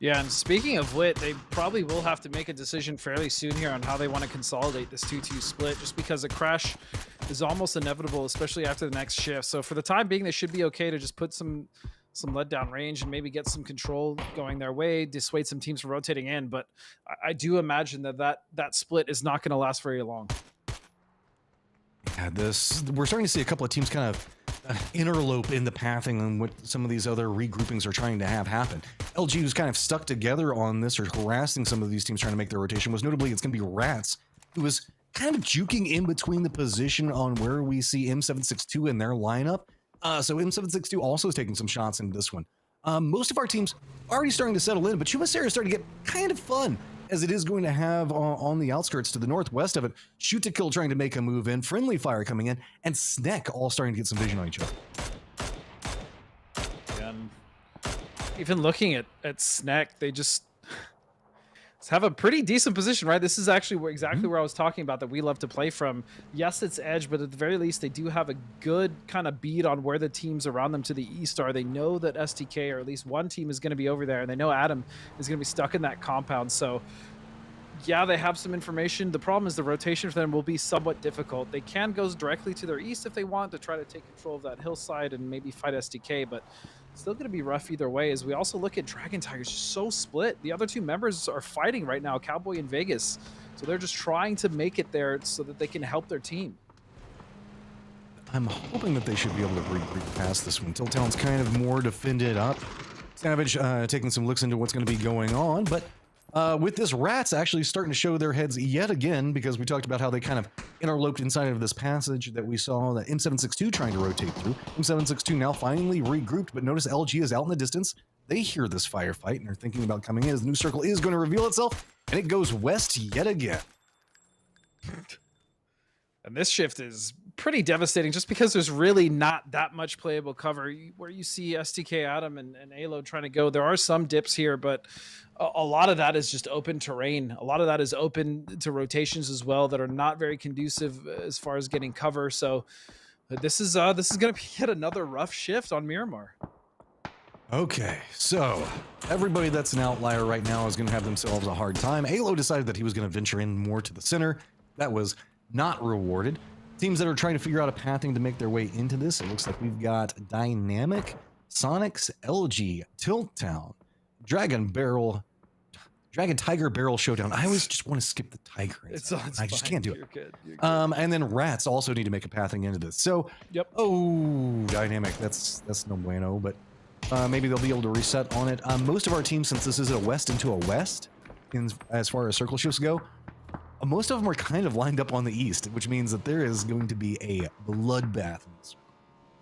Yeah, and speaking of Wit, they probably will have to make a decision fairly soon here on how they want to consolidate this 2-2 split, just because a crash is almost inevitable, especially after the next shift. So for the time being, they should be okay to just put some lead down range and maybe get some control going their way, dissuade some teams from rotating in. But I do imagine that split is not going to last very long. Yeah, we're starting to see a couple of teams kind of interlope in the pathing and what some of these other regroupings are trying to have happen. LG, who's kind of stuck together on this or harassing some of these teams trying to make their rotation, was notably it's going to be Rats, who was kind of juking in between the position on where we see M762 in their lineup. So M762 also is taking some shots in this one. Most of our teams already starting to settle in, but Chumasera is starting to get kind of fun as it is going to have on the outskirts to the northwest of it. Shoot to Kill trying to make a move in, Friendly Fire coming in, and Sneck all starting to get some vision on each other. And even looking at Sneck, they just have a pretty decent position, right? This is actually exactly where I was talking about that we love to play from. Yes, it's edge, but at the very least, they do have a good kind of beat on where the teams around them to the east are. They know that STK, or at least one team, is going to be over there, and they know Adam is going to be stuck in that compound. So, yeah, they have some information. The problem is the rotation for them will be somewhat difficult. They can go directly to their east if they want to try to take control of that hillside and maybe fight STK, but still going to be rough either way. As we also look at Dragon Tigers, just so split. The other two members are fighting right now, Cowboy and Vegas. So they're just trying to make it there so that they can help their team. I'm hoping that they should be able to regroup past this one. Tiltown's kind of more defended up. Savage taking some looks into what's going to be going on, but with this, Rats actually starting to show their heads yet again, because we talked about how they kind of interloped inside of this passage that we saw that M762 trying to rotate through. M762 now finally regrouped, but notice LG is out in the distance. They hear this firefight and are thinking about coming in as the new circle is going to reveal itself, and it goes west yet again. And this shift is pretty devastating just because there's really not that much playable cover. Where you see STK, Adam, and Alo trying to go, there are some dips here, but a lot of that is just open terrain. A lot of that is open to rotations as well that are not very conducive as far as getting cover. So this is going to be yet another rough shift on Miramar. Okay, so everybody that's an outlier right now is going to have themselves a hard time. Alo decided that he was going to venture in more to the center. That was not rewarded. Teams that are trying to figure out a pathing to make their way into this, it looks like we've got Dynamic, Sonics, LG, Tilt Town, Dragon Tiger Barrel Showdown. I always just want to skip the Tiger. I just can't do it. You're good. And then Rats also need to make a pathing into this. So, Yep. Oh, Dynamic. That's no bueno, but maybe they'll be able to reset on it. Most of our teams, since this is a west into a west, as far as circle shifts go, most of them are kind of lined up on the east, which means that there is going to be a bloodbath in this.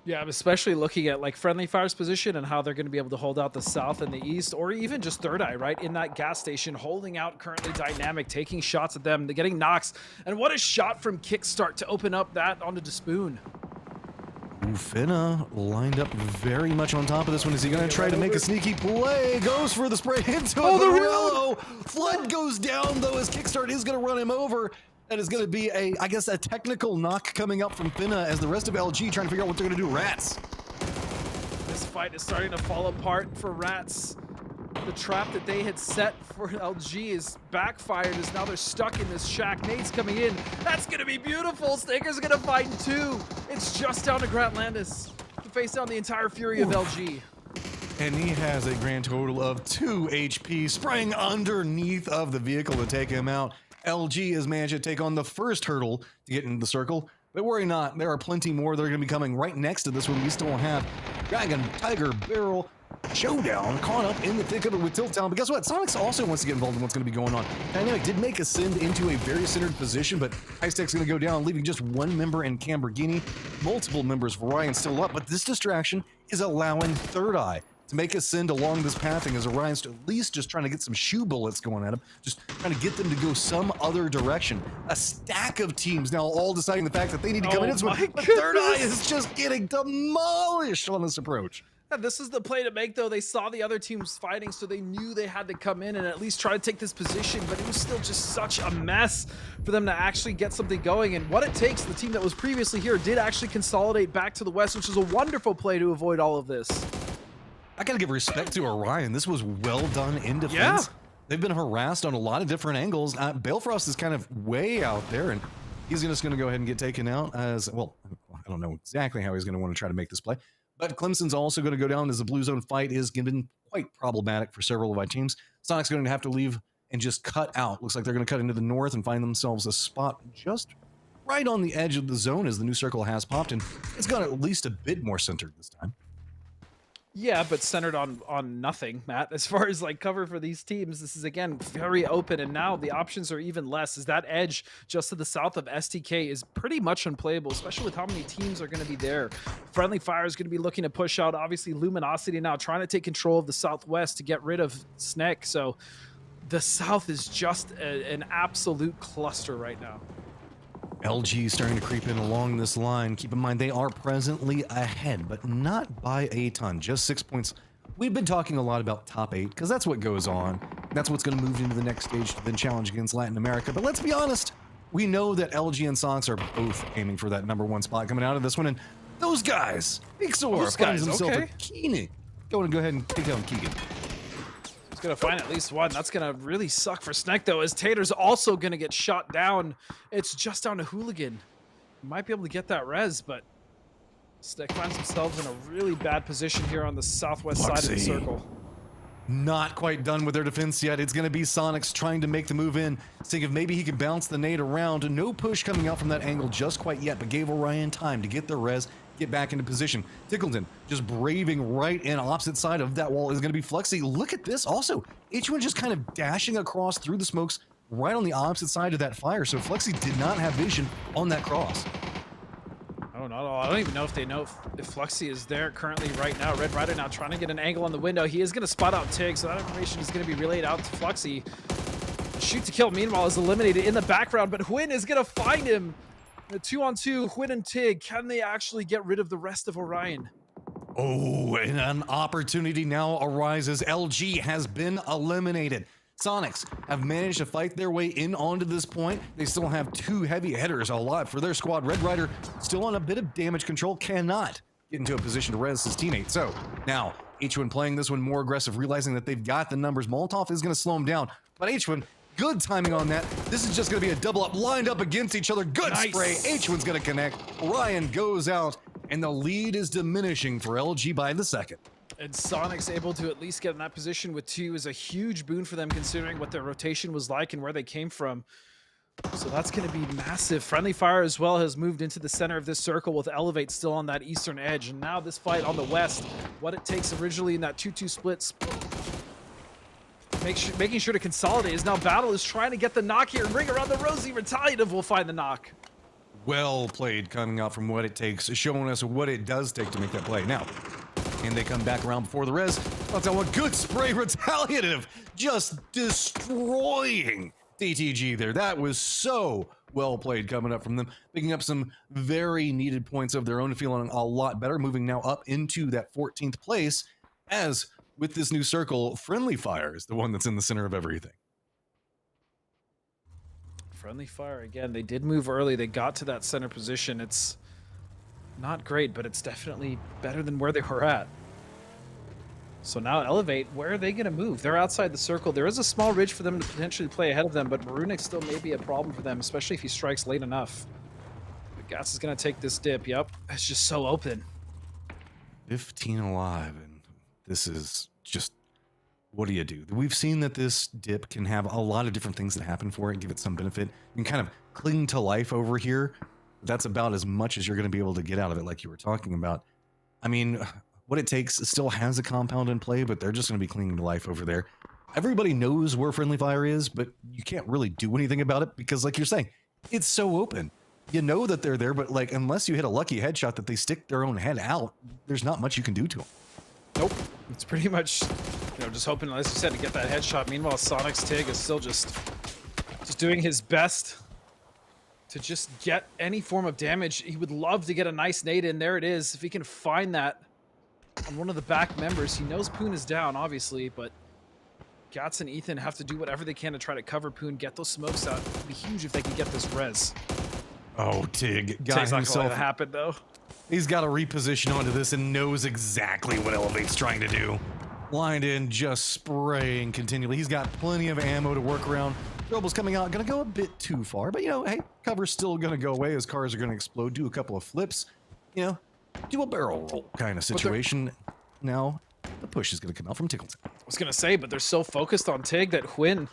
Yeah, I'm especially looking at like Friendly Fire's position and how they're going to be able to hold out the south and the east, or even just Third Eye, right? In that gas station, holding out currently Dynamic, taking shots at them, they're getting knocks. And what a shot from Kickstart to open up that onto Despoon. Finna lined up very much on top of this one. Is he going to try to make a sneaky play? Goes for the spray into it. the reload! Flood goes down, though, as Kickstart is going to run him over. That is going to be a technical knock coming up from Finna as the rest of LG trying to figure out what they're going to do. Rats. This fight is starting to fall apart for Rats. The trap that they had set for LG is backfired as now they're stuck in this shack. Nate's coming in. That's going to be beautiful. Snaker's going to find two. It's just down to Grant Landis to face down the entire fury of LG. And he has a grand total of 2 HP, spraying underneath of the vehicle to take him out. LG has managed to take on the first hurdle to get into the circle, but worry not, there are plenty more that are going to be coming right next to this one. We still have Dragon Tiger Barrel Showdown caught up in the thick of it with Tilt Town. But guess what? Sonics also wants to get involved in what's going to be going on. Dynamic did make a send into a very centered position, but High Tech's going to go down, leaving just one member in Camborghini. Multiple members of Orion still up, but this distraction is allowing Third Eye to make a send along this pathing as Orion's at least just trying to get some shoe bullets going at him, just trying to get them to go some other direction. A stack of teams now all deciding the fact that they need to come in. But Third Eye is just getting demolished on this approach. Yeah, this is the play to make, though. They saw the other teams fighting, so they knew they had to come in and at least try to take this position, but it was still just such a mess for them to actually get something going. And what it takes, the team that was previously here did actually consolidate back to the west, which is a wonderful play to avoid all of this. I gotta give respect to Orion. This was well done in defense. Yeah. They've been harassed on a lot of different angles. Balefrost is kind of way out there, and he's just going to go ahead and get taken out as, well, I don't know exactly how he's going to want to try to make this play. But Clemson's also going to go down as the Blue Zone fight is been quite problematic for several of our teams. Sonic's going to have to leave and just cut out. Looks like they're going to cut into the north and find themselves a spot just right on the edge of the zone as the new circle has popped, and it's got at least a bit more centered this time. Yeah, but centered on nothing, Matt. As far as like cover for these teams, this is again very open, and now the options are even less. As that edge just to the south of STK is pretty much unplayable, especially with how many teams are going to be there. Friendly Fire is going to be looking to push out. Obviously, Luminosity now trying to take control of the southwest to get rid of Sneck. So the South is just an absolute cluster right now. LG starting to creep in along this line. Keep in mind, they are presently ahead, but not by a ton, just 6 points. We've been talking a lot about top 8, because that's what goes on. That's what's going to move into the next stage to then challenge against Latin America. But let's be honest, we know that LG and Sonics are both aiming for that #1 spot coming out of this one, and those guys, Ixor finds himself a Keenan. Go ahead and take down Keegan. He's gonna find at least one. That's gonna really suck for Sneck though, as Tater's also gonna get shot down. It's just down to Hooligan. He might be able to get that res, but Sneck finds himself in a really bad position here on the southwest side of the circle. Not quite done with their defense yet. It's going to be Sonics trying to make the move in, seeing if maybe he can bounce the nade around. No push coming out from that angle just quite yet, but gave Orion time to get the res, get back into position. Tickleton just braving right in opposite side of that wall is going to be Flexi. Look at this also. H1 just kind of dashing across through the smokes right on the opposite side of that fire. So Flexi did not have vision on that cross. Oh, not at all. I don't even know if they know if Fluxy is there currently right now. Red Rider now trying to get an angle on the window. He is going to spot out Tig, so that information is going to be relayed out to Fluxy. Shoot to kill, meanwhile, is eliminated in the background, but Hwin is going to find him. The 2-on-2, Hwin and Tig. Can they actually get rid of the rest of Orion? Oh, and an opportunity now arises. LG has been eliminated. Sonics have managed to fight their way in onto this point. They still have 2 heavy hitters alive for their squad. Red Rider still on a bit of damage control, cannot get into a position to res his teammate. So now H1 playing this one more aggressive, realizing that they've got the numbers. Molotov is going to slow him down, but H1, good timing on that. This is just going to be a double up, lined up against each other. Good spray. H1's going to connect. Ryan goes out, and the lead is diminishing for LG by the second. And Sonic's able to at least get in that position with 2 is a huge boon for them, considering what their rotation was like and where they came from. So that's going to be massive. Friendly Fire as well has moved into the center of this circle, with Elevate still on that eastern edge. And now this fight on the west, what it takes originally in that 2-2 splits, making sure to consolidate, is now Battle is trying to get the knock here and ring around the Rosie. Retaliative will find the knock. Well played, coming out from what it takes, showing us what it does take to make that play. Now, and they come back around before the res. I'll tell you what, good spray, Retaliative, just destroying DTG there. That was so well played coming up from them, picking up some very needed points of their own, feeling a lot better, moving now up into that 14th place, as with this new circle, Friendly Fire is the one that's in the center of everything. Friendly Fire, again, they did move early. They got to that center position. It's not great, but it's definitely better than where they were at. So now Elevate, where are they going to move? They're outside the circle. There is a small ridge for them to potentially play ahead of them, but Marunik still may be a problem for them, especially if he strikes late enough. But Gas is going to take this dip. Yep, it's just so open. 15 alive, and this is just, what do you do? We've seen that this dip can have a lot of different things that happen for it, give it some benefit. You can kind of cling to life over here. That's about as much as you're going to be able to get out of it, like you were talking about. I mean, what it takes still has a compound in play, but they're just going to be clinging to life over there. Everybody knows where Friendly Fire is, but you can't really do anything about it because, like you're saying, it's so open. You know that they're there, but like, unless you hit a lucky headshot that they stick their own head out, there's not much you can do to them. Nope. It's pretty much, just hoping, as you said, to get that headshot. Meanwhile, Sonic's Tig is still just doing his best to just get any form of damage. He would love to get a nice nade in. There it is. If he can find that on one of the back members. He knows Poon is down, obviously, but Gats and Ethan have to do whatever they can to try to cover Poon, get those smokes out. It would be huge if they could get this res. Oh, Tig got Tig's not himself. gonna let it happen, though. He's got to reposition onto this and knows exactly what Elevate's trying to do. Lined in, just spraying continually. He's got plenty of ammo to work around. Robles coming out, gonna go a bit too far, but hey, cover's still gonna go away as cars are gonna explode, do a couple of flips, do a barrel roll kind of situation. Now, the push is gonna come out from Tickleton. I was gonna say, but they're so focused on Tig that Hwin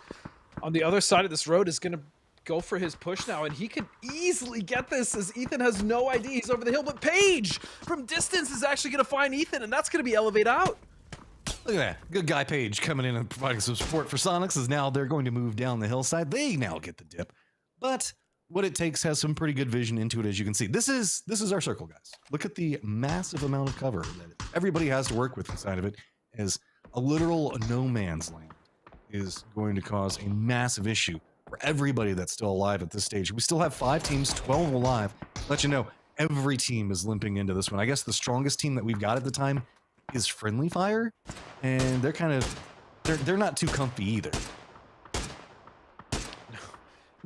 on the other side of this road is gonna go for his push now, and he could easily get this as Ethan has no idea he's over the hill, but Paige from distance is actually gonna find Ethan, and that's gonna be Elevate out. Look at that. Good guy Paige coming in and providing some support for Sonics, as now they're going to move down the hillside. They now get the dip. But what it takes has some pretty good vision into it, as you can see. This is our circle, guys. Look at the massive amount of cover that everybody has to work with inside of it as a literal no man's land. is going to cause a massive issue for everybody that's still alive at this stage. We still have 5 teams, 12 alive. Let you know, every team is limping into this one. I guess the strongest team that we've got at the time is Friendly Fire, and they're kind of, they're not too comfy either.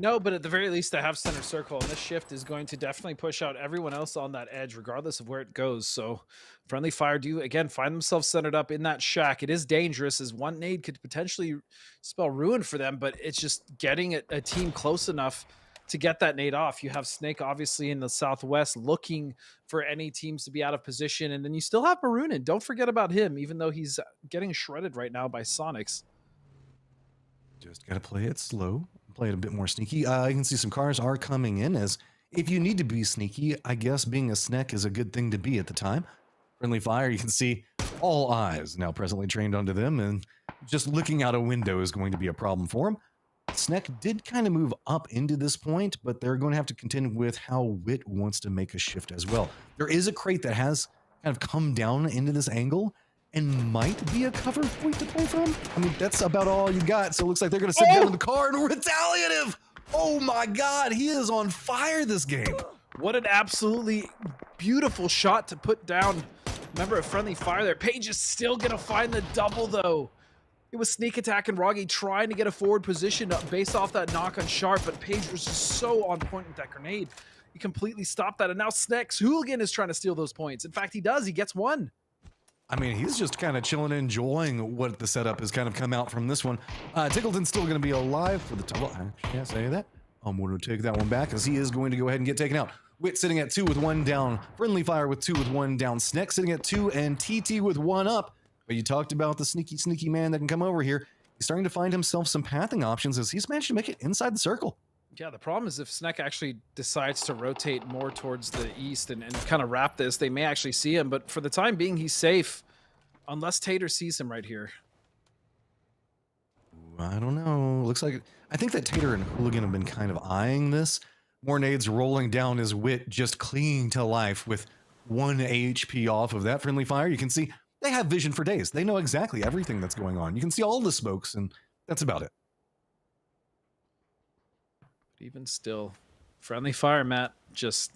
No, but at the very least, they have center circle, and this shift is going to definitely push out everyone else on that edge, regardless of where it goes. So, Friendly Fire do, again, find themselves centered up in that shack. It is dangerous, as one nade could potentially spell ruin for them, but it's just getting a team close enough to get that nade off. You have Snake, obviously, in the southwest, looking for any teams to be out of position, and then you still have Marunin. Don't forget about him, even though he's getting shredded right now by Sonics. Just got to play it slow. Play it a bit more sneaky. You can see some cars are coming in, as if you need to be sneaky, I guess being a Snek is a good thing to be at the time. Friendly Fire, you can see all eyes now presently trained onto them, and just looking out a window is going to be a problem for them. Snek did kind of move up into this point, but they're going to have to contend with how Wit wants to make a shift as well. There is a crate that has kind of come down into this angle and might be a cover point to play from. I mean, that's about all you got. So it looks like they're going to sit down in the car and retaliative. Oh my God, he is on fire this game. What an absolutely beautiful shot to put down. Remember, a Friendly Fire there. Page is still going to find the double, though. It was Sneak Attack and Roggy trying to get a forward position based off that knock on Sharp, but Page was just so on point with that grenade. He completely stopped that, and now Snek's Hooligan is trying to steal those points. In fact, he does. He gets one. I mean, he's just kind of chilling, enjoying what the setup has kind of come out from this one. Tickleton's still going to be alive for the double. I can't say that. I'm going to take that one back, as he is going to go ahead and get taken out. Wit sitting at 2 with 1 down. Friendly Fire with 2 with 1 down. Snek sitting at 2, and TT with 1 up. But you talked about the sneaky man that can come over here. He's starting to find himself some pathing options, as he's managed to make it inside the circle. Yeah, the problem is if Snek actually decides to rotate more towards the east and kind of wrap this, they may actually see him. But for the time being, he's safe, unless Tater sees him right here. I don't know. Looks like, I think that Tater and Hooligan have been kind of eyeing this. More nades rolling down his Wit, just clinging to life with 1 HP off of that. Friendly Fire, you can see they have vision for days. They know exactly everything that's going on. You can see all the smokes, and that's about it. Even still, Friendly Fire, Matt, just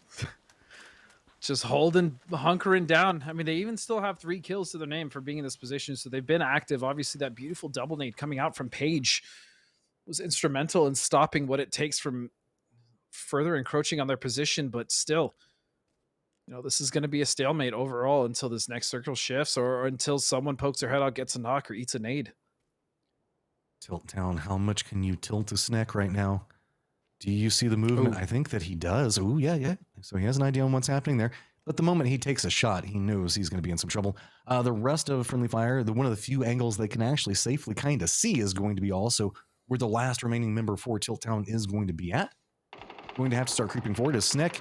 holding, hunkering down. I mean, they even still have 3 kills to their name for being in this position, so they've been active. Obviously, that beautiful double nade coming out from Page was instrumental in stopping what it takes from further encroaching on their position, but still, you know, this is going to be a stalemate overall until this next circle shifts or until someone pokes their head out, gets a knock, or eats a nade. Tilt down. How much can you tilt a Snek right now? Do you see the movement? Ooh. I think that he does. Oh, yeah. So he has an idea on what's happening there. But the moment he takes a shot, he knows he's going to be in some trouble. The rest of Friendly Fire, one of the few angles they can actually safely kind of see is going to be also where the last remaining member for Tilt Town is going to be at. Going to have to start creeping forward as Snek.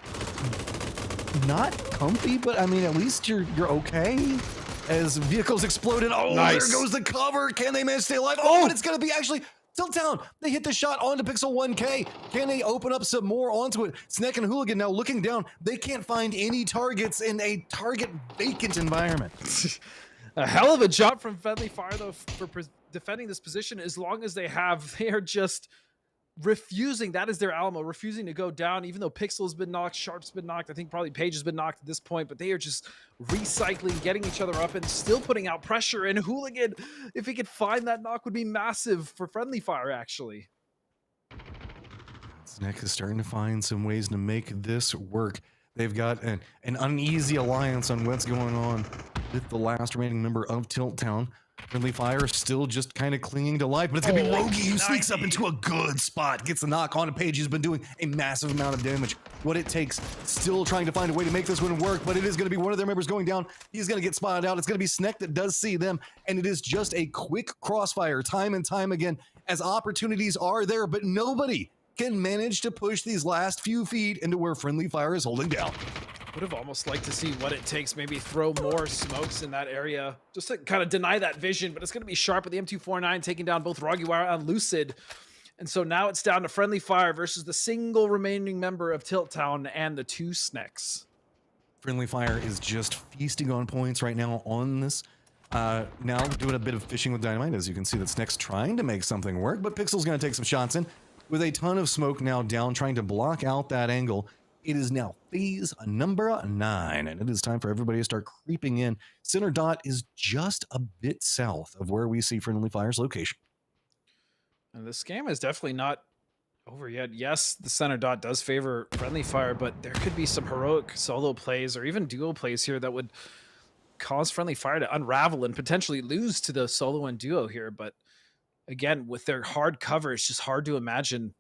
Not comfy, but I mean, at least you're okay. As vehicles exploded. Oh, nice. There goes the cover. Can they manage to stay alive? Oh, and it's going to be actually Tilt Town. They hit the shot onto Pixel 1K. Can they open up some more onto it? Snek and Hooligan now looking down. They can't find any targets in a target vacant environment. A hell of a job from Friendly Fire, though, for defending this position. As long as they are just refusing. That is their Alamo, refusing to go down, even though Pixel's been knocked, Sharp's been knocked. I think probably Page has been knocked at this point, but they are just recycling, getting each other up, and still putting out pressure. And Hooligan, if he could find that knock, would be massive for Friendly Fire, actually. Snek is starting to find some ways to make this work. They've got an uneasy alliance on what's going on with the last remaining member of Tilt Town. Friendly Fire still just kind of clinging to life, but it's going to be Rogi who sneaks up into a good spot, gets the knock on a Page. He's been doing a massive amount of damage. What it takes, still trying to find a way to make this one work, but it is going to be one of their members going down. He's going to get spotted out. It's going to be Snek that does see them, and it is just a quick crossfire time and time again as opportunities are there, but nobody can manage to push these last few feet into where Friendly Fire is holding down. Would have almost liked to see what it takes, maybe throw more smokes in that area, just to kind of deny that vision, but it's going to be Sharp with the M249 taking down both Rogiwire and Lucid. And so now it's down to Friendly Fire versus the single remaining member of Tilt Town and the 2 Sneks. Friendly Fire is just feasting on points right now on this. Now doing a bit of fishing with dynamite. As you can see, that Sneck's trying to make something work, but Pixel's going to take some shots in with a ton of smoke now down, trying to block out that angle. It is now phase number 9, and it is time for everybody to start creeping in. Center dot is just a bit south of where we see Friendly Fire's location. And this game is definitely not over yet. Yes, the center dot does favor Friendly Fire, but there could be some heroic solo plays or even duo plays here that would cause Friendly Fire to unravel and potentially lose to the solo and duo here. But again, with their hard cover, it's just hard to imagine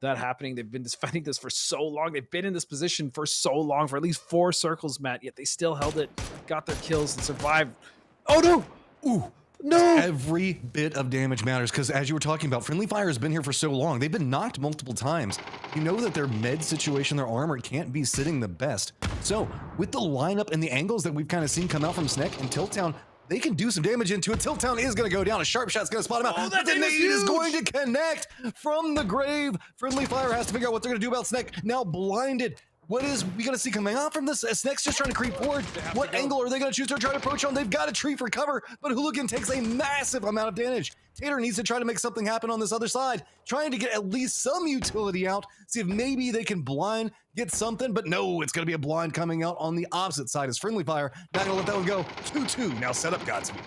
that happening. They've been defending this for so long. They've been in this position for so long, for at least 4 circles, Matt, yet they still held it, got their kills, and survived. Oh, no! Ooh, no! Every bit of damage matters, because as you were talking about, Friendly Fire has been here for so long. They've been knocked multiple times. You know that their med situation, their armor can't be sitting the best. So, with the lineup and the angles that we've kind of seen come out from Sneck and Tilttown, they can do some damage into it. Tilttown is going to go down. A sharp shot's going to spot him out. But the nade is going to connect from the grave. Friendly Fire has to figure out what they're going to do about Sneck. Now blinded. What is we going to see coming out from this? Sneck's just trying to creep forward. What angle are they going to choose to try to approach on? They've got a tree for cover, but Hooligan takes a massive amount of damage. Tater needs to try to make something happen on this other side, trying to get at least some utility out, see if maybe they can blind, get something, but no, it's going to be a blind coming out on the opposite side as Friendly Fire. Not going to let that one go. 2-2, now set up Godspeed.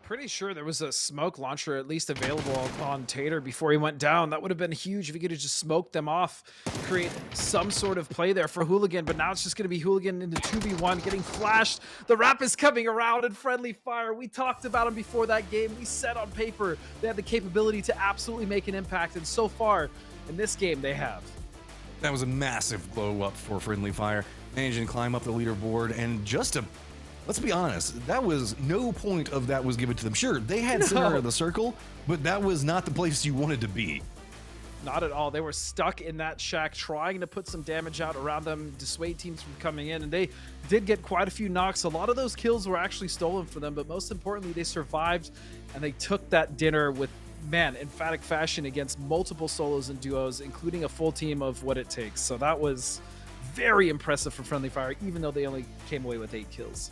Pretty sure there was a smoke launcher at least available on Tater before he went down. That would have been huge if he could have just smoked them off, create some sort of play there for Hooligan, but now it's just going to be Hooligan into 2v1, getting flashed. The wrap is coming around in Friendly Fire. We talked about him before that game. We said on paper they had the capability to absolutely make an impact, and so far in this game they have. That was a massive blow up for Friendly Fire, managing to climb up the leaderboard, and just a let's be honest, that was no point of that was given to them. Sure, they had center of the circle, but that was not the place you wanted to be. Not at all. They were stuck in that shack trying to put some damage out around them, dissuade teams from coming in, and they did get quite a few knocks. A lot of those kills were actually stolen from them, but most importantly, they survived, and they took that dinner with, man, emphatic fashion against multiple solos and duos, including a full team of What It Takes. So that was very impressive for Friendly Fire, even though they only came away with 8 kills.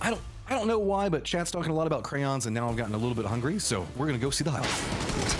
I don't know why, but chat's talking a lot about crayons, and now I've gotten a little bit hungry, so we're gonna go see the highlights.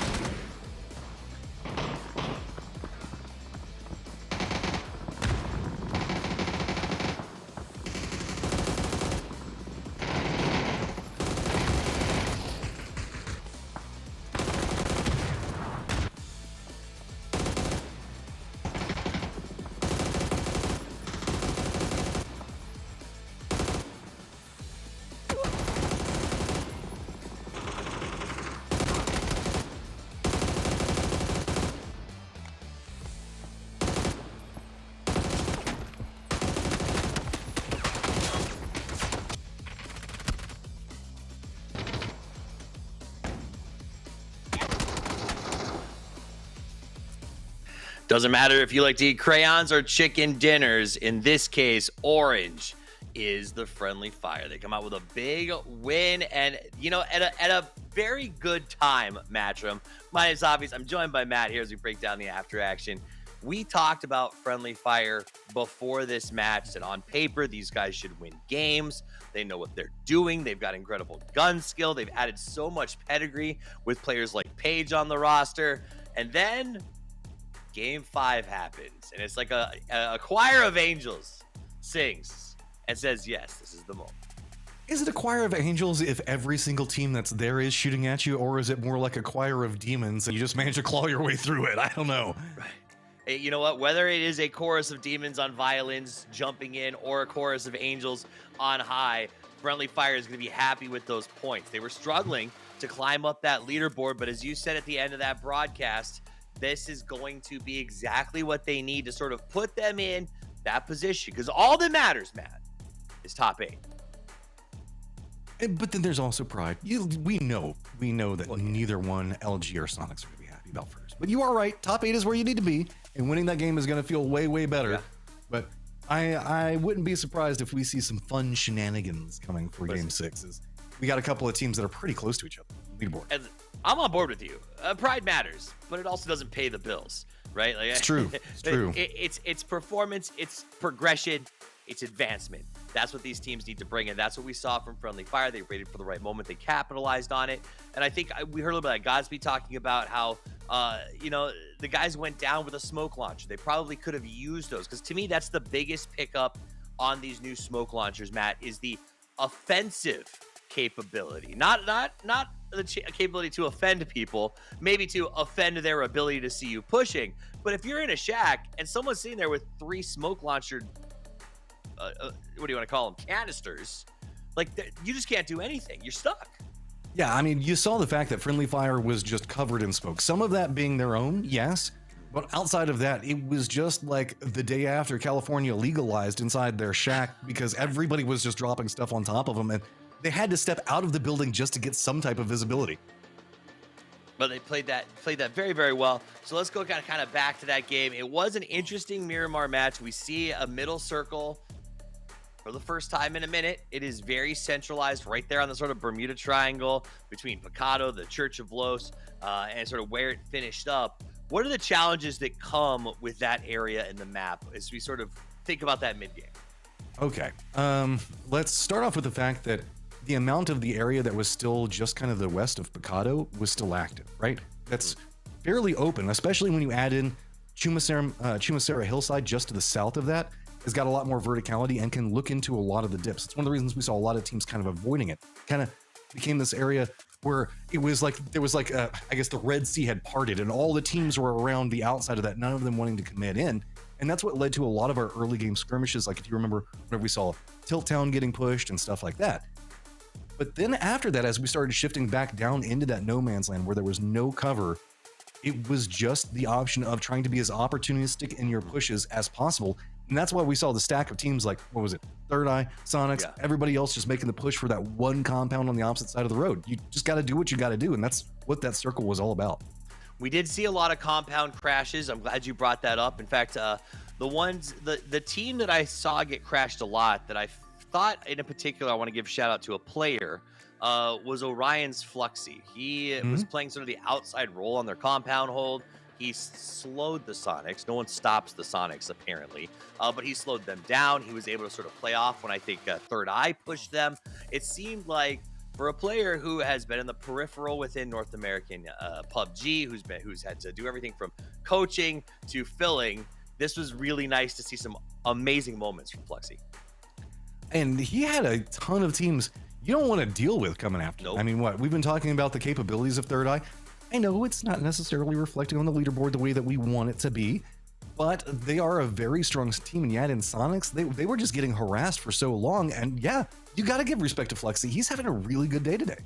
Doesn't matter if you like to eat crayons or chicken dinners. In this case, orange is the Friendly Fire. They come out with a big win, and you know, at a very good time, Matchroom. My name is obvious. I'm joined by Matt here as we break down the after action. We talked about Friendly Fire before this match, and on paper, these guys should win games. They know what they're doing. They've got incredible gun skill. They've added so much pedigree with players like Paige on the roster, and then Game 5 happens, and it's like a choir of angels sings and says, yes, this is the moment. Is it a choir of angels if every single team that's there is shooting at you, or is it more like a choir of demons and you just manage to claw your way through it? I don't know. Right. Hey, you know what? Whether it is a chorus of demons on violins jumping in or a chorus of angels on high, Friendly Fire is going to be happy with those points. They were struggling to climb up that leaderboard, but as you said at the end of that broadcast, this is going to be exactly what they need to sort of put them in that position, because all that matters, Matt, is top 8. But then there's also pride. We know that neither one, LG or Sonics, are going to be happy about first. But you are right. Top 8 is where you need to be, and winning that game is going to feel way, way better. Yeah. But I wouldn't be surprised if we see some fun shenanigans coming for Game 6. We got a couple of teams that are pretty close to each other. Leaderboard. I'm on board with you. Pride matters, but it also doesn't pay the bills, right? Like, it's true. It's true. It's performance, it's progression, it's advancement. That's what these teams need to bring, and that's what we saw from Friendly Fire. They waited for the right moment, they capitalized on it, and I think we heard a little bit of Godspeed talking about how the guys went down with a smoke launcher. They probably could have used those, because to me, that's the biggest pickup on these new smoke launchers, Matt, is the offensive capability, not the capability to offend people, maybe to offend their ability to see you pushing. But if you're in a shack and someone's sitting there with 3 smoke launcher, what do you want to call them, canisters, like you just can't do anything. You're stuck. Yeah, I mean, you saw the fact that Friendly Fire was just covered in smoke. Some of that being their own, yes. But outside of that, it was just like the day after California legalized inside their shack, because everybody was just dropping stuff on top of them, and they had to step out of the building just to get some type of visibility. But they played that very, very well. So let's go kind of back to that game. It was an interesting Miramar match. We see a middle circle for the first time in a minute. It is very centralized right there on the sort of Bermuda Triangle between Picado, the Church of Los, and sort of where it finished up. What are the challenges that come with that area in the map as we sort of think about that mid game? Okay, let's start off with the fact that the amount of the area that was still just kind of the west of Picado was still active, right? That's fairly open, especially when you add in Chumacera Hillside just to the south of that. Has got a lot more verticality and can look into a lot of the dips. It's one of the reasons we saw a lot of teams kind of avoiding it. Kind of became this area where it was like there was like I guess the Red Sea had parted and all the teams were around the outside of that, none of them wanting to commit in. And that's what led to a lot of our early game skirmishes, like if you remember whenever we saw Tilt Town getting pushed and stuff like that. But then after that, as we started shifting back down into that no man's land where there was no cover, it was just the option of trying to be as opportunistic in your pushes as possible. And that's why we saw the stack of teams like, what was it? Third Eye, Sonics, everybody else just making the push for that one compound on the opposite side of the road. You just got to do what you got to do. And that's what that circle was all about. We did see a lot of compound crashes. I'm glad you brought that up. In fact, the team that I saw get crashed a lot that I thought in particular I want to give shout out to a player was Orion's Fluxy. He was playing sort of the outside role on their compound hold. He slowed the Sonics. No one stops the Sonics, apparently. But he slowed them down. He was able to sort of play off when I think Third Eye pushed them. It seemed like for a player who has been in the peripheral within North American PUBG, who's had to do everything from coaching to filling, this was really nice to see some amazing moments from Fluxy. And he had a ton of teams you don't want to deal with coming after. Nope. I mean, we've been talking about the capabilities of Third Eye. I know it's not necessarily reflecting on the leaderboard the way that we want it to be, but they are a very strong team. And yet in Sonics, they were just getting harassed for so long. And yeah, you got to give respect to Flexi. He's having a really good day today.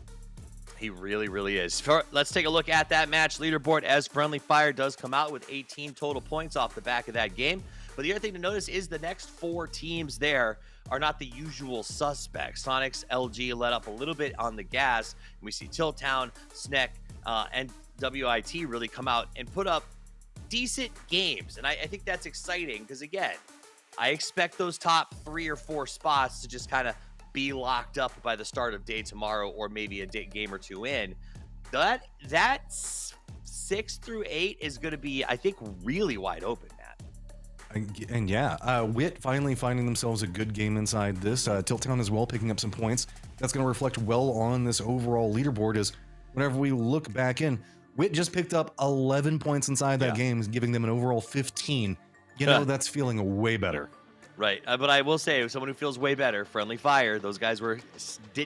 He really, really is. Let's take a look at that match leaderboard as Friendly Fire does come out with 18 total points off the back of that game. But the other thing to notice is the next 4 teams there are not the usual suspects. Sonics, LG let up a little bit on the gas. We see Tilt Town, Sneck, and WIT really come out and put up decent games. And I think that's exciting because, again, I expect those top 3 or 4 spots to just kind of be locked up by the start of day tomorrow or maybe a game or 2 in. That 6 through 8 is going to be, I think, really wide open, Matt. And yeah, Wit finally finding themselves a good game inside this. Tilt Town as well picking up some points. That's going to reflect well on this overall leaderboard as whenever we look back in, Wit just picked up 11 points inside that game, giving them an overall 15. You know, that's feeling way better. Right. But I will say, someone who feels way better, Friendly Fire, those guys were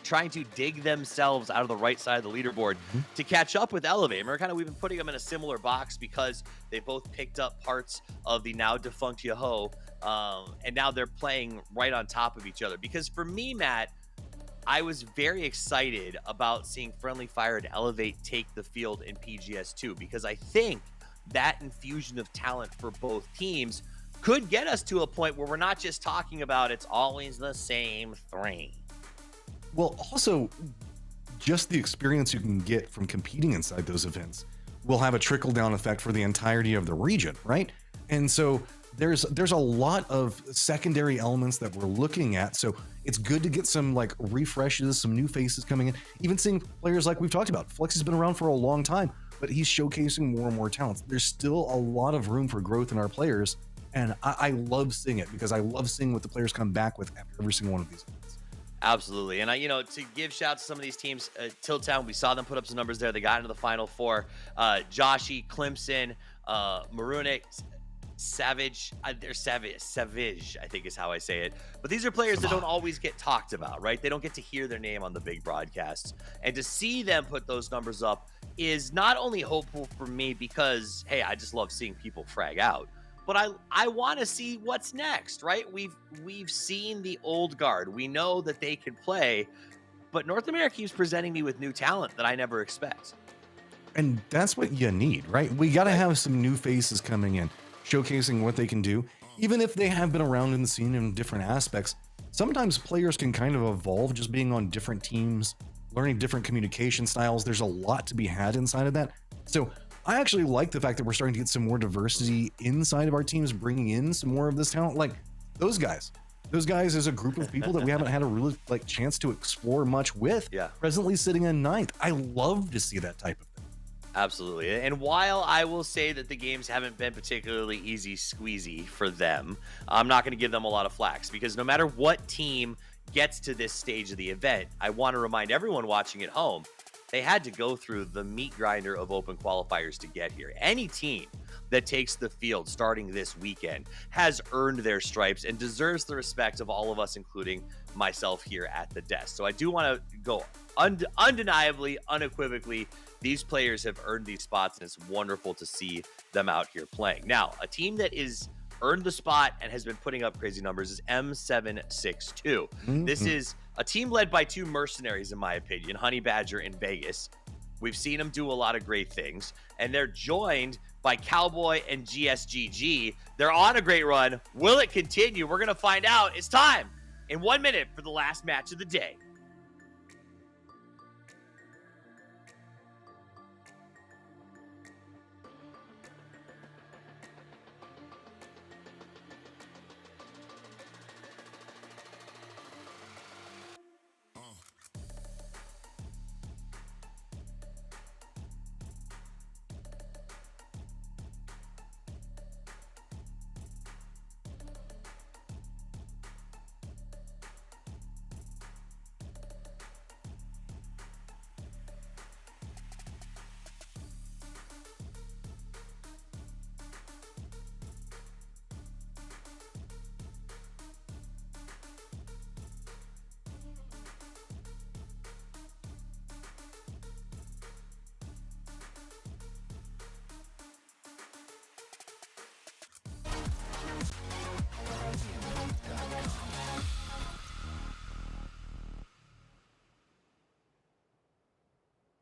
trying to dig themselves out of the right side of the leaderboard to catch up with Elevate. We've been putting them in a similar box because they both picked up parts of the now defunct Yahoo, and now they're playing right on top of each other. Because for me, Matt, I was very excited about seeing Friendly Fire and Elevate take the field in PGS 2 because I think that infusion of talent for both teams could get us to a point where we're not just talking about it's always the same 3. Well, also, just the experience you can get from competing inside those events will have a trickle-down effect for the entirety of the region, right? And so there's a lot of secondary elements that we're looking at. So it's good to get some like refreshes, some new faces coming in. Even seeing players like we've talked about. Flex has been around for a long time, but he's showcasing more and more talents. There's still a lot of room for growth in our players. And I love seeing it because I love seeing what the players come back with after every single one of these events. Absolutely. And to give shouts to some of these teams, Tiltown, we saw them put up some numbers there. They got into the Final Four. Joshi, Clemson, Marunik, Savage, they're Savage, I think is how I say it. But these are players that don't always get talked about, right? They don't get to hear their name on the big broadcasts. And to see them put those numbers up is not only hopeful for me because, hey, I just love seeing people frag out, but I want to see what's next, right? We've seen the old guard. We know that they can play, but North America keeps presenting me with new talent that I never expect. And that's what you need, right? We got to have some new faces coming in, showcasing what they can do. Even if they have been around in the scene in different aspects, sometimes players can kind of evolve just being on different teams, learning different communication styles. There's a lot to be had inside of that. So I actually like the fact that we're starting to get some more diversity inside of our teams, bringing in some more of this talent. Like those guys is a group of people that we haven't had a really chance to explore much with. Yeah. Presently sitting in ninth. I love to see that type of thing. Absolutely. And while I will say that the games haven't been particularly easy squeezy for them, I'm not going to give them a lot of flax because no matter what team gets to this stage of the event, I want to remind everyone watching at home, they had to go through the meat grinder of open qualifiers to get here. Any team that takes the field starting this weekend has earned their stripes and deserves the respect of all of us, including myself here at the desk. So I do want to go undeniably, unequivocally, these players have earned these spots, and it's wonderful to see them out here playing. Now, a team that is earned the spot and has been putting up crazy numbers is M762. This is a team led by two mercenaries, in my opinion, Honey Badger and Vegas. We've seen them do a lot of great things, and they're joined by Cowboy and GSGG. They're on a great run. Will it continue? We're going to find out. It's time in 1 minute for the last match of the day.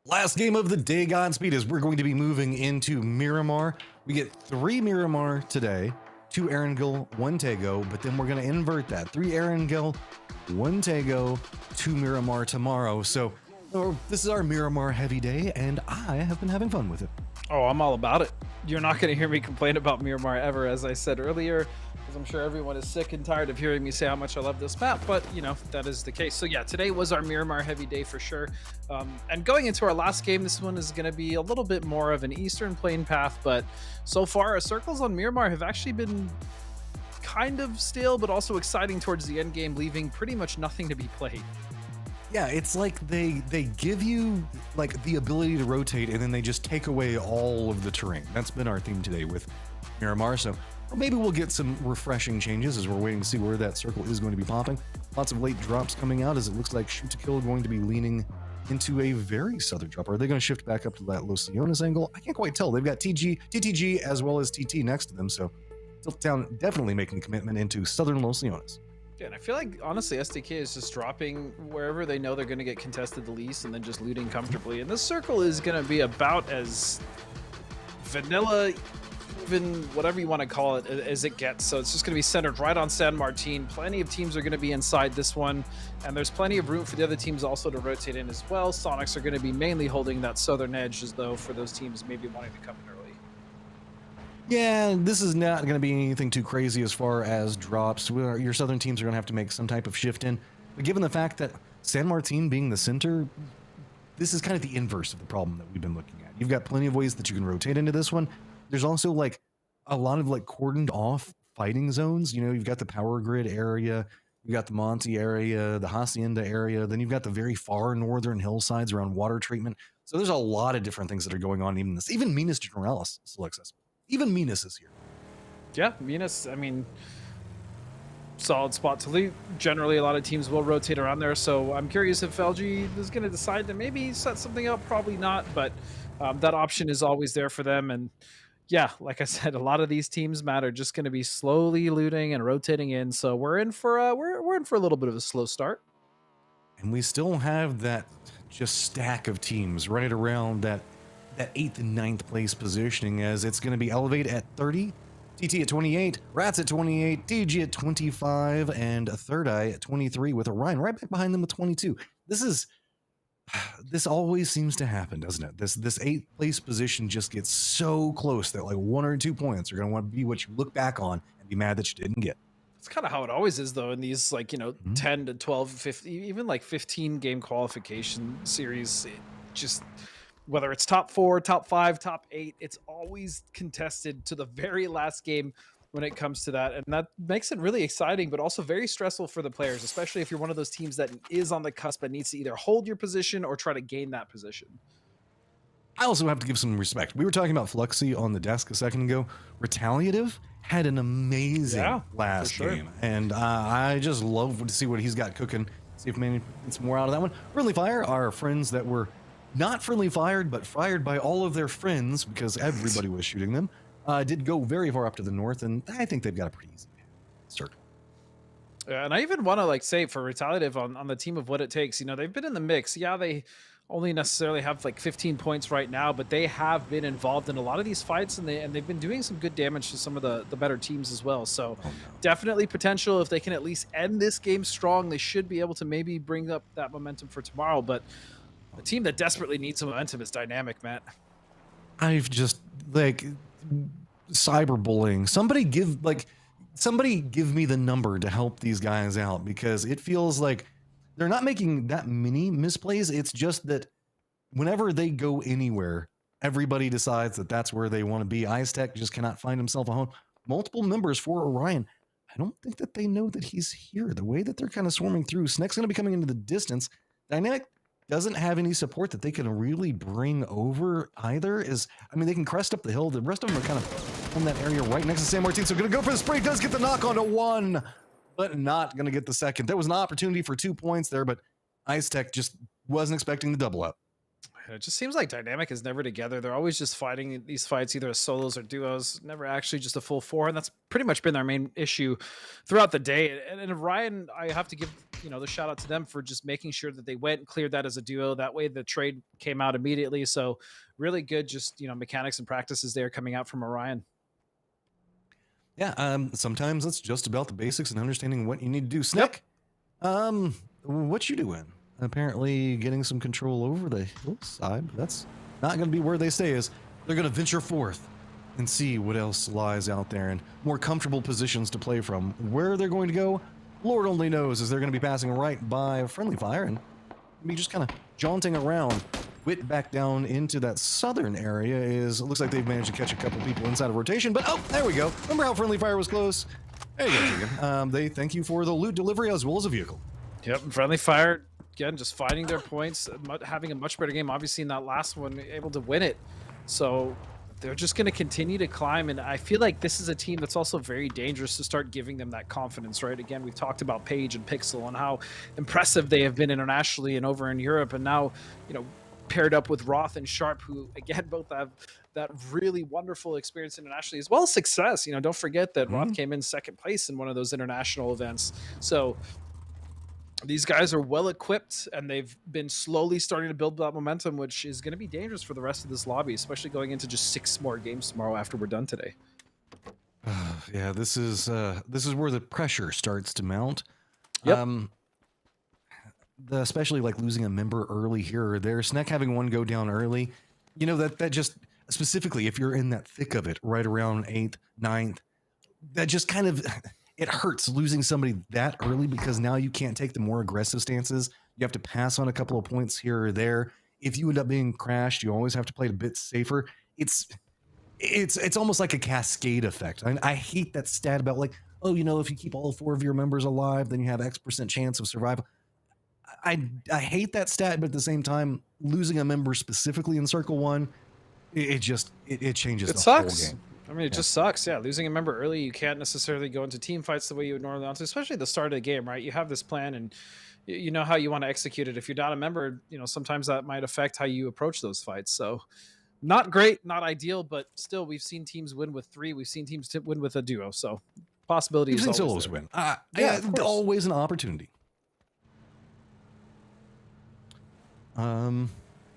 Last game of the day, Godspeed, is we're going to be moving into Miramar. We get 3 Miramar today, 2 Erangel, 1 Taego, but then we're going to invert that. 3 Erangel, 1 Taego, 2 Miramar tomorrow. So this is our Miramar heavy day, and I have been having fun with it. Oh, I'm all about it. You're not going to hear me complain about Miramar ever, as I said earlier, because I'm sure everyone is sick and tired of hearing me say how much I love this map, but, you know, that is the case. So, yeah, today was our Miramar heavy day for sure. And going into our last game, this one is going to be a little bit more of an Eastern Plain path, but so far, our circles on Miramar have actually been kind of stale, but also exciting towards the end game, leaving pretty much nothing to be played. Yeah, it's like they give you like the ability to rotate and then they just take away all of the terrain. That's been our theme today with Miramar. So maybe we'll get some refreshing changes as we're waiting to see where that circle is going to be popping. Lots of late drops coming out as it looks like Shoot to Kill going to be leaning into a very southern drop. Are they going to shift back up to that Los Leones angle? I can't quite tell. They've got TTG as well as TT next to them. So Tiltown definitely making the commitment into southern Los Leones. Yeah, and I feel like, honestly, SDK is just dropping wherever they know they're going to get contested the least and then just looting comfortably. And this circle is going to be about as vanilla, even whatever you want to call it, as it gets. So it's just going to be centered right on San Martin. Plenty of teams are going to be inside this one, and there's plenty of room for the other teams also to rotate in as well. Sonics are going to be mainly holding that southern edge, as though for those teams maybe wanting to come in early. Yeah, this is not going to be anything too crazy as far as drops. Your southern teams are going to have to make some type of shift in. But given the fact that San Martin being the center, this is kind of the inverse of the problem that we've been looking at. You've got plenty of ways that you can rotate into this one. There's also like a lot of like cordoned off fighting zones. You know, you've got the power grid area, you've got the Monte area, the Hacienda area, then you've got the very far northern hillsides around water treatment. So there's a lot of different things that are going on. Even Minas Generalis still accessible. Even Minas is here. Yeah, Minas, I mean, solid spot to leave. Generally, a lot of teams will rotate around there, so I'm curious if LG is going to decide to maybe set something up. Probably not, but that option is always there for them. And yeah, like I said, a lot of these teams, Matt, are just going to be slowly looting and rotating in. So we're in for we're in for a little bit of a slow start. And we still have that just stack of teams right around that 8th and 9th place positioning, as it's going to be Elevate at 30, TT at 28, Rats at 28, DG at 25, and Third Eye at 23 with Orion right back behind them with 22. This always seems to happen, doesn't it? This 8th place position just gets so close that like 1 or 2 points are going to want to be what you look back on and be mad that you didn't get. It's kind of how it always is, though, in these, like, 10 to 12, 15, even like 15 game qualification series. Just whether it's top 4, top 5, top 8, it's always contested to the very last game when it comes to that. And that makes it really exciting, but also very stressful for the players, especially if you're one of those teams that is on the cusp and needs to either hold your position or try to gain that position. I also have to give some respect. We were talking about Fluxy on the desk a second ago. Retaliative had an amazing last game, and I just love to see what he's got cooking. See if maybe it's more out of that one. Friendly Fire are friends that were not friendly fired, but fired by all of their friends because everybody was shooting them. Did go very far up to the north, and I think they've got a pretty easy start. And I even want to like say for Retaliative on the team of what it takes, they've been in the mix. Yeah, they only necessarily have like 15 points right now, but they have been involved in a lot of these fights, and they've been doing some good damage to some of the better teams as well. So definitely potential. If they can at least end this game strong, they should be able to maybe bring up that momentum for tomorrow. But a team that desperately needs some momentum is Dynamic, Matt. I've just like cyberbullying. Somebody give me the number to help these guys out, because it feels like they're not making that many misplays. It's just that whenever they go anywhere, everybody decides that that's where they want to be. Iztec just cannot find himself a home. Multiple members for Orion. I don't think that they know that he's here. The way that they're kind of swarming through, Sneck's going to be coming into the distance. Dynamic doesn't have any support that they can really bring over either. They can crest up the hill. The rest of them are kind of on that area right next to San Martin. So going to go for the spray. Does get the knock on to 1, but not going to get the second. There was an opportunity for 2 points there, but Iztec just wasn't expecting the double up. It just seems like Dynamic is never together. They're always just fighting these fights, either as solos or duos, never actually just a full 4. And that's pretty much been their main issue throughout the day. And Orion, I have to give, the shout out to them for just making sure that they went and cleared that as a duo. That way the trade came out immediately. So really good, just, mechanics and practices there coming out from Orion. Yeah. Sometimes it's just about the basics and understanding what you need to do. Sneck, what you doing? Apparently getting some control over the hillside, but that's not going to be where they stay. Is they're going to venture forth and see what else lies out there and more comfortable positions to play from. Where they're going to go, Lord only knows, as they're going to be passing right by Friendly Fire and be just kind of jaunting around. Wit back down into that southern area. It looks like they've managed to catch a couple people inside of rotation, but there we go. Remember how Friendly Fire was close? There you go, Tegan. They thank you for the loot delivery as well as a vehicle. Yep, Friendly Fire, again, just finding their points, having a much better game. Obviously, in that last one, able to win it. So they're just going to continue to climb. And I feel like this is a team that's also very dangerous to start giving them that confidence, right? Again, we've talked about Paige and Pixel and how impressive they have been internationally and over in Europe. And now, paired up with Roth and Sharp, who, again, both have that really wonderful experience internationally, as well as success. Don't forget that Roth came in second place in one of those international events. So these guys are well equipped, and they've been slowly starting to build that momentum, which is going to be dangerous for the rest of this lobby, especially going into just 6 more games tomorrow after we're done today. Yeah, this is where the pressure starts to mount. Yep. Especially like losing a member early here or there. Sneck having one go down early, that just specifically if you're in that thick of it, right around 8th, 9th, that just kind of. It hurts losing somebody that early, because now you can't take the more aggressive stances. You have to pass on a couple of points here or there. If you end up being crashed, you always have to play it a bit safer. It's it's almost like a cascade effect. I hate that stat about like, oh, if you keep all 4 of your members alive, then you have X% chance of survival. I hate that stat, but at the same time, losing a member specifically in Circle 1, it changes the sucks. whole game. I mean, it just sucks. Yeah, losing a member early, you can't necessarily go into team fights the way you would normally want to, especially at the start of the game, right? You have this plan and you know how you want to execute it. If you're down a member, sometimes that might affect how you approach those fights. So not great, not ideal, but still, we've seen teams win with 3. We've seen teams win with a duo. So possibility is always solos there. win. Yeah, always an opportunity.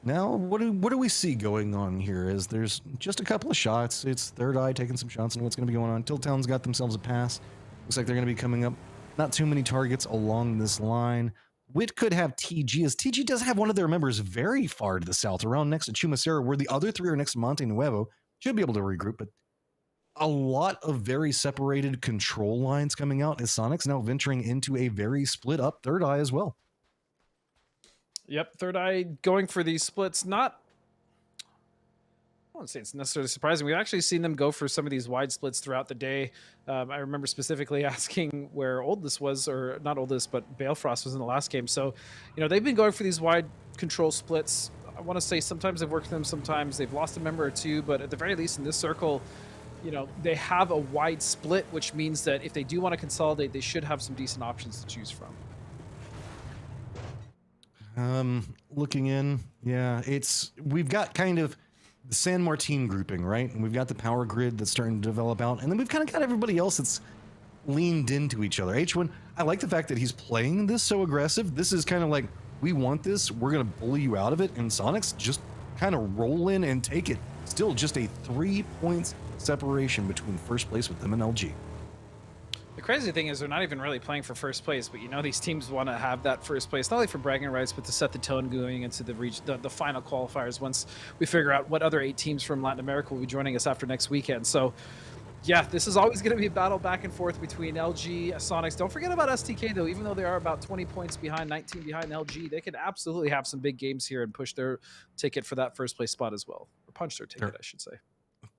Now, what do we see going on here? Is there's just a couple of shots. It's Third Eye taking some shots on what's going to be going on. Tiltown's got themselves a pass. Looks like they're going to be coming up. Not too many targets along this line. Wit could have TG, as TG does have one of their members very far to the south, around next to Chumacero, where the other 3 are next to Monte Nuevo. Should be able to regroup, but a lot of very separated control lines coming out as Sonic's now venturing into a very split up Third Eye as well. Yep, Third Eye going for these splits. I wouldn't say it's necessarily surprising. We've actually seen them go for some of these wide splits throughout the day. I remember specifically asking where Oldest was, or not Oldest, but Balefrost was in the last game. So, they've been going for these wide control splits. I want to say sometimes they've worked for them, sometimes they've lost a member or 2, but at the very least in this circle, they have a wide split, which means that if they do want to consolidate, they should have some decent options to choose from. Looking in, yeah, we've got kind of the San Martin grouping, right? And we've got the power grid that's starting to develop out, and then we've kind of got everybody else that's leaned into each other. H1, I like the fact that he's playing this so aggressive. This is kind of like, we want this, we're going to bully you out of it, and Sonic's just kind of roll in and take it. Still just a 3 points separation between first place with them and LG. The crazy thing is they're not even really playing for first place, but these teams want to have that first place, not only for bragging rights, but to set the tone going into the final qualifiers once we figure out what other 8 teams from Latin America will be joining us after next weekend. So yeah, this is always going to be a battle back and forth between LG, Sonics. Don't forget about STK though, even though they are about 20 points behind, 19 behind LG, they could absolutely have some big games here and push their ticket for that first place spot as well, or punch their ticket, I should say.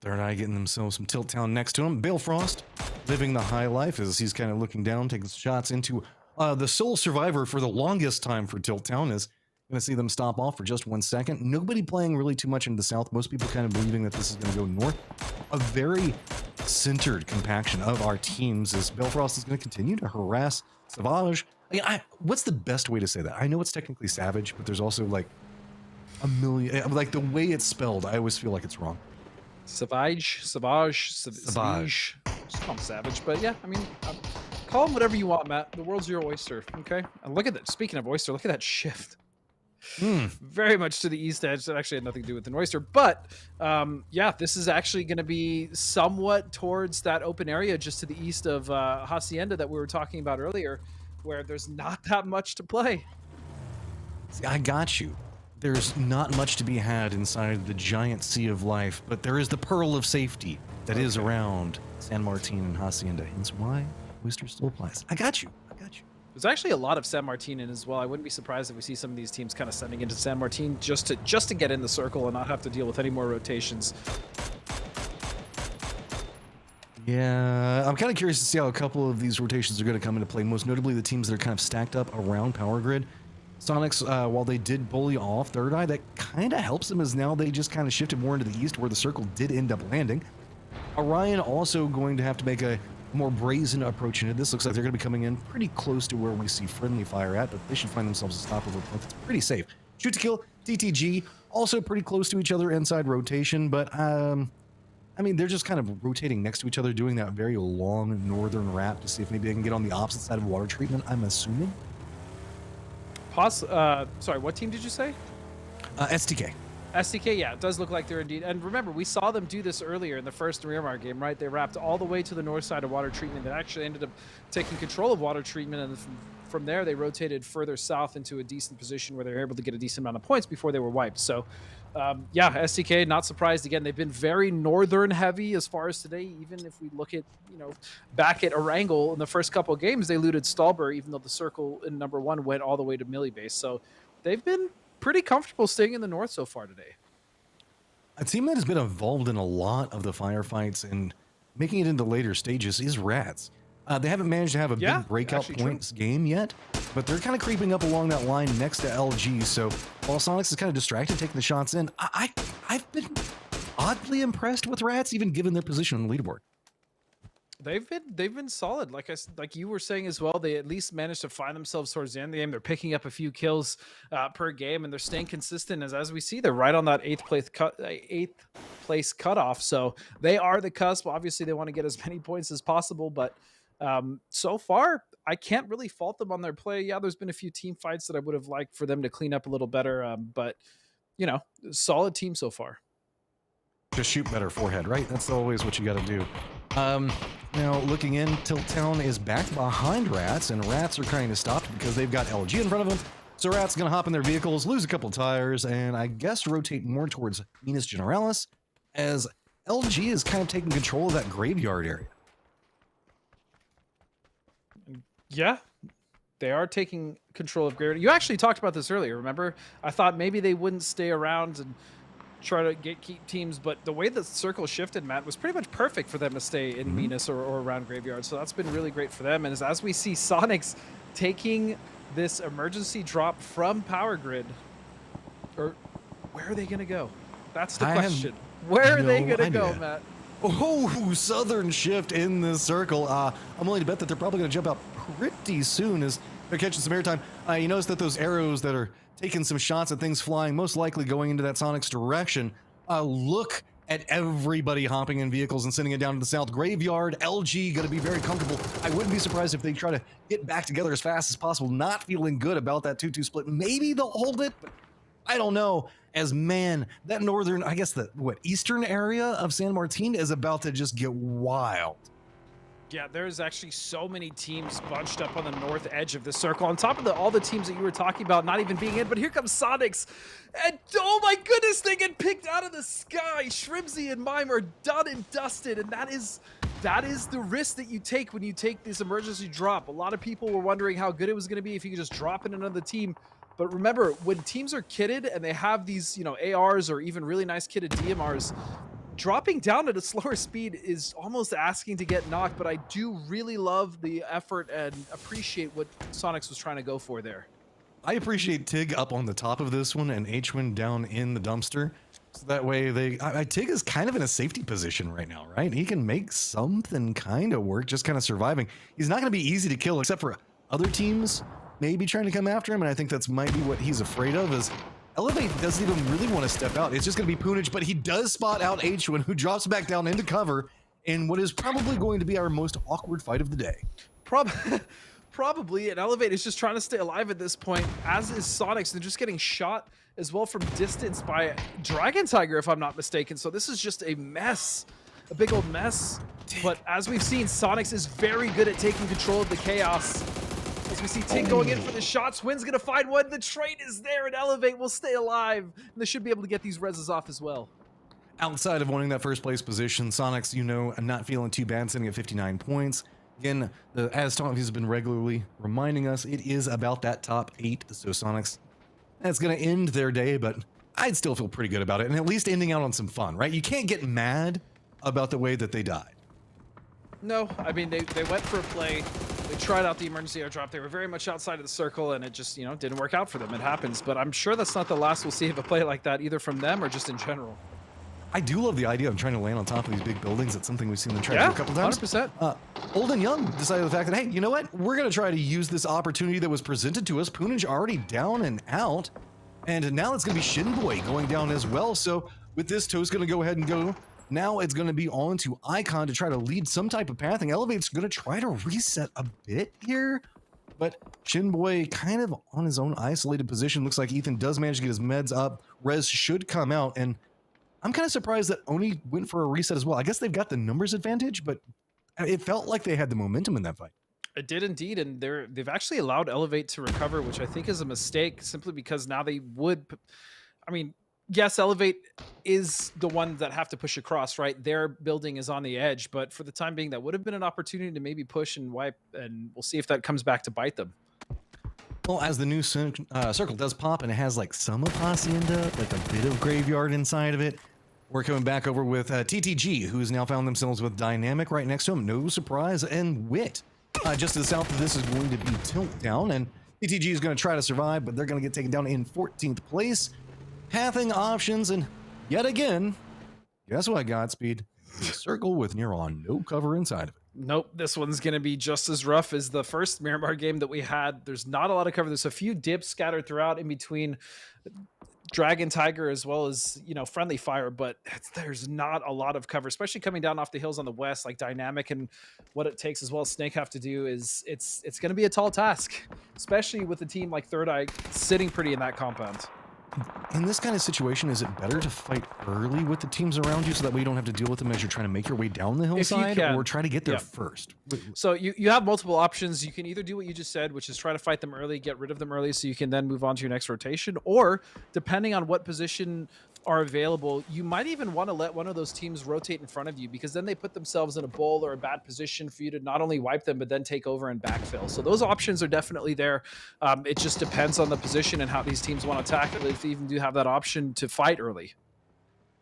Third Eye getting themselves some Tilt Town next to him. Balefrost living the high life as he's kind of looking down, taking shots into the sole survivor for the longest time for Tilt Town. Is going to see them stop off for just 1 second. Nobody playing really too much into the south. Most people kind of believing that this is going to go north. A very centered compaction of our teams as Balefrost is going to continue to harass Savage. What's the best way to say that? I know it's technically Savage, but there's also like a million, like the way it's spelled, I always feel like it's wrong. Savage. Just call him Savage. But yeah, I mean, call him whatever you want, Matt. The world's your oyster, okay? And look at that. Speaking of oyster, look at that shift. Very much to the east edge. That actually had nothing to do with an oyster. But yeah, this is actually going to be somewhat towards that open area just to the east of Hacienda that we were talking about earlier, where there's not that much to play. See, I got you. There's not much to be had inside the giant sea of life, but there is the pearl of safety that is around San Martin and Hacienda. Hence why Oyster still applies. I got you. There's actually a lot of San Martin in as well. I wouldn't be surprised if we see some of these teams kind of sending into San Martin just to get in the circle and not have to deal with any more rotations. Yeah, I'm kind of curious to see how a couple of these rotations are going to come into play, most notably the teams that are kind of stacked up around Power Grid. Sonics, while they did bully off Third Eye, that kind of helps them as now they just kind of shifted more into the east where the circle did end up landing. Orion also going to have to make a more brazen approach into this. Looks like they're going to be coming in pretty close to where we see Friendly Fire at, but they should find themselves a stopover point that's pretty safe. Shoot to kill, TTG, also pretty close to each other inside rotation, but I mean, they're just kind of rotating next to each other, doing that very long northern wrap to see if maybe they can get on the opposite side of water treatment, I'm assuming. Sorry, what team did you say? STK. STK, yeah, it does look like they're indeed. And remember, we saw them do this earlier in the first Miramar game, right? They wrapped all the way to the north side of water treatment. They actually ended up taking control of water treatment, and from there they rotated further south into a decent position where they were able to get a decent amount of points before they were wiped. So, yeah, STK, not surprised. Again, they've been very northern heavy as far as today. Even if we look at, back at Erangel in the first couple of games, they looted Stalber, even though the circle in number 1 went all the way to Millie base. So they've been pretty comfortable staying in the north so far today. A team that has been involved in a lot of the firefights and making it into later stages is Rats. They haven't managed to have a big breakout points game yet, but they're kind of creeping up along that line next to LG. So while Sonics is kind of distracted taking the shots in, I've been oddly impressed with Rats, even given their position on the leaderboard. They've been solid. Like you were saying as well, they at least managed to find themselves towards the end of the game. They're picking up a few kills per game, and they're staying consistent. As we see, they're right on that eighth place cutoff. So they are the cusp. Obviously, they want to get as many points as possible, but so far, I can't really fault them on their play. Yeah, there's been a few team fights that I would have liked for them to clean up a little better, but you know, solid team so far. Just shoot better forehead, right? That's always what you got to do. Now looking in, Tilt Town is back behind Rats, and Rats are trying to stop because they've got LG in front of them. So Rats gonna hop in their vehicles, lose a couple tires, and I guess rotate more towards Minas Generalis, as LG is kind of taking control of that graveyard area. Yeah, they are taking control of graveyard. You actually talked about this earlier, remember? I thought maybe they wouldn't stay around and try to keep teams, but the way the circle shifted, Matt, was pretty much perfect for them to stay in Minas or around graveyard. So that's been really great for them. And as we see Sonics taking this emergency drop from Power Grid, or where are they going to go? That's the question. Where are they going to go, Matt? Oh, Southern shift in this circle. I'm willing to bet that they're probably going to jump out pretty soon as they're catching some airtime. You notice that those arrows that are taking some shots at things flying, most likely going into that Sonic's direction. Look at everybody hopping in vehicles and sending it down to the south. Graveyard, LG, going to be very comfortable. I wouldn't be surprised if they try to get back together as fast as possible. Not feeling good about that 2-2 split. Maybe they'll hold it, but I don't know. As man, that northern, I guess eastern area of San Martin is about to just get wild. Yeah, there's actually so many teams bunched up on the north edge of the circle. On top of all the teams that you were talking about not even being in, but here comes Sonics. And oh my goodness, they get picked out of the sky. Shrimsy and Mime are done and dusted. And that is the risk that you take when you take this emergency drop. A lot of people were wondering how good it was going to be if you could just drop in another team. But remember, when teams are kitted and they have these, ARs or even really nice kitted DMRs, dropping down at a slower speed is almost asking to get knocked, but I do really love the effort and appreciate what Sonics was trying to go for there. I appreciate Tig up on the top of this one and H-Win down in the dumpster. So that way Tig is kind of in a safety position right now, right? He can make something kind of work, just kind of surviving. He's not going to be easy to kill except for other teams maybe trying to come after him, and I think that's might be what he's afraid of is Elevate doesn't even really want to step out. It's just going to be Poonage, but he does spot out H-Win, who drops back down into cover in what is probably going to be our most awkward fight of the day. Probably, and Elevate is just trying to stay alive at this point, as is Sonics. They're just getting shot as well from distance by Dragon Tiger, if I'm not mistaken. So this is just a mess, a big old mess. But as we've seen, Sonics is very good at taking control of the chaos. As we see Tig going in for the shots, Win's gonna find one. The train is there, and Elevate will stay alive. And they should be able to get these reses off as well. Outside of wanting that first place position, Sonics, not feeling too bad, sitting at 59 points. Again, as Tom has been regularly reminding us, it is about that top 8. So Sonics, that's gonna end their day, but I'd still feel pretty good about it, and at least ending out on some fun, right? You can't get mad about the way that they died. No, I mean, they went for a play. They tried out the emergency airdrop. They were very much outside of the circle, and it just, didn't work out for them. It happens, but I'm sure that's not the last we'll see of a play like that, either from them or just in general. I do love the idea of trying to land on top of these big buildings. It's something we've seen them try to do a couple times. 100%. Old and Young decided the fact that, hey, you know what? We're going to try to use this opportunity that was presented to us. Poonage already down and out, and now it's going to be Shinboy going down as well. So with this, Toe's going to go ahead and go. Now it's going to be on to Icon to try to lead some type of pathing. Elevate's going to try to reset a bit here, but Shinboy kind of on his own isolated position. Looks like Ethan does manage to get his meds up. Rez should come out, and I'm kind of surprised that Oni went for a reset as well. I guess they've got the numbers advantage, but it felt like they had the momentum in that fight. It did indeed, and they've actually allowed Elevate to recover, which I think is a mistake, simply because now they would... I mean... Yes, Elevate is the one that have to push across, right? Their building is on the edge, but for the time being, that would have been an opportunity to maybe push and wipe, and we'll see if that comes back to bite them. Well, as the new circle does pop, and it has like some of Hacienda, like a bit of graveyard inside of it, We're coming back over with TTG, who's now found themselves with Dynamic right next to him. No surprise. And Wit. Just to the south of this is going to be Tilt Down. And TTG is going to try to survive, but they're going to get taken down in 14th place. Pathing options, and yet again, guess what, Godspeed? A circle with Neuron, no cover inside of it. Nope, this one's going to be just as rough as the first Miramar game that we had. There's not a lot of cover. There's a few dips scattered throughout in between Dragon Tiger as well as, you know, Friendly Fire, but there's not a lot of cover, especially coming down off the hills on the west. Like Dynamic and what it takes as well as Snake have to do is it's going to be a tall task, especially with a team like Third Eye sitting pretty in that compound. In this kind of situation, is it better to fight early with the teams around you so that way you don't have to deal with them as you're trying to make your way down the hillside, or try to get there first? So you have multiple options. You can either do what you just said, which is try to fight them early, get rid of them early so you can then move on to your next rotation, or depending on what position are available, you might even want to let one of those teams rotate in front of you, because then they put themselves in a bowl or a bad position for you to not only wipe them, but then take over and backfill. So those options are definitely there. It just depends on the position and how these teams want to tackle it, if they even do have that option to fight early.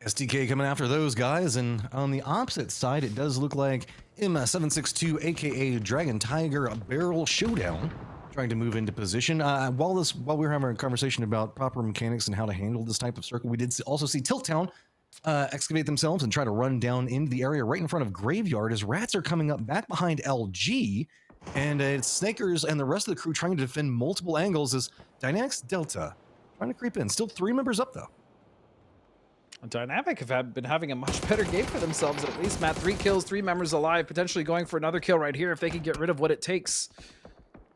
STK coming after those guys, and on the opposite side, it does look like M762, aka Dragon Tiger, a barrel showdown, trying to move into position. While we were having a conversation about proper mechanics and how to handle this type of circle, we did also see Tilt Town excavate themselves and try to run down into the area right in front of Graveyard as rats are coming up back behind LG, and it's Snakers and the rest of the crew trying to defend multiple angles as Dynamics Delta trying to creep in. Still 3 members up though. Dynamic have been having a much better game for themselves, at least. Matt, 3 kills, 3 members alive, potentially going for another kill right here if they can get rid of what it takes.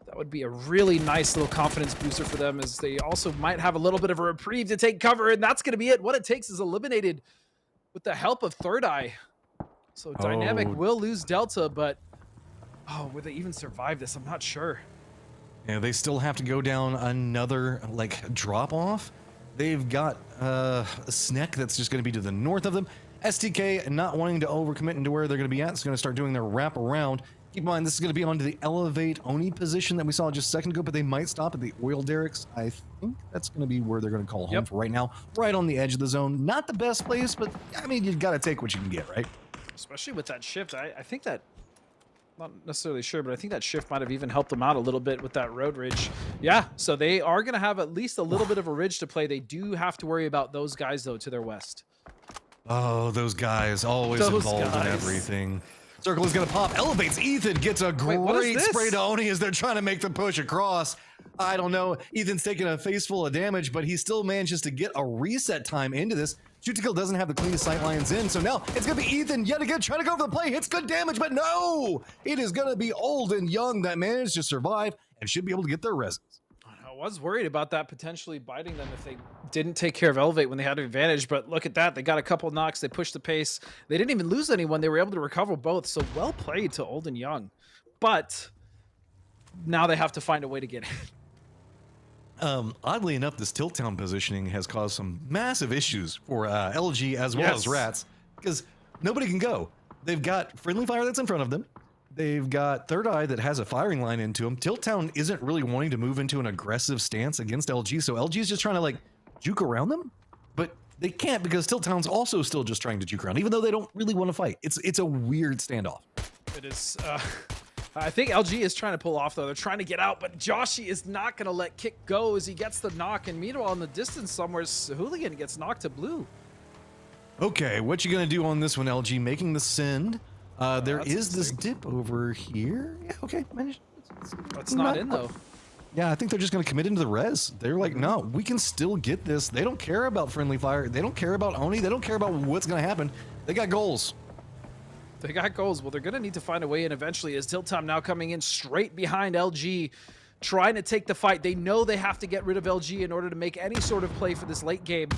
That would be a really nice little confidence booster for them, as they also might have a little bit of a reprieve to take cover, and that's going to be it. What it takes is eliminated with the help of Third Eye. So Dynamic will lose Delta, but will they even survive this? I'm not sure. Yeah, they still have to go down another drop off. They've got a Sneck that's just going to be to the north of them. STK not wanting to overcommit into where they're going to be at. It's going to start doing their wrap around. Keep in mind, this is going to be onto the Elevate Oni position that we saw just a second ago, but they might stop at the Oil Derricks. I think that's going to be where they're going to call home for right now. Right on the edge of the zone. Not the best place, but I mean, you've got to take what you can get, right? Especially with that shift. I think that, not necessarily sure, but I think that shift might have even helped them out a little bit with that road ridge. Yeah, so they are going to have at least a little bit of a ridge to play. They do have to worry about those guys, though, to their west. Oh, those guys, always involved in everything. Circle is going to pop. Elevates. Ethan gets a great spray to Oni as they're trying to make the push across. I don't know. Ethan's taking a face full of damage, but he still manages to get a reset time into this. Shoot to kill doesn't have the cleanest sight lines in, so now it's going to be Ethan yet again trying to go for the play. Hits good damage, but no! It is going to be Old and Young that managed to survive and should be able to get their resins. I was worried about that potentially biting them if they didn't take care of Elevate when they had an advantage, but look at that. They got a couple knocks. They pushed the pace. They didn't even lose anyone. They were able to recover both, so well played to Old and Young. But now they have to find a way to get in. Oddly enough, this Tilt Town positioning has caused some massive issues for LG as well as Rats, because nobody can go. They've got Friendly Fire that's in front of them. They've got Third Eye that has a firing line into him. Tilt Town isn't really wanting to move into an aggressive stance against LG, so LG is just trying to juke around them, but they can't because Tilt Town's also still just trying to juke around, even though they don't really want to fight. It's a weird standoff. It is. I think LG is trying to pull off, though. They're trying to get out, but Joshi is not going to let Kick go as he gets the knock, and meanwhile, in the distance somewhere, Hooligan gets knocked to blue. Okay, what you going to do on this one, LG? Making the send. There is this dip over here. Yeah, okay. That's not in, though. Yeah, I think they're just going to commit into the res. They're like, no, we can still get this. They don't care about Friendly Fire. They don't care about Oni. They don't care about what's going to happen. They got goals. They got goals. Well, they're going to need to find a way in eventually, as Tilt Time now coming in straight behind LG, trying to take the fight. They know they have to get rid of LG in order to make any sort of play for this late game.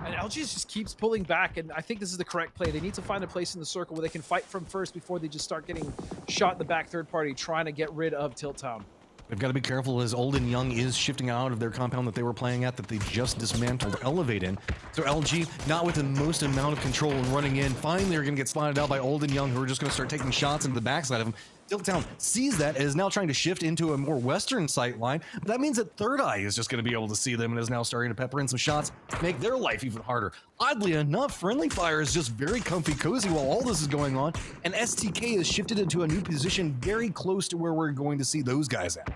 And LG just keeps pulling back, and I think this is the correct play. They need to find a place in the circle where they can fight from first before they just start getting shot in the back third party, trying to get rid of Tilt Town. They've got to be careful as Old and Young is shifting out of their compound that they were playing at that they just dismantled Elevate in. So LG, not with the most amount of control and running in. Finally, they're going to get spotted out by Old and Young, who are just going to start taking shots into the backside of them. Tilttown sees that and is now trying to shift into a more western sight line. But that means that Third Eye is just going to be able to see them and is now starting to pepper in some shots, make their life even harder. Oddly enough, Friendly Fire is just very comfy cozy while all this is going on, and STK is shifted into a new position very close to where we're going to see those guys at.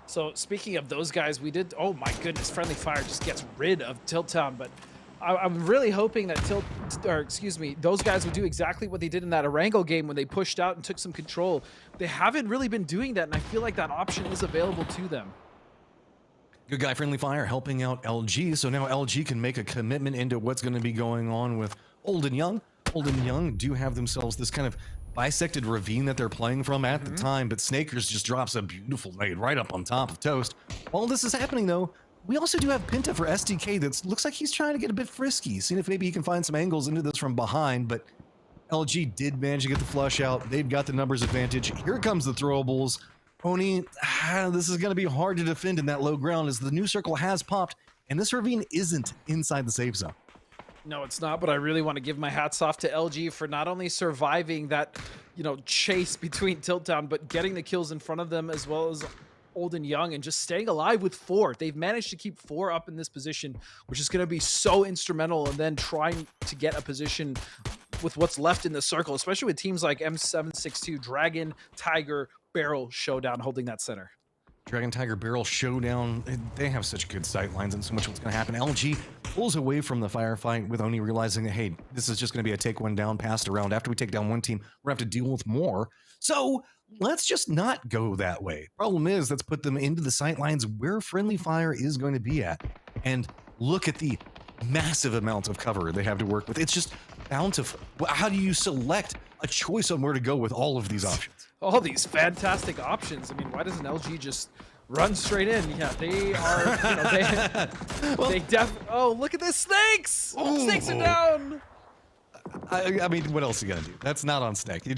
So speaking of those guys, we did, oh my goodness, Friendly Fire just gets rid of Tilttown, but I'm really hoping that those guys would do exactly what they did in that Erangel game when they pushed out and took some control. They haven't really been doing that, and I feel like that option is available to them. Good guy, Friendly Fire, helping out LG, so now LG can make a commitment into what's going to be going on with Old and Young. Old and Young do have themselves this kind of bisected ravine that they're playing from at the time, but Snakers just drops a beautiful nade right up on top of Toast. While this is happening, though, we also do have Pinta for STK that looks like he's trying to get a bit frisky, seeing if maybe he can find some angles into this from behind, but LG did manage to get the flush out. They've got the numbers advantage. Here comes the throwables. Pony, this is going to be hard to defend in that low ground as the new circle has popped, and this ravine isn't inside the safe zone. No, it's not, but I really want to give my hats off to LG for not only surviving that, chase between Tilttown, but getting the kills in front of them as well as Old and Young and just staying alive with 4. They've managed to keep 4 up in this position, which is going to be so instrumental, and then trying to get a position with what's left in the circle, especially with teams like M762, Dragon, Tiger, Barrel Showdown holding that center. Dragon, Tiger, Barrel Showdown, they have such good sight lines and so much what's going to happen. LG pulls away from the firefight with Oni realizing that, hey, this is just going to be a take one down, passed around. After we take down one team, we're going to have to deal with more. So let's just not go that way. Problem is, let's put them into the sight lines where Friendly Fire is going to be at. And look at the massive amount of cover they have to work with. It's just bountiful. How do you select a choice on where to go with all of these options? All these fantastic options. I mean, why doesn't LG just run straight in? Yeah, they are, oh, look at this, snakes! Ooh. Snakes are down! I mean, what else are you gonna do? That's not on Snake. You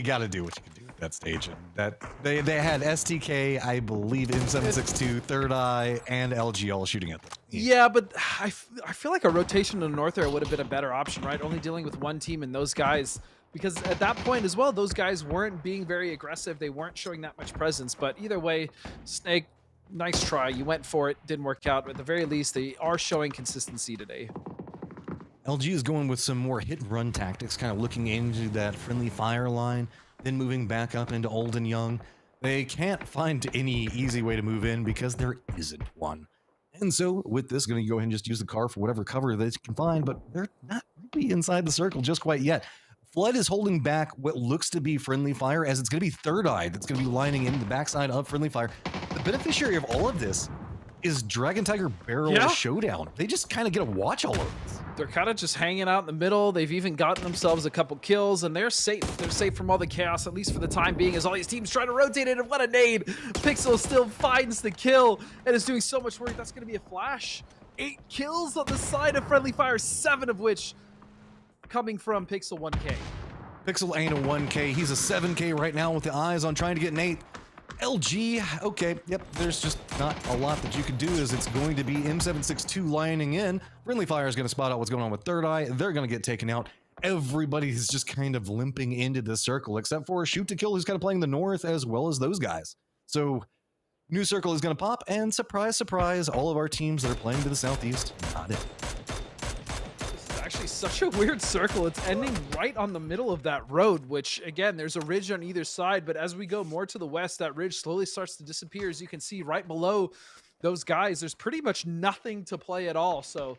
gotta do what you can do at that stage. And that they had STK, I believe, M762, Third Eye, and LG all shooting at them. Yeah, but I feel like a rotation to the north there would have been a better option, right? Only dealing with one team and those guys, because at that point as well, those guys weren't being very aggressive. They weren't showing that much presence. But either way, Snake, nice try. You went for it, didn't work out. But at the very least, they are showing consistency today. LG is going with some more hit and run tactics, kind of looking into that Friendly Fire line, then moving back up into Old and Young. They can't find any easy way to move in because there isn't one. And so with this, going to go ahead and just use the car for whatever cover they can find, but they're not really inside the circle just quite yet. Flood is holding back what looks to be Friendly Fire, as it's going to be Third Eye that's going to be lining in the backside of Friendly Fire. The beneficiary of all of this is Dragon, Tiger, Barrel Showdown. They just kind of get a watch all over this. They're kind of just hanging out in the middle. They've even gotten themselves a couple kills, and they're safe. They're safe from all the chaos, at least for the time being, as all these teams try to rotate it. And what a nade! Pixel still finds the kill and is doing so much work. That's going to be a flash. 8 kills on the side of Friendly Fire, 7 of which coming from Pixel 1K. Pixel ain't a 1K. He's a 7K right now with the eyes on trying to get Nate. LG, okay, yep, there's just not a lot that you can do, as it's going to be M762 lining in. Friendly Fire is going to spot out what's going on with Third Eye. They're going to get taken out. Everybody's just kind of limping into the circle, except for Shoot to Kill, who's kind of playing the north, as well as those guys. So, new circle is going to pop, and surprise, surprise, all of our teams that are playing to the southeast, not it. Actually such a weird circle. It's ending right on the middle of that road, which again, there's a ridge on either side, but as we go more to the west, that ridge slowly starts to disappear. As you can see right below those guys, there's pretty much nothing to play at all. So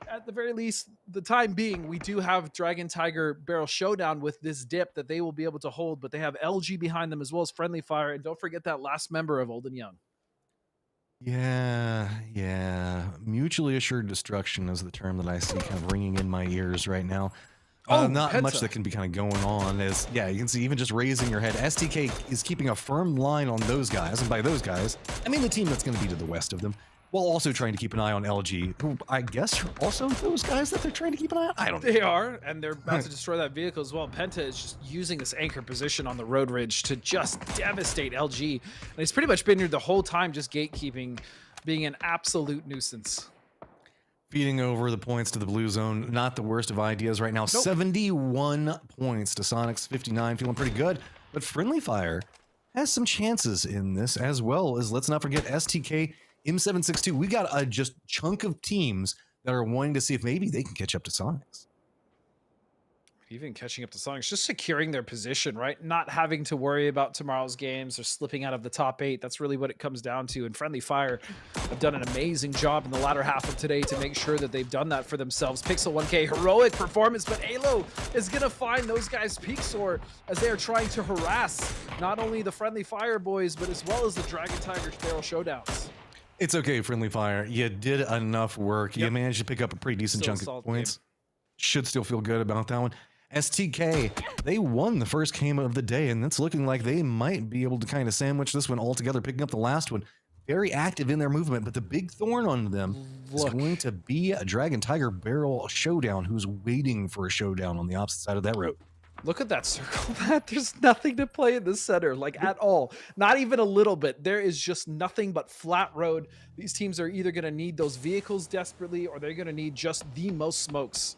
at the very least, the time being, we do have Dragon, Tiger, Barrel Showdown with this dip that they will be able to hold, but they have LG behind them as well as Friendly Fire, and don't forget that last member of Old and Young. Yeah. Mutually assured destruction is the term that I see kind of ringing in my ears right now. Oh, not much that can be kind of going on, as, yeah, you can see even just raising your head. STK is keeping a firm line on those guys, and by those guys, I mean the team that's going to be to the west of them, while also trying to keep an eye on LG, who I guess are also those guys that they're trying to keep an eye on? I don't know. They are, and they're about to destroy that vehicle as well. Penta is just using this anchor position on the road ridge to just devastate LG. And he's pretty much been here the whole time, just gatekeeping, being an absolute nuisance. Feeding over the points to the blue zone, not the worst of ideas right now. Nope. 71 points to Sonic's 59, feeling pretty good. But Friendly Fire has some chances in this, as well as, let's not forget, STK, M762. We got a just chunk of teams that are wanting to see if maybe they can catch up to Sonics. Even catching up to Sonics, just securing their position, right? Not having to worry about tomorrow's games or slipping out of the top 8. That's really what it comes down to. And Friendly Fire have done an amazing job in the latter half of today to make sure that they've done that for themselves. Pixel 1K, heroic performance, but Alo is going to find those guys Pixor as they are trying to harass not only the Friendly Fire boys, but as well as the Dragon Tiger Barrel Showdowns. It's okay, Friendly Fire. You did enough work. You Yep. managed to pick up a pretty decent Still a chunk of solid points. game. Should still feel good about that one. STK, they won the first game of the day, and it's looking like they might be able to kind of sandwich this one altogether, picking up the last one. Very active in their movement, but the big thorn on them is going to be a Dragon Tiger Barrel Showdown, who's waiting for a showdown on the opposite side of that road. Look at that circle, Matt. There's nothing to play in the center, like at all. Not even a little bit. There is just nothing but flat road. These teams are either going to need those vehicles desperately, or they're going to need just the most smokes.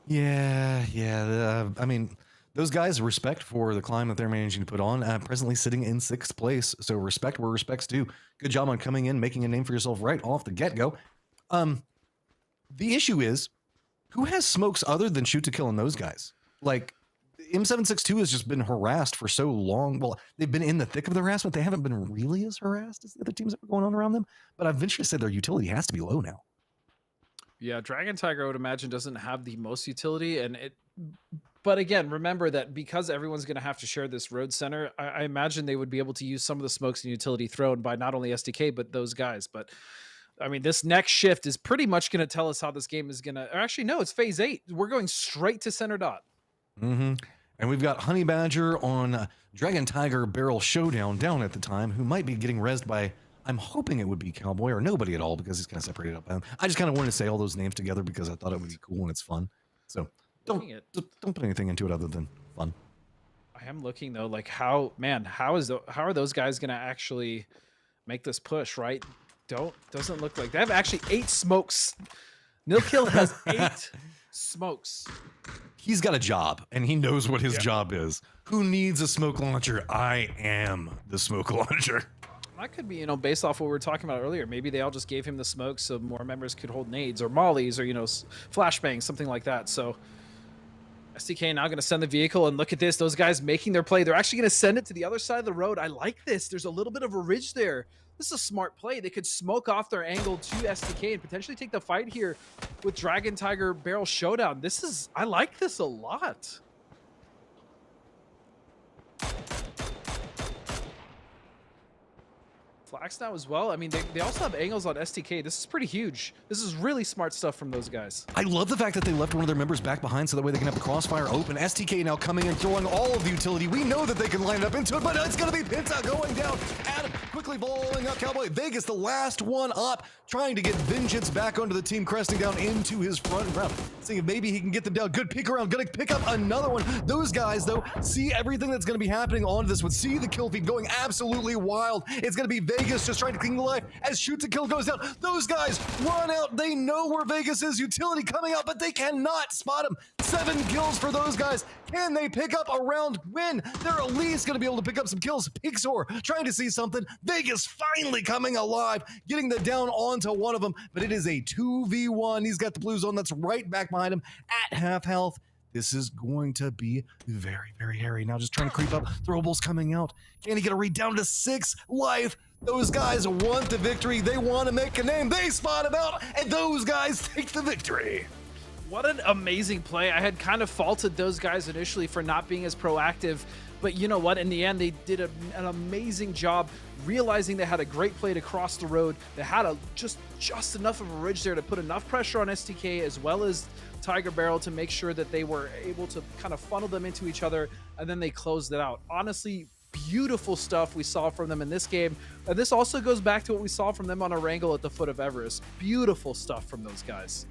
Yeah. I mean, those guys, respect for the climb that they're managing to put on. Presently sitting in 6th place, so respect where respect's due. Good job on coming in, making a name for yourself right off the get-go. The issue is, who has smokes other than shoot to kill in those guys? Like, M762 has just been harassed for so long. Well, they've been in the thick of the harassment. They haven't been really as harassed as the other teams that were going on around them. But I venture to say their utility has to be low now. Yeah, Dragon Tiger, I would imagine, doesn't have the most utility, but again, remember that because everyone's going to have to share this road center, I imagine they would be able to use some of the smokes and utility thrown by not only SDK, but those guys. But I mean, this next shift is pretty much going to tell us how this game is going to, or actually, no, it's phase 8. We're going straight to center dot. Mm-hmm. And we've got Honey Badger on Dragon Tiger Barrel Showdown down at the time, who might be getting rezzed by, I'm hoping it would be Cowboy or nobody at all, because he's kind of separated up. I just kind of wanted to say all those names together because I thought it would be cool and it's fun. So don't put anything into it other than fun. I am looking though, like how are those guys going to actually make this push, right? Doesn't look like they have actually 8 smokes. Nilkill has 8 smokes. He's got a job and he knows what his job is. Who needs a smoke launcher? I am the smoke launcher. That could be, based off what we were talking about earlier. Maybe they all just gave him the smoke so more members could hold nades or mollies or, flashbangs, something like that. So SDK now going to send the vehicle, and look at this. Those guys making their play. They're actually going to send it to the other side of the road. I like this. There's a little bit of a ridge there. This is a smart play. They could smoke off their angle to SDK and potentially take the fight here with Dragon Tiger Barrel Showdown. I like this a lot. Flax now as well. I mean, they also have angles on STK. This is pretty huge. This is really smart stuff from those guys. I love the fact that they left one of their members back behind so that way they can have the crossfire open. STK now coming and throwing all of the utility. We know that they can line it up into it, but it's going to be Pinta going down. Adam quickly bowling up. Cowboy Vegas, the last one up, trying to get vengeance back onto the team, cresting down into his front round. Seeing if maybe he can get them down. Good peek around. Going to pick up another one. Those guys, though, see everything that's going to be happening on this one. See the kill feed going absolutely wild. It's going to be Vegas just trying to cling the life as shoot to kill goes down. Those guys run out. They know where Vegas is. Utility coming out, but they cannot spot him. 7 kills for those guys. Can they pick up a round win? They're at least going to be able to pick up some kills. Pixor trying to see something. Vegas finally coming alive, getting the down onto one of them, but it is a 2v1. He's got the blue zone that's right back behind him at half health. This is going to be very, very hairy. Now just trying to creep up. Throwables coming out. Can he get a read down to 6 life? Those guys want the victory. They want to make a name. They spot him out, and those guys take the victory. What an amazing play. I had kind of faulted those guys initially for not being as proactive, but you know what? In the end, they did an amazing job realizing they had a great play to cross the road. They had just enough of a ridge there to put enough pressure on STK as well as Tiger Barrel to make sure that they were able to kind of funnel them into each other, and then they closed it out. Honestly, beautiful stuff we saw from them in this game. And this also goes back to what we saw from them on Erangel at the foot of Everest. Beautiful stuff from those guys.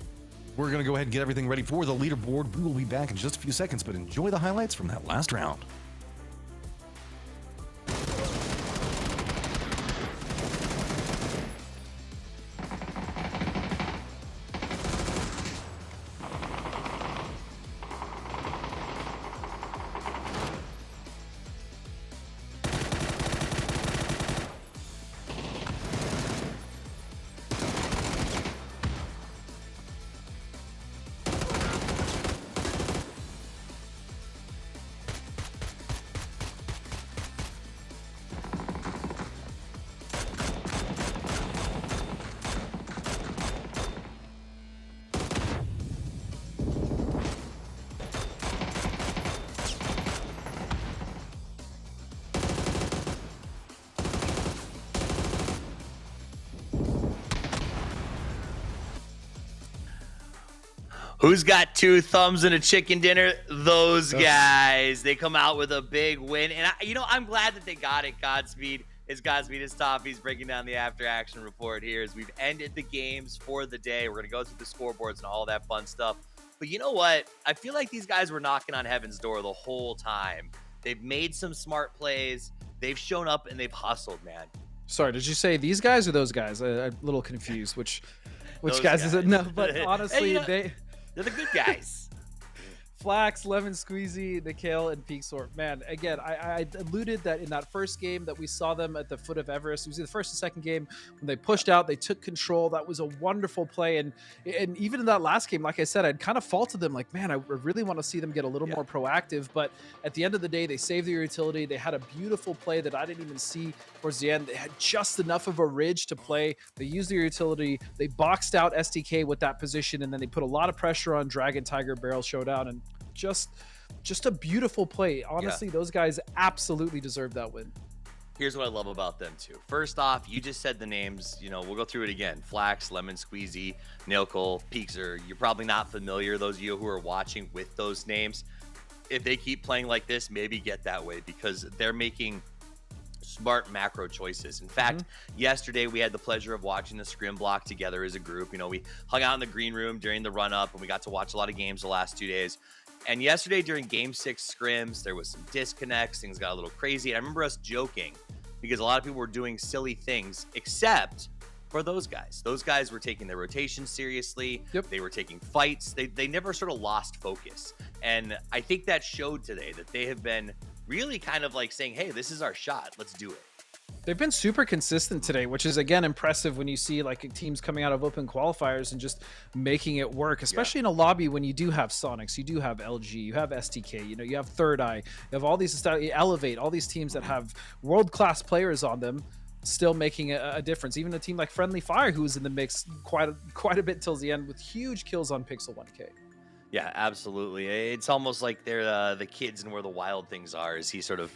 We're going to go ahead and get everything ready for the leaderboard. We will be back in just a few seconds, but enjoy the highlights from that last round. Who's got 2 thumbs and a chicken dinner? Those guys. They come out with a big win. And, I'm glad that they got it. Godspeed. It's Godspeed. It's Toffee's breaking down the after-action report here as we've ended the games for the day. We're going to go through the scoreboards and all that fun stuff. But you know what? I feel like these guys were knocking on heaven's door the whole time. They've made some smart plays. They've shown up and they've hustled, man. Sorry, did you say these guys or those guys? I'm a little confused. Which guys is it? No, but honestly, they're the good guys. Flax, Lemon Squeezy, Nikhil, and Peaksort. Man, again, I alluded that in that first game that we saw them at the foot of Everest. It was the first and second game when they pushed out, they took control. That was a wonderful play. And even in that last game, like I said, I'd kind of faulted them. Like, man, I really want to see them get a little more proactive. But at the end of the day, they saved their utility. They had a beautiful play that I didn't even see towards the end. They had just enough of a ridge to play. They used their utility. They boxed out STK with that position, and then they put a lot of pressure on Dragon Tiger Barrel Showdown, and just a beautiful play. Honestly, those guys absolutely deserve that win. Here's what I love about them too. First off, you just said the names, we'll go through it again. Flax, Lemon Squeezy, Nilkul, Peakser. You're probably not familiar, those of you who are watching, with those names. If they keep playing like this, maybe get that way, because they're making smart macro choices. In fact, yesterday we had the pleasure of watching the scrim block together as a group. We hung out in the green room during the run up and we got to watch a lot of games the last 2 days. And yesterday during game 6 scrims, there was some disconnects. Things got a little crazy. I remember us joking because a lot of people were doing silly things, except for those guys. Those guys were taking their rotation seriously. Yep. They were taking fights. They never sort of lost focus. And I think that showed today that they have been really kind of like saying, hey, this is our shot. Let's do it. They've been super consistent today, which is, again, impressive when you see like teams coming out of open qualifiers and just making it work, especially in a lobby when you do have Sonics, you do have LG, you have STK, you have Third Eye, you have all these, you elevate all these teams that have world-class players on them, still making a difference. Even a team like Friendly Fire, who was in the mix quite a bit till the end with huge kills on Pixel 1K. Yeah, absolutely. It's almost like they're the kids and where the wild things are. As he sort of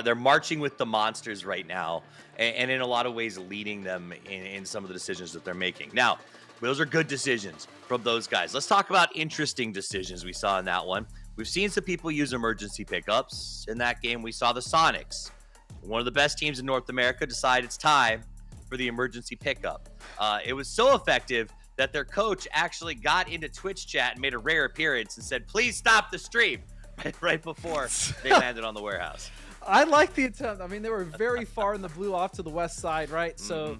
they're marching with the monsters right now, and in a lot of ways leading them in some of the decisions that they're making. Now, those are good decisions from those guys. Let's talk about interesting decisions we saw in that one. We've seen some people use emergency pickups. In that game, we saw the Sonics, one of the best teams in North America, decide it's time for the emergency pickup. It was so effective that their coach actually got into Twitch chat and made a rare appearance and said, please stop the stream right before they landed on the warehouse. I like the attempt. I mean, they were very far in the blue off to the west side, right? So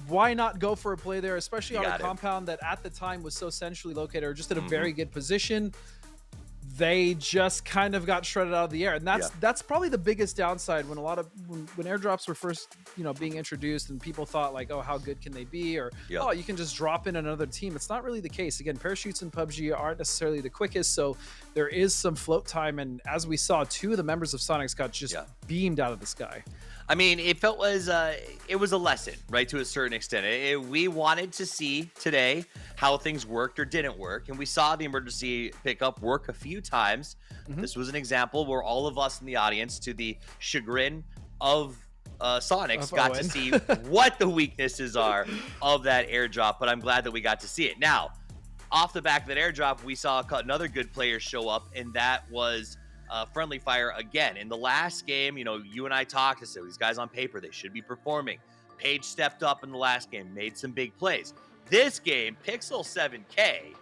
why not go for a play there, especially on a compound that at the time was so centrally located or just in a very good position? They just kind of got shredded out of the air, and that's probably the biggest downside when when airdrops were first being introduced and people thought like, oh, how good can they be, or oh, you can just drop in another team. It's not really the case. Again, parachutes in PUBG aren't necessarily the quickest, so there is some float time, and as we saw, 2 of the members of Sonics got just beamed out of the sky. I mean, it was a lesson, right, to a certain extent. We wanted to see today how things worked or didn't work, and we saw the emergency pickup work a few times. This was an example where all of us in the audience, to the chagrin of Sonics, got to see what the weaknesses are of that airdrop, but I'm glad that we got to see it. Now, off the back of that airdrop, we saw another good player show up, and that was Friendly Fire again. In the last game, you and I talked, so these guys on paper, they should be performing. Paige stepped up in the last game, made some big plays. This game, Pixel 7K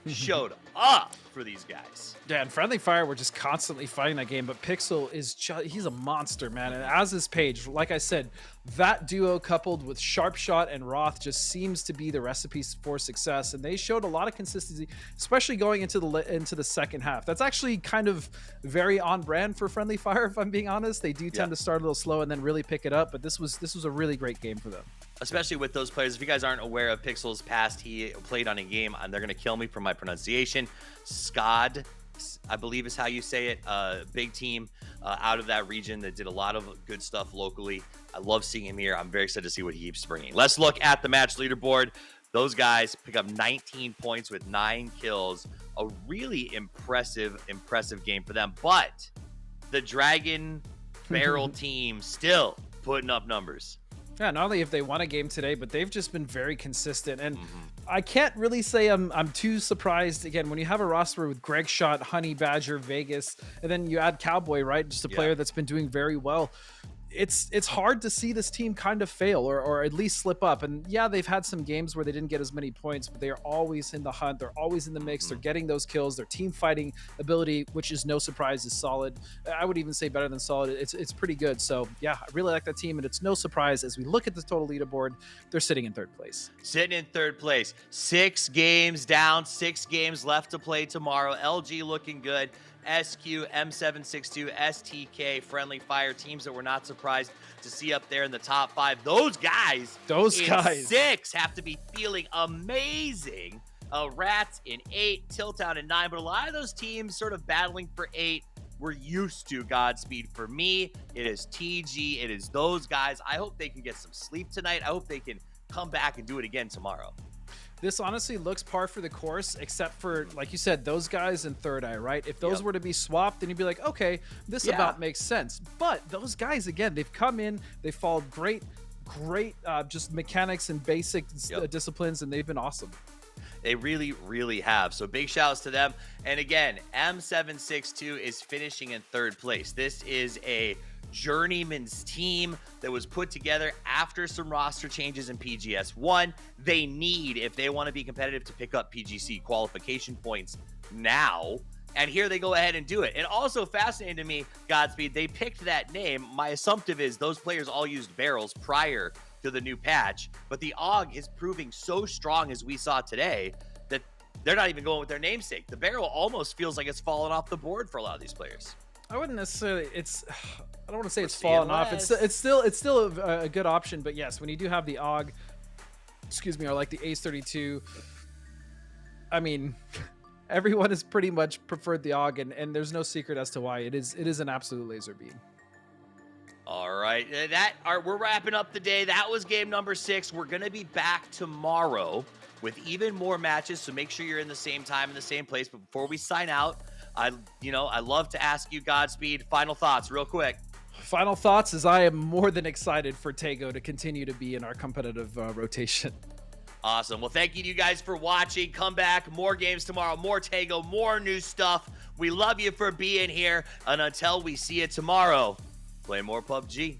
showed up for these guys. Yeah, and Friendly Fire were just constantly fighting that game, but Pixel is he's a monster, man. And as is Paige, like I said, that duo coupled with Sharpshot and Roth just seems to be the recipe for success, and they showed a lot of consistency, especially going into the second half. That's actually kind of very on brand for Friendly Fire, if I'm being honest. They do tend to start a little slow and then really pick it up, but this was a really great game for them. Especially with those players. If you guys aren't aware of Pixel's past, he played on a game, and they're going to kill me for my pronunciation. SCAD, I believe is how you say it. Big team out of that region that did a lot of good stuff locally. I love seeing him here. I'm very excited to see what he keeps bringing. Let's look at the match leaderboard. Those guys pick up 19 points with 9 kills. A really impressive game for them. But the Dragon Barrel team still putting up numbers. Yeah, not only if they won a game today, but they've just been very consistent. And I can't really say I'm too surprised. Again, when you have a roster with Greg Shot, Honey Badger, Vegas, and then you add Cowboy, right? Just a player that's been doing very well. It's hard to see this team kind of fail or at least slip up. And yeah, they've had some games where they didn't get as many points, but they're always in the hunt. They're always in the mix. They're getting those kills. Their team fighting ability, which is no surprise, is solid. I would even say better than solid. It's pretty good. So yeah, I really like that team, and it's no surprise as we look at the total leaderboard, they're sitting in third place. Sitting in third place. 6 games down, 6 games left to play tomorrow. LG looking good. SQ, M762, STK, Friendly Fire, teams that we're not surprised to see up there in the top 5. Those guys in 6 have to be feeling amazing. Rats in 8, Tiltown in 9, but a lot of those teams sort of battling for 8 we're used to. Godspeed. For me, it is TG. It is those guys. I hope they can get some sleep tonight. I hope they can come back and do it again tomorrow. This honestly looks par for the course, except for, like you said, those guys in Third Eye, right? If those were to be swapped, then you'd be like, okay, this about makes sense. But those guys, again, they've come in, they've followed great just mechanics and basic disciplines, and they've been awesome. They really, really have. So big shouts to them. And again, M762 is finishing in third place. This is a journeyman's team that was put together after some roster changes in PGS 1. They need, if they want to be competitive, to pick up PGC qualification points now. And here they go ahead and do it. And also fascinating to me, Godspeed, they picked that name. My assumptive is those players all used barrels prior to the new patch, but the AUG is proving so strong, as we saw today, that they're not even going with their namesake. The barrel almost feels like it's fallen off the board for a lot of these players. I wouldn't necessarily, I don't want to say it's fallen off. It's still a good option, but yes, when you do have the AUG, or like the Ace 32, I mean, everyone has pretty much preferred the AUG, and there's no secret as to why. It is an absolute laser beam. All right, we're wrapping up the day. That was game number 6. We're going to be back tomorrow with even more matches, so make sure you're in the same time in the same place. But before we sign out, I love to ask you, Godspeed, final thoughts real quick. Final thoughts is I am more than excited for Taego to continue to be in our competitive rotation. Awesome. Well, thank you to you guys for watching. Come back. More games tomorrow. More Taego. More new stuff. We love you for being here. And until we see you tomorrow, play more PUBG.